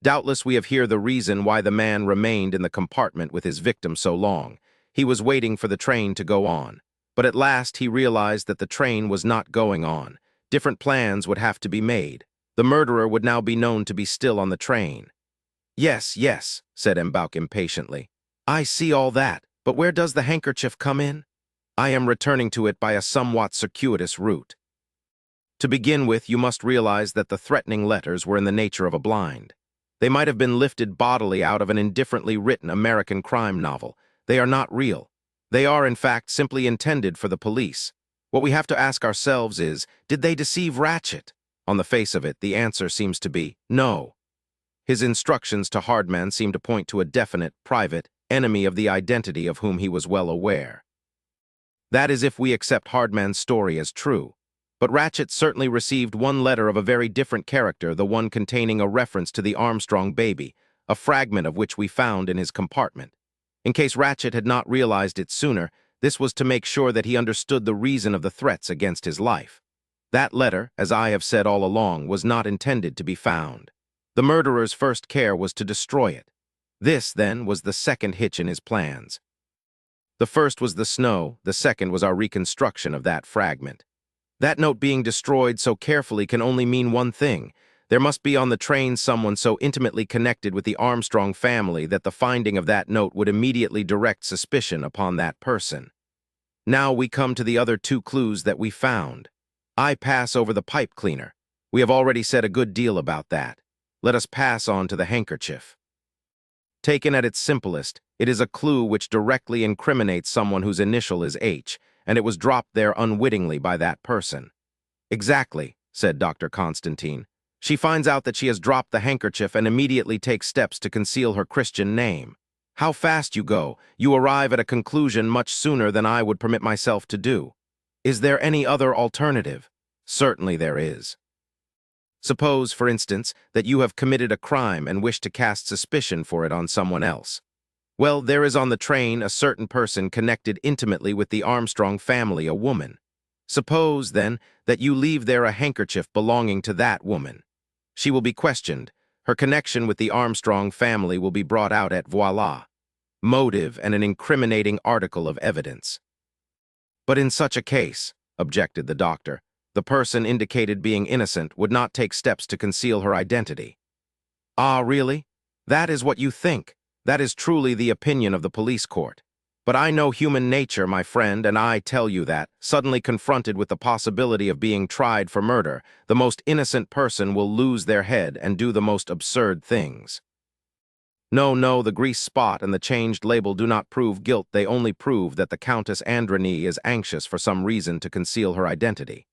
Doubtless we have here the reason why the man remained in the compartment with his victim so long. He was waiting for the train to go on. But at last he realized that the train was not going on. Different plans would have to be made. The murderer would now be known to be still on the train. Yes, yes, said M'Bauk impatiently. I see all that, but where does the handkerchief come in? I am returning to it by a somewhat circuitous route. To begin with, you must realize that the threatening letters were in the nature of a blind. They might have been lifted bodily out of an indifferently written American crime novel. They are not real. They are, in fact, simply intended for the police. What we have to ask ourselves is, did they deceive Ratchett? On the face of it, the answer seems to be no. His instructions to Hardman seem to point to a definite, private enemy of the identity of whom he was well aware. That is if we accept Hardman's story as true. But Ratchett certainly received one letter of a very different character, the one containing a reference to the Armstrong baby, a fragment of which we found in his compartment. In case Ratchett had not realized it sooner, this was to make sure that he understood the reason of the threats against his life. That letter, as I have said all along, was not intended to be found. The murderer's first care was to destroy it. This, then, was the second hitch in his plans. The first was the snow, the second was our reconstruction of that fragment. That note being destroyed so carefully can only mean one thing. There must be on the train someone so intimately connected with the Armstrong family that the finding of that note would immediately direct suspicion upon that person. Now we come to the other two clues that we found. I pass over the pipe cleaner. We have already said a good deal about that. Let us pass on to the handkerchief. Taken at its simplest, it is a clue which directly incriminates someone whose initial is H, and it was dropped there unwittingly by that person. Exactly, said Dr. Constantine. She finds out that she has dropped the handkerchief and immediately takes steps to conceal her Christian name. How fast you go! You arrive at a conclusion much sooner than I would permit myself to do. Is there any other alternative? Certainly there is. Suppose, for instance, that you have committed a crime and wish to cast suspicion for it on someone else. Well, there is on the train a certain person connected intimately with the Armstrong family, a woman. Suppose, then, that you leave there a handkerchief belonging to that woman. She will be questioned. Her connection with the Armstrong family will be brought out at voila. Motive and an incriminating article of evidence. But in such a case, objected the doctor, the person indicated being innocent would not take steps to conceal her identity. Ah, really? That is what you think. That is truly the opinion of the police court. But I know human nature, my friend, and I tell you that, suddenly confronted with the possibility of being tried for murder, the most innocent person will lose their head and do the most absurd things. No, the grease spot and the changed label do not prove guilt, they only prove that the Countess Androny is anxious for some reason to conceal her identity.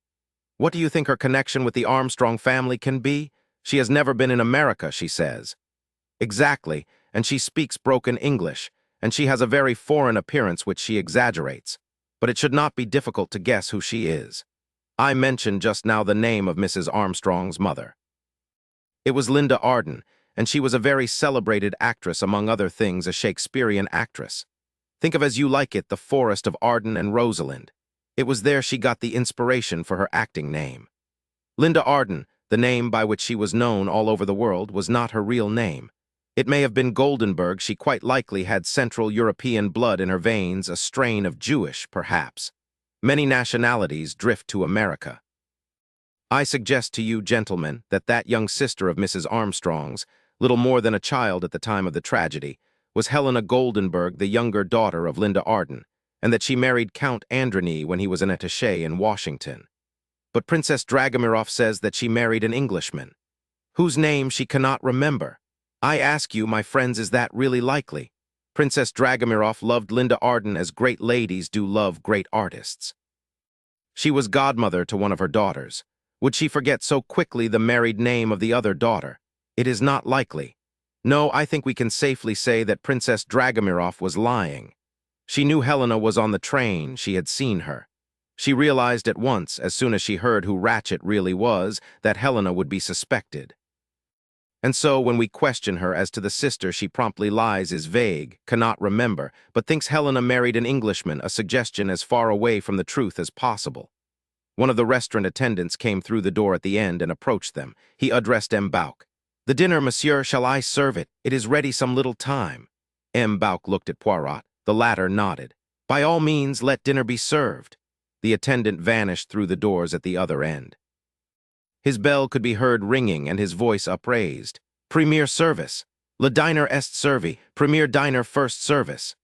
What do you think her connection with the Armstrong family can be? She has never been in America, she says. Exactly, and she speaks broken English, and she has a very foreign appearance which she exaggerates. But it should not be difficult to guess who she is. I mentioned just now the name of Mrs. Armstrong's mother. It was Linda Arden, and she was a very celebrated actress, among other things a Shakespearean actress. Think of As You Like It, The Forest of Arden and Rosalind. It was there she got the inspiration for her acting name. Linda Arden, the name by which she was known all over the world, was not her real name. It may have been Goldenberg. She quite likely had Central European blood in her veins, a strain of Jewish, perhaps. Many nationalities drift to America. I suggest to you, gentlemen, that that young sister of Mrs. Armstrong's, little more than a child at the time of the tragedy, was Helena Goldenberg, the younger daughter of Linda Arden, and that she married Count Androny when he was an attaché in Washington. But Princess Dragomirov says that she married an Englishman, whose name she cannot remember. I ask you, my friends, is that really likely? Princess Dragomirov loved Linda Arden as great ladies do love great artists. She was godmother to one of her daughters. Would she forget so quickly the married name of the other daughter? It is not likely. No, I think we can safely say that Princess Dragomirov was lying. She knew Helena was on the train, she had seen her. She realized at once, as soon as she heard who Ratchett really was, that Helena would be suspected. And so, when we question her as to the sister she promptly lies is vague, cannot remember, but thinks Helena married an Englishman, a suggestion as far away from the truth as possible. One of the restaurant attendants came through the door at the end and approached them. He addressed M. Bouc. "The dinner, monsieur, shall I serve it? It is ready some little time." M. Bouc looked at Poirot. The latter nodded. "By all means, let dinner be served." The attendant vanished through the doors at the other end. His bell could be heard ringing and his voice upraised. "Premier service. Le diner est servi. Premier diner first service."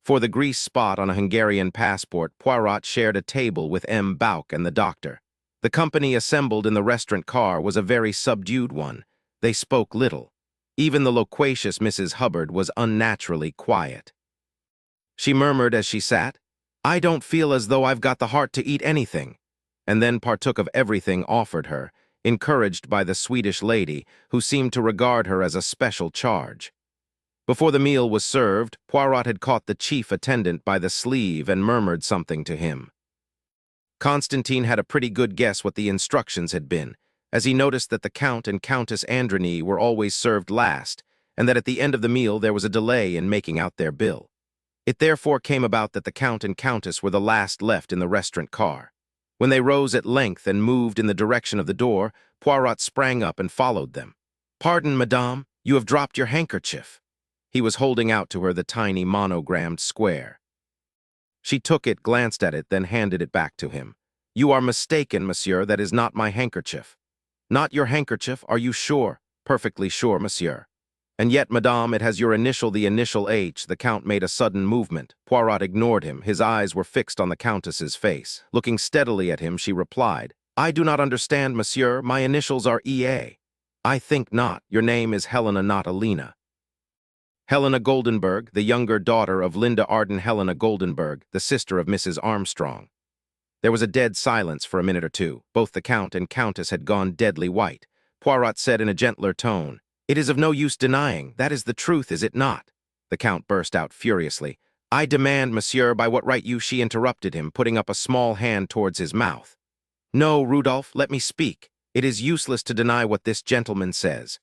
For the grease spot on a Hungarian passport, Poirot shared a table with M. Bouc and the doctor. The company assembled in the restaurant car was a very subdued one. They spoke little. Even the loquacious Mrs. Hubbard was unnaturally quiet. She murmured as she sat, "I don't feel as though I've got the heart to eat anything," and then partook of everything offered her, encouraged by the Swedish lady, who seemed to regard her as a special charge. Before the meal was served, Poirot had caught the chief attendant by the sleeve and murmured something to him. Constantine had a pretty good guess what the instructions had been, as he noticed that the Count and Countess Androny were always served last, and that at the end of the meal there was a delay in making out their bill. It therefore came about that the Count and Countess were the last left in the restaurant car. When they rose at length and moved in the direction of the door, Poirot sprang up and followed them. "Pardon, madame, you have dropped your handkerchief." He was holding out to her the tiny monogrammed square. She took it, glanced at it, then handed it back to him. "You are mistaken, monsieur, that is not my handkerchief." "Not your handkerchief, are you sure?" "Perfectly sure, monsieur." "And yet, madame, it has your initial, the initial H." The Count made a sudden movement. Poirot ignored him. His eyes were fixed on the Countess's face. Looking steadily at him, she replied, "I do not understand, monsieur. My initials are E.A." "I think not. Your name is Helena, not Alina." Helena Goldenberg, the younger daughter of Linda Arden. Helena Goldenberg, the sister of Mrs. Armstrong. There was a dead silence for a minute or two. Both the Count and Countess had gone deadly white. Poirot said in a gentler tone, "It is of no use denying. That is the truth, is it not?" The Count burst out furiously. "I demand, monsieur, by what right you—" She interrupted him, putting up a small hand towards his mouth. "No, Rudolph, let me speak. It is useless to deny what this gentleman says.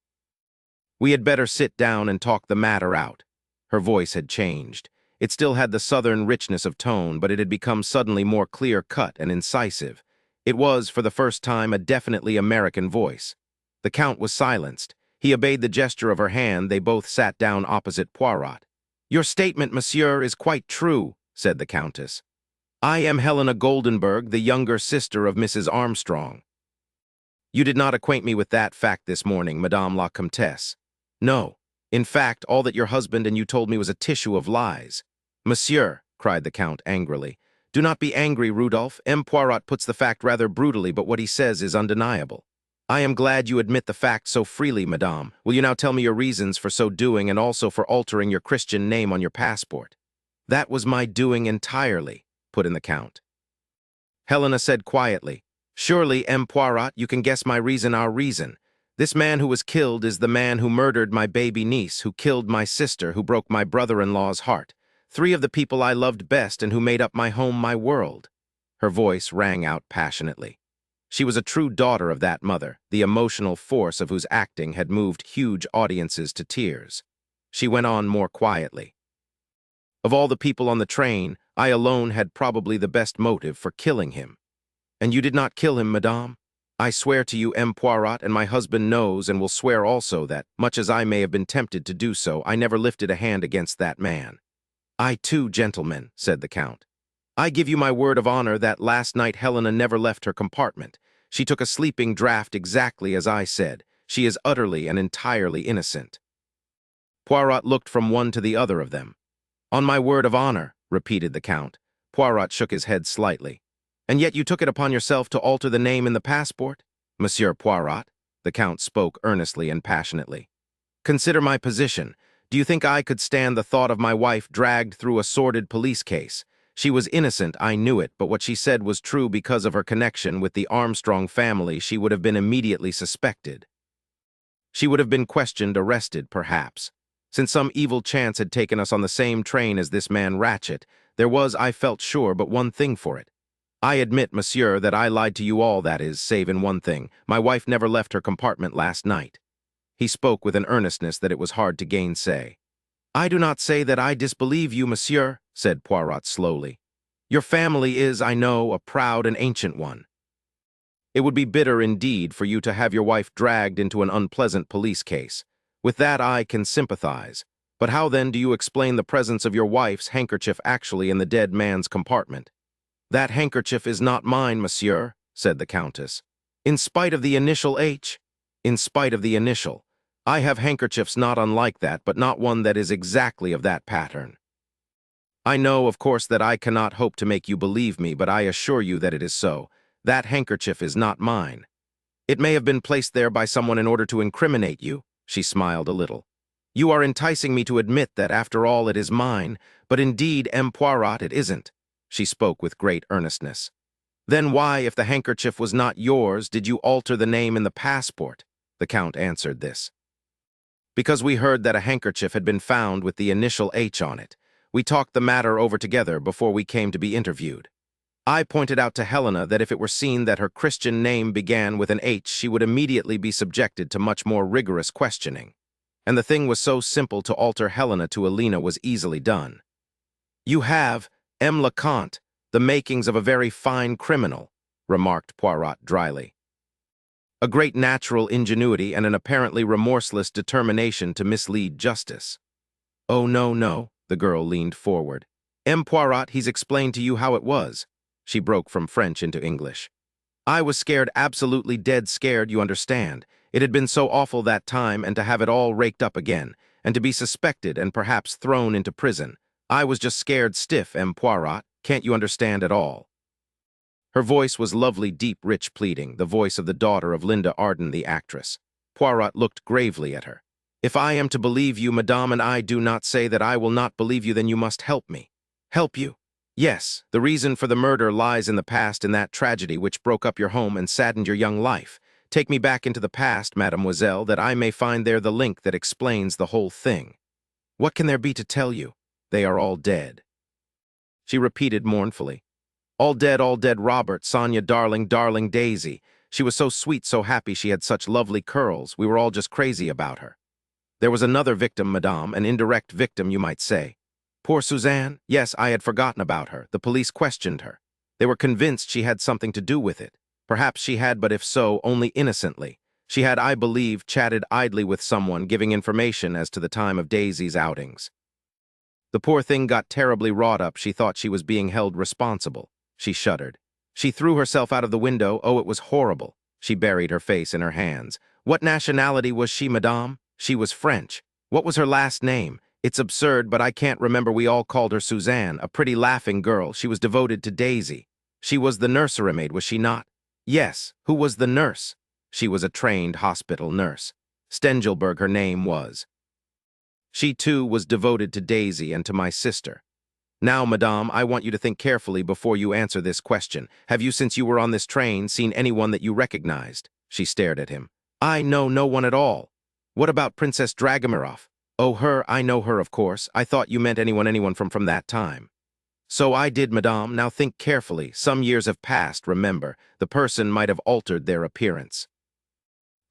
We had better sit down and talk the matter out." Her voice had changed. It still had the southern richness of tone, but it had become suddenly more clear-cut and incisive. It was, for the first time, a definitely American voice. The Count was silenced. He obeyed the gesture of her hand. They both sat down opposite Poirot. "Your statement, monsieur, is quite true," said the Countess. "I am Helena Goldenberg, the younger sister of Mrs. Armstrong." "You did not acquaint me with that fact this morning, Madame la Comtesse." "No. In fact, all that your husband and you told me was a tissue of lies." "Monsieur," cried the Count angrily. "Do not be angry, Rudolph. M. Poirot puts the fact rather brutally, but what he says is undeniable." "I am glad you admit the fact so freely, madame. Will you now tell me your reasons for so doing and also for altering your Christian name on your passport?" "That was my doing entirely," put in the Count. Helena said quietly, "Surely, M. Poirot, you can guess my reason, our reason. This man who was killed is the man who murdered my baby niece, who killed my sister, who broke my brother-in-law's heart. 3 of the people I loved best and who made up my home, my world." Her voice rang out passionately. She was a true daughter of that mother, the emotional force of whose acting had moved huge audiences to tears. She went on more quietly. "Of all the people on the train, I alone had probably the best motive for killing him." "And you did not kill him, madame?" "I swear to you, M. Poirot, and my husband knows and will swear also that, much as I may have been tempted to do so, I never lifted a hand against that man." "I too, gentlemen," said the Count. "I give you my word of honor that last night Helena never left her compartment. She took a sleeping draught exactly as I said. She is utterly and entirely innocent." Poirot looked from one to the other of them. "On my word of honor," repeated the Count. Poirot shook his head slightly. "And yet you took it upon yourself to alter the name in the passport?" "Monsieur Poirot," the Count spoke earnestly and passionately. "Consider my position. Do you think I could stand the thought of my wife dragged through a sordid police case? She was innocent, I knew it, but what she said was true because of her connection with the Armstrong family. She would have been immediately suspected. She would have been questioned, arrested, perhaps. Since some evil chance had taken us on the same train as this man Ratchett, there was, I felt sure, but one thing for it. I admit, monsieur, that I lied to you all, that is, save in one thing. My wife never left her compartment last night. He spoke with an earnestness that it was hard to gainsay. I do not say that I disbelieve you, monsieur, said Poirot slowly. Your family is, I know, a proud and ancient one. It would be bitter indeed for you to have your wife dragged into an unpleasant police case. With that I can sympathize. But how then do you explain the presence of your wife's handkerchief actually in the dead man's compartment? That handkerchief is not mine, monsieur, said the Countess. In spite of the initial H? In spite of the initial. I have handkerchiefs not unlike that, but not one that is exactly of that pattern. I know, of course, that I cannot hope to make you believe me, but I assure you that it is so. That handkerchief is not mine. It may have been placed there by someone in order to incriminate you. She smiled a little. You are enticing me to admit that, after all, it is mine, but indeed, M. Poirot, it isn't. She spoke with great earnestness. Then why, if the handkerchief was not yours, did you alter the name in the passport? The Count answered this. Because we heard that a handkerchief had been found with the initial H on it. We talked the matter over together before we came to be interviewed. I pointed out to Helena that if it were seen that her Christian name began with an H, she would immediately be subjected to much more rigorous questioning. And the thing was so simple to alter Helena to Elena was easily done. You have, M. Leconte, the makings of a very fine criminal, remarked Poirot dryly. A great natural ingenuity and an apparently remorseless determination to mislead justice. Oh, no, no, the girl leaned forward. M. Poirot, he's explained to you how it was. She broke from French into English. I was scared, absolutely dead scared, you understand. It had been so awful that time, and to have it all raked up again, and to be suspected and perhaps thrown into prison. I was just scared stiff, M. Poirot, can't you understand at all? Her voice was lovely, deep, rich pleading, the voice of the daughter of Linda Arden, the actress. Poirot looked gravely at her. If I am to believe you, madame, and I do not say that I will not believe you, then you must help me. Help you? Yes, the reason for the murder lies in the past, in that tragedy which broke up your home and saddened your young life. Take me back into the past, mademoiselle, that I may find there the link that explains the whole thing. What can there be to tell you? They are all dead. She repeated mournfully. All dead, Robert, Sonia, darling, darling Daisy. She was so sweet, so happy, she had such lovely curls. We were all just crazy about her. There was another victim, madame, an indirect victim, you might say. Poor Suzanne? Yes, I had forgotten about her. The police questioned her. They were convinced she had something to do with it. Perhaps she had, but if so, only innocently. She had, I believe, chatted idly with someone, giving information as to the time of Daisy's outings. The poor thing got terribly wrought up. She thought she was being held responsible. She shuddered. She threw herself out of the window. Oh, it was horrible. She buried her face in her hands. What nationality was she, madame? She was French. What was her last name? It's absurd, but I can't remember. We all called her Suzanne, a pretty laughing girl. She was devoted to Daisy. She was the nursery maid, was she not? Yes. Who was the nurse? She was a trained hospital nurse. Stengelberg her name was. She, too, was devoted to Daisy and to my sister. Now, madame, I want you to think carefully before you answer this question. Have you, since you were on this train, seen anyone that you recognized? She stared at him. I know no one at all. What about Princess Dragomirov? Oh, her, I know her, of course. I thought you meant anyone from that time. So I did, madame. Now think carefully. Some years have passed, remember. The person might have altered their appearance.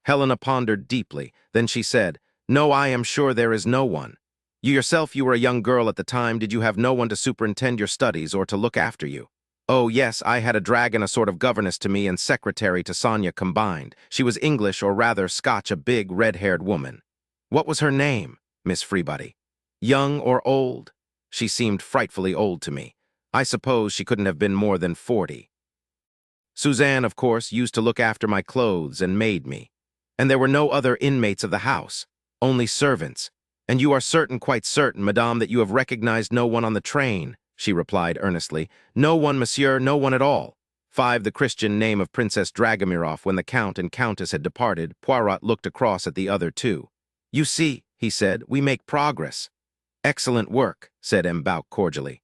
Helena pondered deeply. Then she said, No, I am sure there is no one. You yourself, you were a young girl at the time. Did you have no one to superintend your studies or to look after you? Oh, yes, I had a dragon, a sort of governess to me and secretary to Sonia combined. She was English, or rather Scotch, a big, red-haired woman. What was her name? Miss Freebody. Young or old? She seemed frightfully old to me. I suppose she couldn't have been more than 40. Suzanne, of course, used to look after my clothes and made me. And there were no other inmates of the house, only servants. And you are certain, quite certain, madame, that you have recognized no one on the train, she replied earnestly. No one, monsieur, no one at all. 5. The Christian name of Princess Dragomirov. When the Count and Countess had departed, Poirot looked across at the other two. You see, he said. We make progress. Excellent work, said M'Bauk cordially.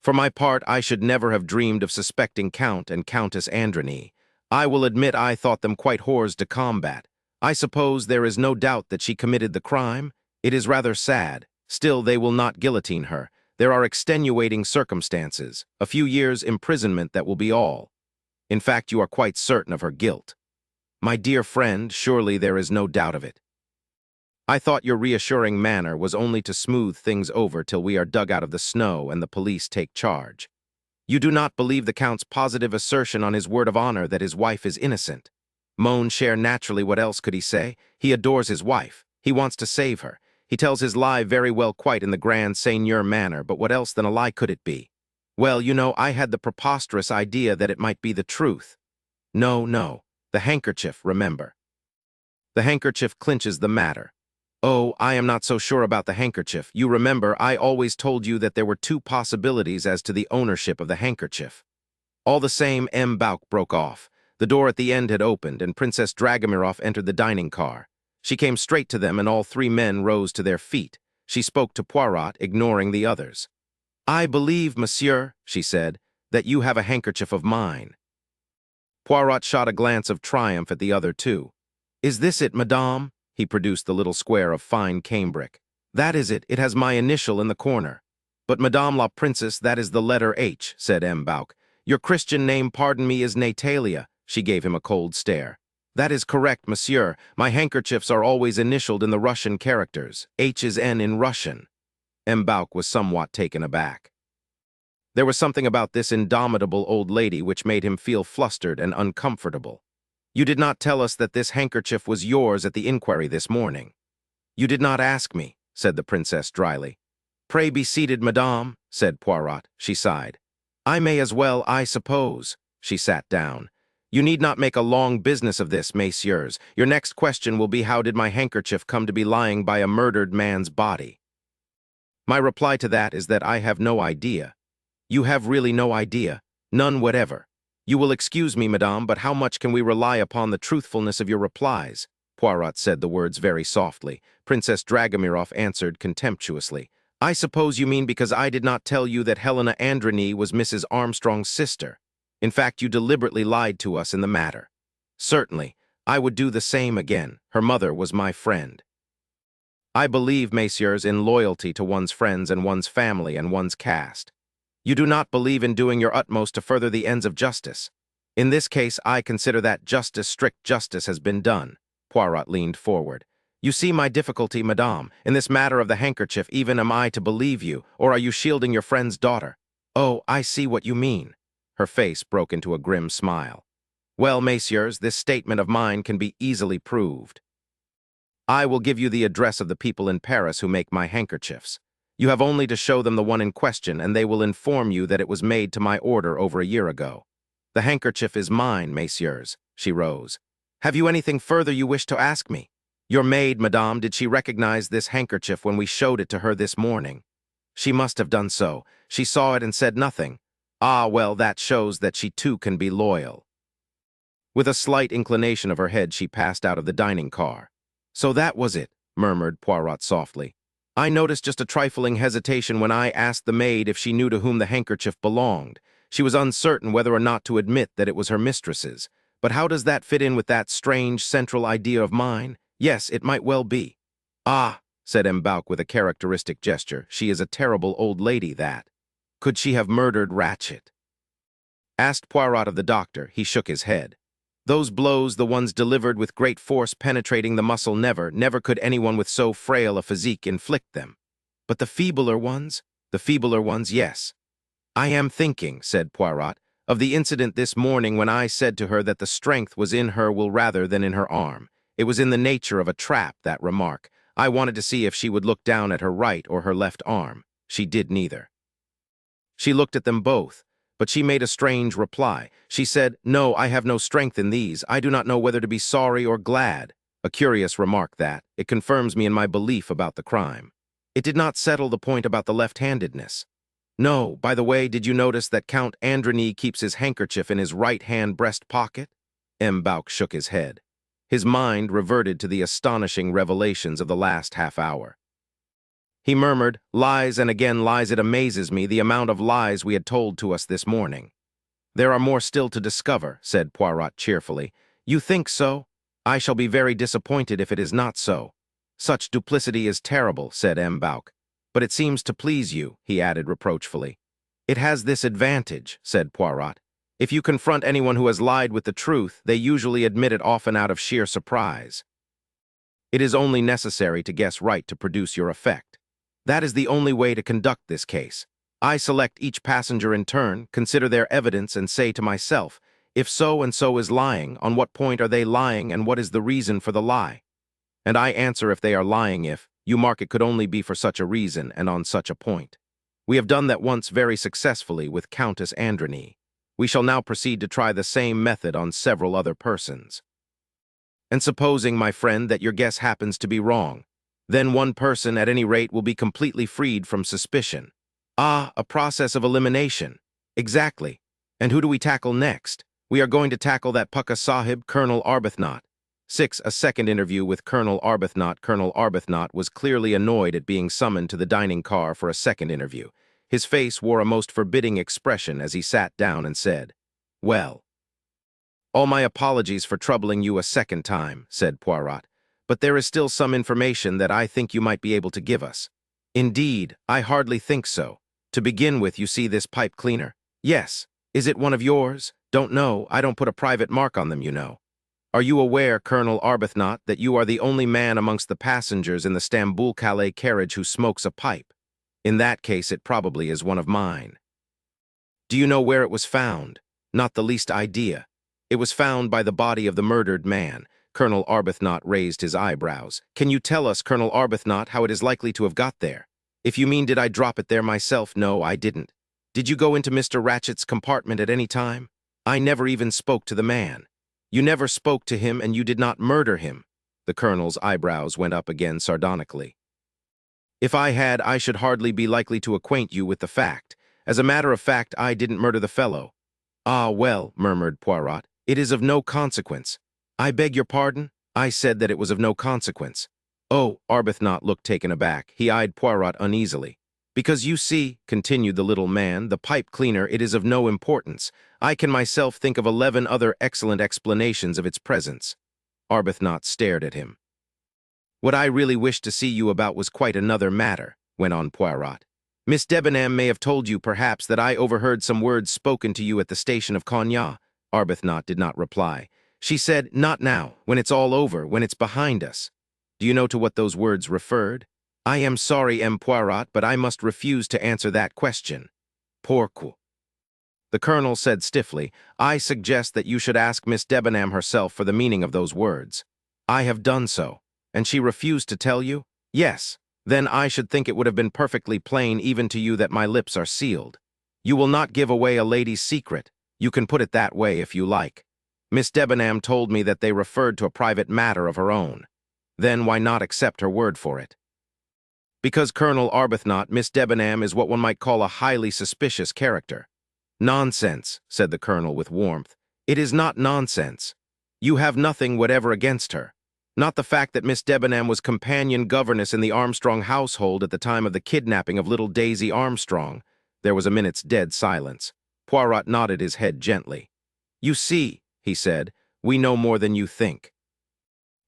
For my part, I should never have dreamed of suspecting Count and Countess Androny. I will admit I thought them quite hors de combat. I suppose there is no doubt that she committed the crime. It is rather sad. Still, they will not guillotine her. There are extenuating circumstances. A few years' imprisonment, that will be all. In fact, you are quite certain of her guilt. My dear friend, surely there is no doubt of it. I thought your reassuring manner was only to smooth things over till we are dug out of the snow and the police take charge. You do not believe the Count's positive assertion on his word of honor that his wife is innocent. Mon cher, naturally, what else could he say? He adores his wife. He wants to save her. He tells his lie very well, quite in the grand seigneur manner, but what else than a lie could it be? Well, you know, I had the preposterous idea that it might be the truth. No, no. The handkerchief, remember. The handkerchief clinches the matter. Oh, I am not so sure about the handkerchief. You remember, I always told you that there were two possibilities as to the ownership of the handkerchief. All the same, M'Bauk broke off. The door at the end had opened, and Princess Dragomirov entered the dining car. She came straight to them, and all three men rose to their feet. She spoke to Poirot, ignoring the others. I believe, monsieur, she said, that you have a handkerchief of mine. Poirot shot a glance of triumph at the other two. Is this it, madame? He produced the little square of fine cambric. That is it. It has my initial in the corner. But Madame la Princess, that is the letter H, said M'Bauk. Your Christian name, pardon me, is Natalia. She gave him a cold stare. That is correct, monsieur. My handkerchiefs are always initialed in the Russian characters. H is N in Russian. M'Bauk was somewhat taken aback. There was something about this indomitable old lady which made him feel flustered and uncomfortable. You did not tell us that this handkerchief was yours at the inquiry this morning. You did not ask me, said the princess dryly. Pray be seated, madame, said Poirot. She sighed. I may as well, I suppose. She sat down. You need not make a long business of this, messieurs. Your next question will be, how did my handkerchief come to be lying by a murdered man's body? My reply to that is that I have no idea. You have really no idea? None whatever. You will excuse me, madame, but how much can we rely upon the truthfulness of your replies? Poirot said the words very softly. Princess Dragomirov answered contemptuously. I suppose you mean because I did not tell you that Helena Androny was Mrs. Armstrong's sister. In fact, you deliberately lied to us in the matter. Certainly, I would do the same again. Her mother was my friend. I believe, messieurs, in loyalty to one's friends and one's family and one's caste. You do not believe in doing your utmost to further the ends of justice. In this case, I consider that strict justice has been done. Poirot leaned forward. You see my difficulty, madame. In this matter of the handkerchief, even am I to believe you, or are you shielding your friend's daughter? Oh, I see what you mean. Her face broke into a grim smile. Well, messieurs, this statement of mine can be easily proved. I will give you the address of the people in Paris who make my handkerchiefs. You have only to show them the one in question, and they will inform you that it was made to my order over a year ago. The handkerchief is mine, messieurs. She rose. Have you anything further you wish to ask me? Your maid, madame, did she recognize this handkerchief when we showed it to her this morning? She must have done so. She saw it and said nothing. Ah, well, that shows that she too can be loyal. With a slight inclination of her head, she passed out of the dining car. So that was it, murmured Poirot softly. I noticed just a trifling hesitation when I asked the maid if she knew to whom the handkerchief belonged. She was uncertain whether or not to admit that it was her mistress's. But how does that fit in with that strange central idea of mine? Yes, it might well be. Ah, said M'Bauk with a characteristic gesture, she is a terrible old lady, that. Could she have murdered Ratchett? Asked Poirot of the doctor. He shook his head. Those blows, the ones delivered with great force penetrating the muscle, never could anyone with so frail a physique inflict them. But the feebler ones? The feebler ones, yes. I am thinking, said Poirot, of the incident this morning when I said to her that the strength was in her will rather than in her arm. It was in the nature of a trap, that remark. I wanted to see if she would look down at her right or her left arm. She did neither. She looked at them both. But she made a strange reply. She said, No, I have no strength in these. I do not know whether to be sorry or glad. A curious remark that. It confirms me in my belief about the crime. It did not settle the point about the left-handedness. No, by the way, did you notice that Count Androny keeps his handkerchief in his right-hand breast pocket? M'Bauk shook his head. His mind reverted to the astonishing revelations of the last half hour. He murmured, "Lies and again lies. It amazes me the amount of lies we had told to us this morning." "There are more still to discover," said Poirot cheerfully. "You think so? I shall be very disappointed if it is not so." "Such duplicity is terrible," said M. Bouc. "But it seems to please you," he added reproachfully. "It has this advantage," said Poirot. "If you confront anyone who has lied with the truth, they usually admit it, often out of sheer surprise. It is only necessary to guess right to produce your effect. That is the only way to conduct this case. I select each passenger in turn, consider their evidence, and say to myself, if so and so is lying, on what point are they lying and what is the reason for the lie? And I answer if they are lying. If you mark, it could only be for such a reason and on such a point. We have done that once very successfully with Countess Androny. We shall now proceed to try the same method on several other persons. And supposing, my friend, that your guess happens to be wrong, then one person at any rate will be completely freed from suspicion. Ah, a process of elimination. Exactly. And who do we tackle next? We are going to tackle that Pukka Sahib, Colonel Arbuthnot. 6. A second interview with Colonel Arbuthnot. Colonel Arbuthnot was clearly annoyed at being summoned to the dining car for a second interview. His face wore a most forbidding expression as he sat down and said, "Well, all my apologies for troubling you a second time," said Poirot, "but there is still some information that I think you might be able to give us." "Indeed, I hardly think so. To begin with, you see this pipe cleaner?" "Yes. Is it one of yours?" "Don't know. I don't put a private mark on them, you know." "Are you aware, Colonel Arbuthnot, that you are the only man amongst the passengers in the Stamboul-Calais carriage who smokes a pipe? In that case, it probably is one of mine." "Do you know where it was found?" "Not the least idea." "It was found by the body of the murdered man." Colonel Arbuthnot raised his eyebrows. "Can you tell us, Colonel Arbuthnot, how it is likely to have got there? If you mean, did I drop it there myself? No, I didn't." "Did you go into Mr. Ratchett's compartment at any time?" "I never even spoke to the man." "You never spoke to him, and you did not murder him?" The colonel's eyebrows went up again sardonically. "If I had, I should hardly be likely to acquaint you with the fact. As a matter of fact, I didn't murder the fellow." "Ah, well," murmured Poirot, "it is of no consequence." "I beg your pardon? I said that it was of no consequence." "Oh," Arbuthnot looked taken aback. He eyed Poirot uneasily. "Because you see," continued the little man, "the pipe cleaner, it is of no importance. I can myself think of 11 other excellent explanations of its presence." Arbuthnot stared at him. "What I really wished to see you about was quite another matter," went on Poirot. "Miss Debenham may have told you, perhaps, that I overheard some words spoken to you at the station of Cognac." Arbuthnot did not reply. "She said, 'Not now, when it's all over, when it's behind us.' Do you know to what those words referred?" "I am sorry, M. Poirot, but I must refuse to answer that question." "Pourquoi?" The colonel said stiffly, "I suggest that you should ask Miss Debenham herself for the meaning of those words." "I have done so." "And she refused to tell you?" "Yes." "Then I should think it would have been perfectly plain even to you that my lips are sealed. You will not give away a lady's secret. You can put it that way if you like. Miss Debenham told me that they referred to a private matter of her own. Then why not accept her word for it?" "Because, Colonel Arbuthnot, Miss Debenham is what one might call a highly suspicious character." "Nonsense," said the colonel with warmth. "It is not nonsense. You have nothing whatever against her. Not the fact that Miss Debenham was companion governess in the Armstrong household at the time of the kidnapping of little Daisy Armstrong." There was a minute's dead silence. Poirot nodded his head gently. "You see," he said, "we know more than you think.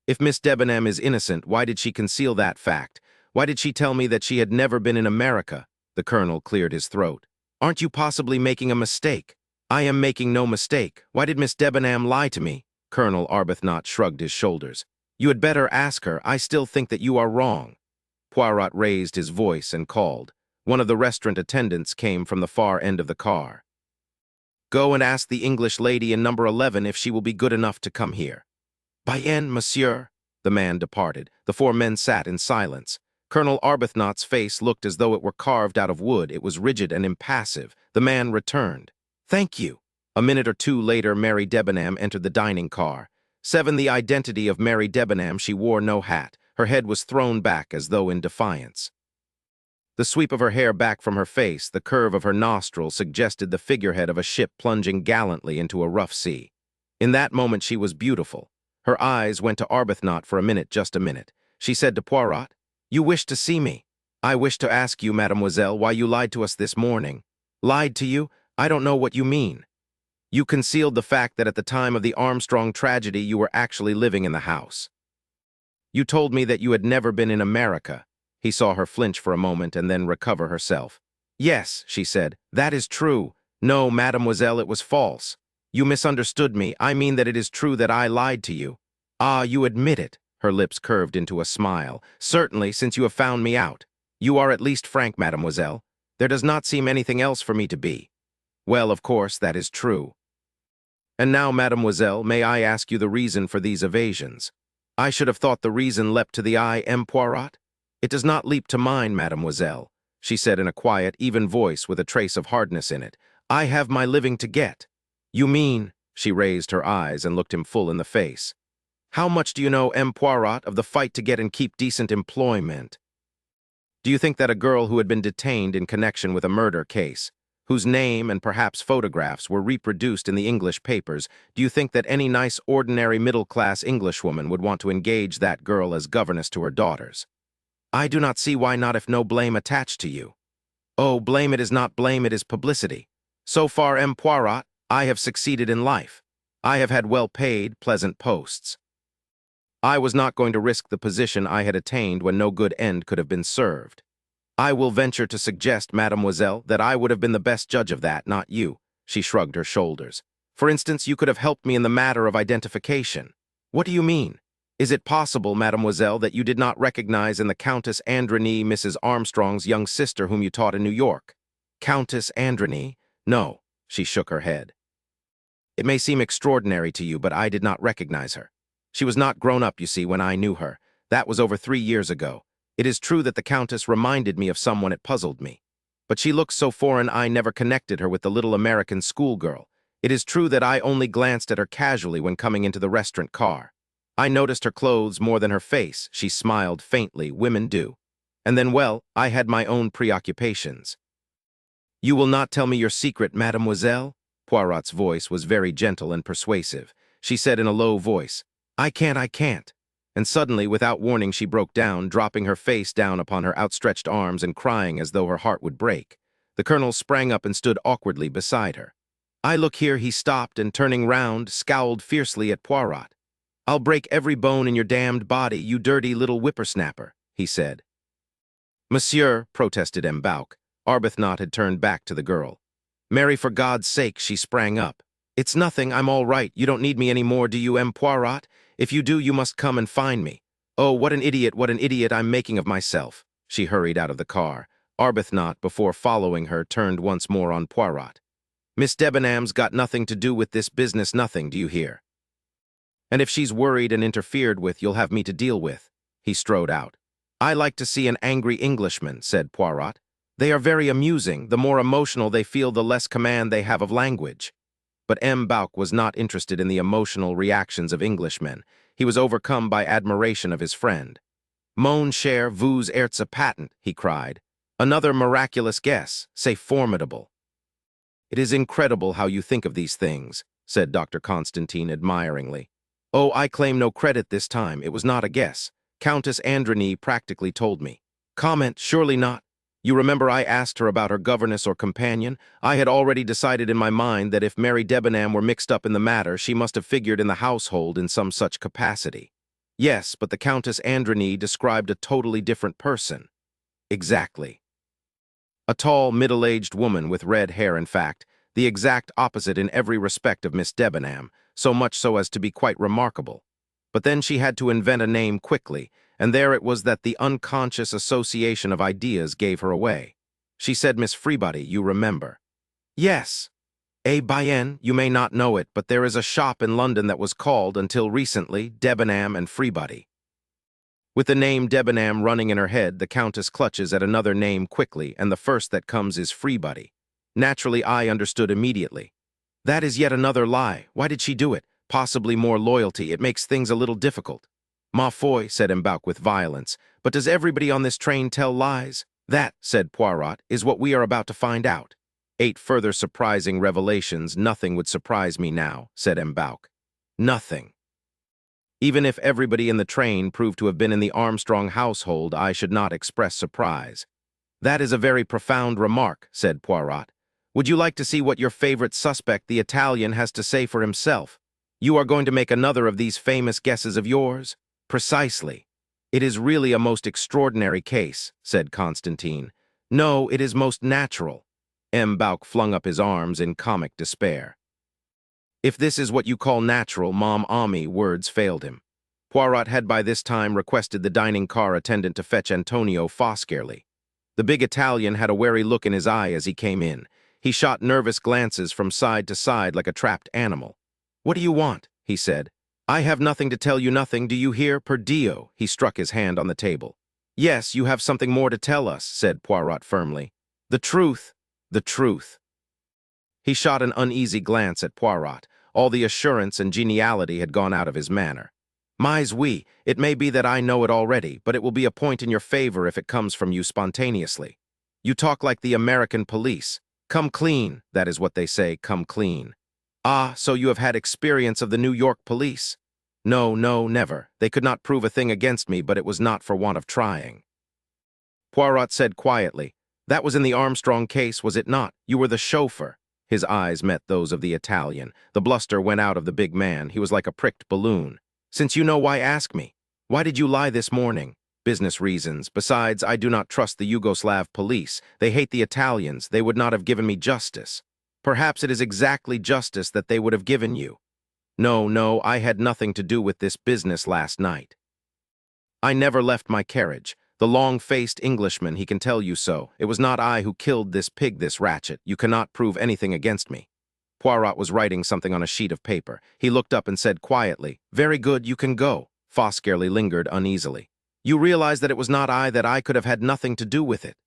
If Miss Debenham is innocent, why did she conceal that fact? Why did she tell me that she had never been in America?" The colonel cleared his throat. "Aren't you possibly making a mistake?" "I am making no mistake. Why did Miss Debenham lie to me?" Colonel Arbuthnot shrugged his shoulders. "You had better ask her. I still think that you are wrong." Poirot raised his voice and called. One of the restaurant attendants came from the far end of the car. "Go and ask the English lady in number 11 if she will be good enough to come here." "Bien, monsieur." The man departed. The 4 men sat in silence. Colonel Arbuthnot's face looked as though it were carved out of wood. It was rigid and impassive. The man returned. "Thank you." A minute or two later, Mary Debenham entered the dining car. 7. The identity of Mary Debenham. She wore no hat. Her head was thrown back as though in defiance. The sweep of her hair back from her face, the curve of her nostrils suggested the figurehead of a ship plunging gallantly into a rough sea. In that moment she was beautiful. Her eyes went to Arbuthnot for a minute, just a minute. She said to Poirot, "You wish to see me? I wish to ask you, mademoiselle, why you lied to us this morning." "Lied to you? I don't know what you mean." "You concealed the fact that at the time of the Armstrong tragedy you were actually living in the house. You told me that you had never been in America." He saw her flinch for a moment and then recover herself. "Yes," she said, "that is true. No, mademoiselle, it was false. You misunderstood me. I mean that it is true that I lied to you." "Ah, you admit it." Her lips curved into a smile. "Certainly, since you have found me out. You are at least frank, mademoiselle. There does not seem anything else for me to be." "Well, of course, that is true. And now, mademoiselle, may I ask you the reason for these evasions?" "I should have thought the reason leapt to the eye, M. Poirot?" "It does not leap to mine, mademoiselle," she said in a quiet, even voice with a trace of hardness in it. "I have my living to get." "You mean—" She raised her eyes and looked him full in the face. "How much do you know, M. Poirot, of the fight to get and keep decent employment? Do you think that a girl who had been detained in connection with a murder case, whose name and perhaps photographs were reproduced in the English papers, do you think that any nice, ordinary, middle-class Englishwoman would want to engage that girl as governess to her daughters? I do not see why not if no blame attached to you." "Oh, blame, it is not blame, it is publicity. So far, M. Poirot, I have succeeded in life. I have had well-paid, pleasant posts. I was not going to risk the position I had attained when no good end could have been served. I will venture to suggest, mademoiselle, that I would have been the best judge of that, not you." She shrugged her shoulders. "For instance, you could have helped me in the matter of identification." "What do you mean? Is it possible, mademoiselle, that you did not recognize in the Countess Androny Mrs. Armstrong's young sister whom you taught in New York?" "Countess Androny? No." She shook her head. "It may seem extraordinary to you, but I did not recognize her. She was not grown up, you see, when I knew her. That was over 3 years ago. It is true that the Countess reminded me of someone. It puzzled me. But she looked so foreign I never connected her with the little American schoolgirl. It is true that I only glanced at her casually when coming into the restaurant car. I noticed her clothes more than her face." She smiled faintly. "Women do. And then, well, I had my own preoccupations." "You will not tell me your secret, mademoiselle?" Poirot's voice was very gentle and persuasive. She said in a low voice, I can't." And suddenly, without warning, she broke down, dropping her face down upon her outstretched arms and crying as though her heart would break. The colonel sprang up and stood awkwardly beside her. "I look here," he stopped, and turning round, scowled fiercely at Poirot. "I'll break every bone in your damned body, you dirty little whippersnapper," he said. "Monsieur," protested M'Bauk. Arbuthnot had turned back to the girl. "Mary, for God's sake," she sprang up. "It's nothing, I'm all right. You don't need me any more, do you, M. Poirot? If you do, you must come and find me. Oh, what an idiot I'm making of myself." She hurried out of the car. Arbuthnot, before following her, turned once more on Poirot. "Miss Debenham's got nothing to do with this business, nothing, do you hear? And if she's worried and interfered with, you'll have me to deal with." He strode out. "I like to see an angry Englishman," said Poirot. "They are very amusing. The more emotional they feel, the less command they have of language." But M'Bauk was not interested in the emotional reactions of Englishmen. He was overcome by admiration of his friend. "Mon cher, vous êtes a patent," he cried. "Another miraculous guess, say formidable." "It is incredible how you think of these things," said Dr. Constantine admiringly. "Oh, I claim no credit this time. It was not a guess. Countess Androny practically told me." "Comment, surely not. You remember I asked her about her governess or companion? I had already decided in my mind that if Mary Debenham were mixed up in the matter, she must have figured in the household in some such capacity." "Yes, but the Countess Androny described a totally different person." "Exactly. A tall, middle-aged woman with red hair, in fact, the exact opposite in every respect of Miss Debenham, so much so as to be quite remarkable. But then she had to invent a name quickly, and there it was that the unconscious association of ideas gave her away. She said Miss Freebody, you remember." "Yes. Bien, you may not know it, but there is a shop in London that was called, until recently, Debenham and Freebody." With the name Debenham running in her head, the Countess clutches at another name quickly, and the first that comes is Freebody. Naturally, I understood immediately. "That is yet another lie. Why did she do it? Possibly more loyalty. It makes things a little difficult." "Ma foi," said M'Bauk with violence, "but does everybody on this train tell lies?" "That," said Poirot, "is what we are about to find out." 8 further surprising revelations. "Nothing would surprise me now," said M'Bauk. "Nothing." Even if everybody in the train proved to have been in the Armstrong household, I should not express surprise. That is a very profound remark, said Poirot. Would you like to see what your favorite suspect, the Italian, has to say for himself? You are going to make another of these famous guesses of yours? Precisely. It is really a most extraordinary case, said Constantine. No, it is most natural. M. Bouc flung up his arms in comic despair. If this is what you call natural, Mom Ami, words failed him. Poirot had by this time requested the dining car attendant to fetch Antonio Foscarelli. The big Italian had a wary look in his eye as he came in. He shot nervous glances from side to side like a trapped animal. What do you want? He said. I have nothing to tell you, nothing, do you hear? Per Dio, he struck his hand on the table. Yes, you have something more to tell us, said Poirot firmly. The truth, the truth. He shot an uneasy glance at Poirot. All the assurance and geniality had gone out of his manner. Mais oui, it may be that I know it already, but it will be a point in your favor if it comes from you spontaneously. You talk like the American police. Come clean, that is what they say, come clean. Ah, so you have had experience of the New York police? No, no, never. They could not prove a thing against me, but it was not for want of trying. Poirot said quietly, That was in the Armstrong case, was it not? You were the chauffeur. His eyes met those of the Italian. The bluster went out of the big man. He was like a pricked balloon. Since you know, why ask me? Why did you lie this morning? Business reasons. Besides, I do not trust the Yugoslav police. They hate the Italians. They would not have given me justice. Perhaps it is exactly justice that they would have given you. No, no, I had nothing to do with this business last night. I never left my carriage. The long-faced Englishman, he can tell you so. It was not I who killed this pig, this Ratchett. You cannot prove anything against me. Poirot was writing something on a sheet of paper. He looked up and said quietly, Very good, you can go. Foscarelli lingered uneasily. You realize that it was not I, that I could have had nothing to do with it.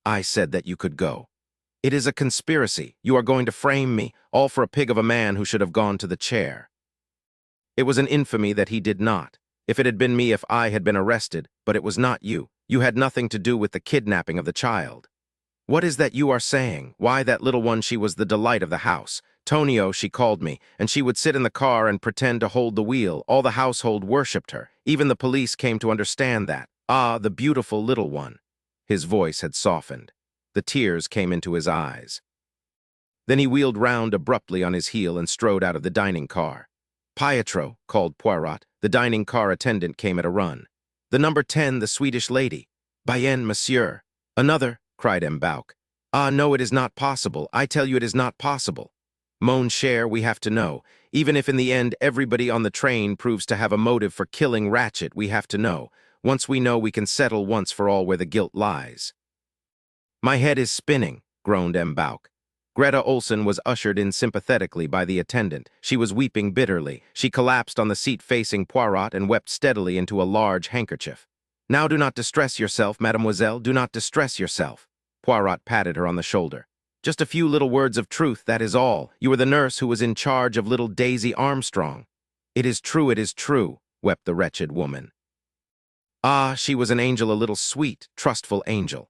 I said that you could go. It is a conspiracy. You are going to frame me, all for a pig of a man who should have gone to the chair. It was an infamy that he did not. If it had been me, if I had been arrested, but it was not you. You had nothing to do with the kidnapping of the child. What is that you are saying? Why, that little one, she was the delight of the house. Tonio, she called me, and she would sit in the car and pretend to hold the wheel. All the household worshipped her. Even the police came to understand that. Ah, the beautiful little one. His voice had softened. The tears came into his eyes. Then he wheeled round abruptly on his heel and strode out of the dining car. Pietro, called Poirot. The dining car attendant came at a run. The number 10, the Swedish lady. Bien, monsieur. Another, cried M. Bouc. Ah, no, it is not possible. I tell you it is not possible. Mon cher, we have to know. Even if in the end everybody on the train proves to have a motive for killing Ratchett, we have to know. Once we know, we can settle once for all where the guilt lies. My head is spinning, groaned M. Bouc. Greta Olson was ushered in sympathetically by the attendant. She was weeping bitterly. She collapsed on the seat facing Poirot and wept steadily into a large handkerchief. Now do not distress yourself, mademoiselle, do not distress yourself. Poirot patted her on the shoulder. Just a few little words of truth, that is all. You were the nurse who was in charge of little Daisy Armstrong. It is true, wept the wretched woman. Ah, she was an angel, a little sweet, trustful angel.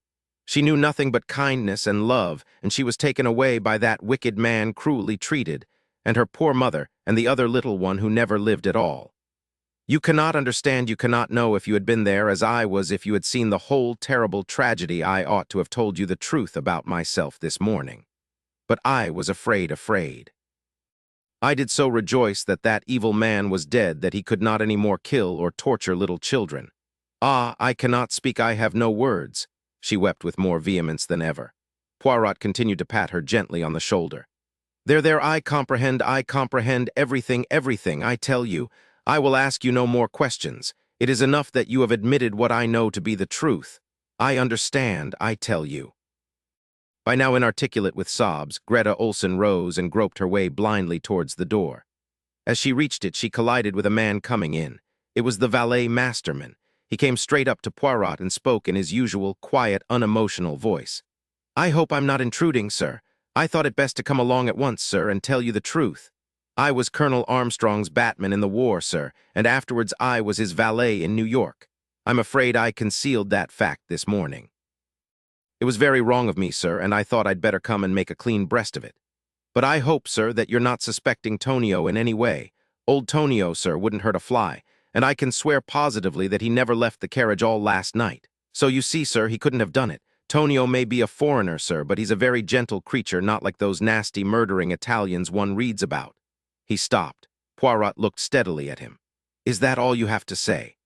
She knew nothing but kindness and love, and she was taken away by that wicked man, cruelly treated, and her poor mother, and the other little one who never lived at all. You cannot understand, you cannot know if you had been there as I was, if you had seen the whole terrible tragedy. I ought to have told you the truth about myself this morning. But I was afraid. I did so rejoice that that evil man was dead, that he could not any more kill or torture little children. Ah, I cannot speak, I have no words. She wept with more vehemence than ever. Poirot continued to pat her gently on the shoulder. There, I comprehend everything, I tell you. I will ask you no more questions. It is enough that you have admitted what I know to be the truth. I understand, I tell you. By now inarticulate with sobs, Greta Olson rose and groped her way blindly towards the door. As she reached it, she collided with a man coming in. It was the valet Masterman. He came straight up to Poirot and spoke in his usual, quiet, unemotional voice. I hope I'm not intruding, sir. I thought it best to come along at once, sir, and tell you the truth. I was Colonel Armstrong's batman in the war, sir, and afterwards I was his valet in New York. I'm afraid I concealed that fact this morning. It was very wrong of me, sir, and I thought I'd better come and make a clean breast of it. But I hope, sir, that you're not suspecting Tonio in any way. Old Tonio, sir, wouldn't hurt a fly. and I can swear positively that he never left the carriage all last night. So you see, sir, he couldn't have done it. Tonio may be a foreigner, sir, but he's a very gentle creature, not like those nasty murdering Italians one reads about." He stopped. Poirot looked steadily at him. "Is that all you have to say?"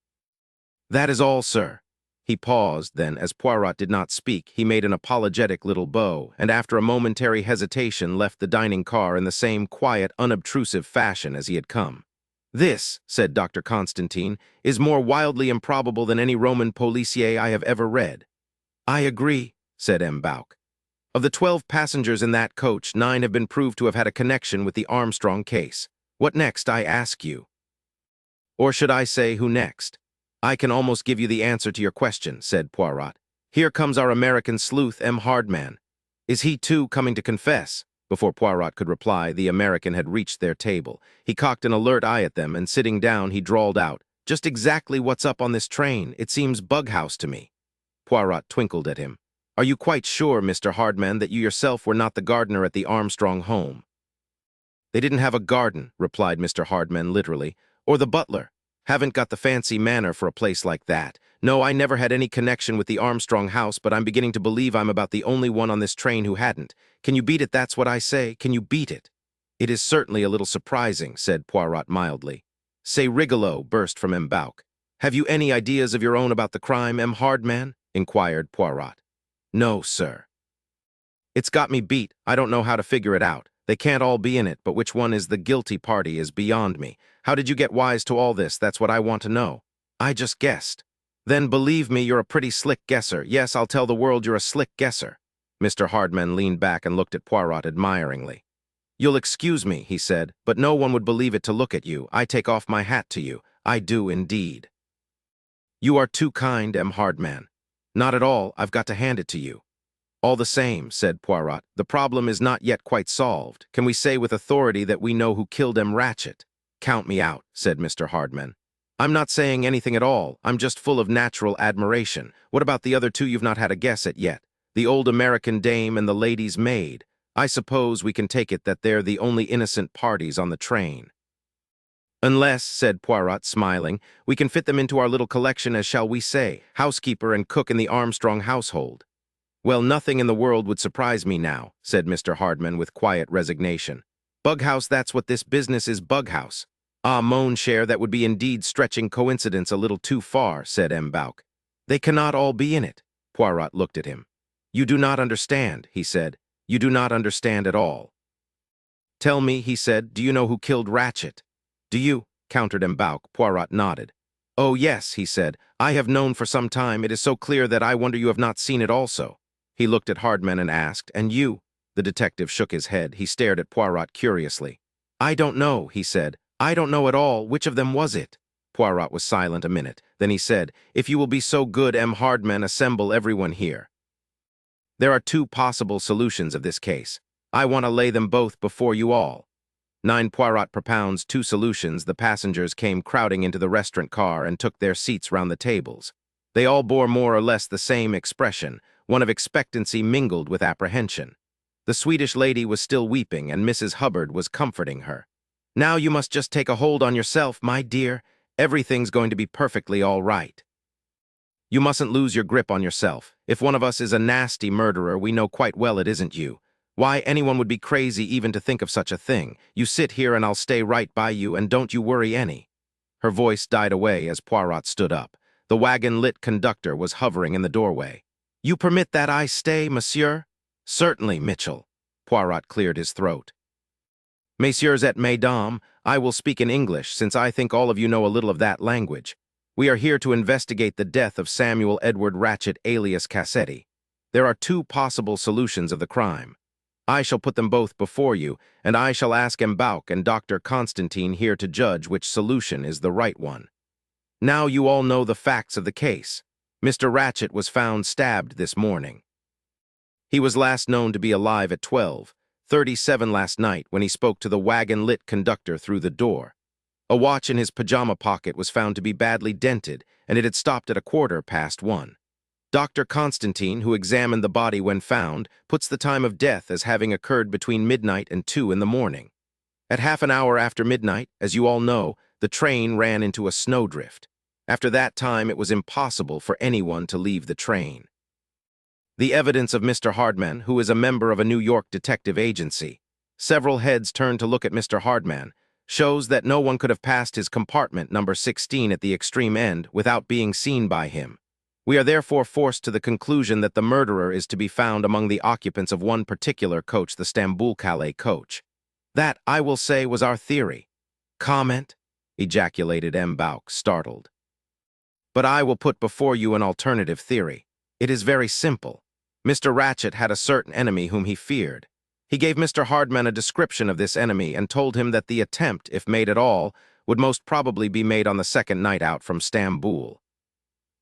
"That is all, sir." He paused, then, as Poirot did not speak, he made an apologetic little bow, and after a momentary hesitation left the dining car in the same quiet, unobtrusive fashion as he had come. "This," said Dr. Constantine, "is more wildly improbable than any Roman policier I have ever read." "I agree," said M. Bouck. "Of the 12 passengers in that coach, 9 have been proved to have had a connection with the Armstrong case. What next, I ask you? Or should I say, who next?" "I can almost give you the answer to your question," said Poirot. "Here comes our American sleuth, M. Hardman. Is he, too, coming to confess?" Before Poirot could reply, the American had reached their table. He cocked an alert eye at them, and sitting down, he drawled out, "Just exactly what's up on this train? It seems bughouse to me." Poirot twinkled at him. "Are you quite sure, Mr. Hardman, that you yourself were not the gardener at the Armstrong home?" "They didn't have a garden," replied Mr. Hardman literally, "or the butler. Haven't got the fancy manner for a place like that. No, I never had any connection with the Armstrong house, but I'm beginning to believe I'm about the only one on this train who hadn't. Can you beat it, that's what I say? Can you beat it?" "It is certainly a little surprising," said Poirot mildly. "Say Rigolo," burst from M. Bouck. "Have you any ideas of your own about the crime, M. Hardman?" inquired Poirot. "No, sir." "It's got me beat. I don't know how to figure it out. They can't all be in it, but which one is the guilty party is beyond me. How did you get wise to all this? That's what I want to know." "I just guessed." "Then believe me, you're a pretty slick guesser. Yes, I'll tell the world you're a slick guesser." Mr. Hardman leaned back and looked at Poirot admiringly. "You'll excuse me," he said, "but no one would believe it to look at you. I take off my hat to you. I do indeed." "You are too kind, M. Hardman." "Not at all. I've got to hand it to you." "All the same," said Poirot, "the problem is not yet quite solved. Can we say with authority that we know who killed M. Ratchett?" "Count me out," said Mr. Hardman. "I'm not saying anything at all. I'm just full of natural admiration. What about the other two you've not had a guess at yet? The old American dame and the lady's maid. I suppose we can take it that they're the only innocent parties on the train." "Unless," said Poirot, smiling, "we can fit them into our little collection as, shall we say, housekeeper and cook in the Armstrong household." "Well, nothing in the world would surprise me now," said Mr. Hardman with quiet resignation. "Bughouse, that's what this business is, bughouse." "Ah, mon cher, that would be indeed stretching coincidence a little too far," said M. Bouck. "They cannot all be in it." Poirot looked at him. "You do not understand," he said. "You do not understand at all." "Tell me," he said, "do you know who killed Ratchett?" "Do you?" countered M. Bouck. Poirot nodded. "Oh, yes," he said. "I have known for some time. It is so clear that I wonder you have not seen it also." He looked at Hardman and asked, "And you?" The detective shook his head. He stared at Poirot curiously. "I don't know," he said. "I don't know at all. Which of them was it?" Poirot was silent a minute. Then he said, "If you will be so good, M. Hardman, assemble everyone here. There are 2 possible solutions of this case. I want to lay them both before you all." 9 Poirot propounds 2 solutions. The passengers came crowding into the restaurant car and took their seats round the tables. They all bore more or less the same expression, one of expectancy mingled with apprehension. The Swedish lady was still weeping, and Mrs. Hubbard was comforting her. "Now you must just take a hold on yourself, my dear. Everything's going to be perfectly all right. You mustn't lose your grip on yourself. If one of us is a nasty murderer, we know quite well it isn't you. Why, anyone would be crazy even to think of such a thing. You sit here and I'll stay right by you, and don't you worry any." Her voice died away as Poirot stood up. The wagon-lit conductor was hovering in the doorway. "You permit that I stay, monsieur?" "Certainly, Mitchell." Poirot cleared his throat. "Messieurs et mesdames, I will speak in English, since I think all of you know a little of that language. We are here to investigate the death of Samuel Edward Ratchett alias Cassetti. There are 2 possible solutions of the crime. I shall put them both before you, and I shall ask M. Bouck and Dr. Constantine here to judge which solution is the right one. Now you all know the facts of the case. Mr. Ratchett was found stabbed this morning. He was last known to be alive at 12:37 last night when he spoke to the wagon-lit conductor through the door. A watch in his pajama pocket was found to be badly dented, and it had stopped at 1:15. Dr. Constantine, who examined the body when found, puts the time of death as having occurred between midnight and 2 in the morning. At half an hour after midnight, as you all know, the train ran into a snowdrift. After that time, it was impossible for anyone to leave the train. The evidence of Mr. Hardman, who is a member of a New York detective agency, several heads turned to look at Mr. Hardman, shows that no one could have passed his compartment number 16 at the extreme end without being seen by him. We are therefore forced to the conclusion that the murderer is to be found among the occupants of one particular coach, the Stamboul-Calais coach. That, I will say, was our theory. Comment? Ejaculated M. Bouck, startled. But I will put before you an alternative theory. It is very simple. Mr. Ratchett had a certain enemy whom he feared. He gave Mr. Hardman a description of this enemy and told him that the attempt, if made at all, would most probably be made on the second night out from Stamboul.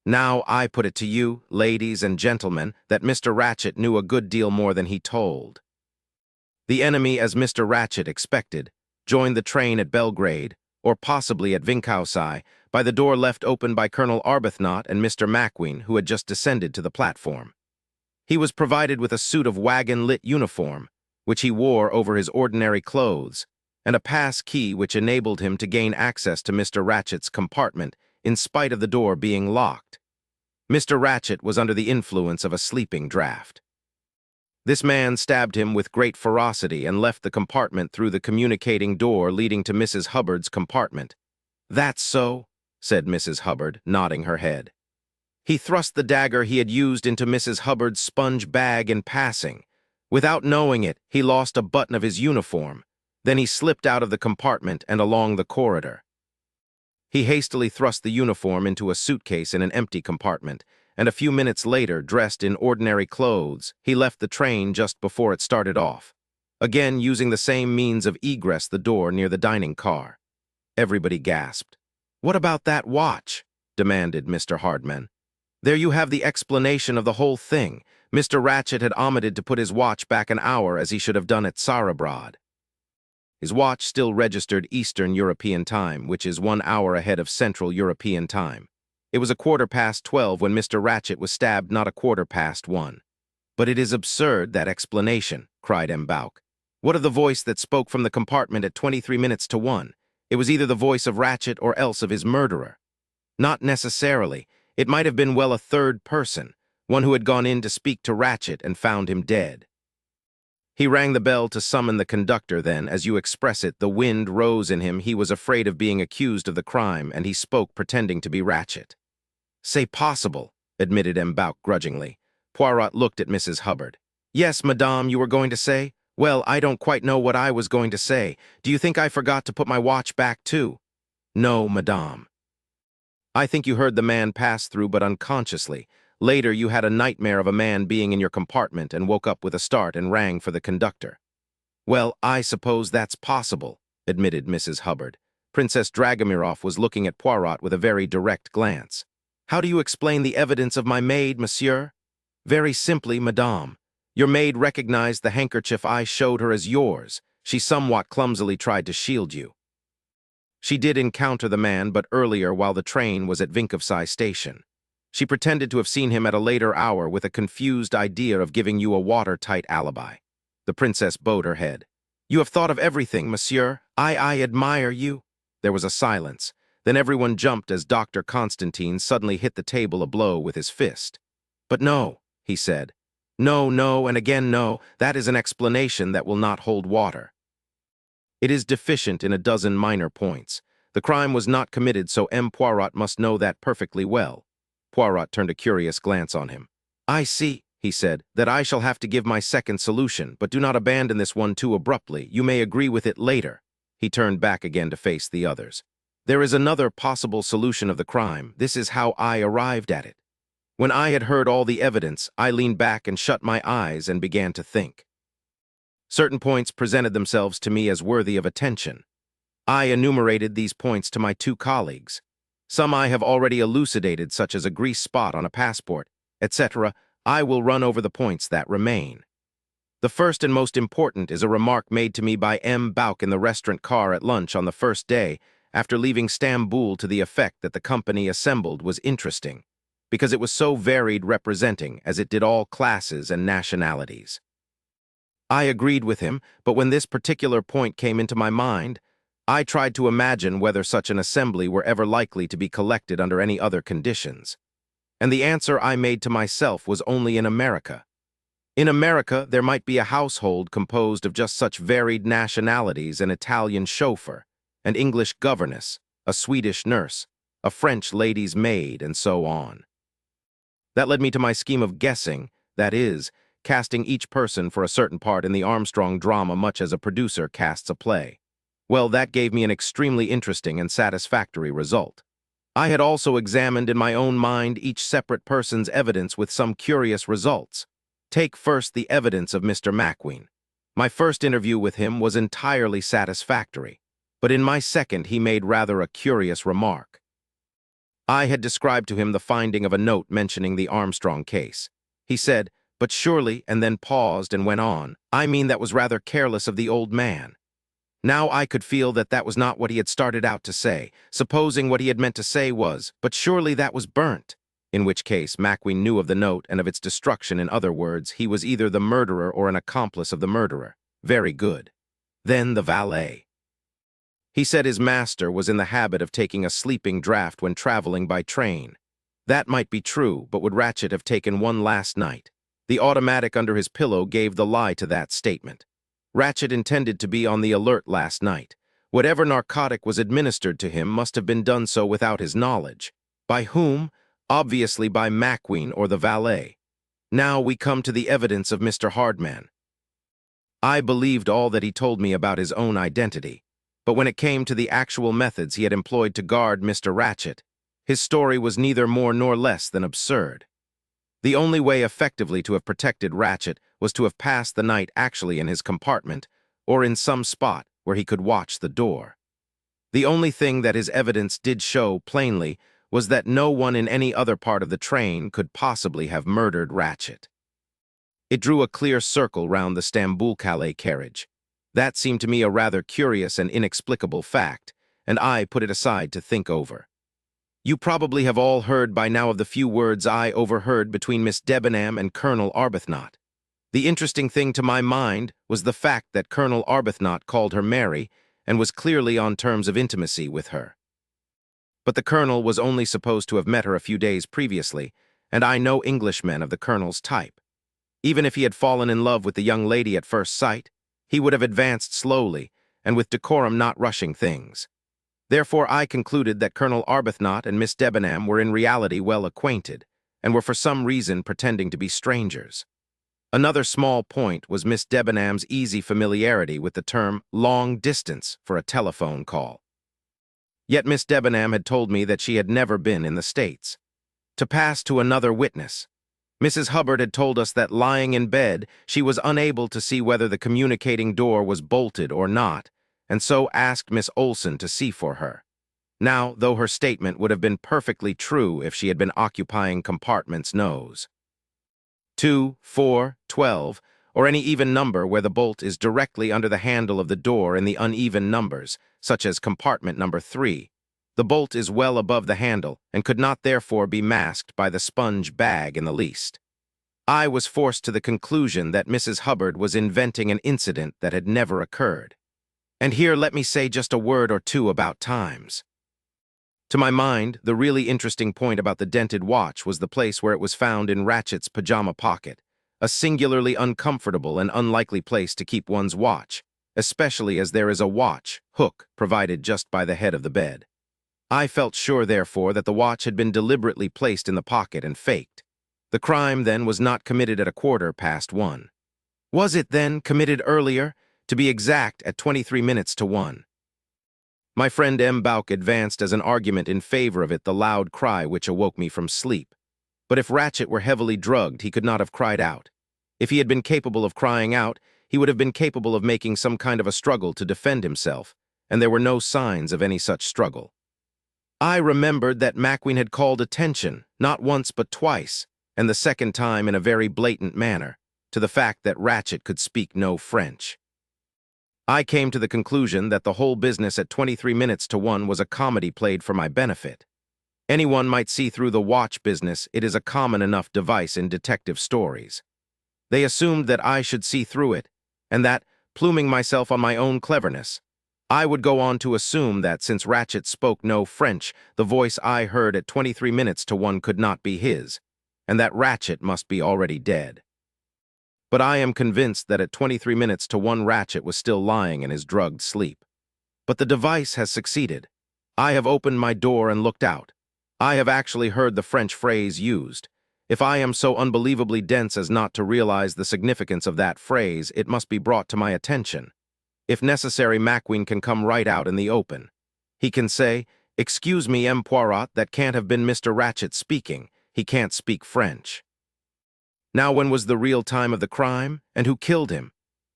Now I put it to you, ladies and gentlemen, that Mr. Ratchett knew a good deal more than he told. The enemy, as Mr. Ratchett expected, joined the train at Belgrade, or possibly at Winkousai, by the door left open by Colonel Arbuthnot and Mr. Macqueen, who had just descended to the platform. He was provided with a suit of wagon-lit uniform, which he wore over his ordinary clothes, and a pass key which enabled him to gain access to Mr. Ratchett's compartment in spite of the door being locked. Mr. Ratchett was under the influence of a sleeping draught. This man stabbed him with great ferocity and left the compartment through the communicating door leading to Mrs. Hubbard's compartment. "That's so," said Mrs. Hubbard, nodding her head. "He thrust the dagger he had used into Mrs. Hubbard's sponge bag in passing. Without knowing it, he lost a button of his uniform. Then he slipped out of the compartment and along the corridor. He hastily thrust the uniform into a suitcase in an empty compartment, and a few minutes later, dressed in ordinary clothes, he left the train just before it started off, again using the same means of egress, the door near the dining car." Everybody gasped. "What about that watch?" demanded Mr. Hardman. "There you have the explanation of the whole thing. Mr. Ratchett had omitted to put his watch back an hour as he should have done at Tsarabrodd. His watch still registered Eastern European time, which is 1 hour ahead of Central European time. It was 12:15 when Mr. Ratchett was stabbed, not 1:15. "But it is absurd, that explanation," cried M. Bouck. "What of the voice that spoke from the compartment at 23 minutes to 1? It was either the voice of Ratchett or else of his murderer." "Not necessarily. It might have been a third person, one who had gone in to speak to Ratchett and found him dead. He rang the bell to summon the conductor. Then, as you express it, the wind rose in him. He was afraid of being accused of the crime, and he spoke pretending to be Ratchett." "C'est possible," admitted M. Bouck grudgingly. Poirot looked at Mrs. Hubbard. "Yes, madame, you were going to say? Well, I don't quite know what I was going to say. Do you think I forgot to put my watch back, too?" "No, madame." "I think you heard the man pass through, but unconsciously. Later, you had a nightmare of a man being in your compartment and woke up with a start and rang for the conductor." "Well, I suppose that's possible," admitted Mrs. Hubbard. Princess Dragomirov was looking at Poirot with a very direct glance. "How do you explain the evidence of my maid, monsieur?" "Very simply, madame. Your maid recognized the handkerchief I showed her as yours. She somewhat clumsily tried to shield you. She did encounter the man, but earlier while the train was at Winkousai station. She pretended to have seen him at a later hour with a confused idea of giving you a watertight alibi." The princess bowed her head. "You have thought of everything, monsieur. I admire you." There was a silence. Then everyone jumped as Dr. Constantine suddenly hit the table a blow with his fist. "But no," he said. "No, no, and again no. That is an explanation that will not hold water. It is deficient in a dozen minor points. The crime was not committed, so M. Poirot must know that perfectly well." Poirot turned a curious glance on him. "I see," he said, "that I shall have to give my second solution, but do not abandon this one too abruptly. You may agree with it later." He turned back again to face the others. "There is another possible solution of the crime. This is how I arrived at it. When I had heard all the evidence, I leaned back and shut my eyes and began to think. Certain points presented themselves to me as worthy of attention. I enumerated these points to my 2 colleagues. Some I have already elucidated, such as a grease spot on a passport, etc. I will run over the points that remain. The first and most important is a remark made to me by M. Bouck in the restaurant car at lunch on the first day after leaving Stamboul, to the effect that the company assembled was interesting, because it was so varied, representing, as it did, all classes and nationalities. I agreed with him, but when this particular point came into my mind, I tried to imagine whether such an assembly were ever likely to be collected under any other conditions. And the answer I made to myself was only in America. In America, there might be a household composed of just such varied nationalities: an Italian chauffeur, an English governess, a Swedish nurse, a French lady's maid, and so on. That led me to my scheme of guessing, that is, casting each person for a certain part in the Armstrong drama much as a producer casts a play. Well, that gave me an extremely interesting and satisfactory result. I had also examined in my own mind each separate person's evidence with some curious results. Take first the evidence of Mr. Macqueen. My first interview with him was entirely satisfactory, but in my second he made rather a curious remark. I had described to him the finding of a note mentioning the Armstrong case. He said, "But surely," and then paused and went on, "I mean, that was rather careless of the old man." Now I could feel that that was not what he had started out to say, supposing what he had meant to say was, "But surely that was burnt," in which case Macqueen knew of the note and of its destruction. In other words, he was either the murderer or an accomplice of the murderer. Very good. Then the valet. He said his master was in the habit of taking a sleeping draught when traveling by train. That might be true, but would Ratchett have taken one last night? The automatic under his pillow gave the lie to that statement. Ratchett intended to be on the alert last night. Whatever narcotic was administered to him must have been done so without his knowledge. By whom? Obviously by Macqueen or the valet. Now we come to the evidence of Mr. Hardman. I believed all that he told me about his own identity, but when it came to the actual methods he had employed to guard Mr. Ratchett, his story was neither more nor less than absurd. The only way effectively to have protected Ratchett was to have passed the night actually in his compartment, or in some spot where he could watch the door. The only thing that his evidence did show plainly was that no one in any other part of the train could possibly have murdered Ratchett. It drew a clear circle round the Stamboul-Calais carriage. That seemed to me a rather curious and inexplicable fact, and I put it aside to think over. You probably have all heard by now of the few words I overheard between Miss Debenham and Colonel Arbuthnot. The interesting thing to my mind was the fact that Colonel Arbuthnot called her Mary and was clearly on terms of intimacy with her. But the Colonel was only supposed to have met her a few days previously, and I know Englishmen of the Colonel's type. Even if he had fallen in love with the young lady at first sight, he would have advanced slowly and with decorum, not rushing things. Therefore, I concluded that Colonel Arbuthnot and Miss Debenham were in reality well acquainted, and were for some reason pretending to be strangers. Another small point was Miss Debenham's easy familiarity with the term long distance for a telephone call. Yet Miss Debenham had told me that she had never been in the States. To pass to another witness, Mrs. Hubbard had told us that lying in bed, she was unable to see whether the communicating door was bolted or not, and so asked Miss Olson to see for her. Now, though her statement would have been perfectly true if she had been occupying compartments Nos. 2, 4, 12, or any even number where the bolt is directly under the handle of the door in the uneven numbers, such as compartment number 3, the bolt is well above the handle and could not therefore be masked by the sponge bag in the least. I was forced to the conclusion that Mrs. Hubbard was inventing an incident that had never occurred. And here let me say just a word or two about times. To my mind, the really interesting point about the dented watch was the place where it was found in Ratchett's pajama pocket, a singularly uncomfortable and unlikely place to keep one's watch, especially as there is a watch hook provided just by the head of the bed. I felt sure, therefore, that the watch had been deliberately placed in the pocket and faked. The crime, then, was not committed at 1:15. Was it, then, committed earlier? To be exact, at 23 minutes to 1. My friend M. Bouck advanced as an argument in favor of it the loud cry which awoke me from sleep. But if Ratchett were heavily drugged, he could not have cried out. If he had been capable of crying out, he would have been capable of making some kind of a struggle to defend himself, and there were no signs of any such struggle. I remembered that Macqueen had called attention, not once but twice, and the second time in a very blatant manner, to the fact that Ratchett could speak no French. I came to the conclusion that the whole business at 23 minutes to 1 was a comedy played for my benefit. Anyone might see through the watch business. It is a common enough device in detective stories. They assumed that I should see through it, and that, pluming myself on my own cleverness, I would go on to assume that since Ratchett spoke no French, the voice I heard at 23 minutes to 1 could not be his, and that Ratchett must be already dead. But I am convinced that at 23 minutes to 1 Ratchett was still lying in his drugged sleep. But the device has succeeded. I have opened my door and looked out. I have actually heard the French phrase used. If I am so unbelievably dense as not to realize the significance of that phrase, it must be brought to my attention. If necessary, McQueen can come right out in the open. He can say, "Excuse me, M. Poirot, that can't have been Mr. Ratchett speaking. He can't speak French." Now, when was the real time of the crime, and who killed him?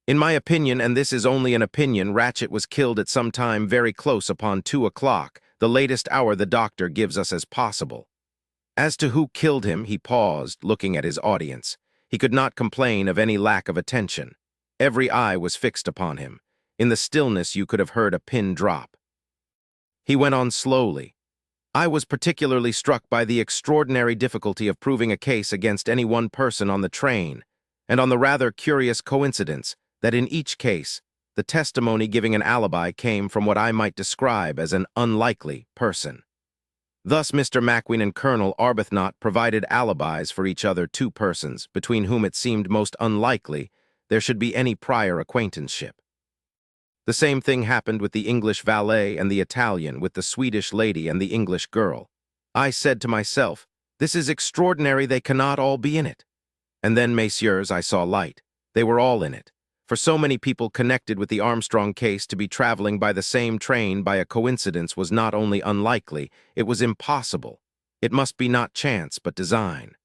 In my opinion, and this is only an opinion, Ratchett was killed at some time very close upon 2 o'clock, the latest hour the doctor gives us as possible. As to who killed him, he paused, looking at his audience. He could not complain of any lack of attention. Every eye was fixed upon him. In the stillness you could have heard a pin drop. He went on slowly. I was particularly struck by the extraordinary difficulty of proving a case against any one person on the train, and on the rather curious coincidence that in each case, the testimony giving an alibi came from what I might describe as an unlikely person. Thus, Mr. McQueen and Colonel Arbuthnot provided alibis for each other, two persons between whom it seemed most unlikely there should be any prior acquaintanceship. The same thing happened with the English valet and the Italian, with the Swedish lady and the English girl. I said to myself, "This is extraordinary, they cannot all be in it." And then, messieurs, I saw light. They were all in it. For so many people connected with the Armstrong case to be traveling by the same train by a coincidence was not only unlikely, it was impossible. It must be not chance, but design.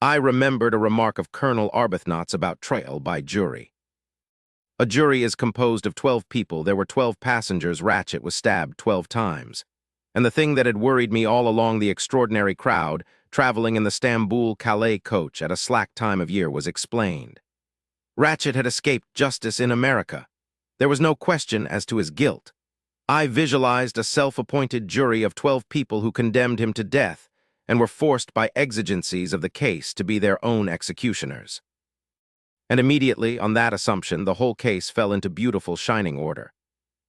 I remembered a remark of Colonel Arbuthnot's about trial by jury. A jury is composed of 12 people. There were 12 passengers. Ratchett was stabbed 12 times. And the thing that had worried me all along, the extraordinary crowd traveling in the Stamboul-Calais coach at a slack time of year, was explained. Ratchett had escaped justice in America. There was no question as to his guilt. I visualized a self-appointed jury of 12 people who condemned him to death and were forced by exigencies of the case to be their own executioners. And immediately, on that assumption, the whole case fell into beautiful shining order.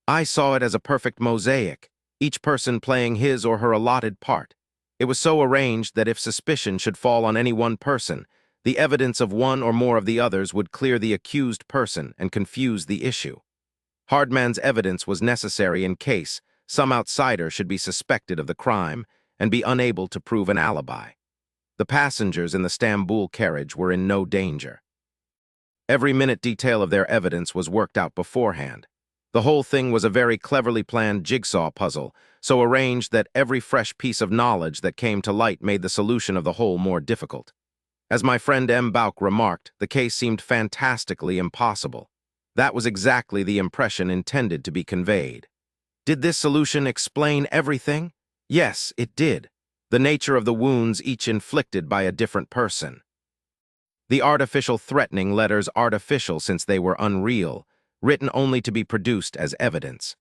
I saw it as a perfect mosaic, each person playing his or her allotted part. It was so arranged that if suspicion should fall on any one person, the evidence of one or more of the others would clear the accused person and confuse the issue. Hardman's evidence was necessary in case some outsider should be suspected of the crime and be unable to prove an alibi. The passengers in the Stamboul carriage were in no danger. Every minute detail of their evidence was worked out beforehand. The whole thing was a very cleverly planned jigsaw puzzle, so arranged that every fresh piece of knowledge that came to light made the solution of the whole more difficult. As my friend M. Bouck remarked, the case seemed fantastically impossible. That was exactly the impression intended to be conveyed. Did this solution explain everything? Yes, it did. The nature of the wounds each inflicted by a different person. The artificial threatening letters, artificial since they were unreal, written only to be produced as evidence.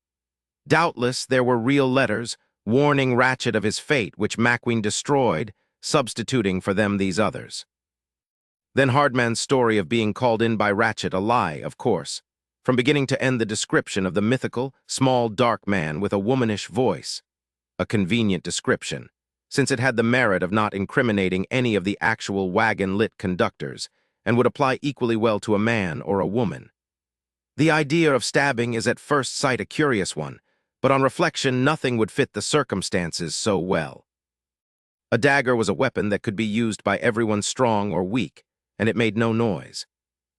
Doubtless there were real letters, warning Ratchett of his fate, which McQueen destroyed, substituting for them these others. Then Hardman's story of being called in by Ratchett, a lie, of course. From beginning to end, the description of the mythical, small, dark man with a womanish voice. A convenient description, since it had the merit of not incriminating any of the actual wagon-lit conductors, and would apply equally well to a man or a woman. The idea of stabbing is at first sight a curious one, but on reflection nothing would fit the circumstances so well. A dagger was a weapon that could be used by everyone strong or weak, and it made no noise.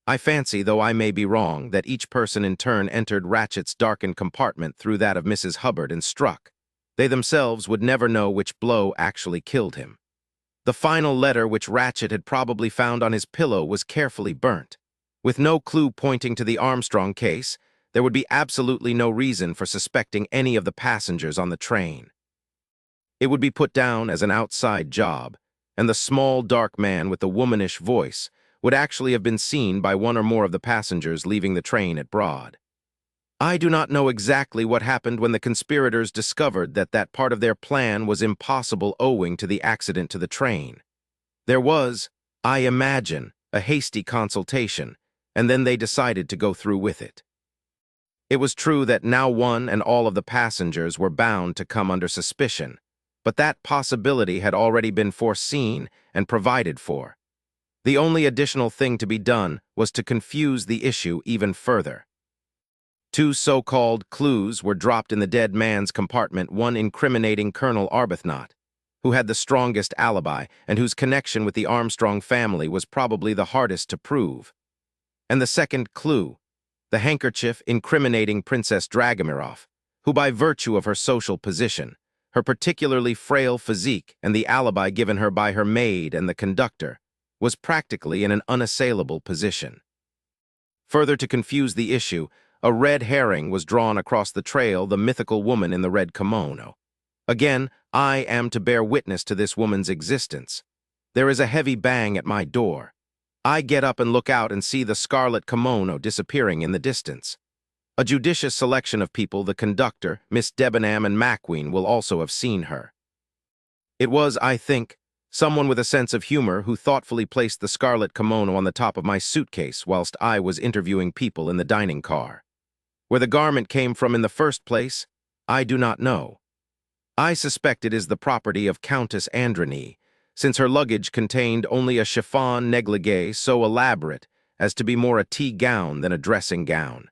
I fancy, though I may be wrong, that each person in turn entered Ratchett's darkened compartment through that of Mrs. Hubbard and struck. They themselves would never know which blow actually killed him. The final letter, which Ratchett had probably found on his pillow, was carefully burnt. With no clue pointing to the Armstrong case, there would be absolutely no reason for suspecting any of the passengers on the train. It would be put down as an outside job, and the small, dark man with the womanish voice would actually have been seen by one or more of the passengers leaving the train at Broad. I do not know exactly what happened when the conspirators discovered that that part of their plan was impossible owing to the accident to the train. There was, I imagine, a hasty consultation, and then they decided to go through with it. It was true that now one and all of the passengers were bound to come under suspicion, but that possibility had already been foreseen and provided for. The only additional thing to be done was to confuse the issue even further. Two so-called clues were dropped in the dead man's compartment, one incriminating Colonel Arbuthnot, who had the strongest alibi and whose connection with the Armstrong family was probably the hardest to prove. And the second clue, the handkerchief incriminating Princess Dragomirov, who by virtue of her social position, her particularly frail physique, and the alibi given her by her maid and the conductor, was practically in an unassailable position. Further to confuse the issue, a red herring was drawn across the trail, the mythical woman in the red kimono. Again, I am to bear witness to this woman's existence. There is a heavy bang at my door. I get up and look out and see the scarlet kimono disappearing in the distance. A judicious selection of people, the conductor, Miss Debenham, and Macqueen, will also have seen her. It was, I think, someone with a sense of humor who thoughtfully placed the scarlet kimono on the top of my suitcase whilst I was interviewing people in the dining car. Where the garment came from in the first place, I do not know. I suspect it is the property of Countess Androny, since her luggage contained only a chiffon negligee so elaborate as to be more a tea gown than a dressing gown.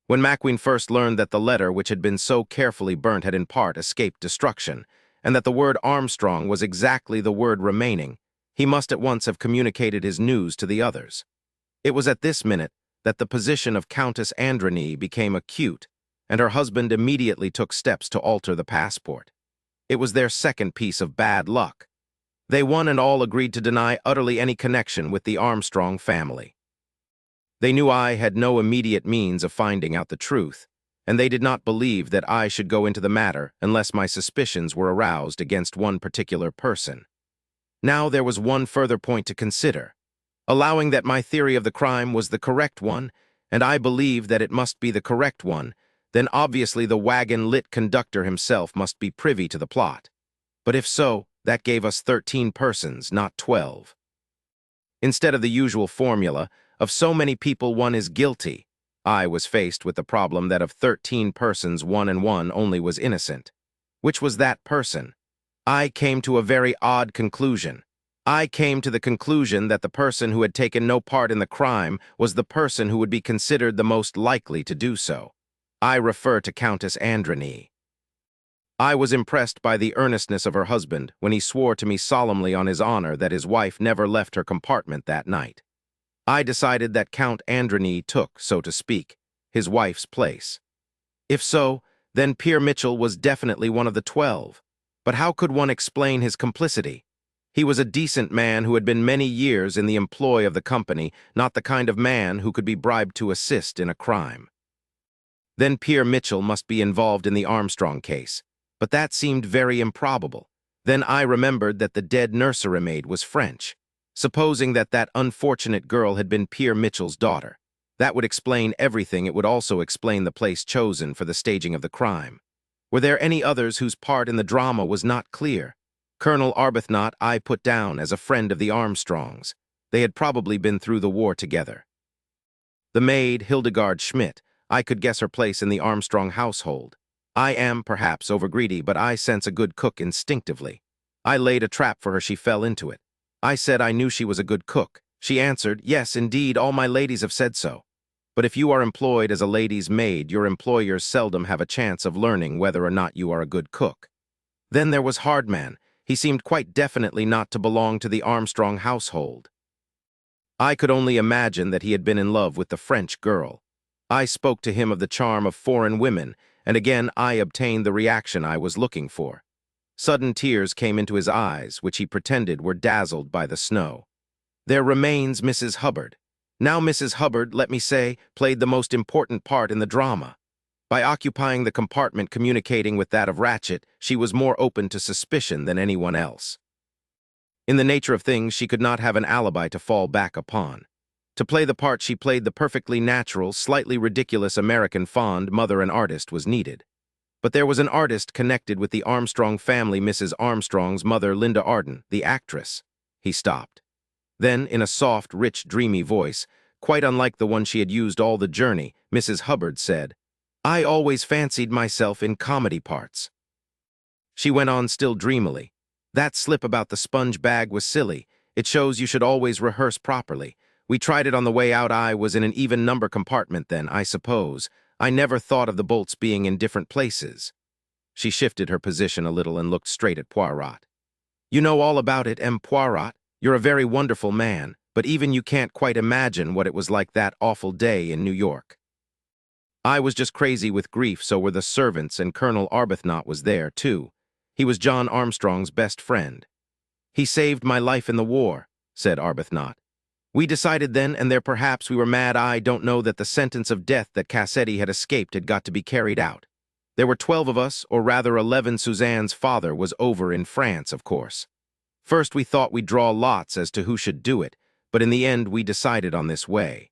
When Macqueen first learned that the letter which had been so carefully burnt had in part escaped destruction, and that the word Armstrong was exactly the word remaining, he must at once have communicated his news to the others. It was at this minute that the position of Countess Androny became acute, and her husband immediately took steps to alter the passport. It was their second piece of bad luck. They one and all agreed to deny utterly any connection with the Armstrong family. They knew I had no immediate means of finding out the truth, and they did not believe that I should go into the matter unless my suspicions were aroused against one particular person. Now there was one further point to consider. Allowing that my theory of the crime was the correct one, and I believed that it must be the correct one, then obviously the wagon-lit conductor himself must be privy to the plot. But if so, that gave us 13 persons, not 12. Instead of the usual formula, of so many people one is guilty, I was faced with the problem that of 13 persons 1 and 1 only was innocent. Which was that person? I came to a very odd conclusion. I came to the conclusion that the person who had taken no part in the crime was the person who would be considered the most likely to do so. I refer to Countess Androny. I was impressed by the earnestness of her husband when he swore to me solemnly on his honor that his wife never left her compartment that night. I decided that Count Androny took, so to speak, his wife's place. If so, then Pierre Mitchell was definitely one of the 12. But how could one explain his complicity? He was a decent man who had been many years in the employ of the company, not the kind of man who could be bribed to assist in a crime. Then Pierre Mitchell must be involved in the Armstrong case, but that seemed very improbable. Then I remembered that the dead nursery maid was French. Supposing that that unfortunate girl had been Pierre Mitchell's daughter, that would explain everything. It would also explain the place chosen for the staging of the crime. Were there any others whose part in the drama was not clear? Colonel Arbuthnot I put down as a friend of the Armstrongs. They had probably been through the war together. The maid, Hildegard Schmidt, I could guess her place in the Armstrong household. I am, perhaps, overgreedy, but I sense a good cook instinctively. I laid a trap for her. She fell into it. I said I knew she was a good cook. She answered, "Yes, indeed, all my ladies have said so." But if you are employed as a lady's maid, your employers seldom have a chance of learning whether or not you are a good cook. Then there was Hardman. He seemed quite definitely not to belong to the Armstrong household. I could only imagine that he had been in love with the French girl. I spoke to him of the charm of foreign women, and again I obtained the reaction I was looking for. Sudden tears came into his eyes, which he pretended were dazzled by the snow. There remains Mrs. Hubbard. Now Mrs. Hubbard, let me say, played the most important part in the drama. By occupying the compartment communicating with that of Ratchett, she was more open to suspicion than anyone else. In the nature of things, she could not have an alibi to fall back upon. To play the part she played, the perfectly natural, slightly ridiculous American fond mother and artist was needed. But there was an artist connected with the Armstrong family, Mrs. Armstrong's mother, Linda Arden, the actress. He stopped. Then, in a soft, rich, dreamy voice, quite unlike the one she had used all the journey. Mrs. Hubbard said, "I always fancied myself in comedy parts." She went on still dreamily. "That slip about the sponge bag was silly. It shows you should always rehearse properly. We tried it on the way out. I was in an even number compartment then, I suppose. I never thought of the bolts being in different places." She shifted her position a little and looked straight at Poirot. "You know all about it, Poirot. You're a very wonderful man, but even you can't quite imagine what it was like that awful day in New York. I was just crazy with grief, so were the servants, and Colonel Arbuthnot was there, too. He was John Armstrong's best friend." "He saved my life in the war," said Arbuthnot. "We decided then and there perhaps we were mad. I don't know that the sentence of death that Cassetti had escaped had got to be carried out. There were 12 of us, or rather 11. Suzanne's father was over in France, of course. First we thought we'd draw lots as to who should do it, but in the end we decided on this way.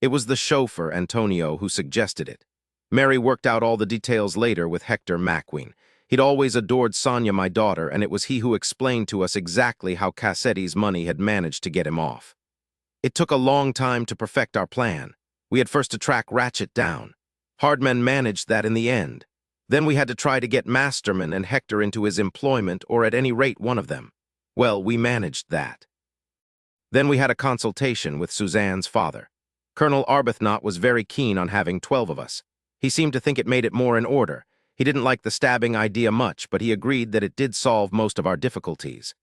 It was the chauffeur, Antonio, who suggested it. Mary worked out all the details later with Hector Macqueen. He'd always adored Sonia, my daughter, and it was he who explained to us exactly how Cassetti's money had managed to get him off. It took a long time to perfect our plan. We had first to track Ratchett down. Hardman managed that in the end. Then we had to try to get Masterman and Hector into his employment, or at any rate one of them. Well, we managed that. Then we had a consultation with Suzanne's father. Colonel Arbuthnot was very keen on having 12 of us. He seemed to think it made it more in order. He didn't like the stabbing idea much, but he agreed that it did solve most of our difficulties.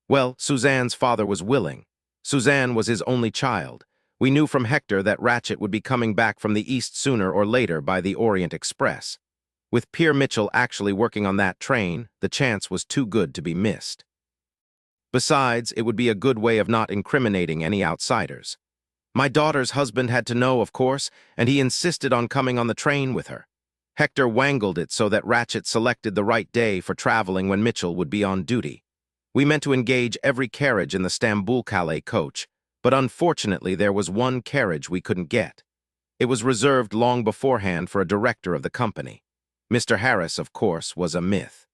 Well, Suzanne's father was willing. Suzanne was his only child. We knew from Hector that Ratchett would be coming back from the East sooner or later by the Orient Express. With Pierre Mitchell actually working on that train, the chance was too good to be missed. Besides, it would be a good way of not incriminating any outsiders. My daughter's husband had to know, of course, and he insisted on coming on the train with her. Hector wangled it so that Ratchett selected the right day for traveling when Mitchell would be on duty. We meant to engage every carriage in the Stamboul-Calais coach, but unfortunately there was one carriage we couldn't get. It was reserved long beforehand for a director of the company. Mr. Harris, of course, was a myth.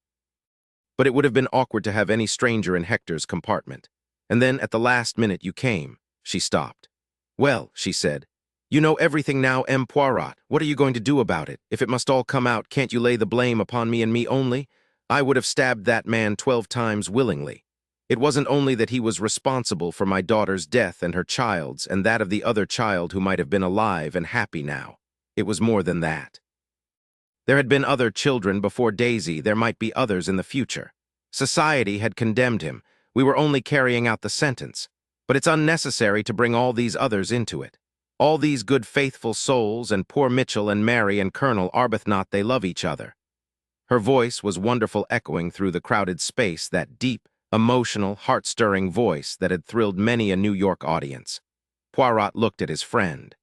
But it would have been awkward to have any stranger in Hector's compartment. And then, at the last minute, you came. She stopped. "Well," she said, "you know everything now, Poirot. What are you going to do about it? If it must all come out, can't you lay the blame upon me and me only? I would have stabbed that man 12 times willingly. It wasn't only that he was responsible for my daughter's death and her child's and that of the other child who might have been alive and happy now. It was more than that. There had been other children before Daisy. There might be others in the future. Society had condemned him. We were only carrying out the sentence. But it's unnecessary to bring all these others into it. All these good faithful souls, and poor Mitchell and Mary and Colonel Arbuthnot, they love each other." Her voice was wonderful, echoing through the crowded space, that deep, emotional, heart-stirring voice that had thrilled many a New York audience. Poirot looked at his friend.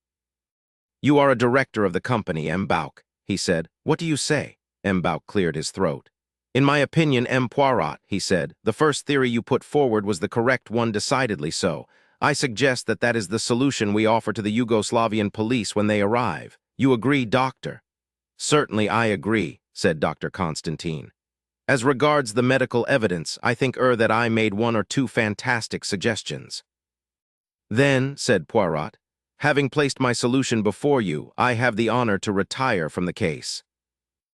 "You are a director of the company, Bouc," he said. "What do you say?" Bouc cleared his throat. "In my opinion, Poirot," he said, "the first theory you put forward was the correct one, decidedly so. I suggest that that is the solution we offer to the Yugoslavian police when they arrive. You agree, Doctor?" "Certainly I agree," said Dr. Constantine. "As regards the medical evidence, I think that I made 1 or 2 fantastic suggestions." "Then," said Poirot, "having placed my solution before you, I have the honor to retire from the case."